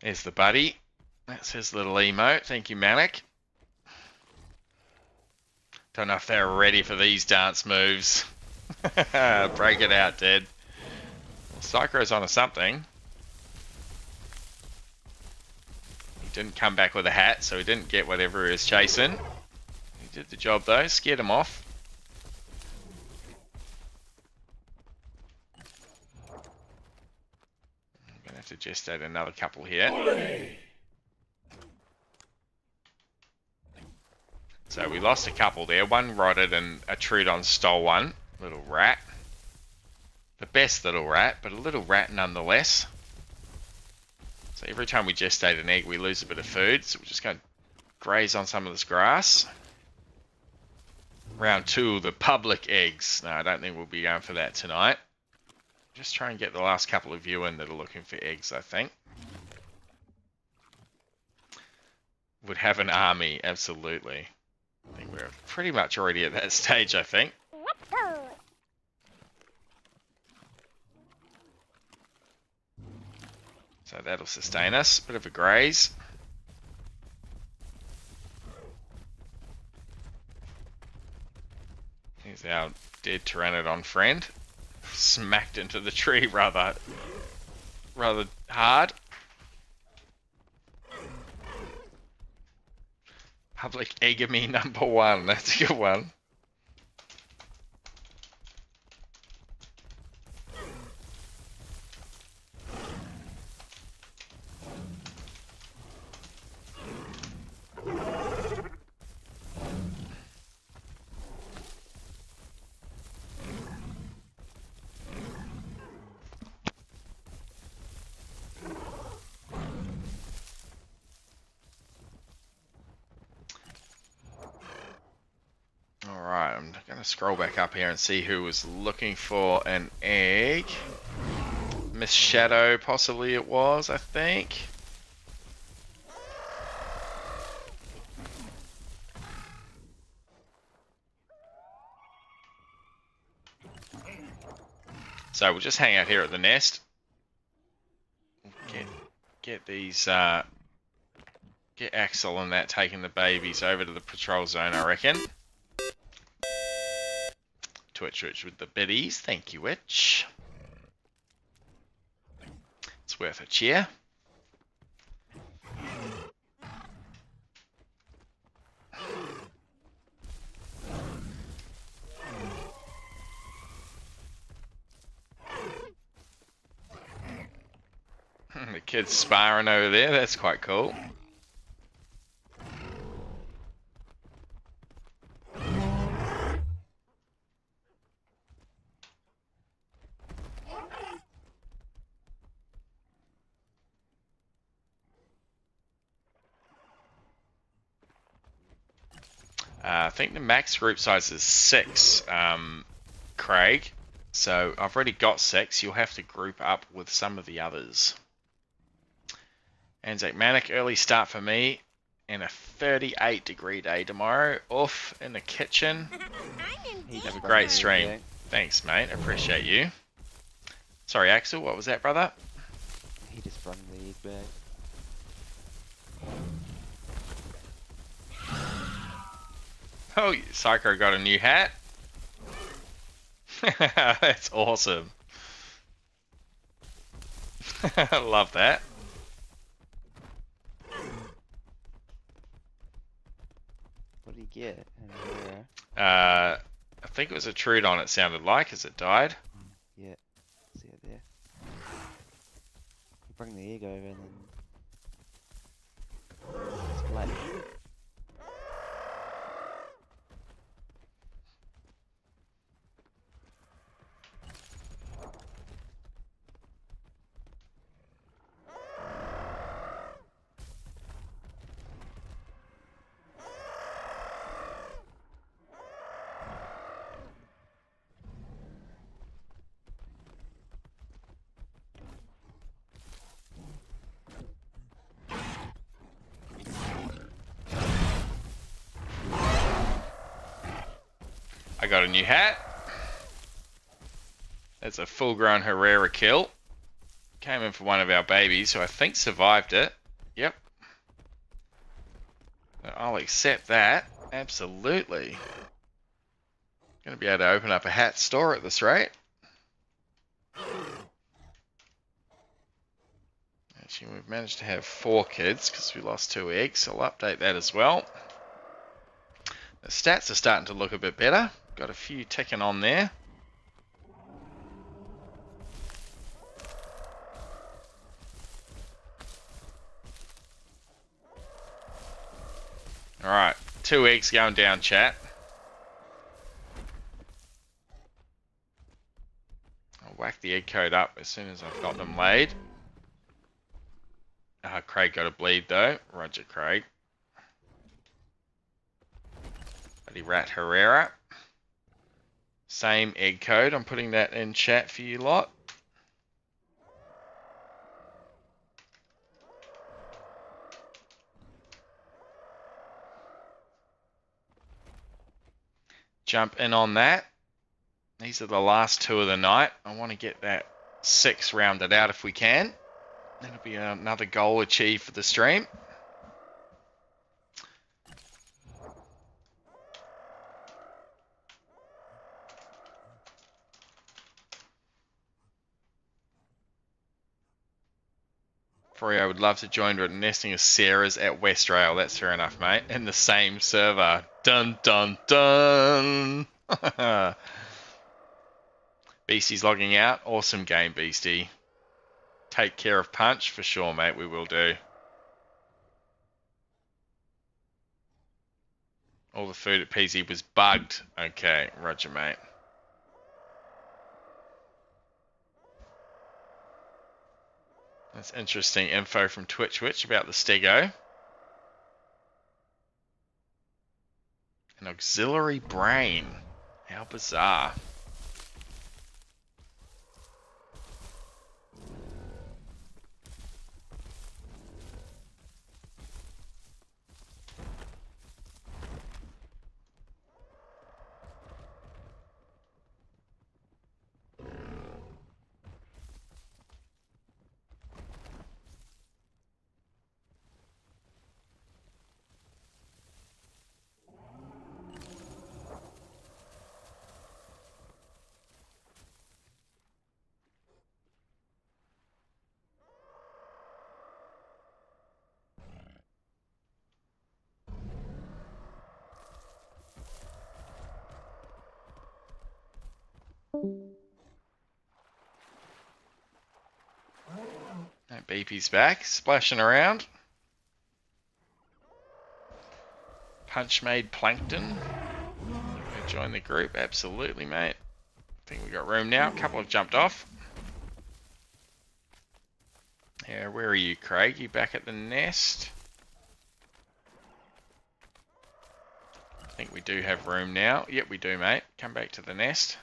There's the buddy. That's his little emote. Thank you, Manic. Don't know if they're ready for these dance moves. Break it out, Dad. Well, Psycho's onto something. He didn't come back with a hat, so he didn't get whatever he was chasing. He did the job, though. Scared him off. I'm going to have to gestate another couple here. Olé! So we lost a couple there. One rotted and a Trudon stole one. Little rat. The best little rat, but a little rat nonetheless. So every time we gestate an egg, we lose a bit of food. So we're just going to graze on some of this grass. Round 2, the public eggs. No, I don't think we'll be going for that tonight. Just try and get the last couple of you in that are looking for eggs, I think. Would have an army, absolutely. I think we're pretty much already at that stage, I think. So that'll sustain us. Bit of a graze. Here's our dead Pteranodon friend. Smacked into the tree rather hard. Public Egamy #1. That's a good one. Alright, I'm going to scroll back up here and see who was looking for an egg. Miss Shadow, possibly it was, I think. So we'll just hang out here at the nest. Get these, get Axel and that taking the babies over to the patrol zone, I reckon. Twitch with the biddies. Thank you, Witch. It's worth a cheer. The kid's sparring over there. That's quite cool. I think the max group size is 6, Craig. So I've already got 6. You'll have to group up with some of the others. Anzac Manic, early start for me. And a 38-degree day tomorrow. Off in the kitchen. Have a great stream. Thanks, mate. Appreciate you. Sorry, Axel. What was that, brother? He just sprung the egg bag. Oh, Psycho got a new hat. That's awesome. I love that. What did he get? I think it was a Trudon, it sounded like, as it died. Yeah, see it there. You bring the egg over and then display. I got a new hat. That's a full-grown Herrera kill. Came in for one of our babies, who I think survived it. Yep. I'll accept that. Absolutely. Gonna be able to open up a hat store at this rate. Actually, we've managed to have 4 kids because we lost 2 eggs. I'll update that as well. The stats are starting to look a bit better. Got a few ticking on there. Alright, 2 eggs going down, chat. I'll whack the egg code up as soon as I've got them laid. Craig got a bleed though. Roger, Craig. Bloody Rat Herrera. Same egg code. I'm putting that in chat for you lot. Jump in on that. These are the last 2 of the night. I want to get that 6 rounded out if we can. That'll be another goal achieved for the stream. Freo would love to join but nesting as Sarah's at West Rail. That's fair enough, mate. In the same server. Dun dun dun. Beastie's logging out. Awesome game, Beastie. Take care of Punch for sure, mate. We will do. All the food at PZ was bugged. Okay, roger, mate. That's interesting info from Twitch about the Stego. An auxiliary brain. How bizarre. That BP's back, splashing around. Punch made Plankton. Join the group, absolutely, mate. I think we got room now. A couple have jumped off. Yeah, where are you, Craig? You back at the nest? I think we do have room now. Yep, we do, mate. Come back to the nest.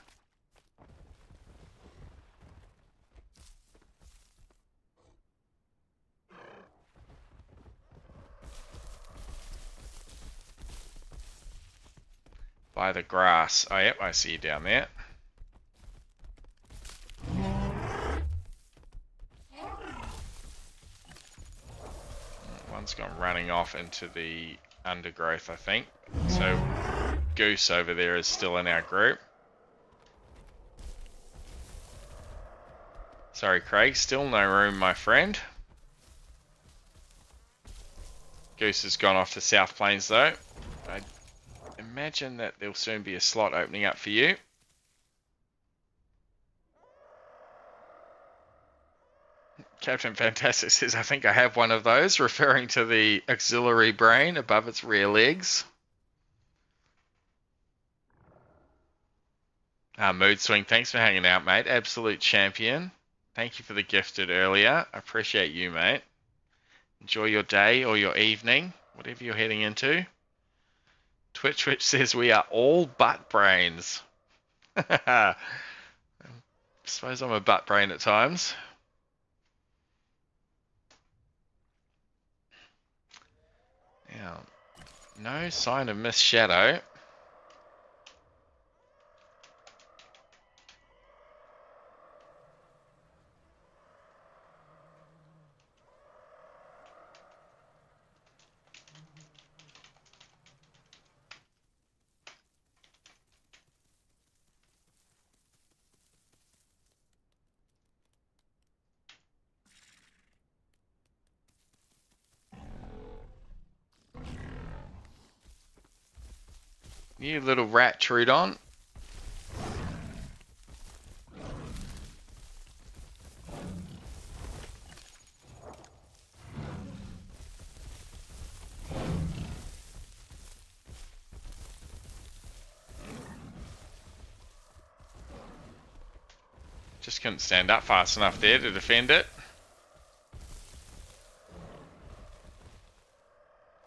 By the grass. Oh, yep, I see you down there. One's gone running off into the undergrowth, I think. So, Goose over there is still in our group. Sorry, Craig, still no room, my friend. Goose has gone off to South Plains, though. I imagine that there'll soon be a slot opening up for you. Captain Fantastic says, I think I have one of those, referring to the auxiliary brain above its rear legs. Mood Swing, thanks for hanging out, mate. Absolute champion. Thank you for the gifted earlier. I appreciate you, mate. Enjoy your day or your evening, whatever you're heading into. Twitch says we are all butt brains. I suppose I'm a butt brain at times. Now, no sign of Miss Shadow. You little rat Trudon. Just couldn't stand up fast enough there to defend it.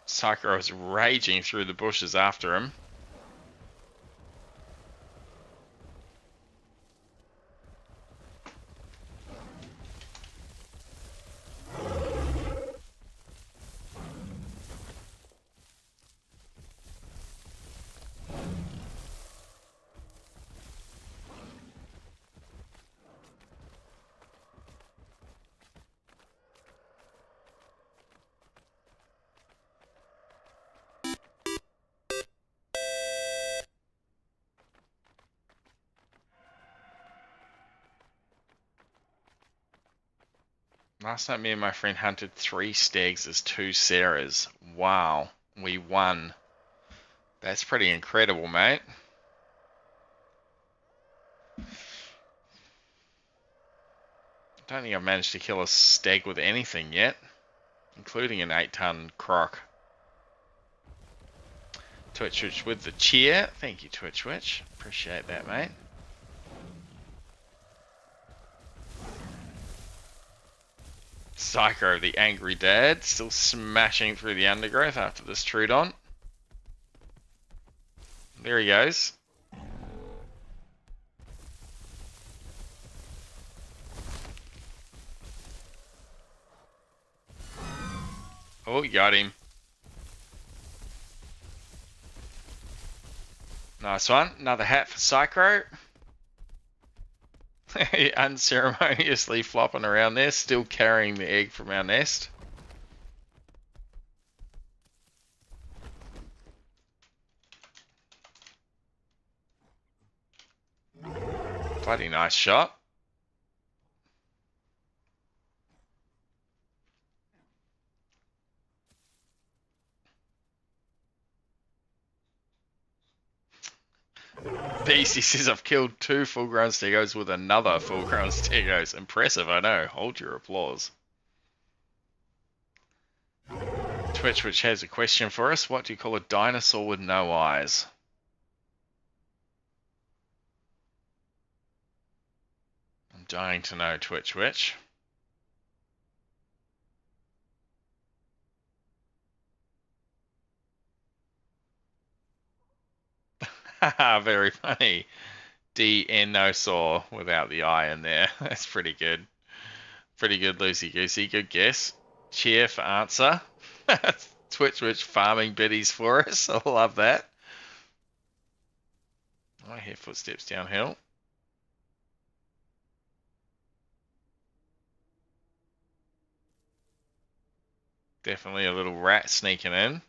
Sakura was raging through the bushes after him. Last night me and my friend hunted 3 stags as 2 Sarahs. Wow, we won. That's pretty incredible, mate. Don't think I've managed to kill a stag with anything yet, including an 8-ton croc. Twitch with the cheer. Thank you, Twitch. Appreciate that, mate. Psycho, the angry dad, still smashing through the undergrowth after this Trudon. There he goes. Oh, you got him. Nice one. Another hat for Psycho. Unceremoniously flopping around there, still carrying the egg from our nest. Bloody nice shot. BC says I've killed 2 full-grown stegos with another full-grown stegos. Impressive, I know. Hold your applause. Twitch, which has a question for us. What do you call a dinosaur with no eyes? I'm dying to know, Twitch. Very funny. Dinosaur without the eye in there. That's pretty good. Pretty good, Lucy Goosey. Good guess. Cheer for answer. Twitch farming biddies for us. I love that. I hear footsteps downhill. Definitely a little rat sneaking in.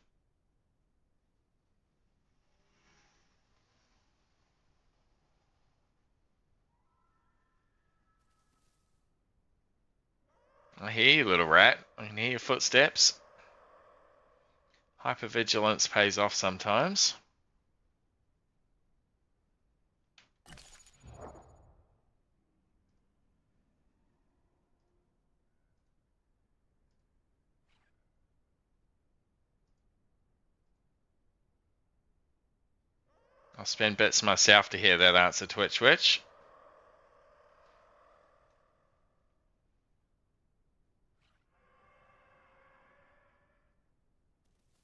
I hear you, little rat. I can hear your footsteps. Hypervigilance pays off sometimes. I'll spend bits myself to hear that answer, Twitch Witch.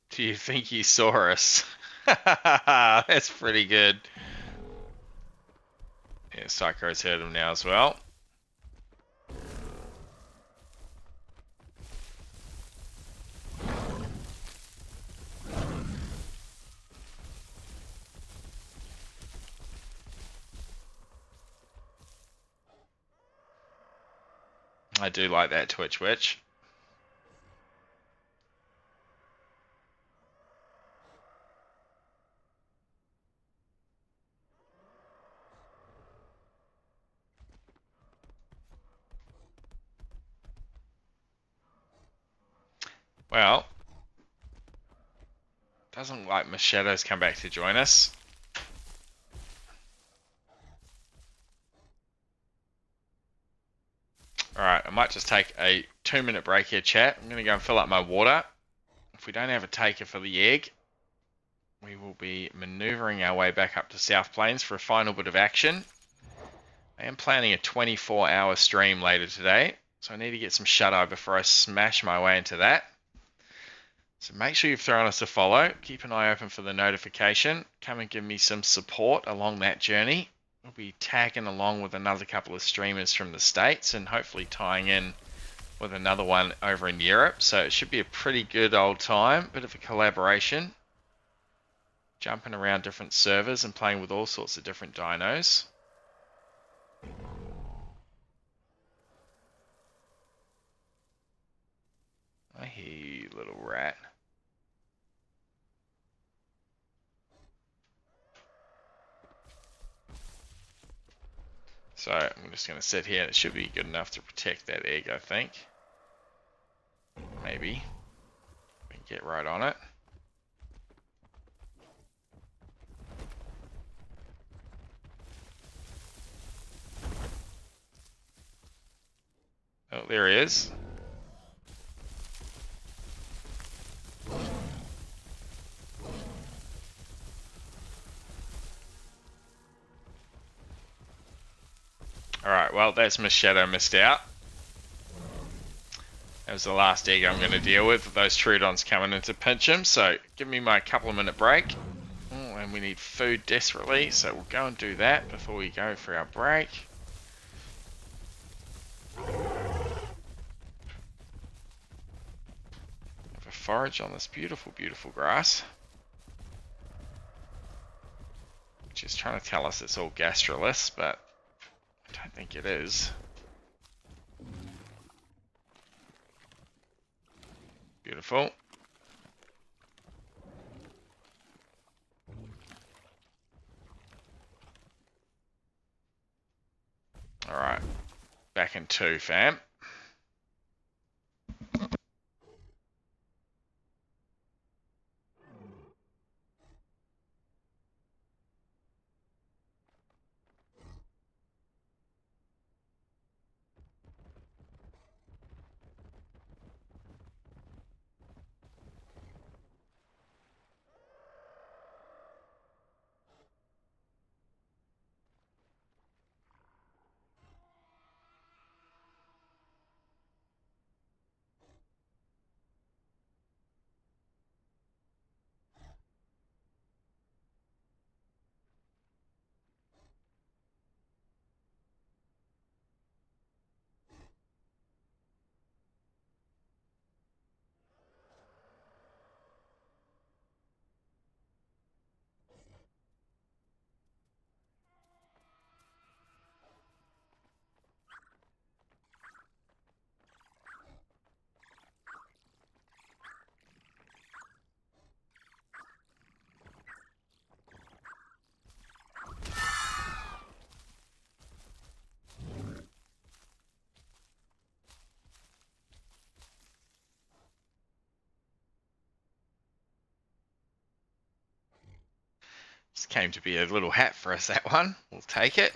Do you think he saw us? That's pretty good. Yeah, Psycho's heard him now as well. I do like that, Twitch Witch. Well, doesn't look like Machedo's come back to join us. Alright, I might just take a 2-minute break here, chat. I'm going to go and fill up my water. If we don't have a taker for the egg, we will be manoeuvring our way back up to South Plains for a final bit of action. I am planning a 24-hour stream later today, so I need to get some shut-eye before I smash my way into that. So make sure you've thrown us a follow. Keep an eye open for the notification. Come and give me some support along that journey. We'll be tagging along with another couple of streamers from the States and hopefully tying in with another one over in Europe. So it should be a pretty good old time. Bit of a collaboration. Jumping around different servers and playing with all sorts of different dinos. I hear you, little rat. So I'm just going to sit here and it should be good enough to protect that egg, I think. Maybe. We can get right on it. Oh, there he is. Alright, well, that's Miss Shadow missed out. That was the last egg I'm going to deal with those Troodons coming in to pinch him. So, give me my couple of minute break. Oh, and we need food desperately, so we'll go and do that before we go for our break. Have a forage on this beautiful, beautiful grass. Which is trying to tell us it's all gastroless, but I don't think it is. Beautiful. Alright. Back in 2, fam. This came to be a little hat for us, that one. We'll take it.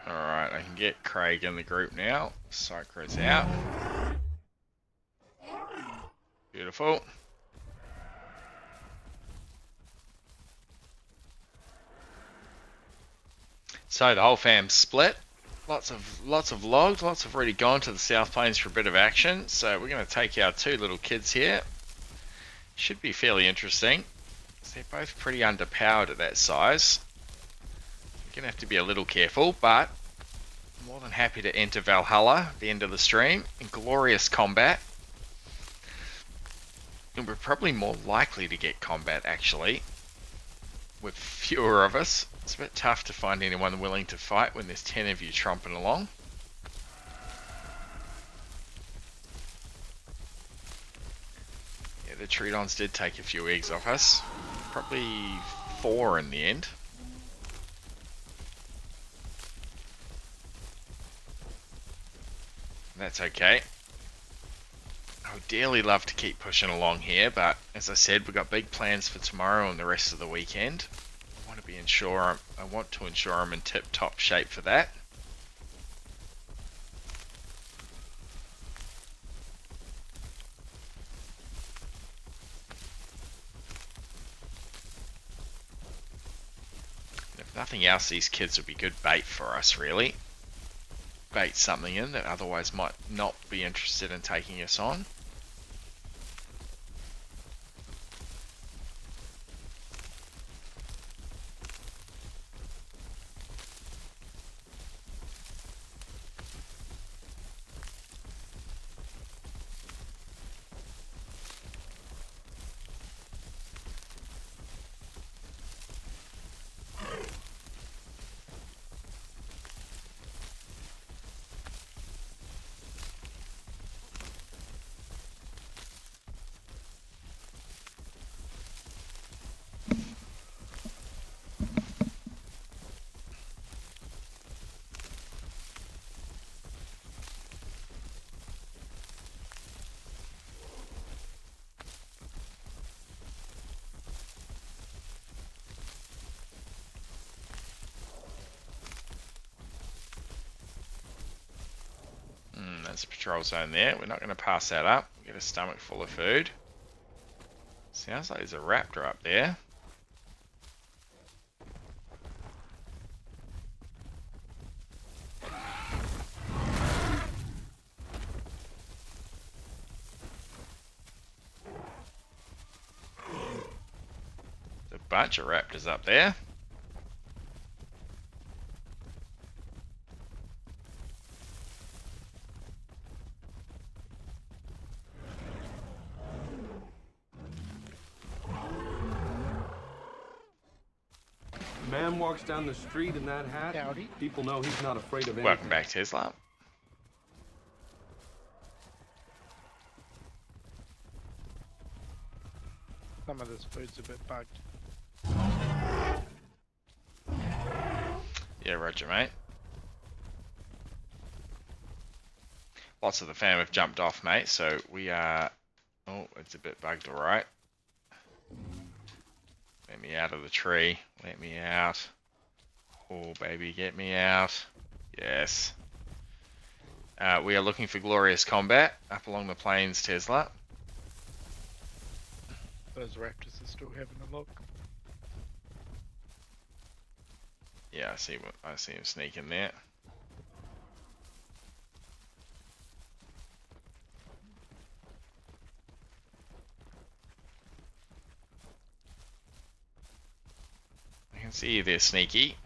Alright, I can get Craig in the group now. Psycho's out. Beautiful. So the whole fam's split. Lots of logs. Lots have already gone to the South Plains for a bit of action. So we're going to take our two little kids here. Should be fairly interesting. They're both pretty underpowered at that size. You're going to have to be a little careful, but I'm more than happy to enter Valhalla, the end of the stream, in glorious combat. And we're probably more likely to get combat, actually, with fewer of us. It's a bit tough to find anyone willing to fight when there's 10 of you tromping along. Yeah, the Tridons did take a few eggs off us. Probably 4 in the end. That's okay. I would dearly love to keep pushing along here, but as I said, we've got big plans for tomorrow and the rest of the weekend. I want to ensure I'm in tip-top shape for that. If nothing else, these kids would be good bait for us, really. Bait something in that otherwise might not be interested in taking us on. There's a patrol zone there. We're not going to pass that up. Get a stomach full of food. Sounds like there's a raptor up there. There's a bunch of raptors up there. Man walks down the street in that hat. Howdy. People know he's not afraid of anything. Welcome back, Tesla. Some of this food's a bit bugged. Yeah, roger, mate. Lots of the fam have jumped off, mate, so we are... Oh, it's a bit bugged, alright. Let me out of the tree. Let me out. Oh, baby, get me out. Yes. We are looking for glorious combat up along the plains, Tesla. Those raptors are still having a look. Yeah, I see him sneaking there. can see you there, Sneaky.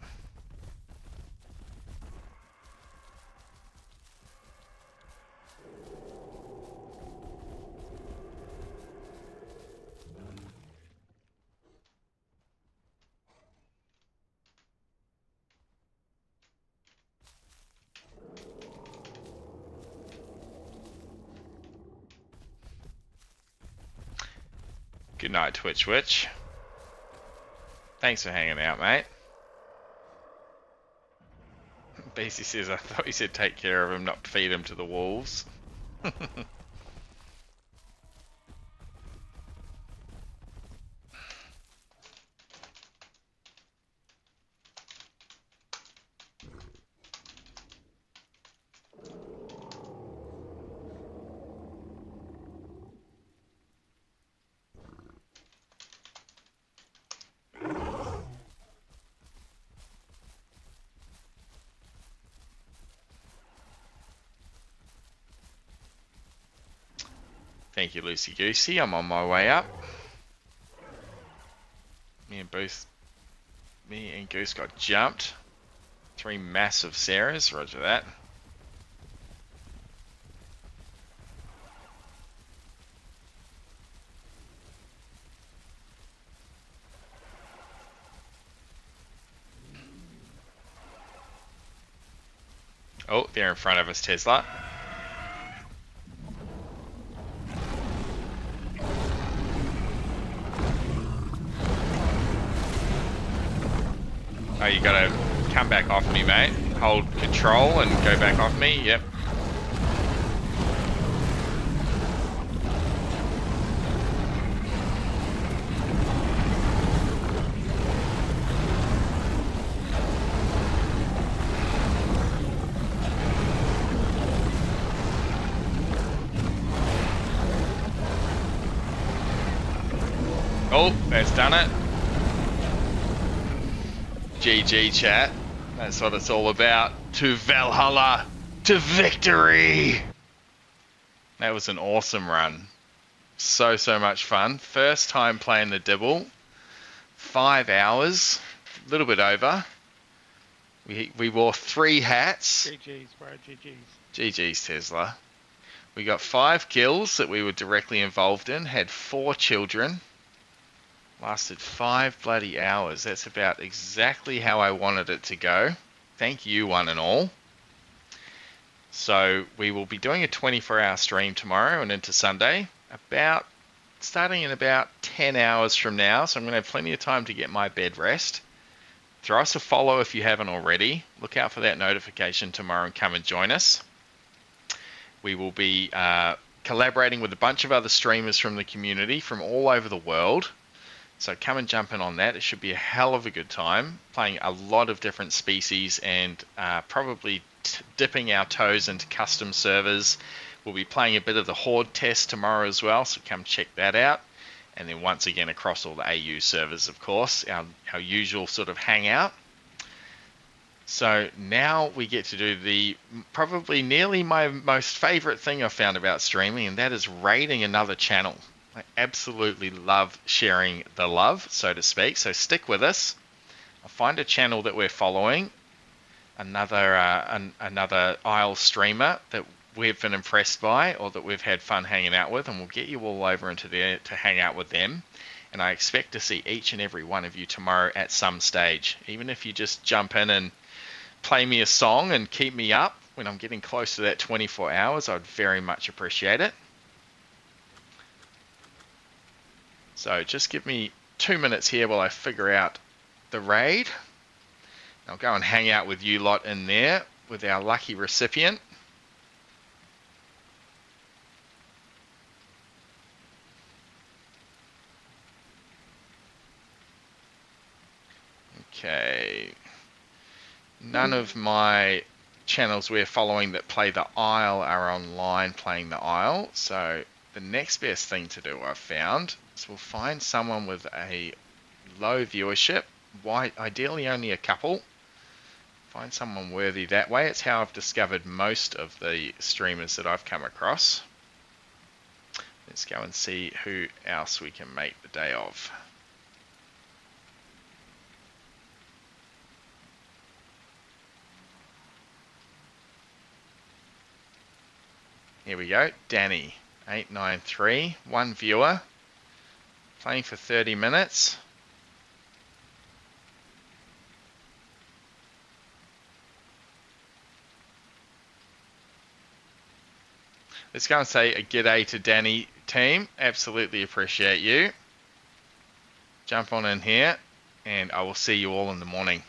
Good night, Twitch Witch. Thanks for hanging out, mate. BC says, I thought you said take care of him, not feed him to the wolves. Thank you, Lucy Goosey. I'm on my way up. Me and Goose got jumped. 3 massive Sarahs, roger that. Oh, they're in front of us, Tesla. Oh, you gotta come back off me, mate. Hold control and go back off me. Yep. Oh, that's done it. GG chat, that's what it's all about. To Valhalla, to victory. That was an awesome run. So much fun. First time playing the Dibble. 5 hours, a little bit over. We wore 3 hats. GG's, bro, GG's. GG's Tesla. We got 5 kills that we were directly involved in, had 4 children. Lasted 5 bloody hours. That's about exactly how I wanted it to go. Thank you, one and all. So we will be doing a 24-hour stream tomorrow and into Sunday, starting in about 10 hours from now. So I'm going to have plenty of time to get my bed rest. Throw us a follow if you haven't already. Look out for that notification tomorrow and come and join us. We will be collaborating with a bunch of other streamers from the community from all over the world. So come and jump in on that. It should be a hell of a good time, playing a lot of different species and probably dipping our toes into custom servers. We'll be playing a bit of the Horde test tomorrow as well, so come check that out. And then once again across all the AU servers, of course, our usual sort of hangout. So now we get to do the probably nearly my most favorite thing I've found about streaming, and that is raiding another channel. I absolutely love sharing the love, so to speak. So stick with us. I'll find a channel that we're following, another Isle streamer that we've been impressed by or that we've had fun hanging out with, and we'll get you all over into there to hang out with them. And I expect to see each and every one of you tomorrow at some stage. Even if you just jump in and play me a song and keep me up when I'm getting close to that 24 hours, I'd very much appreciate it. So just give me 2 minutes here while I figure out the raid. I'll go and hang out with you lot in there with our lucky recipient. Okay. None of my channels we're following that play the Isle are online playing the Isle. So the next best thing to do, I've found, is we'll find someone with a low viewership, ideally only a couple. Find someone worthy that way. It's how I've discovered most of the streamers that I've come across. Let's go and see who else we can make the day of. Here we go. Danny, 893, 1 viewer, playing for 30 minutes. Let's go and say a g'day to Danny team. Absolutely appreciate you. Jump on in here, and I will see you all in the morning.